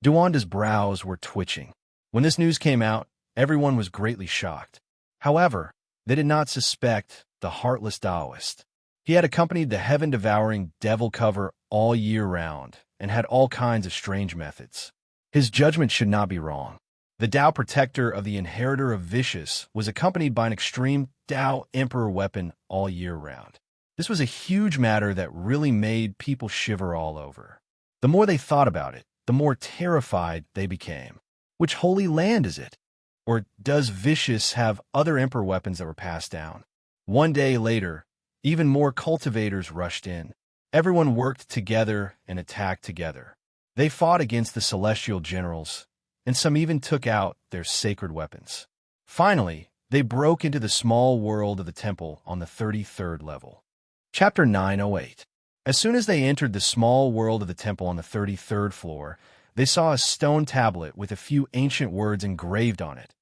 Duanda's brows were twitching. When this news came out, everyone was greatly shocked. However, they did not suspect the heartless Taoist. He had accompanied the heaven-devouring devil cover all year round and had all kinds of strange methods. His judgment should not be wrong. The Tao Protector of the Inheritor of Vicious was accompanied by an extreme Tao Emperor weapon all year round. This was a huge matter that really made people shiver all over. The more they thought about it, the more terrified they became. Which holy land is it? Or does Vicious have other Emperor weapons that were passed down? One day later, even more cultivators rushed in. Everyone worked together and attacked together. They fought against the celestial generals, and some even took out their sacred weapons. Finally, they broke into the small world of the temple on the 33rd level. Chapter 908. As soon as they entered the small world of the temple on the 33rd floor, they saw a stone tablet with a few ancient words engraved on it.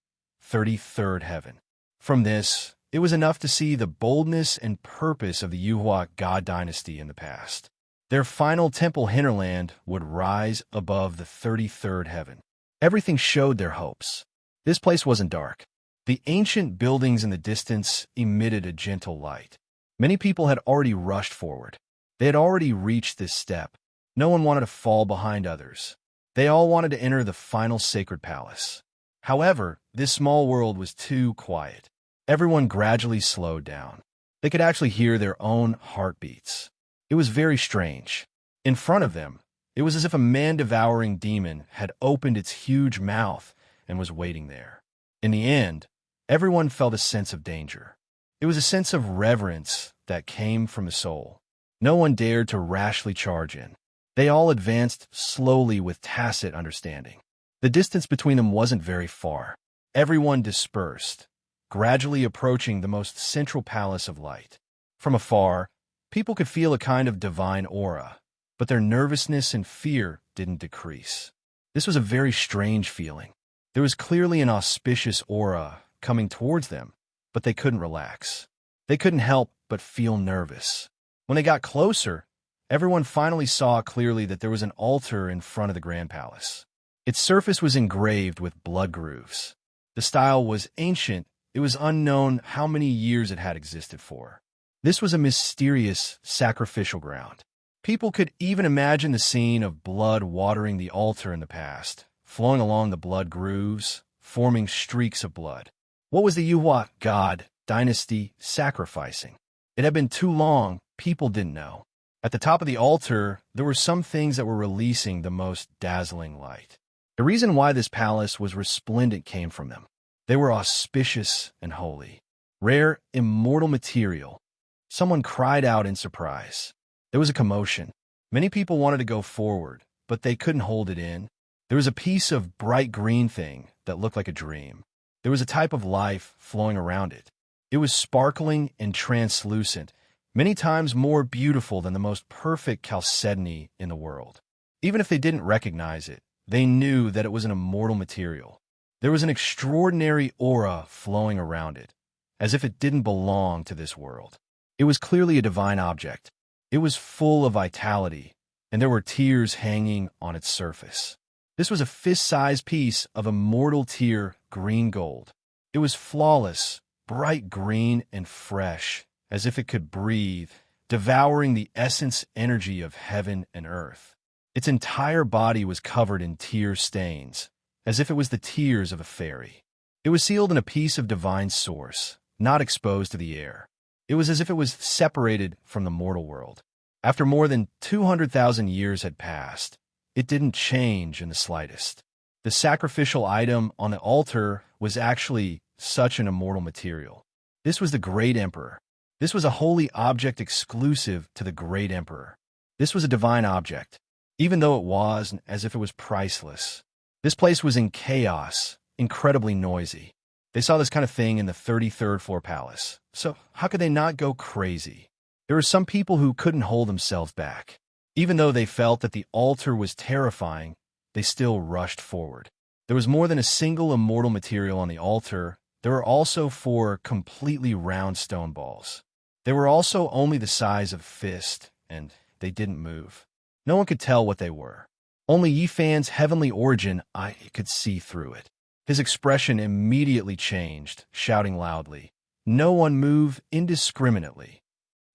33rd Heaven. From this, it was enough to see the boldness and purpose of the Yuhua God dynasty in the past. Their final temple hinterland would rise above the 33rd heaven. Everything showed their hopes. This place wasn't dark. The ancient buildings in the distance emitted a gentle light. Many people had already rushed forward. They had already reached this step. No one wanted to fall behind others. They all wanted to enter the final sacred palace. However, this small world was too quiet. Everyone gradually slowed down. They could actually hear their own heartbeats. It was very strange. In front of them, it was as if a man-devouring demon had opened its huge mouth and was waiting there. In the end, everyone felt a sense of danger. It was a sense of reverence that came from the soul. No one dared to rashly charge in. They all advanced slowly with tacit understanding. The distance between them wasn't very far. Everyone dispersed, gradually approaching the most central palace of light. From afar, people could feel a kind of divine aura, but their nervousness and fear didn't decrease. This was a very strange feeling. There was clearly an auspicious aura coming towards them, but they couldn't relax. They couldn't help but feel nervous. When they got closer, everyone finally saw clearly that there was an altar in front of the Grand Palace. Its surface was engraved with blood grooves. The style was ancient. It was unknown how many years it had existed for. This was a mysterious sacrificial ground. People could even imagine the scene of blood watering the altar in the past, flowing along the blood grooves, forming streaks of blood. What was the Yuhua God dynasty sacrificing? It had been too long, people didn't know. At the top of the altar, there were some things that were releasing the most dazzling light. The reason why this palace was resplendent came from them. They were auspicious and holy. Rare, immortal material. Someone cried out in surprise. There was a commotion. Many people wanted to go forward, but they couldn't hold it in. There was a piece of bright green thing that looked like a dream. There was a type of life flowing around it. It was sparkling and translucent, many times more beautiful than the most perfect chalcedony in the world. Even if they didn't recognize it, they knew that it was an immortal material. There was an extraordinary aura flowing around it, as if it didn't belong to this world. It was clearly a divine object. It was full of vitality, and there were tears hanging on its surface. This was a fist-sized piece of immortal tear green gold. It was flawless, bright green and fresh, as if it could breathe, devouring the essence energy of heaven and earth. Its entire body was covered in tear stains, as if it was the tears of a fairy. It was sealed in a piece of divine source, not exposed to the air. It was as if it was separated from the mortal world. After more than 200,000 years had passed, it didn't change in the slightest. The sacrificial item on the altar was actually such an immortal material. This was the Great Emperor. This was a holy object exclusive to the Great Emperor. This was a divine object, even though it was as if it was priceless. This place was in chaos, incredibly noisy. They saw this kind of thing in the 33rd floor palace, so how could they not go crazy? There were some people who couldn't hold themselves back. Even though they felt that the altar was terrifying, they still rushed forward. There was more than a single immortal material on the altar. There were also 4 completely round stone balls. They were also only the size of a fist, and they didn't move. No one could tell what they were. Only Yifan's heavenly origin, I could see through it. His expression immediately changed, shouting loudly, "No one move indiscriminately."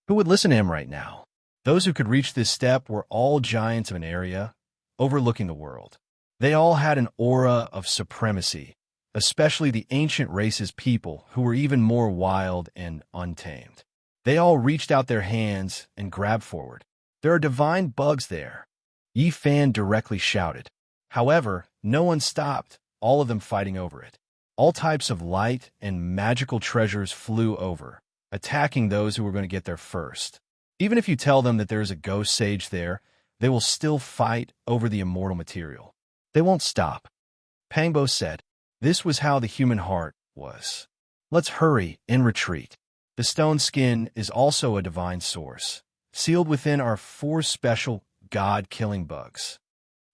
Who would listen to him right now? Those who could reach this step were all giants of an area, overlooking the world. They all had an aura of supremacy, especially the ancient race's people, who were even more wild and untamed. They all reached out their hands and grabbed forward. "There are divine bugs there," Yifan directly shouted. However, no one stopped, all of them fighting over it. All types of light and magical treasures flew over, attacking those who were going to get there first. Even if you tell them that there is a ghost sage there, they will still fight over the immortal material. They won't stop. Pangbo said, "This was how the human heart was. Let's hurry and retreat." The stone skin is also a divine source, sealed within are 4 special god-killing bugs.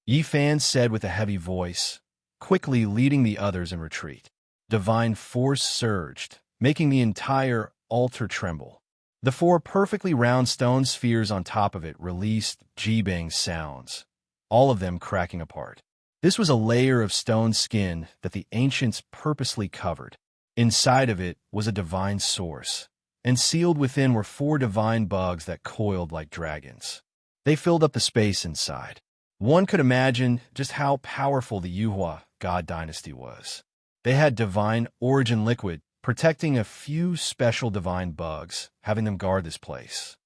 Yifan said with a heavy voice, quickly leading the others in retreat. Divine force surged, making the entire altar tremble. The 4 perfectly round stone spheres on top of it released jibang sounds, all of them cracking apart. This was a layer of stone skin that the ancients purposely covered. Inside of it was a divine source, and sealed within were 4 divine bugs that coiled like dragons. They filled up the space inside. One could imagine just how powerful the Yuhua god dynasty was. They had divine origin liquid, protecting a few special divine bugs, having them guard this place.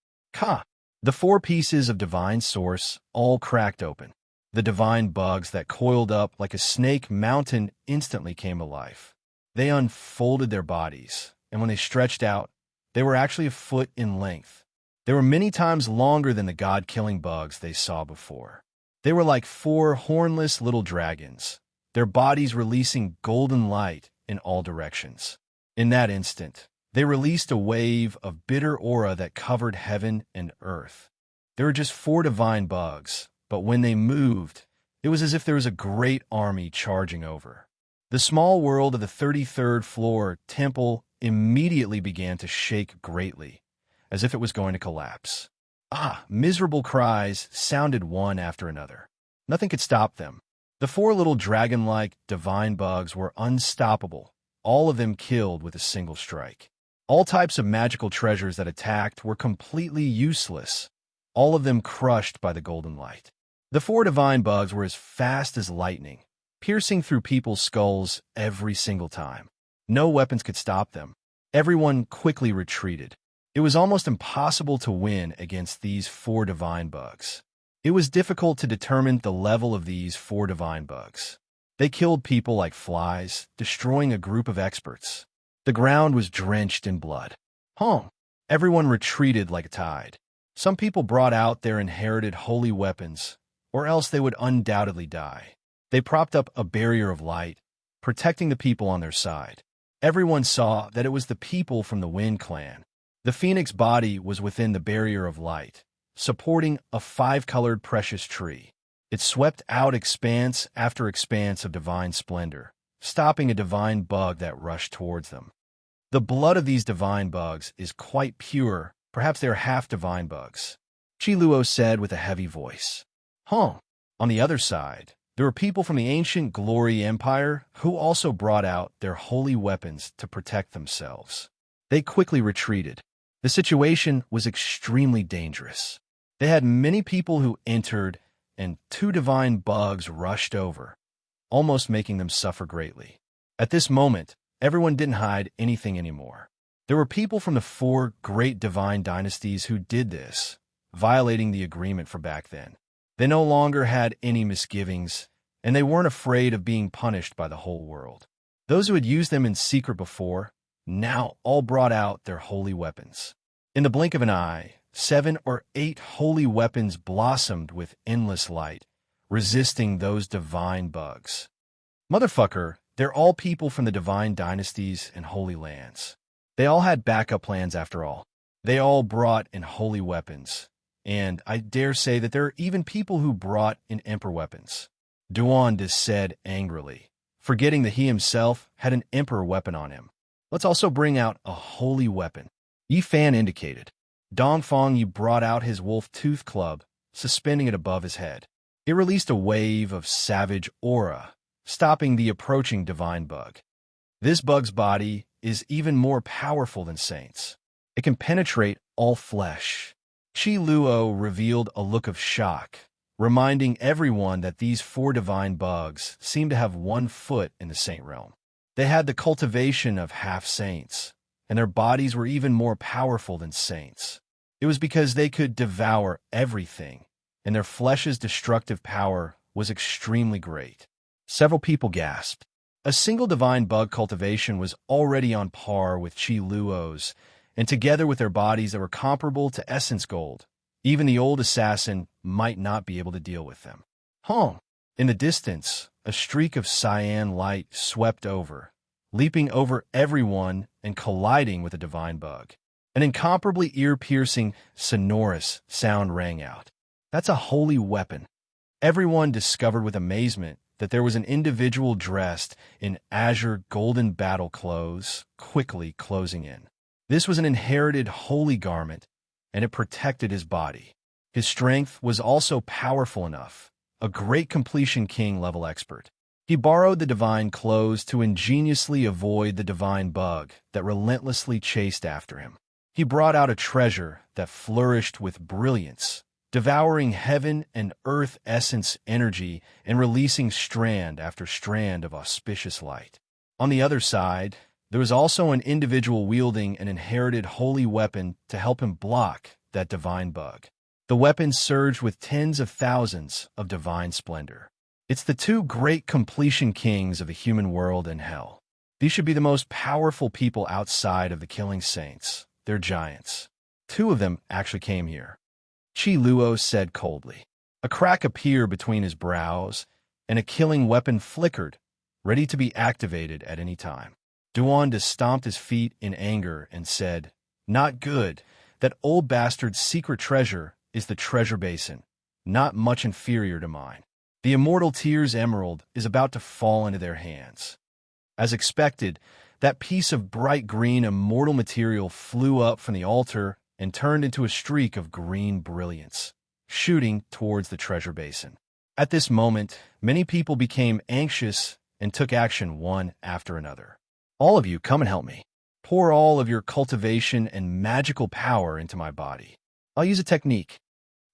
The 4 pieces of divine source all cracked open. The divine bugs that coiled up like a snake mountain instantly came to life. They unfolded their bodies, and when they stretched out, they were actually a foot in length. They were many times longer than the god-killing bugs they saw before. They were like 4 hornless little dragons, their bodies releasing golden light in all directions. In that instant, they released a wave of bitter aura that covered heaven and earth. There were just 4 divine bugs, but when they moved, it was as if there was a great army charging over. The small world of the 33rd floor temple immediately began to shake greatly, as if it was going to collapse. Miserable cries sounded one after another. Nothing could stop them. The 4 little dragon-like divine bugs were unstoppable, all of them killed with a single strike. All types of magical treasures that attacked were completely useless, all of them crushed by the golden light. The 4 divine bugs were as fast as lightning, piercing through people's skulls every single time. No weapons could stop them. Everyone quickly retreated. It was almost impossible to win against these 4 divine bugs. It was difficult to determine the level of these 4 divine bugs. They killed people like flies, destroying a group of experts. The ground was drenched in blood. Everyone retreated like a tide. Some people brought out their inherited holy weapons, or else they would undoubtedly die. They propped up a barrier of light, protecting the people on their side. Everyone saw that it was the people from the Wind Clan. The phoenix body was within the barrier of light, supporting a 5-colored precious tree. It swept out expanse after expanse of divine splendor, stopping a divine bug that rushed towards them. The blood of these divine bugs is quite pure. Perhaps they are half divine bugs, Chi Luo said with a heavy voice. Huh. On the other side, there were people from the ancient Glory Empire who also brought out their holy weapons to protect themselves. They quickly retreated. The situation was extremely dangerous. They had many people who entered, and 2 divine bugs rushed over, almost making them suffer greatly. At this moment, everyone didn't hide anything anymore. There were people from the 4 great divine dynasties who did this, violating the agreement for back then. They no longer had any misgivings, and they weren't afraid of being punished by the whole world. Those who had used them in secret before now all brought out their holy weapons. In the blink of an eye, 7 or 8 holy weapons blossomed with endless light, resisting those divine bugs. Motherfucker, they're all people from the divine dynasties and holy lands. They all had backup plans after all. They all brought in holy weapons. And I dare say that there are even people who brought in emperor weapons. Duan said angrily, forgetting that he himself had an emperor weapon on him. Let's also bring out a holy weapon. Yi Fan indicated. Dongfang Yi brought out his wolf tooth club, suspending it above his head. It released a wave of savage aura, stopping the approaching divine bug. This bug's body is even more powerful than Saint's. It can penetrate all flesh. Chi Luo revealed a look of shock, reminding everyone that these 4 divine bugs seemed to have 1 foot in the saint realm. They had the cultivation of half-saints, and their bodies were even more powerful than saints. It was because they could devour everything, and their flesh's destructive power was extremely great. Several people gasped. A single divine bug cultivation was already on par with Chi Luo's, and together with their bodies that were comparable to essence gold, even the old assassin might not be able to deal with them. In the distance, a streak of cyan light swept over, leaping over everyone and colliding with a divine bug. An incomparably ear-piercing, sonorous sound rang out. That's a holy weapon. Everyone discovered with amazement that there was an individual dressed in azure golden battle clothes, quickly closing in. This was an inherited holy garment, and it protected his body. His strength was also powerful enough, a great completion king level expert. He borrowed the divine clothes to ingeniously avoid the divine bug that relentlessly chased after him. He brought out a treasure that flourished with brilliance, devouring heaven and earth essence energy and releasing strand after strand of auspicious light. On the other side, there was also an individual wielding an inherited holy weapon to help him block that divine bug. The weapon surged with tens of thousands of divine splendor. It's the 2 great completion kings of the human world and hell. These should be the most powerful people outside of the killing saints. They're giants. 2 of them actually came here. Chi Luo said coldly. A crack appeared between his brows, and a killing weapon flickered, ready to be activated at any time. Duan stomped his feet in anger and said, Not good. That old bastard's secret treasure is the treasure basin, not much inferior to mine. The immortal Tears Emerald is about to fall into their hands. As expected, that piece of bright green immortal material flew up from the altar and turned into a streak of green brilliance, shooting towards the treasure basin. At this moment, many people became anxious and took action one after another. All of you, come and help me. Pour all of your cultivation and magical power into my body. I'll use a technique,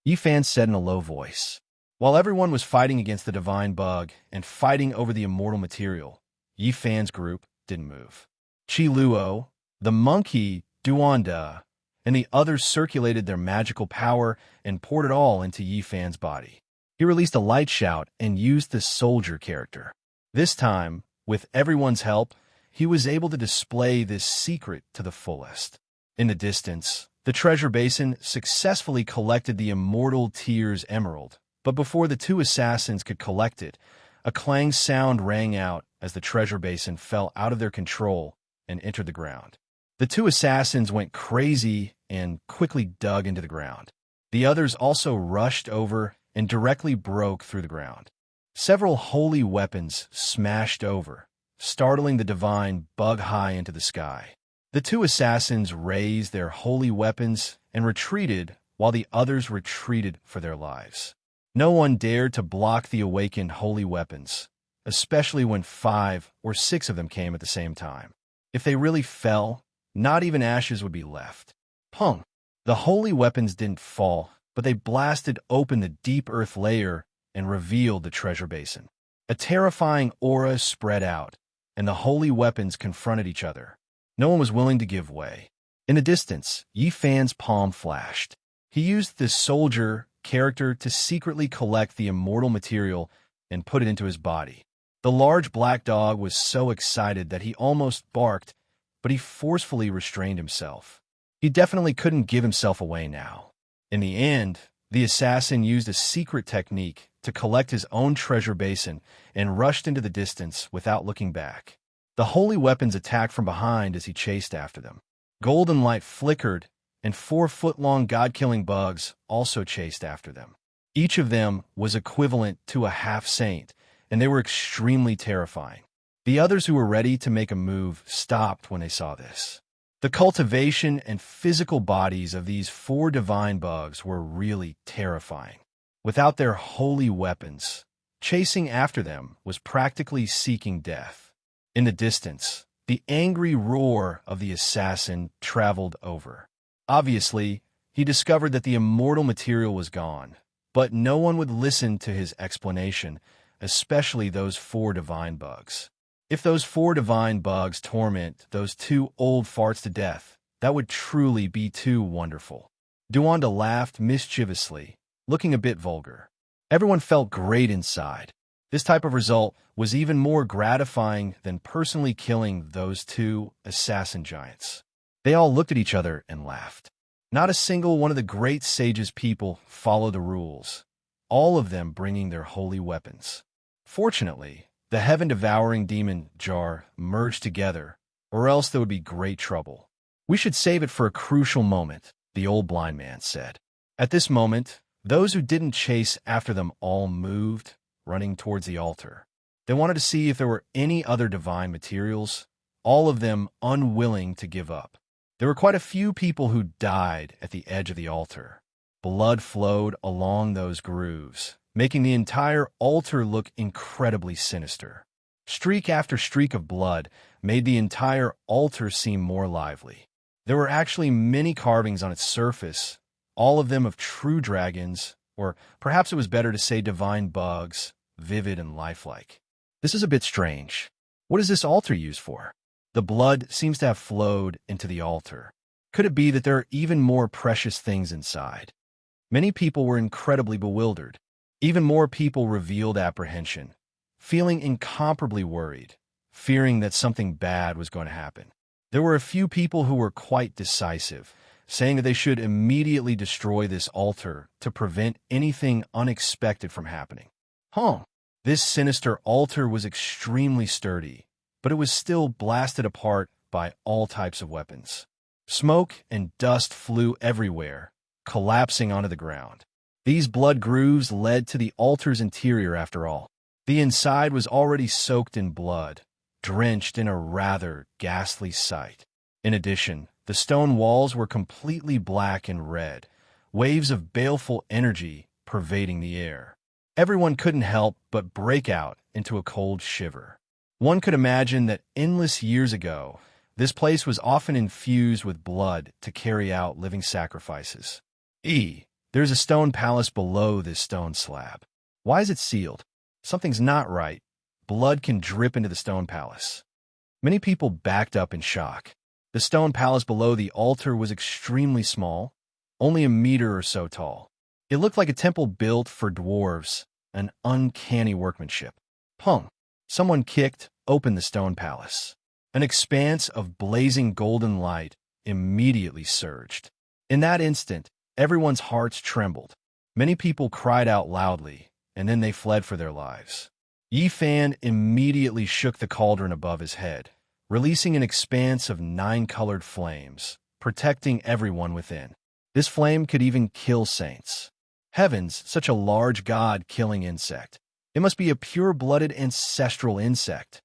Yi Fan said in a low voice. While everyone was fighting against the divine bug and fighting over the immortal material, Yi Fan's group didn't move. Chi Luo, the monkey, Duanda, and the others circulated their magical power and poured it all into Yi Fan's body. He released a light shout and used the soldier character. This time, with everyone's help, he was able to display this secret to the fullest. In the distance, the treasure basin successfully collected the immortal Tears Emerald, but before the 2 assassins could collect it, a clang sound rang out as the treasure basin fell out of their control and entered the ground. The 2 assassins went crazy and quickly dug into the ground. The others also rushed over and directly broke through the ground. Several holy weapons smashed over, startling the divine bug high into the sky. The two assassins raised their holy weapons and retreated while the others retreated for their lives. No one dared to block the awakened holy weapons, especially when 5 or 6 of them came at the same time. If they really fell, not even ashes would be left. Pung! The holy weapons didn't fall, but they blasted open the deep earth layer and revealed the treasure basin. A terrifying aura spread out, and the holy weapons confronted each other. No one was willing to give way. In the distance, Yi Fan's palm flashed. He used this soldier character to secretly collect the immortal material and put it into his body. The large black dog was so excited that he almost barked, but he forcefully restrained himself. He definitely couldn't give himself away now. In the end, the assassin used a secret technique to collect his own treasure basin and rushed into the distance without looking back. The holy weapons attacked from behind as he chased after them. Golden light flickered, and 4-foot-long god-killing bugs also chased after them. Each of them was equivalent to a half-saint, and they were extremely terrifying. The others who were ready to make a move stopped when they saw this. The cultivation and physical bodies of these 4 divine bugs were really terrifying. Without their holy weapons, chasing after them was practically seeking death. In the distance, the angry roar of the assassin traveled over. Obviously, he discovered that the immortal material was gone, but no one would listen to his explanation, especially those 4 divine bugs. If those 4 divine bugs torment those 2 old farts to death, that would truly be too wonderful. Duanda laughed mischievously, looking a bit vulgar. Everyone felt great inside. This type of result was even more gratifying than personally killing those 2 assassin giants. They all looked at each other and laughed. Not a single one of the great sage's people followed the rules, all of them bringing their holy weapons. Fortunately, the heaven-devouring demon jar merged together, or else there would be great trouble. "We should save it for a crucial moment," the old blind man said. At this moment, those who didn't chase after them all moved, running towards the altar. They wanted to see if there were any other divine materials, all of them unwilling to give up. There were quite a few people who died at the edge of the altar. Blood flowed along those grooves, making the entire altar look incredibly sinister. Streak after streak of blood made the entire altar seem more lively. There were actually many carvings on its surface, all of them of true dragons, or perhaps it was better to say divine bugs, vivid and lifelike. This is a bit strange. What is this altar used for? The blood seems to have flowed into the altar. Could it be that there are even more precious things inside? Many people were incredibly bewildered. Even more people revealed apprehension, feeling incomparably worried, fearing that something bad was going to happen. There were a few people who were quite decisive, saying that they should immediately destroy this altar to prevent anything unexpected from happening. This sinister altar was extremely sturdy, but it was still blasted apart by all types of weapons. Smoke and dust flew everywhere, collapsing onto the ground. These blood grooves led to the altar's interior after all. The inside was already soaked in blood, drenched in a rather ghastly sight. In addition, the stone walls were completely black and red, waves of baleful energy pervading the air. Everyone couldn't help but break out into a cold shiver. One could imagine that endless years ago, this place was often infused with blood to carry out living sacrifices. There's a stone palace below this stone slab. Why is it sealed? Something's not right. Blood can drip into the stone palace. Many people backed up in shock. The stone palace below the altar was extremely small, only a meter or so tall. It looked like a temple built for dwarves, an uncanny workmanship. Someone kicked open the stone palace. An expanse of blazing golden light immediately surged. In that instant, everyone's hearts trembled. Many people cried out loudly, and then they fled for their lives. Yi Fan immediately shook the cauldron above his head, releasing an expanse of 9-colored flames, protecting everyone within. This flame could even kill saints. Heavens, such a large god-killing insect. It must be a pure-blooded ancestral insect.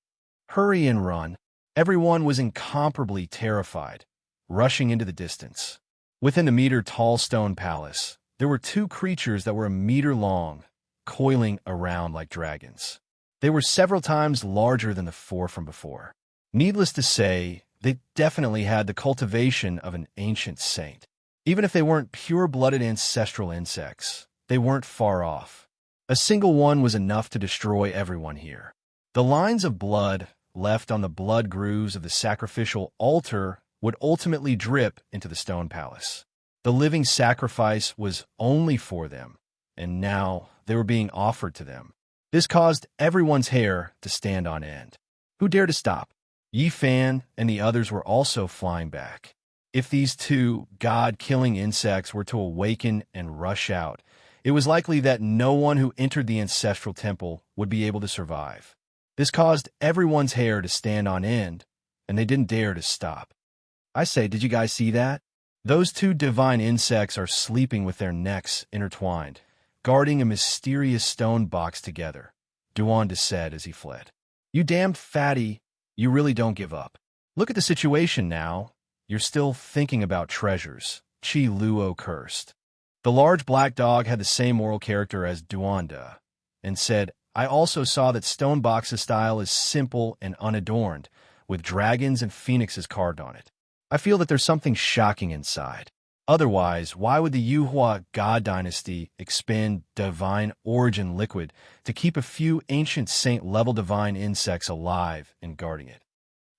Hurry and run. Everyone was incomparably terrified, rushing into the distance. Within the meter-tall stone palace, there were two creatures that were a meter long, coiling around like dragons. They were several times larger than the four from before. Needless to say, they definitely had the cultivation of an ancient saint. Even if they weren't pure-blooded ancestral insects, they weren't far off. A single one was enough to destroy everyone here. The lines of blood left on the blood grooves of the sacrificial altar would ultimately drip into the stone palace. The living sacrifice was only for them, and now they were being offered to them. This caused everyone's hair to stand on end. Who dared to stop? Yi Fan and the others were also flying back. If these two god-killing insects were to awaken and rush out, it was likely that no one who entered the ancestral temple would be able to survive. This caused everyone's hair to stand on end, and they didn't dare to stop. I say, did you guys see that? Those two divine insects are sleeping with their necks intertwined, guarding a mysterious stone box together, Duanda said as he fled. You damned fatty, you really don't give up. Look at the situation now. You're still thinking about treasures, Chi Luo cursed. The large black dog had the same moral character as Duanda, and said, I also saw that Stonebox's style is simple and unadorned, with dragons and phoenixes carved on it. I feel that there's something shocking inside. Otherwise, why would the Yuhua God Dynasty expend divine origin liquid to keep a few ancient saint-level divine insects alive and guarding it?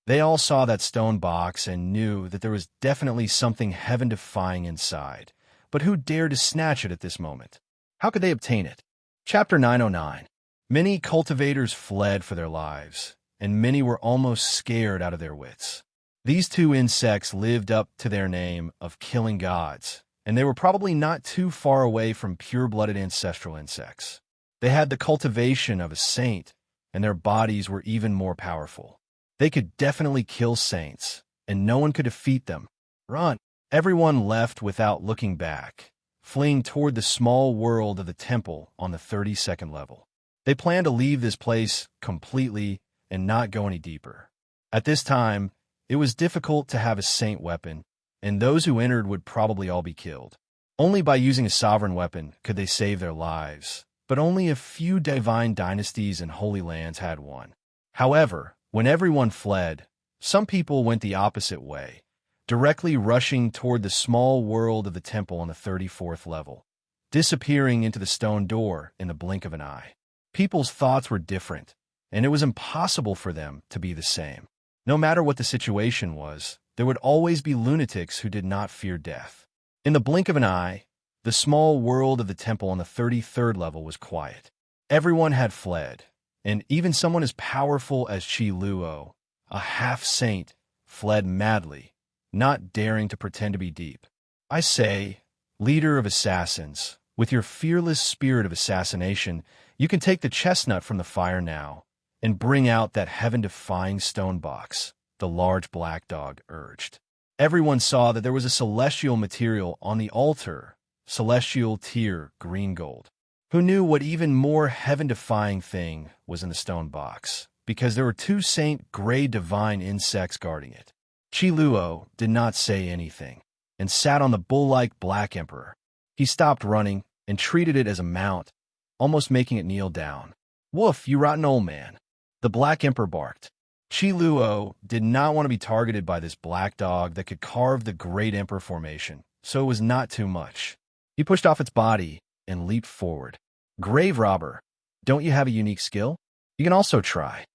They all saw that stone box and knew that there was definitely something heaven-defying inside. But who dared to snatch it at this moment? How could they obtain it? Chapter 909. Many cultivators fled for their lives, and many were almost scared out of their wits. These two insects lived up to their name of killing gods, and they were probably not too far away from pure-blooded ancestral insects. They had the cultivation of a saint, and their bodies were even more powerful. They could definitely kill saints, and no one could defeat them. Run! Everyone left without looking back, fleeing toward the small world of the temple on the 32nd level. They planned to leave this place completely and not go any deeper. At this time, it was difficult to have a saint weapon, and those who entered would probably all be killed. Only by using a sovereign weapon could they save their lives, but only a few divine dynasties and holy lands had one. However, when everyone fled, some people went the opposite way, directly rushing toward the small world of the temple on the 34th level, disappearing into the stone door in the blink of an eye. People's thoughts were different, and it was impossible for them to be the same. No matter what the situation was, there would always be lunatics who did not fear death. In the blink of an eye, the small world of the temple on the 33rd level was quiet. Everyone had fled, and even someone as powerful as Chi Luo, a half-saint, fled madly, not daring to pretend to be deep. I say, leader of assassins, with your fearless spirit of assassination, you can take the chestnut from the fire now and bring out that heaven-defying stone box, the large black dog urged. Everyone saw that there was a celestial material on the altar, celestial tier green gold. Who knew what even more heaven-defying thing was in the stone box, because there were two saint gray divine insects guarding it. Chi Luo did not say anything, and sat on the bull-like black emperor. He stopped running and treated it as a mount, almost making it kneel down. Woof, you rotten old man. The black emperor barked. Chi Luo did not want to be targeted by this black dog that could carve the great emperor formation, so it was not too much. He pushed off its body and leaped forward. Grave robber, don't you have a unique skill? You can also try.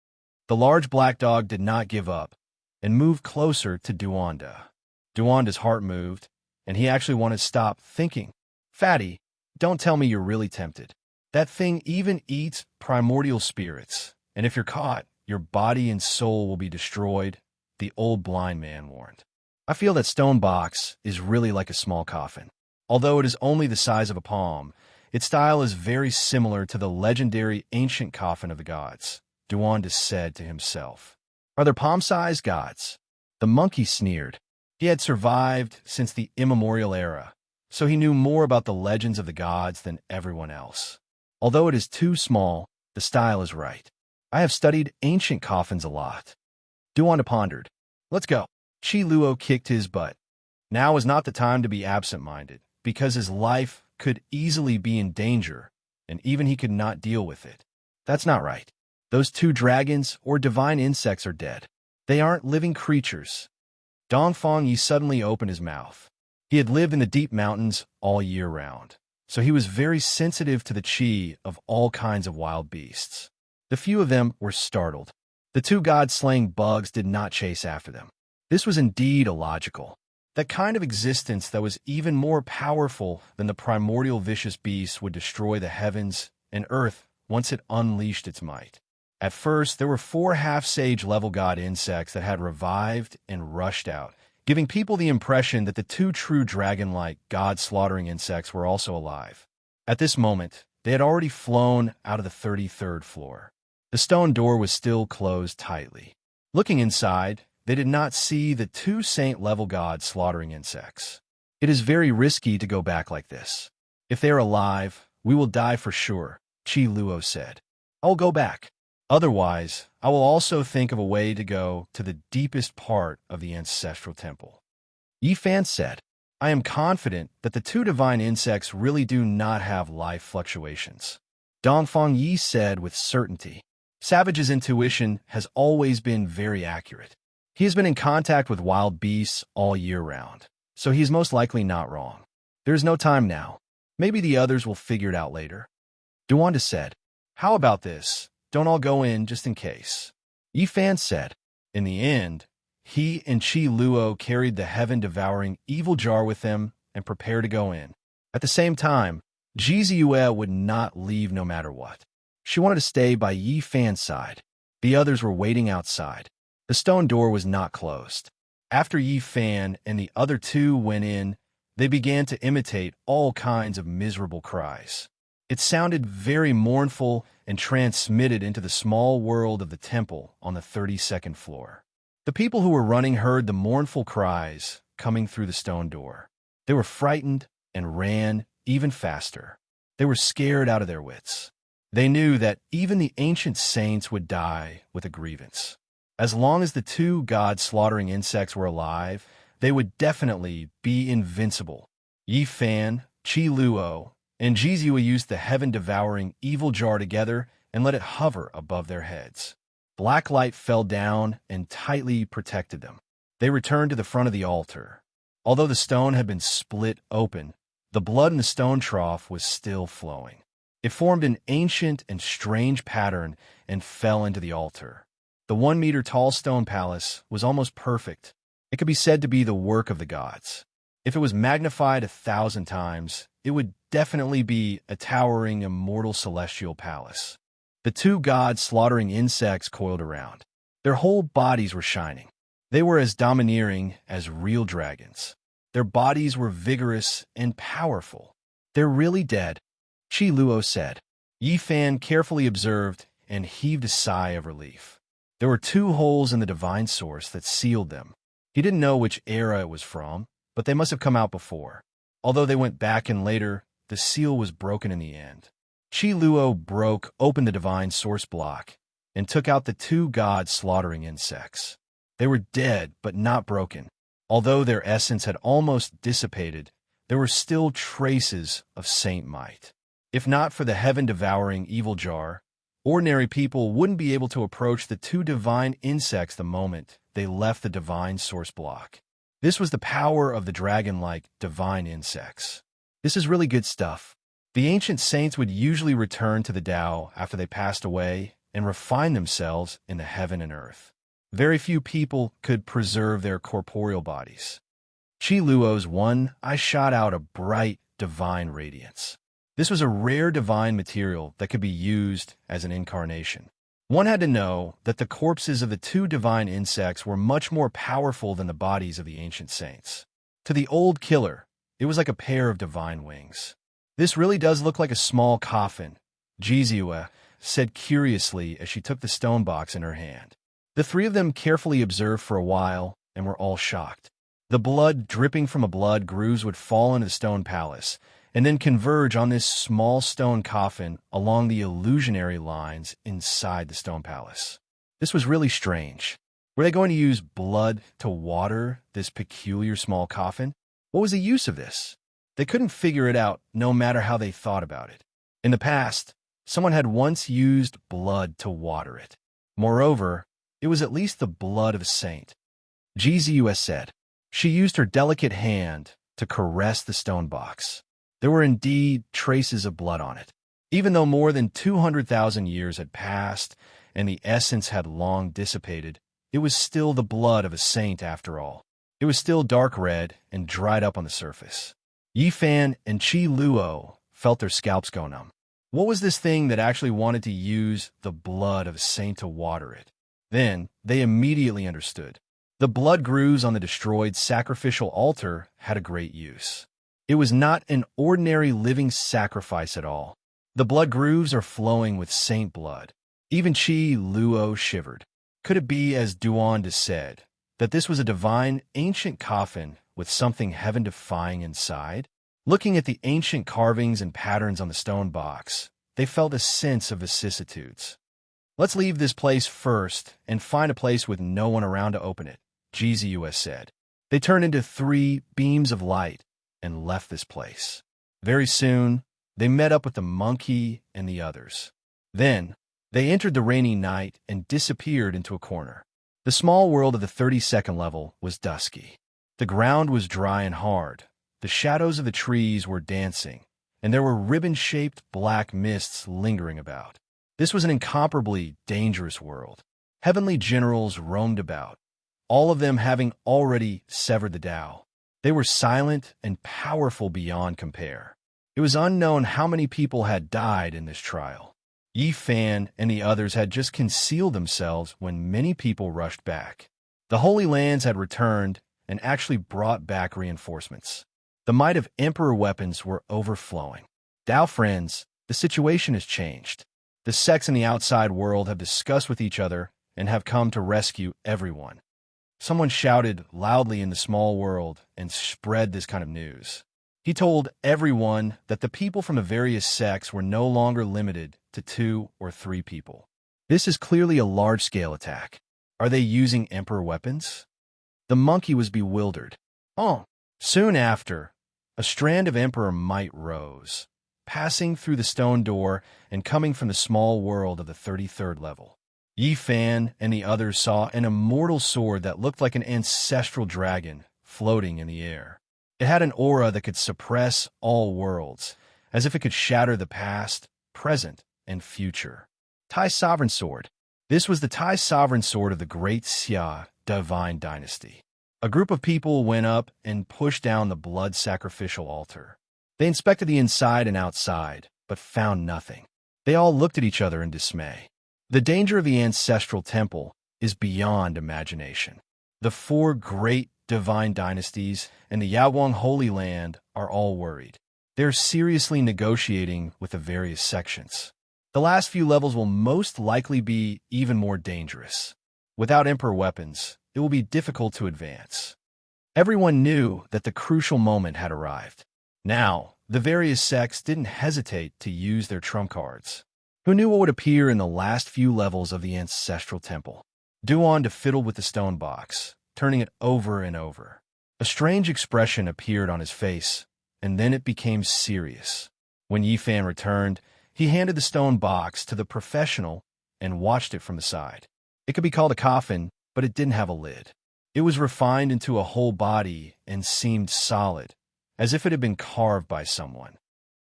The large black dog did not give up and moved closer to Duanda. Duanda's heart moved, and he actually wanted to stop thinking. Fatty, don't tell me you're really tempted. That thing even eats primordial spirits, and if you're caught, your body and soul will be destroyed, the old blind man warned. I feel that stone box is really like a small coffin. Although it is only the size of a palm, its style is very similar to the legendary ancient coffin of the gods, Duanda said to himself. Are there palm-sized gods? The monkey sneered. He had survived since the immemorial era, so he knew more about the legends of the gods than everyone else. Although it is too small, the style is right. I have studied ancient coffins a lot. Duwanda pondered. Let's go. Chi Luo kicked his butt. Now was not the time to be absent-minded, because his life could easily be in danger, and even he could not deal with it. That's not right. Those 2 dragons or divine insects are dead. They aren't living creatures. Dongfang Yi suddenly opened his mouth. He had lived in the deep mountains all year round, so he was very sensitive to the qi of all kinds of wild beasts. The few of them were startled. The 2 gods slaying bugs did not chase after them. This was indeed illogical. That kind of existence that was even more powerful than the primordial vicious beast would destroy the heavens and earth once it unleashed its might. At first, there were 4 half-sage level god insects that had revived and rushed out, giving people the impression that the 2 true dragon-like god-slaughtering insects were also alive. At this moment, they had already flown out of the 33rd floor. The stone door was still closed tightly. Looking inside, they did not see the 2 saint-level god slaughtering insects. It is very risky to go back like this. If they are alive, we will die for sure, Chi Luo said. I will go back. Otherwise, I will also think of a way to go to the deepest part of the ancestral temple. Yi Fan said, I am confident that the 2 divine insects really do not have life fluctuations. Dongfang Yi said with certainty. Savage's intuition has always been very accurate. He has been in contact with wild beasts all year round, so he is most likely not wrong. There is no time now. Maybe the others will figure it out later. Duwanda said, How about this? Don't all go in just in case. Yi Fan said. In the end, he and Chi Luo carried the heaven-devouring evil jar with them and prepared to go in. At the same time, Jizue would not leave no matter what. She wanted to stay by Yi Fan's side. The others were waiting outside. The stone door was not closed. After Yi Fan and the other 2 went in, they began to imitate all kinds of miserable cries. It sounded very mournful and transmitted into the small world of the temple on the 32nd floor. The people who were running heard the mournful cries coming through the stone door. They were frightened and ran even faster. They were scared out of their wits. They knew that even the ancient saints would die with a grievance. As long as the 2 god-slaughtering insects were alive, they would definitely be invincible. Yi Fan, Chi Luo, and Jizue used the heaven-devouring evil jar together and let it hover above their heads. Black light fell down and tightly protected them. They returned to the front of the altar. Although the stone had been split open, the blood in the stone trough was still flowing. It formed an ancient and strange pattern and fell into the altar. The 1-meter-tall stone palace was almost perfect. It could be said to be the work of the gods. If it was magnified 1,000 times, it would definitely be a towering, immortal celestial palace. The 2 gods slaughtering insects coiled around. Their whole bodies were shining. They were as domineering as real dragons. Their bodies were vigorous and powerful. They're really dead, Chi Luo said. Yi Fan carefully observed and heaved a sigh of relief. There were 2 holes in the divine source that sealed them. He didn't know which era it was from, but they must have come out before. Although they went back in later, the seal was broken in the end. Chi Luo broke open the divine source block and took out the 2 gods slaughtering insects. They were dead, but not broken. Although their essence had almost dissipated, there were still traces of saint might. If not for the heaven-devouring evil jar, ordinary people wouldn't be able to approach the 2 divine insects the moment they left the divine source block. This was the power of the dragon-like divine insects. This is really good stuff. The ancient saints would usually return to the Tao after they passed away and refine themselves in the heaven and earth. Very few people could preserve their corporeal bodies. Chi Luo's eye shot out a bright, divine radiance. This was a rare divine material that could be used as an incarnation. One had to know that the corpses of the 2 divine insects were much more powerful than the bodies of the ancient saints. To the old killer, it was like a pair of divine wings. This really does look like a small coffin, Jizue said curiously as she took the stone box in her hand. The 3 of them carefully observed for a while and were all shocked. The blood dripping from a blood grooves would fall into the stone palace, and then converge on this small stone coffin along the illusionary lines inside the stone palace. This was really strange. Were they going to use blood to water this peculiar small coffin? What was the use of this? They couldn't figure it out no matter how they thought about it. In the past, someone had once used blood to water it. Moreover, it was at least the blood of a saint. GZUS said. She used her delicate hand to caress the stone box. There were indeed traces of blood on it. Even though more than 200,000 years had passed and the essence had long dissipated, it was still the blood of a saint after all. It was still dark red and dried up on the surface. Yifan and Chi Luo felt their scalps go numb. What was this thing that actually wanted to use the blood of a saint to water it? Then they immediately understood. The blood grooves on the destroyed sacrificial altar had a great use. It was not an ordinary living sacrifice at all. The blood grooves are flowing with saint blood. Even Chi Luo shivered. Could it be, as Duan said, that this was a divine ancient coffin with something heaven-defying inside? Looking at the ancient carvings and patterns on the stone box, they felt a sense of vicissitudes. Let's leave this place first and find a place with no one around to open it, GZUS said. They turned into 3 beams of light and left this place. Very soon, they met up with the monkey and the others. Then, they entered the rainy night and disappeared into a corner. The small world of the 32nd level was dusky. The ground was dry and hard. The shadows of the trees were dancing, and there were ribbon-shaped black mists lingering about. This was an incomparably dangerous world. Heavenly generals roamed about, all of them having already severed the Tao. They were silent and powerful beyond compare. It was unknown how many people had died in this trial. Yifan and the others had just concealed themselves when many people rushed back. The Holy Lands had returned and actually brought back reinforcements. The might of Emperor weapons were overflowing. Tao friends, the situation has changed. The sects in the outside world have discussed with each other and have come to rescue everyone. Someone shouted loudly in the small world and spread this kind of news. He told everyone that the people from the various sects were no longer limited to 2 or 3 people. This is clearly a large-scale attack. Are they using Emperor weapons? The monkey was bewildered. Soon after, a strand of Emperor might rose, passing through the stone door and coming from the small world of the 33rd level. Yifan and the others saw an immortal sword that looked like an ancestral dragon floating in the air. It had an aura that could suppress all worlds, as if it could shatter the past, present, and future. Tai Sovereign Sword. This was the Tai Sovereign Sword of the Great Xia Divine Dynasty. A group of people went up and pushed down the blood sacrificial altar. They inspected the inside and outside, but found nothing. They all looked at each other in dismay. The danger of the ancestral temple is beyond imagination. The 4 great divine dynasties and the Yawang Holy Land are all worried. They're seriously negotiating with the various sections. The last few levels will most likely be even more dangerous. Without Emperor weapons, it will be difficult to advance. Everyone knew that the crucial moment had arrived. Now, the various sects didn't hesitate to use their trump cards. Who knew what would appear in the last few levels of the ancestral temple? Duan fiddled with the stone box, turning it over and over. A strange expression appeared on his face, and then it became serious. When Yifan returned, he handed the stone box to the professional and watched it from the side. It could be called a coffin, but it didn't have a lid. It was refined into a whole body and seemed solid, as if it had been carved by someone.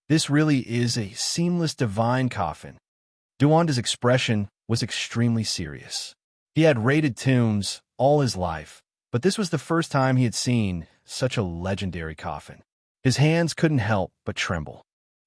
This really is a seamless divine coffin. Duanda's expression was extremely serious. He had raided tombs all his life, but this was the first time he had seen such a legendary coffin. His hands couldn't help but tremble.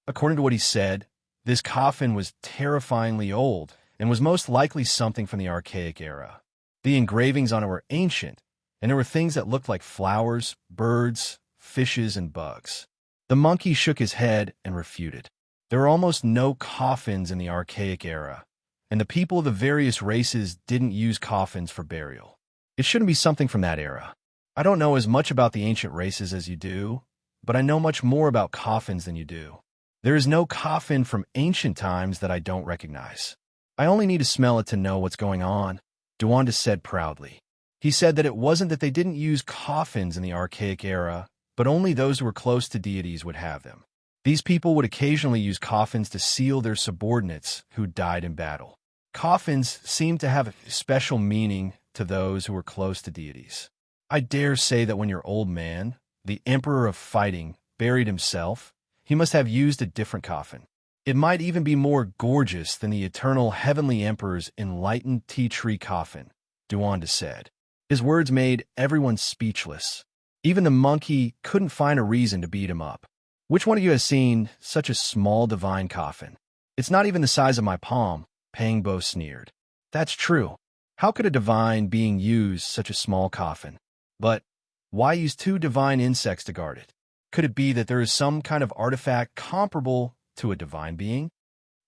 According to what he said, this coffin was terrifyingly old and was most likely something from the archaic era. The engravings on it were ancient, and there were things that looked like flowers, birds, fishes, and bugs. The monkey shook his head and refuted. There were almost no coffins in the archaic era, and the people of the various races didn't use coffins for burial. It shouldn't be something from that era. I don't know as much about the ancient races as you do, but I know much more about coffins than you do. There is no coffin from ancient times that I don't recognize. I only need to smell it to know what's going on, Duanda said proudly. He said that it wasn't that they didn't use coffins in the archaic era, but only those who were close to deities would have them. These people would occasionally use coffins to seal their subordinates who died in battle. Coffins seemed to have a special meaning to those who were close to deities. I dare say that when your old man, the emperor of fighting, buried himself, he must have used a different coffin. It might even be more gorgeous than the eternal heavenly emperor's enlightened tea tree coffin, Duanda said. His words made everyone speechless. Even the monkey couldn't find a reason to beat him up. Which one of you has seen such a small divine coffin? It's not even the size of my palm, Pangbo sneered. That's true. How could a divine being use such a small coffin? But why use two divine insects to guard it? Could it be that there is some kind of artifact comparable to a divine being?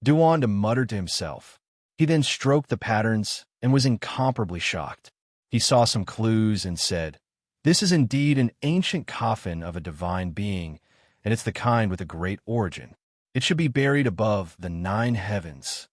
Duanda muttered to himself. He then stroked the patterns and was incomparably shocked. He saw some clues and said, "This is indeed an ancient coffin of a divine being, and it's the kind with a great origin. It should be buried above the 9 heavens."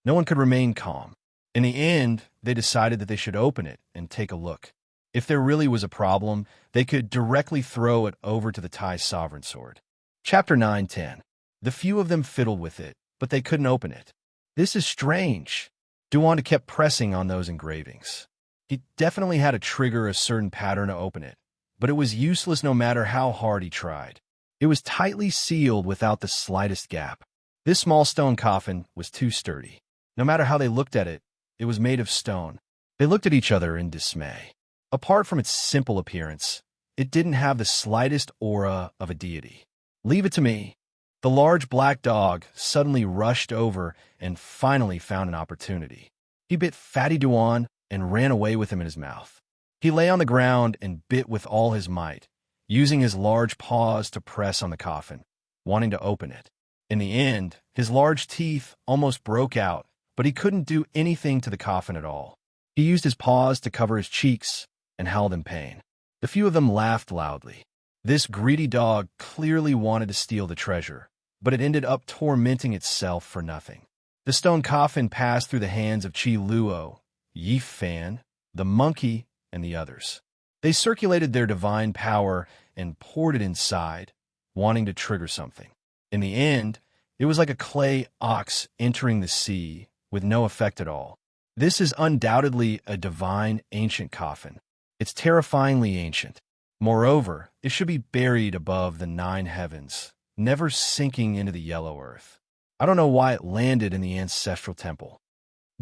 No one could remain calm. In the end, they decided that they should open it and take a look. If there really was a problem, they could directly throw it over to the Thai sovereign sword. Chapter 9:10. The few of them fiddled with it, but they couldn't open it. This is strange. Duanda kept pressing on those engravings. He definitely had to trigger a certain pattern to open it, but it was useless no matter how hard he tried. It was tightly sealed without the slightest gap. This small stone coffin was too sturdy. No matter how they looked at it, it was made of stone. They looked at each other in dismay. Apart from its simple appearance, it didn't have the slightest aura of a deity. "Leave it to me." The large black dog suddenly rushed over and finally found an opportunity. He bit Fatty Duan and ran away with him in his mouth. He lay on the ground and bit with all his might, using his large paws to press on the coffin, wanting to open it. In the end, his large teeth almost broke out, but he couldn't do anything to the coffin at all. He used his paws to cover his cheeks and howled in pain. The few of them laughed loudly. This greedy dog clearly wanted to steal the treasure, but it ended up tormenting itself for nothing. The stone coffin passed through the hands of Chi Luo, Yi Fan, the monkey, and the others. They circulated their divine power and poured it inside, wanting to trigger something. In the end, it was like a clay ox entering the sea with no effect at all. This is undoubtedly a divine ancient coffin. It's terrifyingly ancient. Moreover, it should be buried above the 9 heavens, never sinking into the yellow earth. I don't know why it landed in the ancestral temple.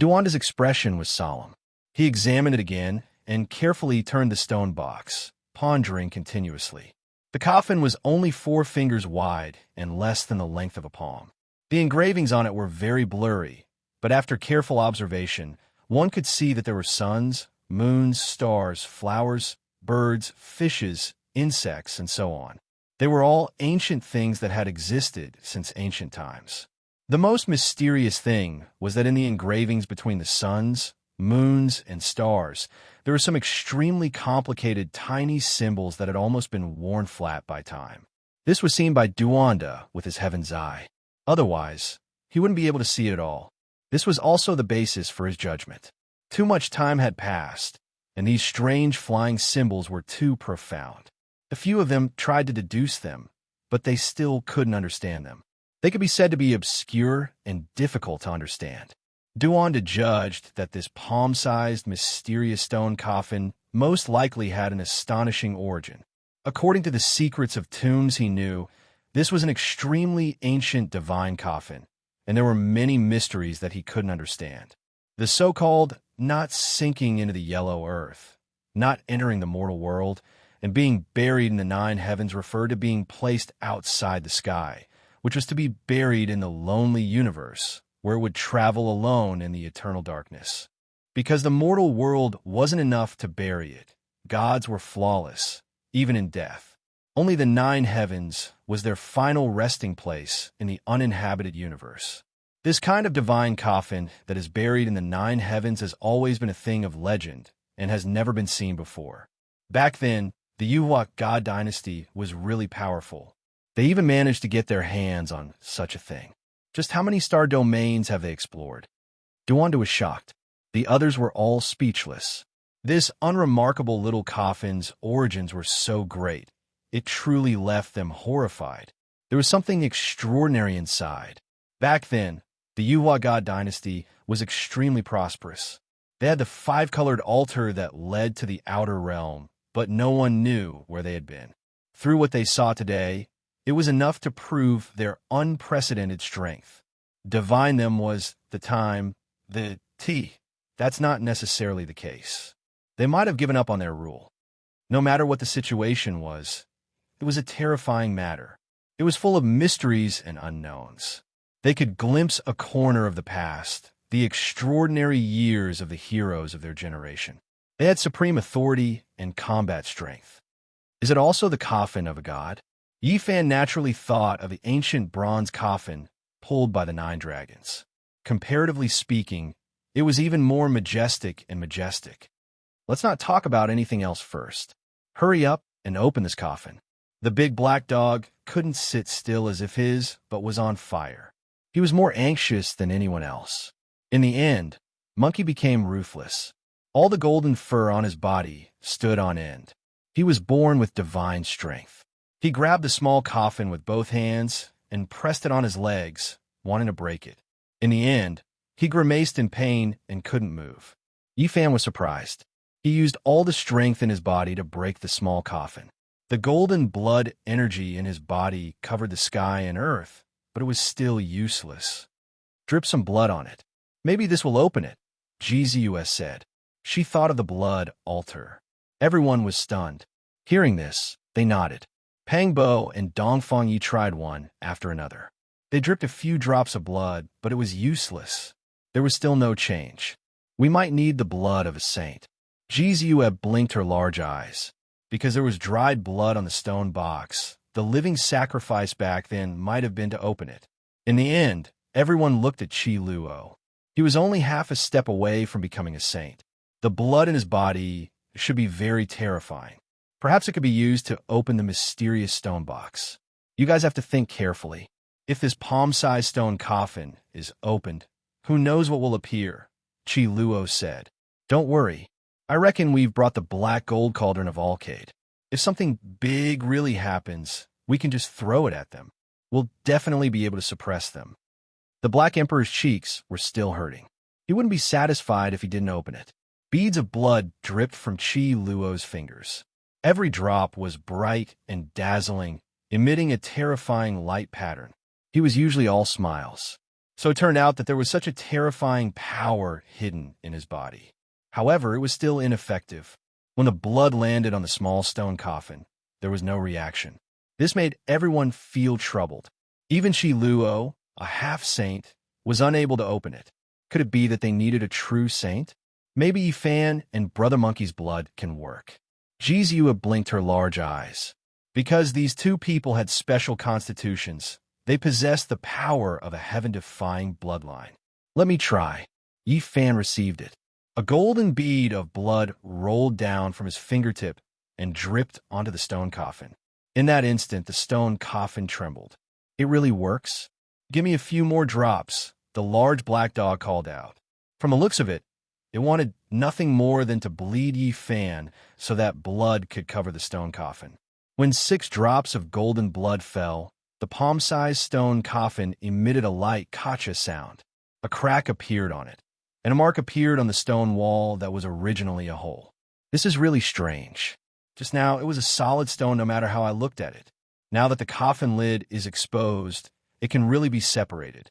Duanda's expression was solemn. He examined it again and carefully turned the stone box, pondering continuously. The coffin was only 4 fingers wide and less than the length of a palm. The engravings on it were very blurry, but after careful observation, one could see that there were suns, moons, stars, flowers, birds, fishes, insects, and so on. They were all ancient things that had existed since ancient times. The most mysterious thing was that in the engravings between the suns, moons, and stars, there were some extremely complicated tiny symbols that had almost been worn flat by time. This was seen by Duanda with his heaven's eye. Otherwise, he wouldn't be able to see it at all. This was also the basis for his judgment. Too much time had passed, and these strange flying symbols were too profound. A few of them tried to deduce them, but they still couldn't understand them. They could be said to be obscure and difficult to understand. Duanda judged that this palm-sized, mysterious stone coffin most likely had an astonishing origin. According to the secrets of tombs he knew, this was an extremely ancient divine coffin, and there were many mysteries that he couldn't understand. The so-called not sinking into the yellow earth, not entering the mortal world, and being buried in the 9 heavens referred to being placed outside the sky, which was to be buried in the lonely universe, where it would travel alone in the eternal darkness. Because the mortal world wasn't enough to bury it, gods were flawless, even in death. Only the 9 heavens was their final resting place in the uninhabited universe. This kind of divine coffin that is buried in the 9 heavens has always been a thing of legend and has never been seen before. Back then, the Yuhua God dynasty was really powerful. They even managed to get their hands on such a thing. Just how many star domains have they explored? Duwanda was shocked. The others were all speechless. This unremarkable little coffin's origins were so great, it truly left them horrified. There was something extraordinary inside. Back then, the Yuhua God dynasty was extremely prosperous. They had the five-colored altar that led to the outer realm, but no one knew where they had been. Through what they saw today, it was enough to prove their unprecedented strength. Divine them was the time, the T. That's not necessarily the case. They might have given up on their rule. No matter what the situation was, it was a terrifying matter. It was full of mysteries and unknowns. They could glimpse a corner of the past, the extraordinary years of the heroes of their generation. They had supreme authority and combat strength. Is it also the coffin of a god? Yifan naturally thought of the ancient bronze coffin pulled by the 9 dragons. Comparatively speaking, it was even more majestic and majestic. Let's not talk about anything else first. Hurry up and open this coffin. The big black dog couldn't sit still as if his, but was on fire. He was more anxious than anyone else. In the end, Monkey became ruthless. All the golden fur on his body stood on end. He was born with divine strength. He grabbed the small coffin with both hands and pressed it on his legs, wanting to break it. In the end, he grimaced in pain and couldn't move. Yifan was surprised. He used all the strength in his body to break the small coffin. The golden blood energy in his body covered the sky and earth, but it was still useless. Drip some blood on it. Maybe this will open it, GZUS said. She thought of the blood altar. Everyone was stunned. Hearing this, they nodded. Pang Bo and Dongfang Yi tried one after another. They dripped a few drops of blood, but it was useless. There was still no change. We might need the blood of a saint. Jizue blinked her large eyes. Because there was dried blood on the stone box, the living sacrifice back then might have been to open it. In the end, everyone looked at Qi Luo. He was only half a step away from becoming a saint. The blood in his body should be very terrifying. Perhaps it could be used to open the mysterious stone box. You guys have to think carefully. If this palm-sized stone coffin is opened, who knows what will appear, Qi Luo said. Don't worry. I reckon we've brought the black gold cauldron of Alcade. If something big really happens, we can just throw it at them. We'll definitely be able to suppress them. The Black Emperor's cheeks were still hurting. He wouldn't be satisfied if he didn't open it. Beads of blood dripped from Qi Luo's fingers. Every drop was bright and dazzling, emitting a terrifying light pattern. He was usually all smiles. So it turned out that there was such a terrifying power hidden in his body. However, it was still ineffective. When the blood landed on the small stone coffin, there was no reaction. This made everyone feel troubled. Even Qi Luo, a half-saint, was unable to open it. Could it be that they needed a true saint? Maybe Yifan and Brother Monkey's blood can work. Jizue blinked her large eyes. Because these two people had special constitutions, they possessed the power of a heaven-defying bloodline. Let me try. Yifan received it. A golden bead of blood rolled down from his fingertip and dripped onto the stone coffin. In that instant, the stone coffin trembled. It really works? Give me a few more drops, the large black dog called out. From the looks of it, it wanted nothing more than to bleed Yifan so that blood could cover the stone coffin. When 6 drops of golden blood fell, the palm-sized stone coffin emitted a light kacha sound. A crack appeared on it, and a mark appeared on the stone wall that was originally a hole. This is really strange. Just now, it was a solid stone no matter how I looked at it. Now that the coffin lid is exposed, it can really be separated.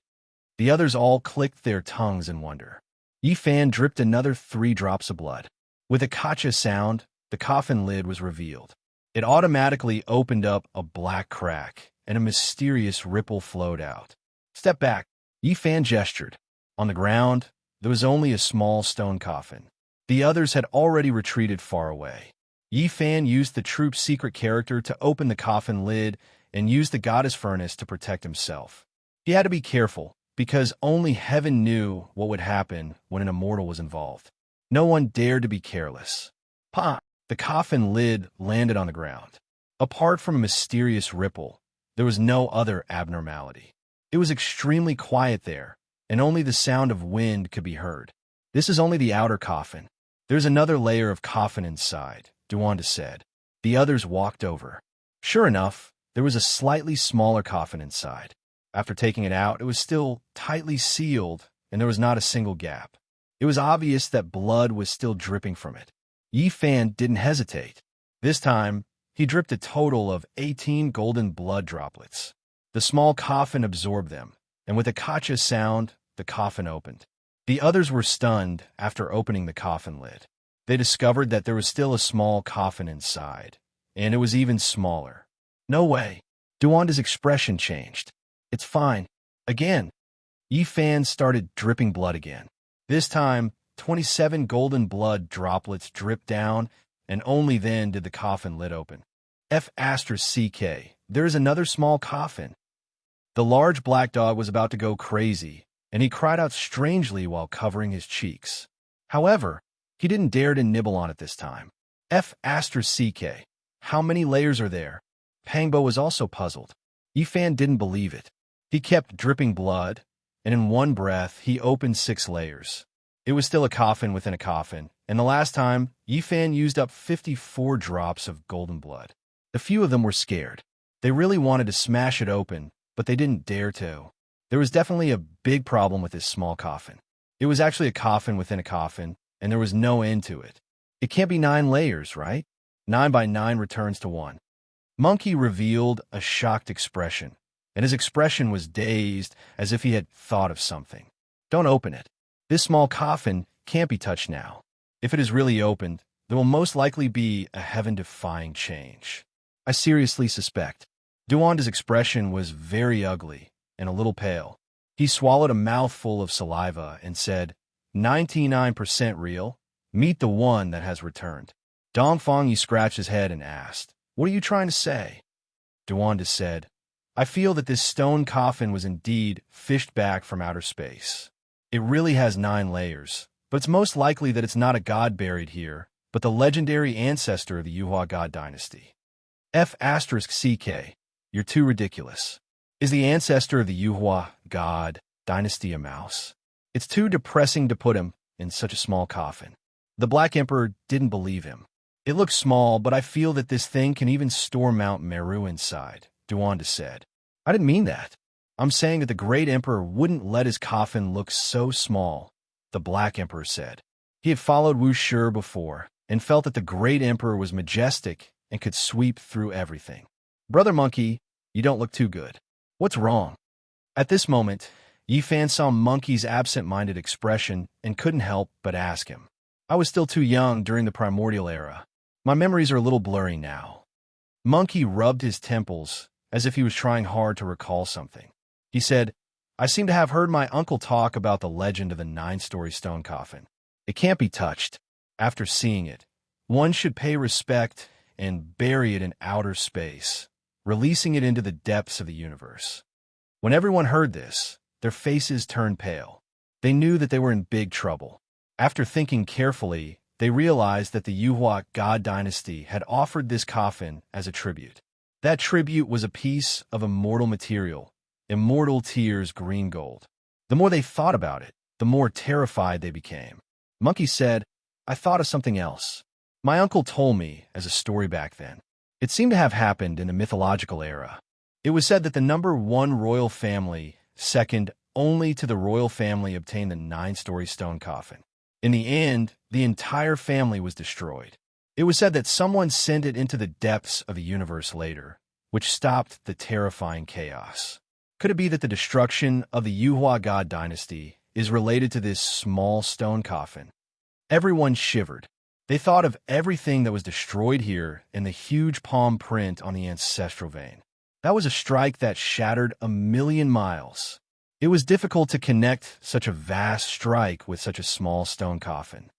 The others all clicked their tongues in wonder. Yifan dripped another 3 drops of blood. With a kacha sound, the coffin lid was revealed. It automatically opened up a black crack, and a mysterious ripple flowed out. Step back. Yifan gestured. On the ground, there was only a small stone coffin. The others had already retreated far away. Yifan used the troop's secret character to open the coffin lid and used the goddess furnace to protect himself. He had to be careful, because only heaven knew what would happen when an immortal was involved. No one dared to be careless. Pa! The coffin lid landed on the ground. Apart from a mysterious ripple, there was no other abnormality. It was extremely quiet there, and only the sound of wind could be heard. This is only the outer coffin. There's another layer of coffin inside, Duwanda said. The others walked over. Sure enough, there was a slightly smaller coffin inside. After taking it out, it was still tightly sealed, and there was not a single gap. It was obvious that blood was still dripping from it. Yi Fan didn't hesitate. This time, he dripped a total of 18 golden blood droplets. The small coffin absorbed them, and with a kacha sound, the coffin opened. The others were stunned after opening the coffin lid. They discovered that there was still a small coffin inside, and it was even smaller. No way. Duwanda's expression changed. It's fine. Again. Yi Fan started dripping blood again. This time, 27 golden blood droplets dripped down, and only then did the coffin lid open. F***, there is another small coffin. The large black dog was about to go crazy, and he cried out strangely while covering his cheeks. However, he didn't dare to nibble on it this time. F***, how many layers are there? Pangbo was also puzzled. Yi Fan didn't believe it. He kept dripping blood, and in one breath, he opened 6 layers. It was still a coffin within a coffin, and the last time, Yi Fan used up 54 drops of golden blood. A few of them were scared. They really wanted to smash it open, but they didn't dare to. There was definitely a big problem with this small coffin. It was actually a coffin within a coffin, and there was no end to it. It can't be 9 layers, right? 9 by 9 returns to 1. Monkey revealed a shocked expression, and his expression was dazed, as if he had thought of something. Don't open it. This small coffin can't be touched now. If it is really opened, there will most likely be a heaven-defying change. I seriously suspect. Duwanda's expression was very ugly and a little pale. He swallowed a mouthful of saliva and said, 99% real? Meet the one that has returned. Dongfang Yi scratched his head and asked, what are you trying to say? Duwanda said, I feel that this stone coffin was indeed fished back from outer space. It really has 9 layers, but it's most likely that it's not a god buried here, but the legendary ancestor of the Yuhua god dynasty. F***, you're too ridiculous. Is the ancestor of the Yuhua god dynasty a mouse? It's too depressing to put him in such a small coffin. The Black Emperor didn't believe him. It looks small, but I feel that this thing can even store Mount Meru inside, Duwanda said. I didn't mean that. I'm saying that the Great Emperor wouldn't let his coffin look so small, the Black Emperor said. He had followed Wu Shi before and felt that the Great Emperor was majestic and could sweep through everything. Brother Monkey, you don't look too good. What's wrong? At this moment, Yi Fan saw Monkey's absent-minded expression and couldn't help but ask him. I was still too young during the primordial era. My memories are a little blurry now. Monkey rubbed his temples as if he was trying hard to recall something. He said, I seem to have heard my uncle talk about the legend of the 9-story stone coffin. It can't be touched. After seeing it, one should pay respect and bury it in outer space, releasing it into the depths of the universe. When everyone heard this, their faces turned pale. They knew that they were in big trouble. After thinking carefully, they realized that the Yuhua god dynasty had offered this coffin as a tribute. That tribute was a piece of immortal material, immortal tears green gold. The more they thought about it, the more terrified they became. Monkey said, I thought of something else. My uncle told me as a story back then. It seemed to have happened in the mythological era. It was said that the number 1 royal family, second only to the royal family, obtained the 9-story stone coffin. In the end, the entire family was destroyed. It was said that someone sent it into the depths of the universe later, which stopped the terrifying chaos. Could it be that the destruction of the Yuhua god dynasty is related to this small stone coffin? Everyone shivered. They thought of everything that was destroyed here in the huge palm print on the ancestral vein. That was a strike that shattered 1,000,000 miles. It was difficult to connect such a vast strike with such a small stone coffin.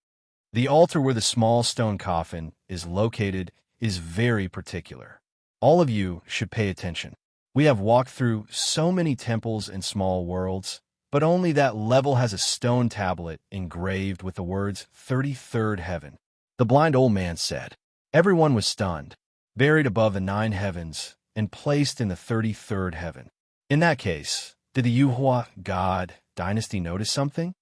The altar where the small stone coffin is located is very particular. All of you should pay attention. We have walked through so many temples and small worlds, but only that level has a stone tablet engraved with the words 33rd Heaven. The blind old man said, Everyone was stunned, buried above the 9 heavens, and placed in the 33rd heaven. In that case, did the Yuhua god dynasty notice something?